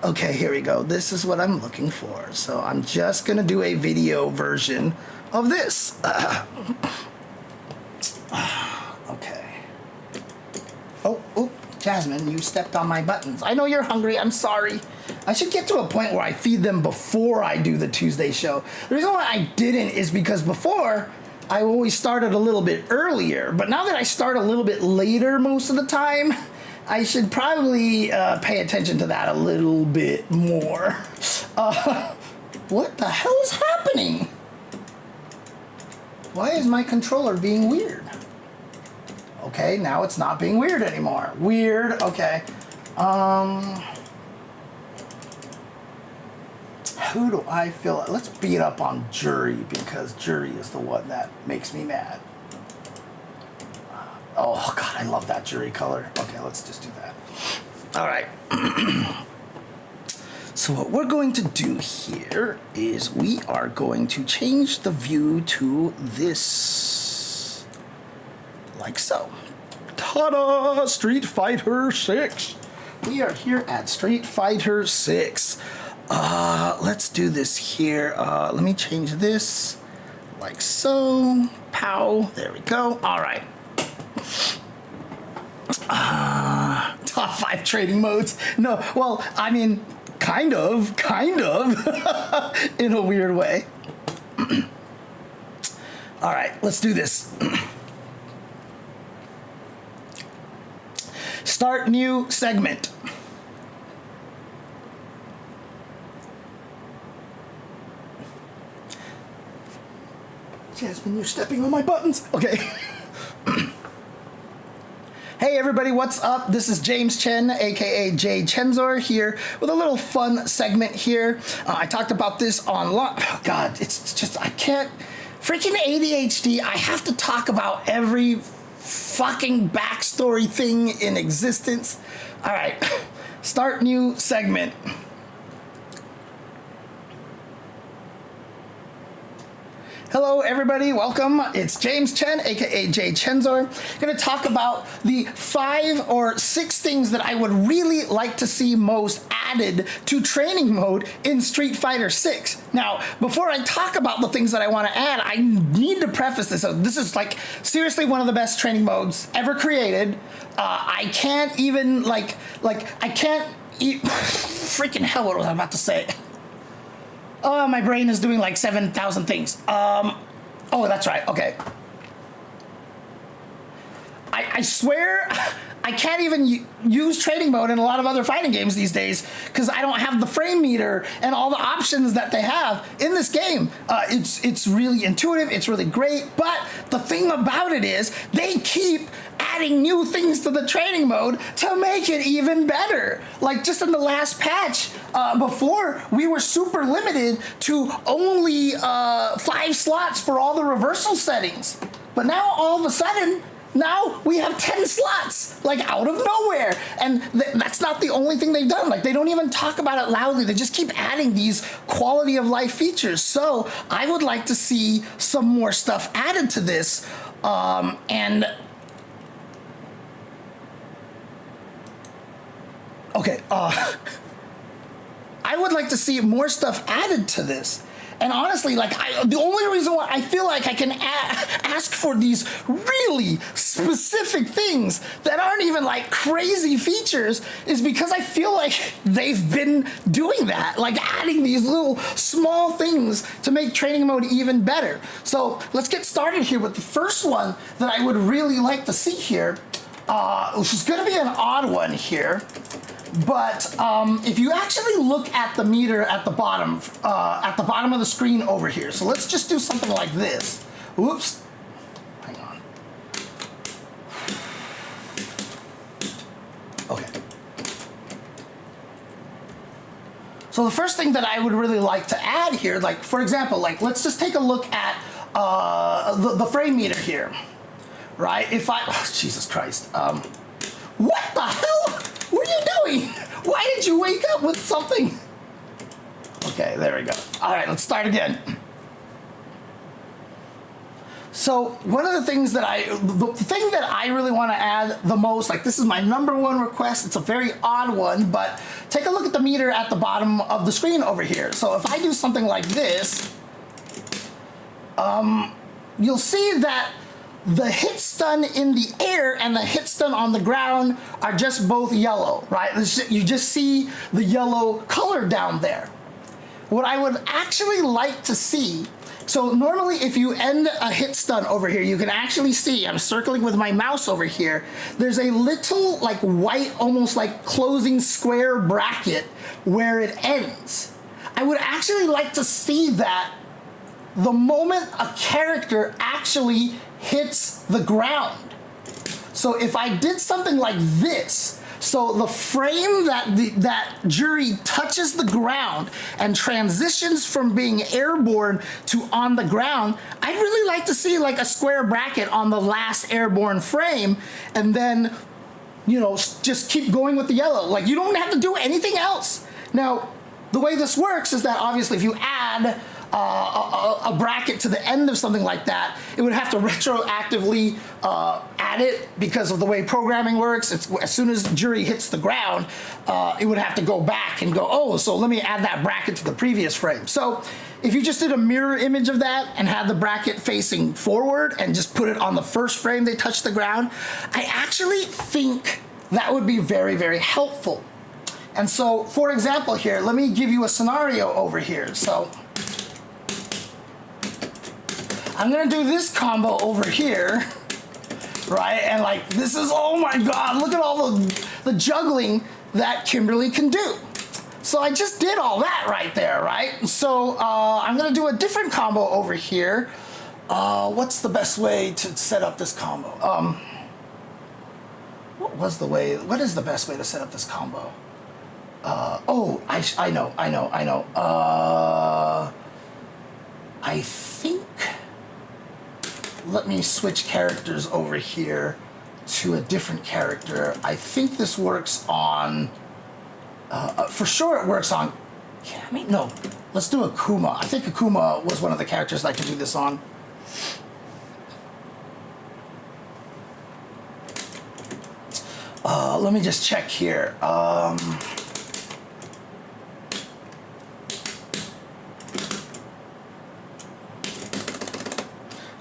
Okay, here we go. This is what I'm looking for. So I'm just going to do a video version of this. Okay. Oh, Jasmine, you stepped on my buttons. I know you're hungry. I'm sorry. I should get to a point where I feed them before I do the Tuesday show. The reason why I didn't is because before I always started a little bit earlier, but now that I start a little bit later most of the time, I should probably pay attention to that a little bit more. What the hell is happening? Why is my controller being weird? Okay, now it's not being weird anymore. Weird, okay. Who do I feel? Let's beat up on Jury because Jury is the one that makes me mad. Oh God, I love that Jury color. Okay, let's just do that. All right. So what we're going to do here is we are going to change the view to this, like so. Ta-da! Street Fighter 6. We are here at Street Fighter 6. Let's do this here. Let me change this like so. Pow. There we go. All right. Top 5 trading modes. No, well, I mean, kind of, in a weird way. All right, let's do this. Start new segment. Jasmine, you're stepping on my buttons. Okay. Hey everybody, what's up? This is James Chen, aka Jay Chenzor, here with a little fun segment here. I talked about this online. Oh God, it's just, I can't. Freaking ADHD, I have to talk about every fucking backstory thing in existence. All right, start new segment. Hello, everybody. Welcome. It's James Chen, aka Jay Chenzor. I'm going to talk about the 5 or 6 things that I would really like to see most added to training mode in Street Fighter 6. Now, before I talk about the things that I want to add, I need to preface this. So this is like seriously one of the best training modes ever created. I can't even I can't freaking hell, what was I about to say? Oh, my brain is doing like 7,000 things. Oh, that's right. Okay. I swear I can't even use training mode in a lot of other fighting games these days because I don't have the frame meter and all the options that they have in this game. It's really intuitive. It's really great. But the thing about it is they keep adding new things to the training mode to make it even better. Like just in the last patch, before we were super limited to only 5 slots for all the reversal settings. But now all of a sudden, now we have 10 slots, like out of nowhere. And that's not the only thing they've done. Like they don't even talk about it loudly. They just keep adding these quality of life features. So I would like to see some more stuff added to this. Okay, I would like to see more stuff added to this. And honestly, like the only reason why I feel like I can ask for these really specific things that aren't even like crazy features is because I feel like they've been doing that, like adding these little small things to make training mode even better. So let's get started here with the first one that I would really like to see here, which is going to be an odd one here. But if you actually look at the meter at the bottom of the screen over here, so let's just do something like this. Whoops. Hang on. Okay. So the first thing that I would really like to add here, like for example, like let's just take a look at the frame meter here, right? If I, oh, Jesus Christ, what the hell? What are you doing? Why did you wake up with something? Okay, there we go. All right, let's start again. So one of the things that the thing that I really want to add the most, like this is my #1 request. It's a very odd one, but take a look at the meter at the bottom of the screen over here. So if I do something like this, you'll see that the hit stun in the air and the hit stun on the ground are just both yellow, right? You just see the yellow color down there. What I would actually like to see, so normally if you end a hit stun over here, you can actually see, I'm circling with my mouse over here, there's a little like white, almost like closing square bracket where it ends. I would actually like to see that the moment a character actually hits the ground. So if I did something like this, so the frame that Jury touches the ground and transitions from being airborne to on the ground, I'd really like to see like a square bracket on the last airborne frame, and then, you know, just keep going with the yellow. Like you don't have to do anything else. Now, the way this works is that obviously if you add a bracket to the end of something like that, it would have to retroactively add it because of the way programming works. It's, as soon as Jury hits the ground, it would have to go back and go, oh, so let me add that bracket to the previous frame. So if you just did a mirror image of that and had the bracket facing forward and just put it on the first frame they touch the ground, I actually think that would be very, very helpful. And so, for example here, let me give you a scenario over here. So I'm gonna do this combo over here, right? And like, this is, oh my God, look at all the juggling that Kimberly can do. So I just did all that right there, right? So I'm gonna do a different combo over here. What's the best way to set up this combo? What is the best way to set up this combo? I know. I think, let me switch characters over here to a different character. I think this works on, for sure it works on Cammy? No. Let's do Akuma. I think Akuma was one of the characters I could do this on. Let me just check here.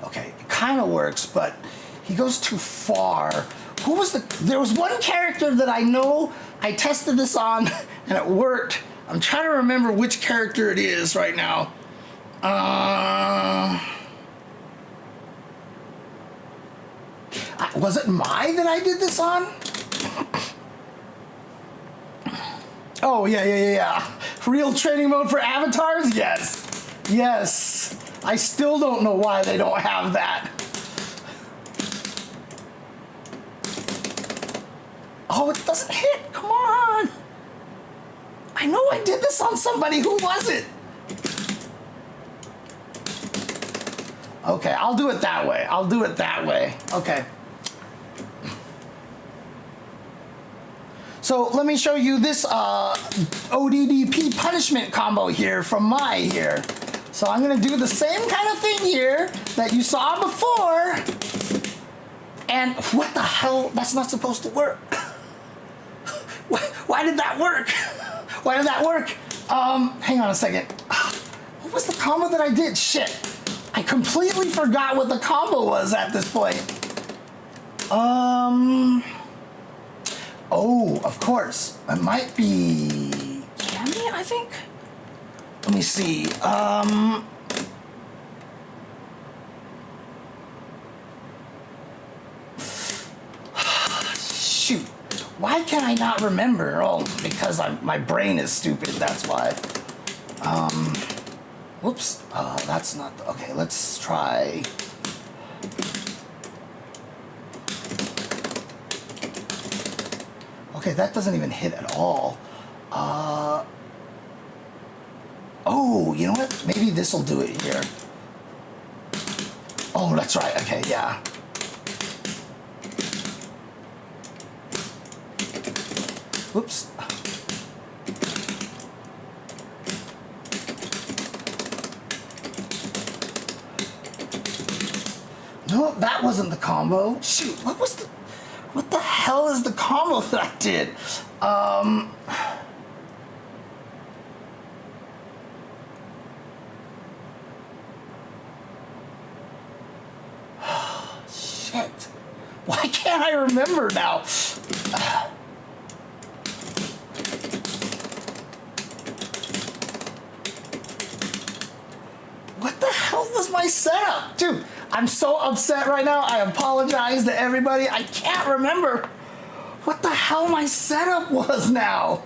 Okay, it kind of works, but he goes too far. Who was there was one character that I know I tested this on and it worked. I'm trying to remember which character it is right now. Was it Mai that I did this on? Oh, yeah. Real training mode for avatars? Yes. Yes. I still don't know why they don't have that. Oh, it doesn't hit. Come on. I know I did this on somebody. Who was it? Okay, I'll do it that way. Okay. So let me show you this ODDP punishment combo here from Mai here. So I'm gonna do the same kind of thing here that you saw before. And what the hell? That's not supposed to work. Why did that work? Why did that work? Hang on a second. What was the combo that I did? Shit. I completely forgot what the combo was at this point. Oh, of course. It might be Cammy, I think. Let me see. Shoot. Why can I not remember? Oh, because my brain is stupid, that's why. Whoops. That's not... Okay, let's try... Okay, that doesn't even hit at all. Oh, you know what? Maybe this will do it here. Oh, that's right. Okay, yeah. Whoops. No, that wasn't the combo. Shoot, what the hell is the combo that I did? Shit. Why can't I remember now? What the hell was my setup? Dude, I'm so upset right now. I apologize to everybody. I can't remember what the hell my setup was now.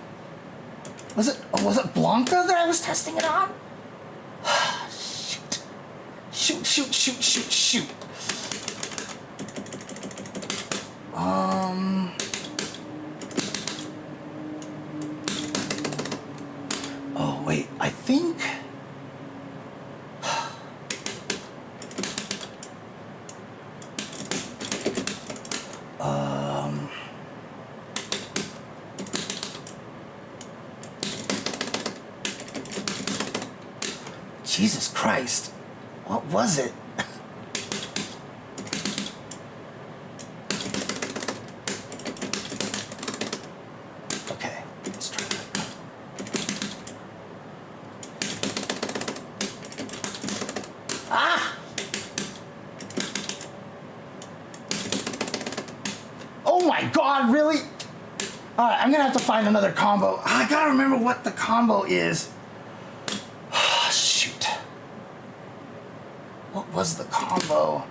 Was it Blanca that I was testing it on? Shoot. Oh wait, I think. Jesus Christ, what was it? Okay, let's try that. Ah! Oh my God, really? All right, I'm gonna have to find another combo. I gotta remember what the combo is. Shoot. What was the combo?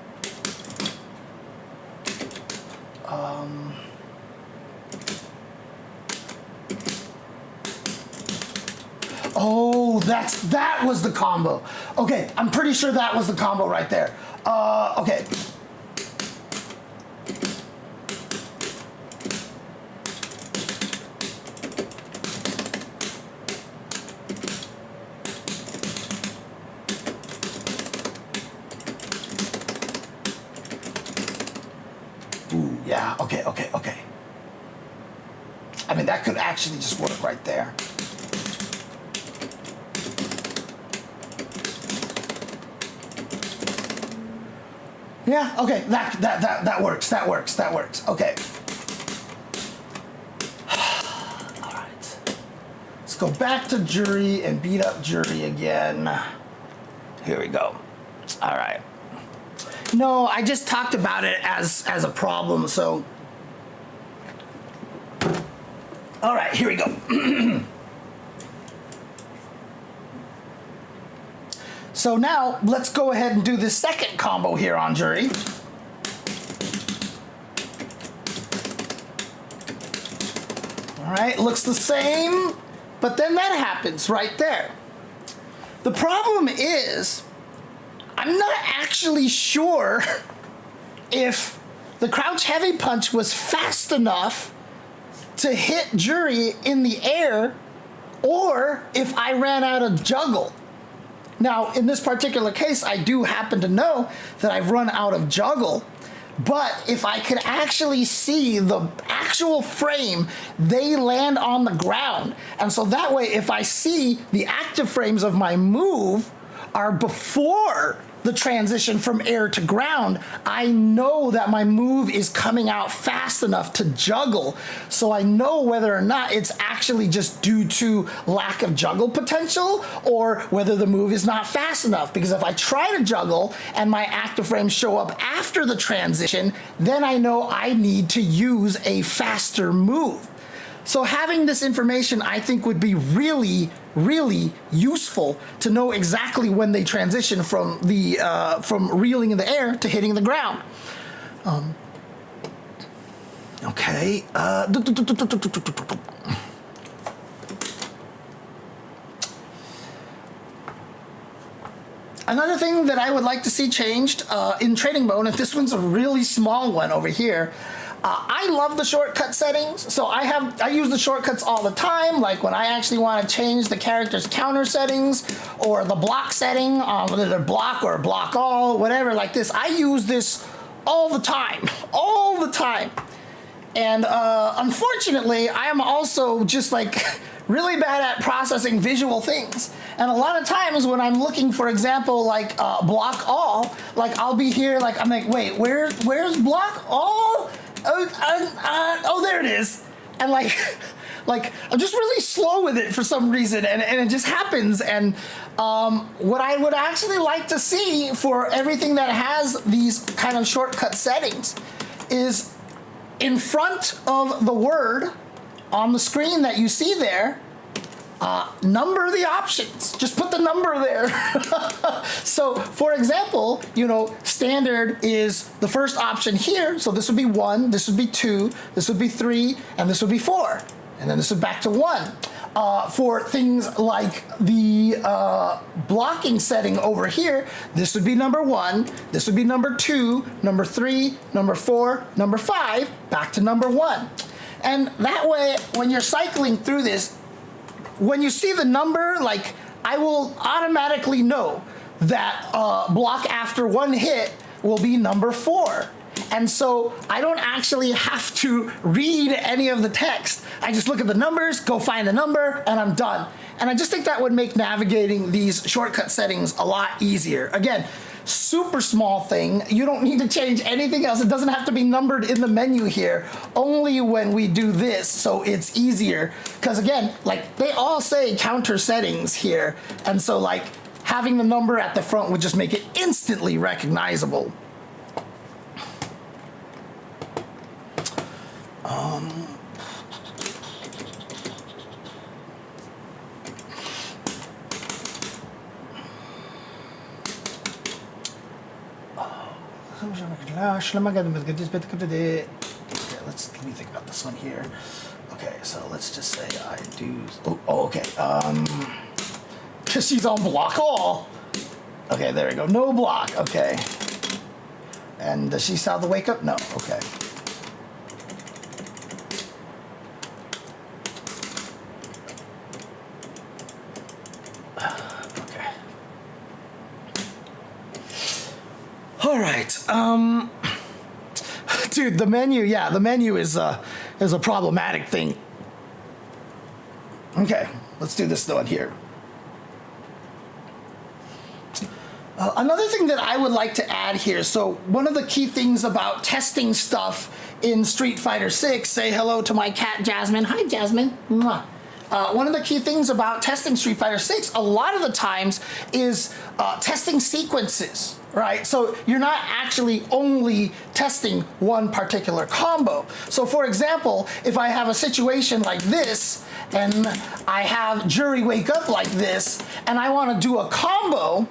Oh, that was the combo. Okay, I'm pretty sure that was the combo right there. Okay. Ooh, yeah, okay. I mean, that could actually just work right there. Yeah, okay, that works, that works. Okay. All right. Let's go back to jury and beat up jury again. Here we go. All right. No, I just talked about it as a problem, so. All right, here we go. So now let's go ahead and do the second combo here on jury. All right, looks the same, but then that happens right there. The problem is, I'm not actually sure if the crouch heavy punch was fast enough to hit jury in the air, or if I ran out of juggle. Now, in this particular case, I do happen to know that I've run out of juggle, but if I could actually see the actual frame, they land on the ground. And so that way, if I see the active frames of my move are before the transition from air to ground, I know that my move is coming out fast enough to juggle. So I know whether or not it's actually just due to lack of juggle potential or whether the move is not fast enough. Because if I try to juggle and my active frames show up after the transition, then I know I need to use a faster move. So having this information, I think, would be really, really useful to know exactly when they transition from the from reeling in the air to hitting the ground. Okay. Another thing that I would like to see changed in training mode, and this one's a really small one over here. I love the shortcut settings, so I use the shortcuts all the time, like when I actually want to change the character's counter settings or the block setting, whether they're block or block all, whatever like this. I use this all the time, And unfortunately, I am also just like really bad at processing visual things. And a lot of times when I'm looking, for example, like block all, like I'll be here, like I'm like, wait, where's block all? Oh, there it is. And like I'm just really slow with it for some reason, and it just happens. And what I would actually like to see for everything that has these kind of shortcut settings is in front of the word on the screen that you see there, number the options. Just put the number there. So, for example, standard is the first option here. So this would be 1, this would be 2, this would be 3, and this would be 4. And then this is back to 1. For things like the blocking setting over here, this would be number 1, this would be number 2, number 3, number 4, number 5, back to number 1. And that way, when you're cycling through this, when you see the number, like, I will automatically know that block after 1 hit will be number 4. And so I don't actually have to read any of the text. I just look at the numbers, go find the number, and I'm done. And I just think that would make navigating these shortcut settings a lot easier. Again, super small thing. You don't need to change anything else. It doesn't have to be numbered in the menu here, only when we do this, so it's easier. Because again, like, they all say counter settings here, and so like having the number at the front would just make it instantly recognizable. Okay, let me think about this one here. Okay, so let's just say I do. Okay. Because she's on block all. Okay, there we go. No block. Okay. And does she sound the wake up? No. Okay. Okay. All right. Dude, the menu is a problematic thing. Okay, let's do this one here. Another thing that I would like to add here, so one of the key things about testing stuff in Street Fighter 6, say hello to my cat Jasmine. Hi Jasmine. Mwah. One of the key things about testing Street Fighter 6 a lot of the times is testing sequences, right? So you're not actually only testing one particular combo. So for example, if I have a situation like this, and I have Jury wake up like this, and I want to do a combo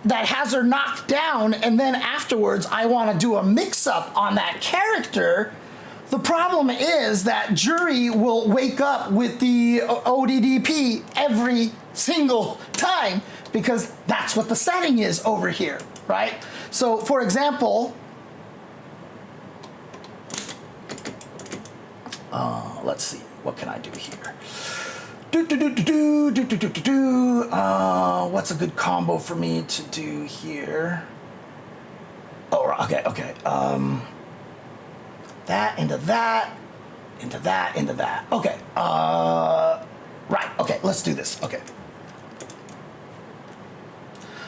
that has her knocked down, and then afterwards I want to do a mix-up on that character, the problem is that Jury will wake up with the ODDP every single time because that's what the setting is over here, right? So for example, let's see, what can I do here? What's a good combo for me to do here? Oh, okay. That into that, into that, into that. Okay. Right. Okay. Let's do this. Okay.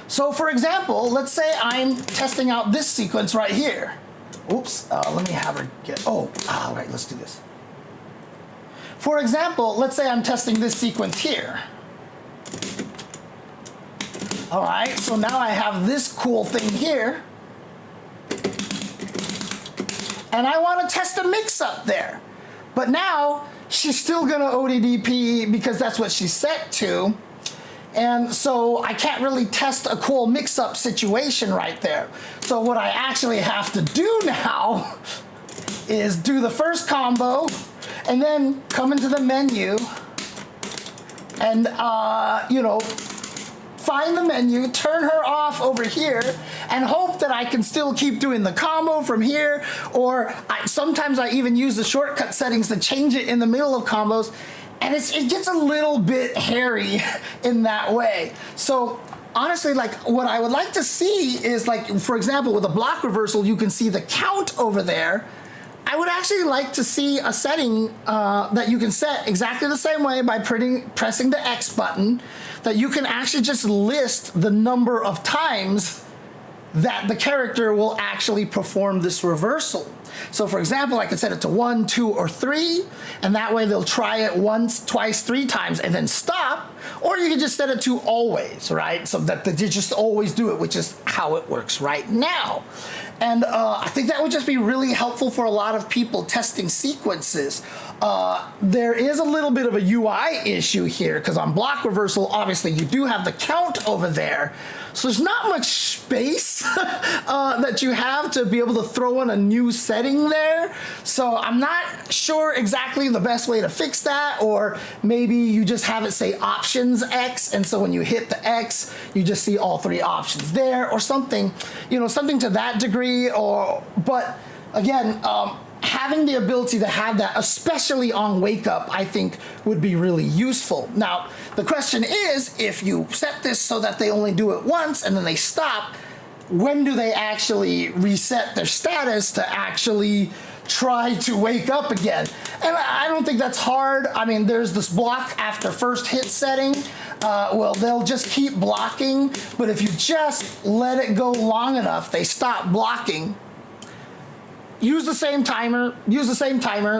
So, for example, let's say I'm testing out this sequence right here. Oops. Let me have her get. Oh. All right. Let's do this. For example, let's say I'm testing this sequence here. All right, so now I have this cool thing here. And I want to test a mix-up there. But now, she's still going to ODDP because that's what she's set to. And so I can't really test a cool mix-up situation right there. So what I actually have to do now is do the first combo, and then come into the menu and, find the menu, turn her off over here, and hope that I can still keep doing the combo from here, or sometimes I even use the shortcut settings to change it in the middle of combos, and it gets a little bit hairy in that way. So honestly, like, what I would like to see is, like, for example, with a block reversal, you can see the count over there. I would actually like to see a setting that you can set exactly the same way by pressing the X button, that you can actually just list the number of times that the character will actually perform this reversal. So for example, I could set it to 1, 2, or 3, and that way they'll try it once, twice, 3 times, and then stop. Or you can just set it to always, right? So that they just always do it, which is how it works right now. And I think that would just be really helpful for a lot of people testing sequences. There is a little bit of a UI issue here, because on block reversal, obviously you do have the count over there. So there's not much space that you have to be able to throw in a new setting there. So I'm not sure exactly the best way to fix that, or maybe you just have it say options X, and so when you hit the X, you just see all 3 options there, or something, something to that degree. But again, having the ability to have that, especially on wake up, I think would be really useful. Now, the question is, if you set this so that they only do it once and then they stop, when do they actually reset their status to actually try to wake up again? And I don't think that's hard. I mean, there's this block after first hit setting. Well, they'll just keep blocking, but if you just let it go long enough, they stop blocking. Use the same timer,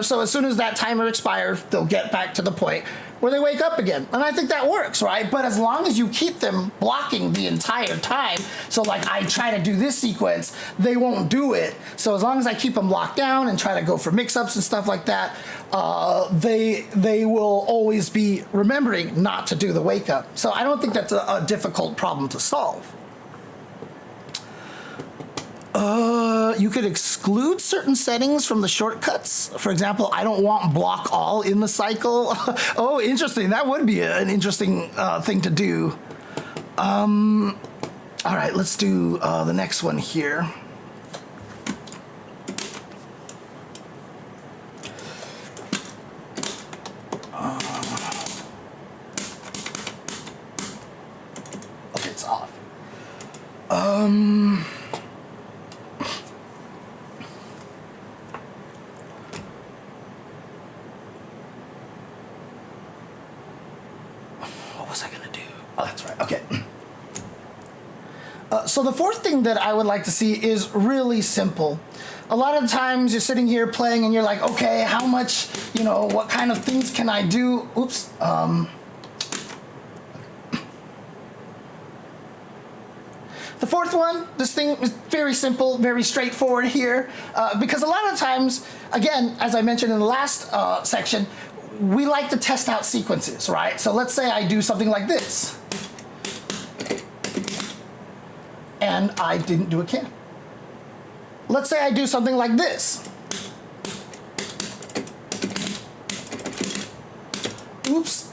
so as soon as that timer expires, they'll get back to the point where they wake up again. And I think that works, right? But as long as you keep them blocking the entire time, so like I try to do this sequence, they won't do it. So as long as I keep them locked down and try to go for mix-ups and stuff like that, they will always be remembering not to do the wake up. So I don't think that's a difficult problem to solve. You could exclude certain settings from the shortcuts. For example, I don't want block all in the cycle. Oh, interesting. That would be an interesting thing to do. All right, let's do the next one here. Okay, it's off. What was I gonna do? Oh, that's right. Okay. So the fourth thing that I would like to see is really simple. A lot of times you're sitting here playing and you're like, okay, how much, what kind of things can I do? Oops. The fourth one, this thing is very simple, very straightforward here, because a lot of times, again, as I mentioned in the last section, we like to test out sequences, right? So let's say I do something like this, and I didn't do a can. Let's say I do something like this. Oops.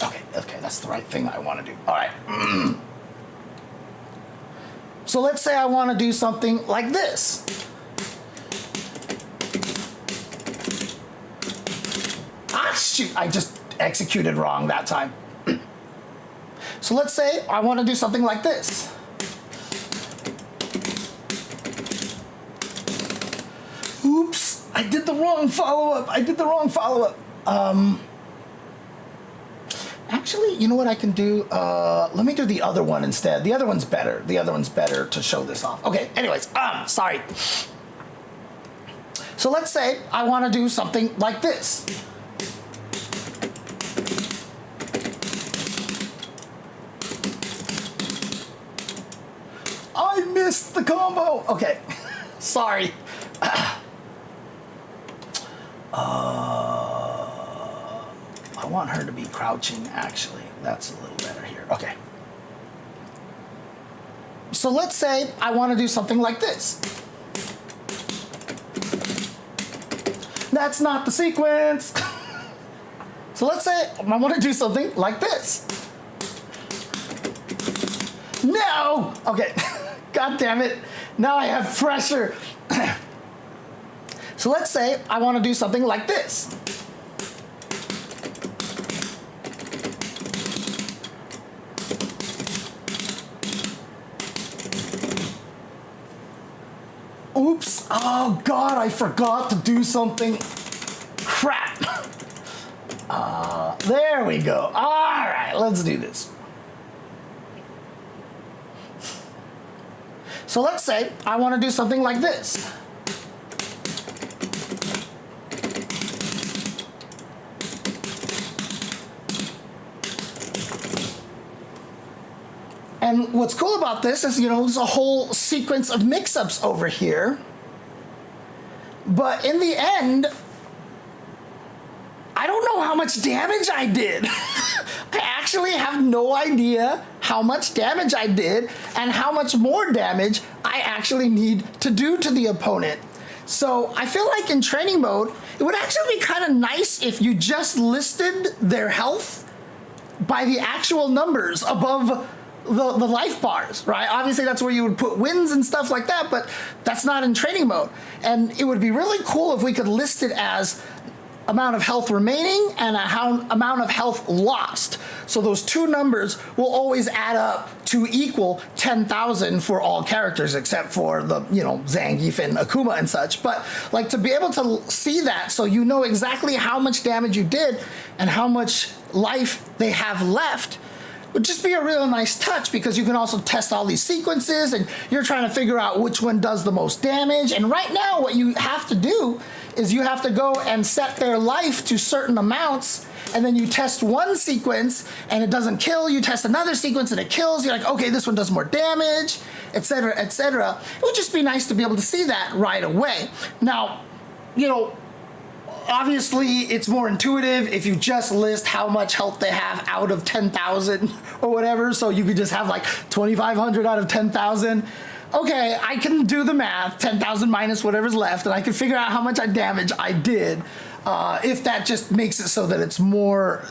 Okay, that's the right thing I want to do. All right. So let's say I want to do something like this. Ah, shoot, I just executed wrong that time. So let's say I want to do something like this. Oops, I did the wrong follow-up. Actually, you know what I can do? Let me do the other one instead. The other one's better. To show this off. Okay, anyways, sorry. So let's say I want to do something like this. I missed the combo. Okay, sorry. I want her to be crouching, actually. That's a little better here. Okay. So let's say I want to do something like this. That's not the sequence. So let's say I want to do something like this. No! Okay. God damn it. Now I have pressure. So let's say I want to do something like this. Oops. Oh, God, I forgot to do something. Crap. There we go. All right, let's do this. So let's say I want to do something like this. And what's cool about this is, there's a whole sequence of mix-ups over here. But in the end, I don't know how much damage I did. I actually have no idea how much damage I did and how much more damage I actually need to do to the opponent. So I feel like in training mode, it would actually be kind of nice if you just listed their health by the actual numbers above the life bars, right? Obviously that's where you would put wins and stuff like that, but that's not in training mode. And it would be really cool if we could list it as amount of health remaining and amount of health lost. So those two numbers will always add up to equal 10,000 for all characters except for the, Zangief and Akuma and such. But like to be able to see that so you know exactly how much damage you did and how much life they have left would just be a real nice touch, because you can also test all these sequences and you're trying to figure out which one does the most damage. And right now what you have to do is you have to go and set their life to certain amounts, and then you test one sequence and it doesn't kill, you test another sequence and it kills, you're like, okay, this one does more damage, etc., etc. It would just be nice to be able to see that right away. Now, obviously, it's more intuitive if you just list how much health they have out of 10,000 or whatever. So you could just have like 2,500 out of 10,000. Okay, I can do the math, 10,000 minus whatever's left, and I can figure out how much damage I did. If that just makes it so that it's more,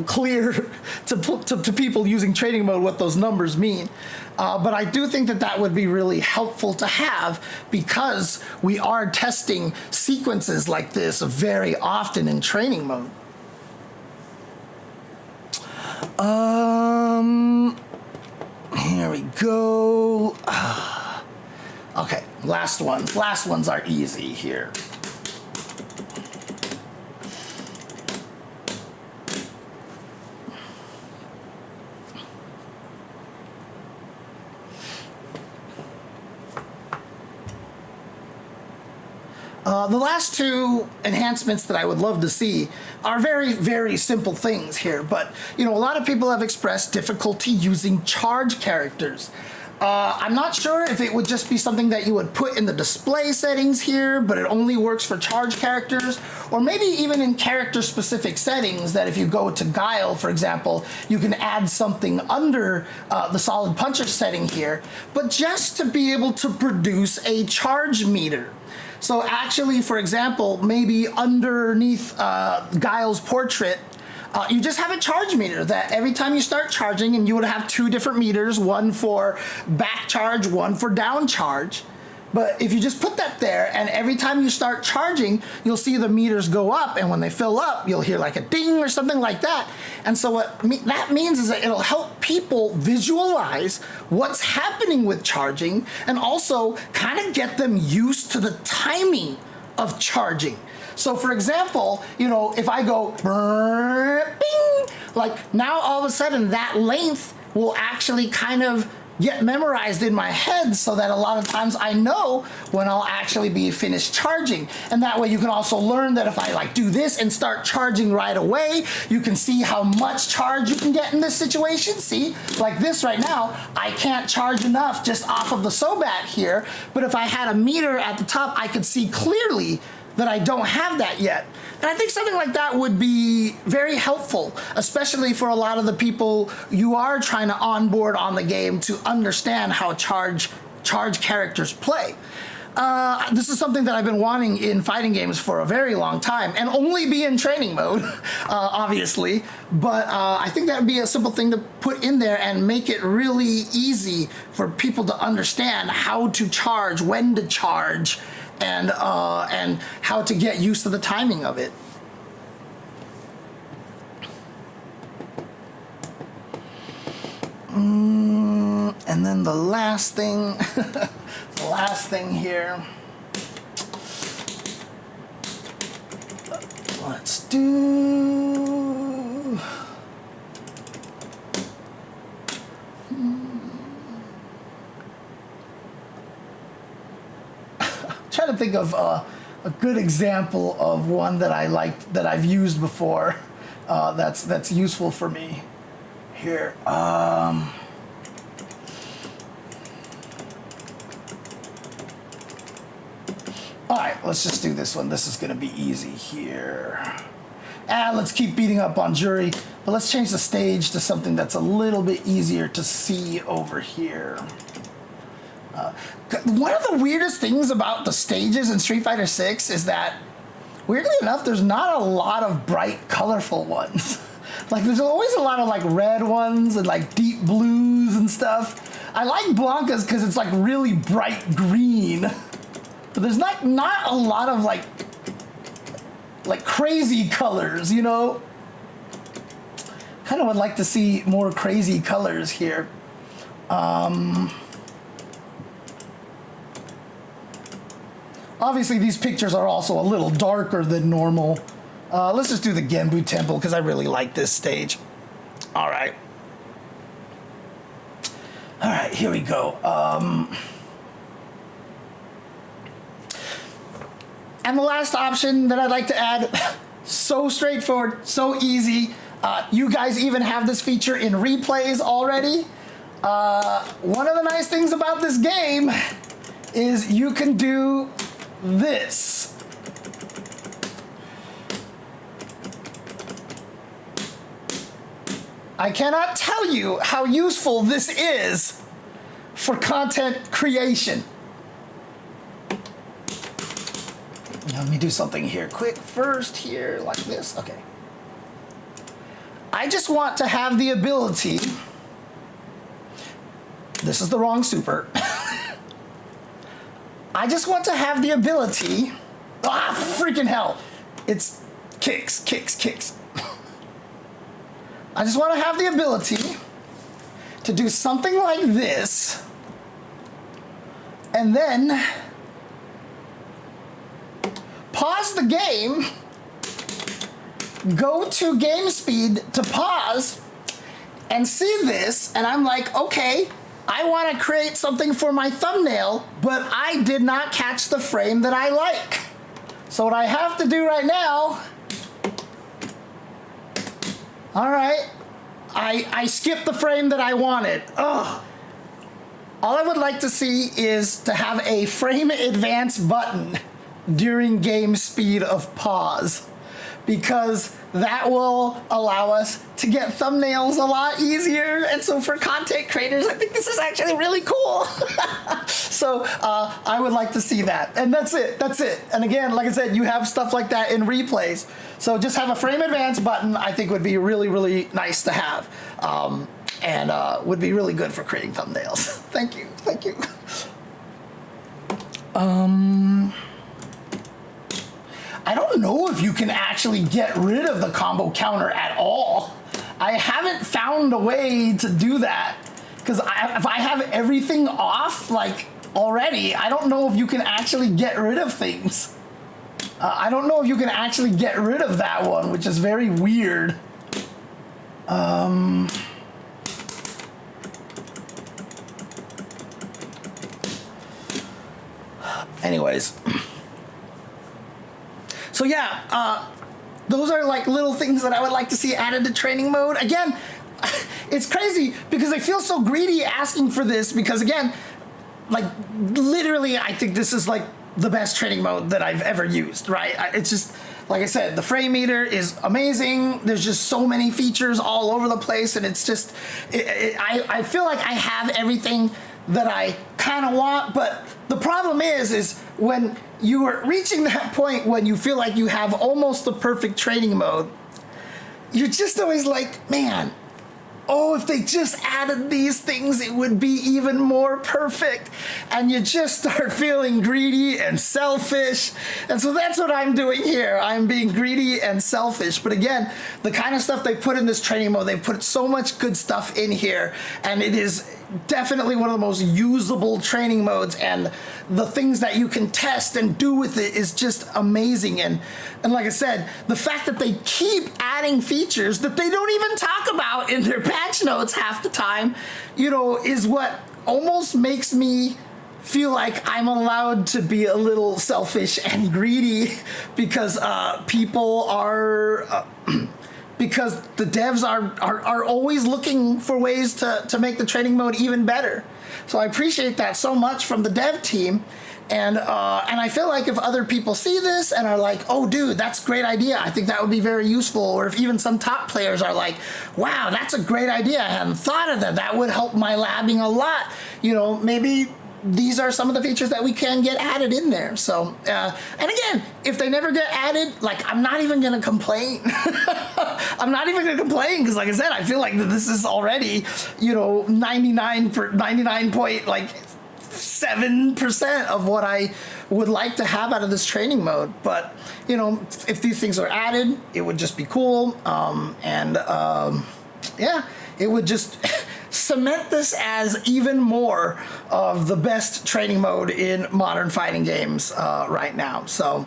clear to people using training mode what those numbers mean. But I do think that would be really helpful to have, because we are testing sequences like this very often in training mode. Here we go. Okay, last ones. Last ones are easy here. The last two enhancements that I would love to see are very, very simple things here, but a lot of people have expressed difficulty using charge characters. I'm not sure if it would just be something that you would put in the display settings here, but it only works for charge characters, or maybe even in character-specific settings that if you go to Guile, for example, you can add something under the solid puncher setting here, but just to be able to produce a charge meter. So actually, for example, maybe underneath Guile's portrait, you just have a charge meter that every time you start charging, and you would have two different meters, one for back charge, one for down charge. But if you just put that there, and every time you start charging, you'll see the meters go up, and when they fill up, you'll hear like a ding or something like that. And so what that means is that it'll help people visualize what's happening with charging, and also kind of get them used to the timing of charging. So for example, if I go bing, like now all of a sudden that length will actually kind of get memorized in my head, so that a lot of times I know when I'll actually be finished charging. And that way you can also learn that if I do this and start charging right away, you can see how much charge you can get in this situation. See, like this right now, I can't charge enough just off of the SOBAT here, but if I had a meter at the top, I could see clearly that I don't have that yet. And I think something like that would be very helpful, especially for a lot of the people you are trying to onboard on the game to understand how charge characters play. This is something that I've been wanting in fighting games for a very long time, and only be in training mode, obviously. But I think that would be a simple thing to put in there and make it really easy for people to understand how to charge, when to charge, and how to get used to the timing of it. And then the last thing, here. Let's do. Trying to think of a good example of one that I liked, that I've used before, that's useful for me here. All right, let's just do this one. This is going to be easy here. Let's keep beating up on Jury, but let's change the stage to something that's a little bit easier to see over here. One of the weirdest things about the stages in Street Fighter 6 is that, weirdly enough, there's not a lot of bright, colorful ones. Like, there's always a lot of, red ones and, deep blues and stuff. I like Blanca's because it's, really bright green. But there's not a lot of, crazy colors, Kind of would like to see more crazy colors here. Obviously, these pictures are also a little darker than normal. Let's just do the Genbu Temple, because I really like this stage. All right. All right, here we go. And the last option that I'd like to add, so straightforward, so easy. You guys even have this feature in replays already. One of the nice things about this game is you can do this. I cannot tell you how useful this is for content creation. Let me do something here quick first here, like this. Okay. I just want to have the ability. This is the wrong super. I just want to have the ability. Freaking hell. It's kicks. I just want to have the ability to do something like this, and then pause the game, go to game speed to pause, and see this, and I'm like, okay, I want to create something for my thumbnail, but I did not catch the frame that I like. So what I have to do right now, all right, I skipped the frame that I wanted. Ugh. All I would like to see is to have a frame advance button during game speed of pause, because that will allow us to get thumbnails a lot easier. And so for content creators, I think this is actually really cool. So I would like to see that. And that's it. And again, like I said, you have stuff like that in replays. So just have a frame advance button, I think would be really, really nice to have. And would be really good for creating thumbnails. Thank you. I don't know if you can actually get rid of the combo counter at all. I haven't found a way to do that, because if I have everything off like already, I don't know if you can actually get rid of things. I don't know if you can actually get rid of that one, which is very weird. Anyways. So yeah, those are like little things that I would like to see added to training mode. Again, it's crazy because I feel so greedy asking for this, because again, like literally I think this is like the best training mode that I've ever used, right? It's just, like I said, the frame meter is amazing. There's just so many features all over the place, and it's just, I feel like I have everything that I kind of want, but the problem is when you are reaching that point when you feel like you have almost the perfect training mode, you're just always like, man, oh, if they just added these things, it would be even more perfect. And you just start feeling greedy and selfish. And so that's what I'm doing here. I'm being greedy and selfish. But again, the kind of stuff they put in this training mode, they put so much good stuff in here, and it is definitely one of the most usable training modes, and the things that you can test and do with it is just amazing. And like I said, the fact that they keep adding features that they don't even talk about in their patch notes half the time, you know, is what almost makes me feel like I'm allowed to be a little selfish and greedy, because people are because the devs are always looking for ways to make the training mode even better. So I appreciate that so much from the dev team. And I feel like if other people see this and are like, oh dude, that's a great idea, I think that would be very useful. Or if even some top players are like, wow, that's a great idea, I hadn't thought of that, that would help my labbing a lot, you know, maybe these are some of the features that we can get added in there. So, and again, if they never get added, like, I'm not even gonna complain. I'm not even gonna complain, because like I said, I feel like this is already, you know, 99.7% of what I would like to have out of this training mode. But, you know, if these things are added, it would just be cool. Yeah, it would just cement this as even more of the best training mode in modern fighting games right now. So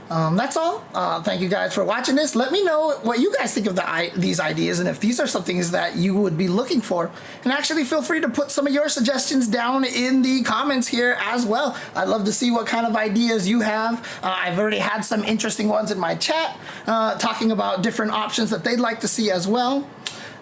that's all. Thank you guys for watching this. Let me know what you guys think of these ideas, and if these are some things that you would be looking for. And actually feel free to put some of your suggestions down in the comments here as well. I'd love to see what kind of ideas you have. I've already had some interesting ones in my chat talking about different options that they'd like to see as well.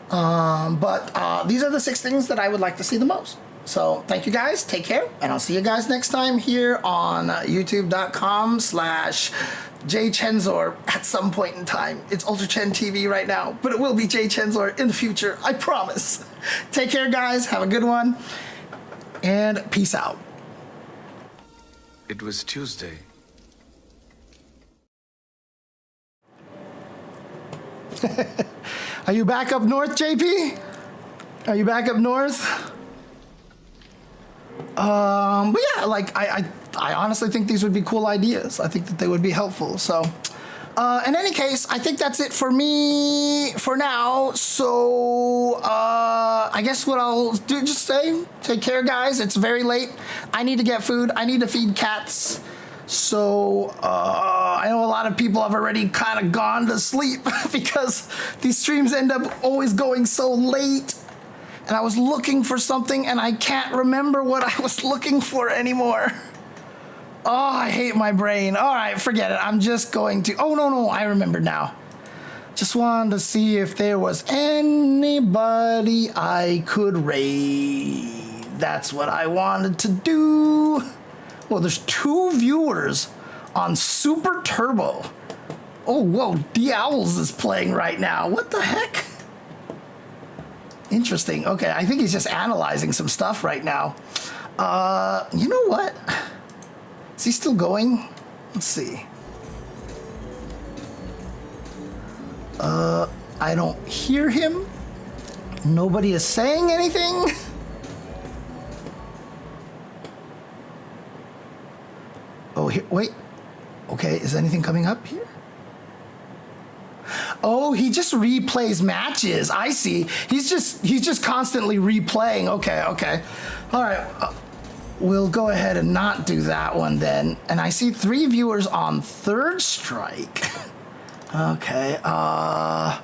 But these are the 6 things that I would like to see the most. So thank you guys, take care, and I'll see you guys next time here on youtube.com/JChenzor at some point in time. It's Ultra Chen TV right now, but it will be JChenzor in the future, I promise. Take care guys, have a good one, and peace out. It was Tuesday. Are you back up north, JP? Are you back up north? But yeah, like I honestly think these would be cool ideas. I think that they would be helpful. So, in any case, I think that's it for me for now. So, I guess what I'll do, just say, take care, guys. It's very late. I need to get food. I need to feed cats. So, I know a lot of people have already kind of gone to sleep because these streams end up always going so late. And I was looking for something and I can't remember what I was looking for anymore. Oh, I hate my brain. All right, forget it. I'm just going to... Oh, no, I remember now. Just wanted to see if there was anybody I could raid. That's what I wanted to do. Well, there's 2 viewers on Super Turbo. Oh, whoa, D-Owls is playing right now. What the heck? Interesting. Okay, I think he's just analyzing some stuff right now. You know what? Is he still going? Let's see. I don't hear him. Nobody is saying anything. Oh, here, wait. Okay, is anything coming up here? Oh, he just replays matches. I see. He's just constantly replaying. Okay. All right. We'll go ahead and not do that one then. And I see 3 viewers on Third Strike. Okay. Marvel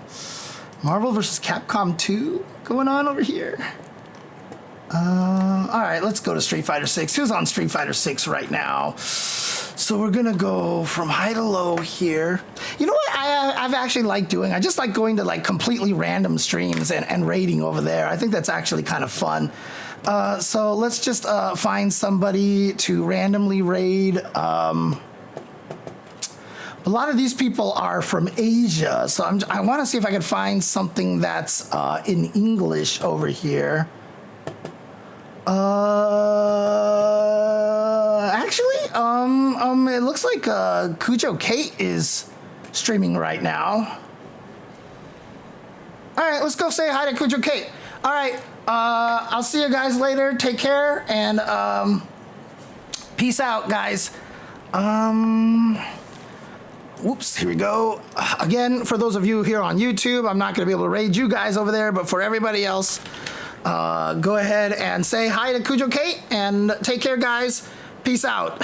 vs. Capcom 2 going on over here. All right, let's go to Street Fighter 6. Who's on Street Fighter 6 right now? So we're gonna go from high to low here. You know what I've actually liked doing? I just like going to like completely random streams and raiding over there. I think that's actually kind of fun. So let's just find somebody to randomly raid. A lot of these people are from Asia, so I want to see if I can find something that's in English over here. Actually, it looks like Kujo Kate is streaming right now. All right, let's go say hi to Kujo Kate. All right, I'll see you guys later. Take care and peace out, guys. Whoops, here we go. Again, for those of you here on YouTube, I'm not going to be able to raid you guys over there, but for everybody else, go ahead and say hi to Kujo Kate and take care, guys. Peace out.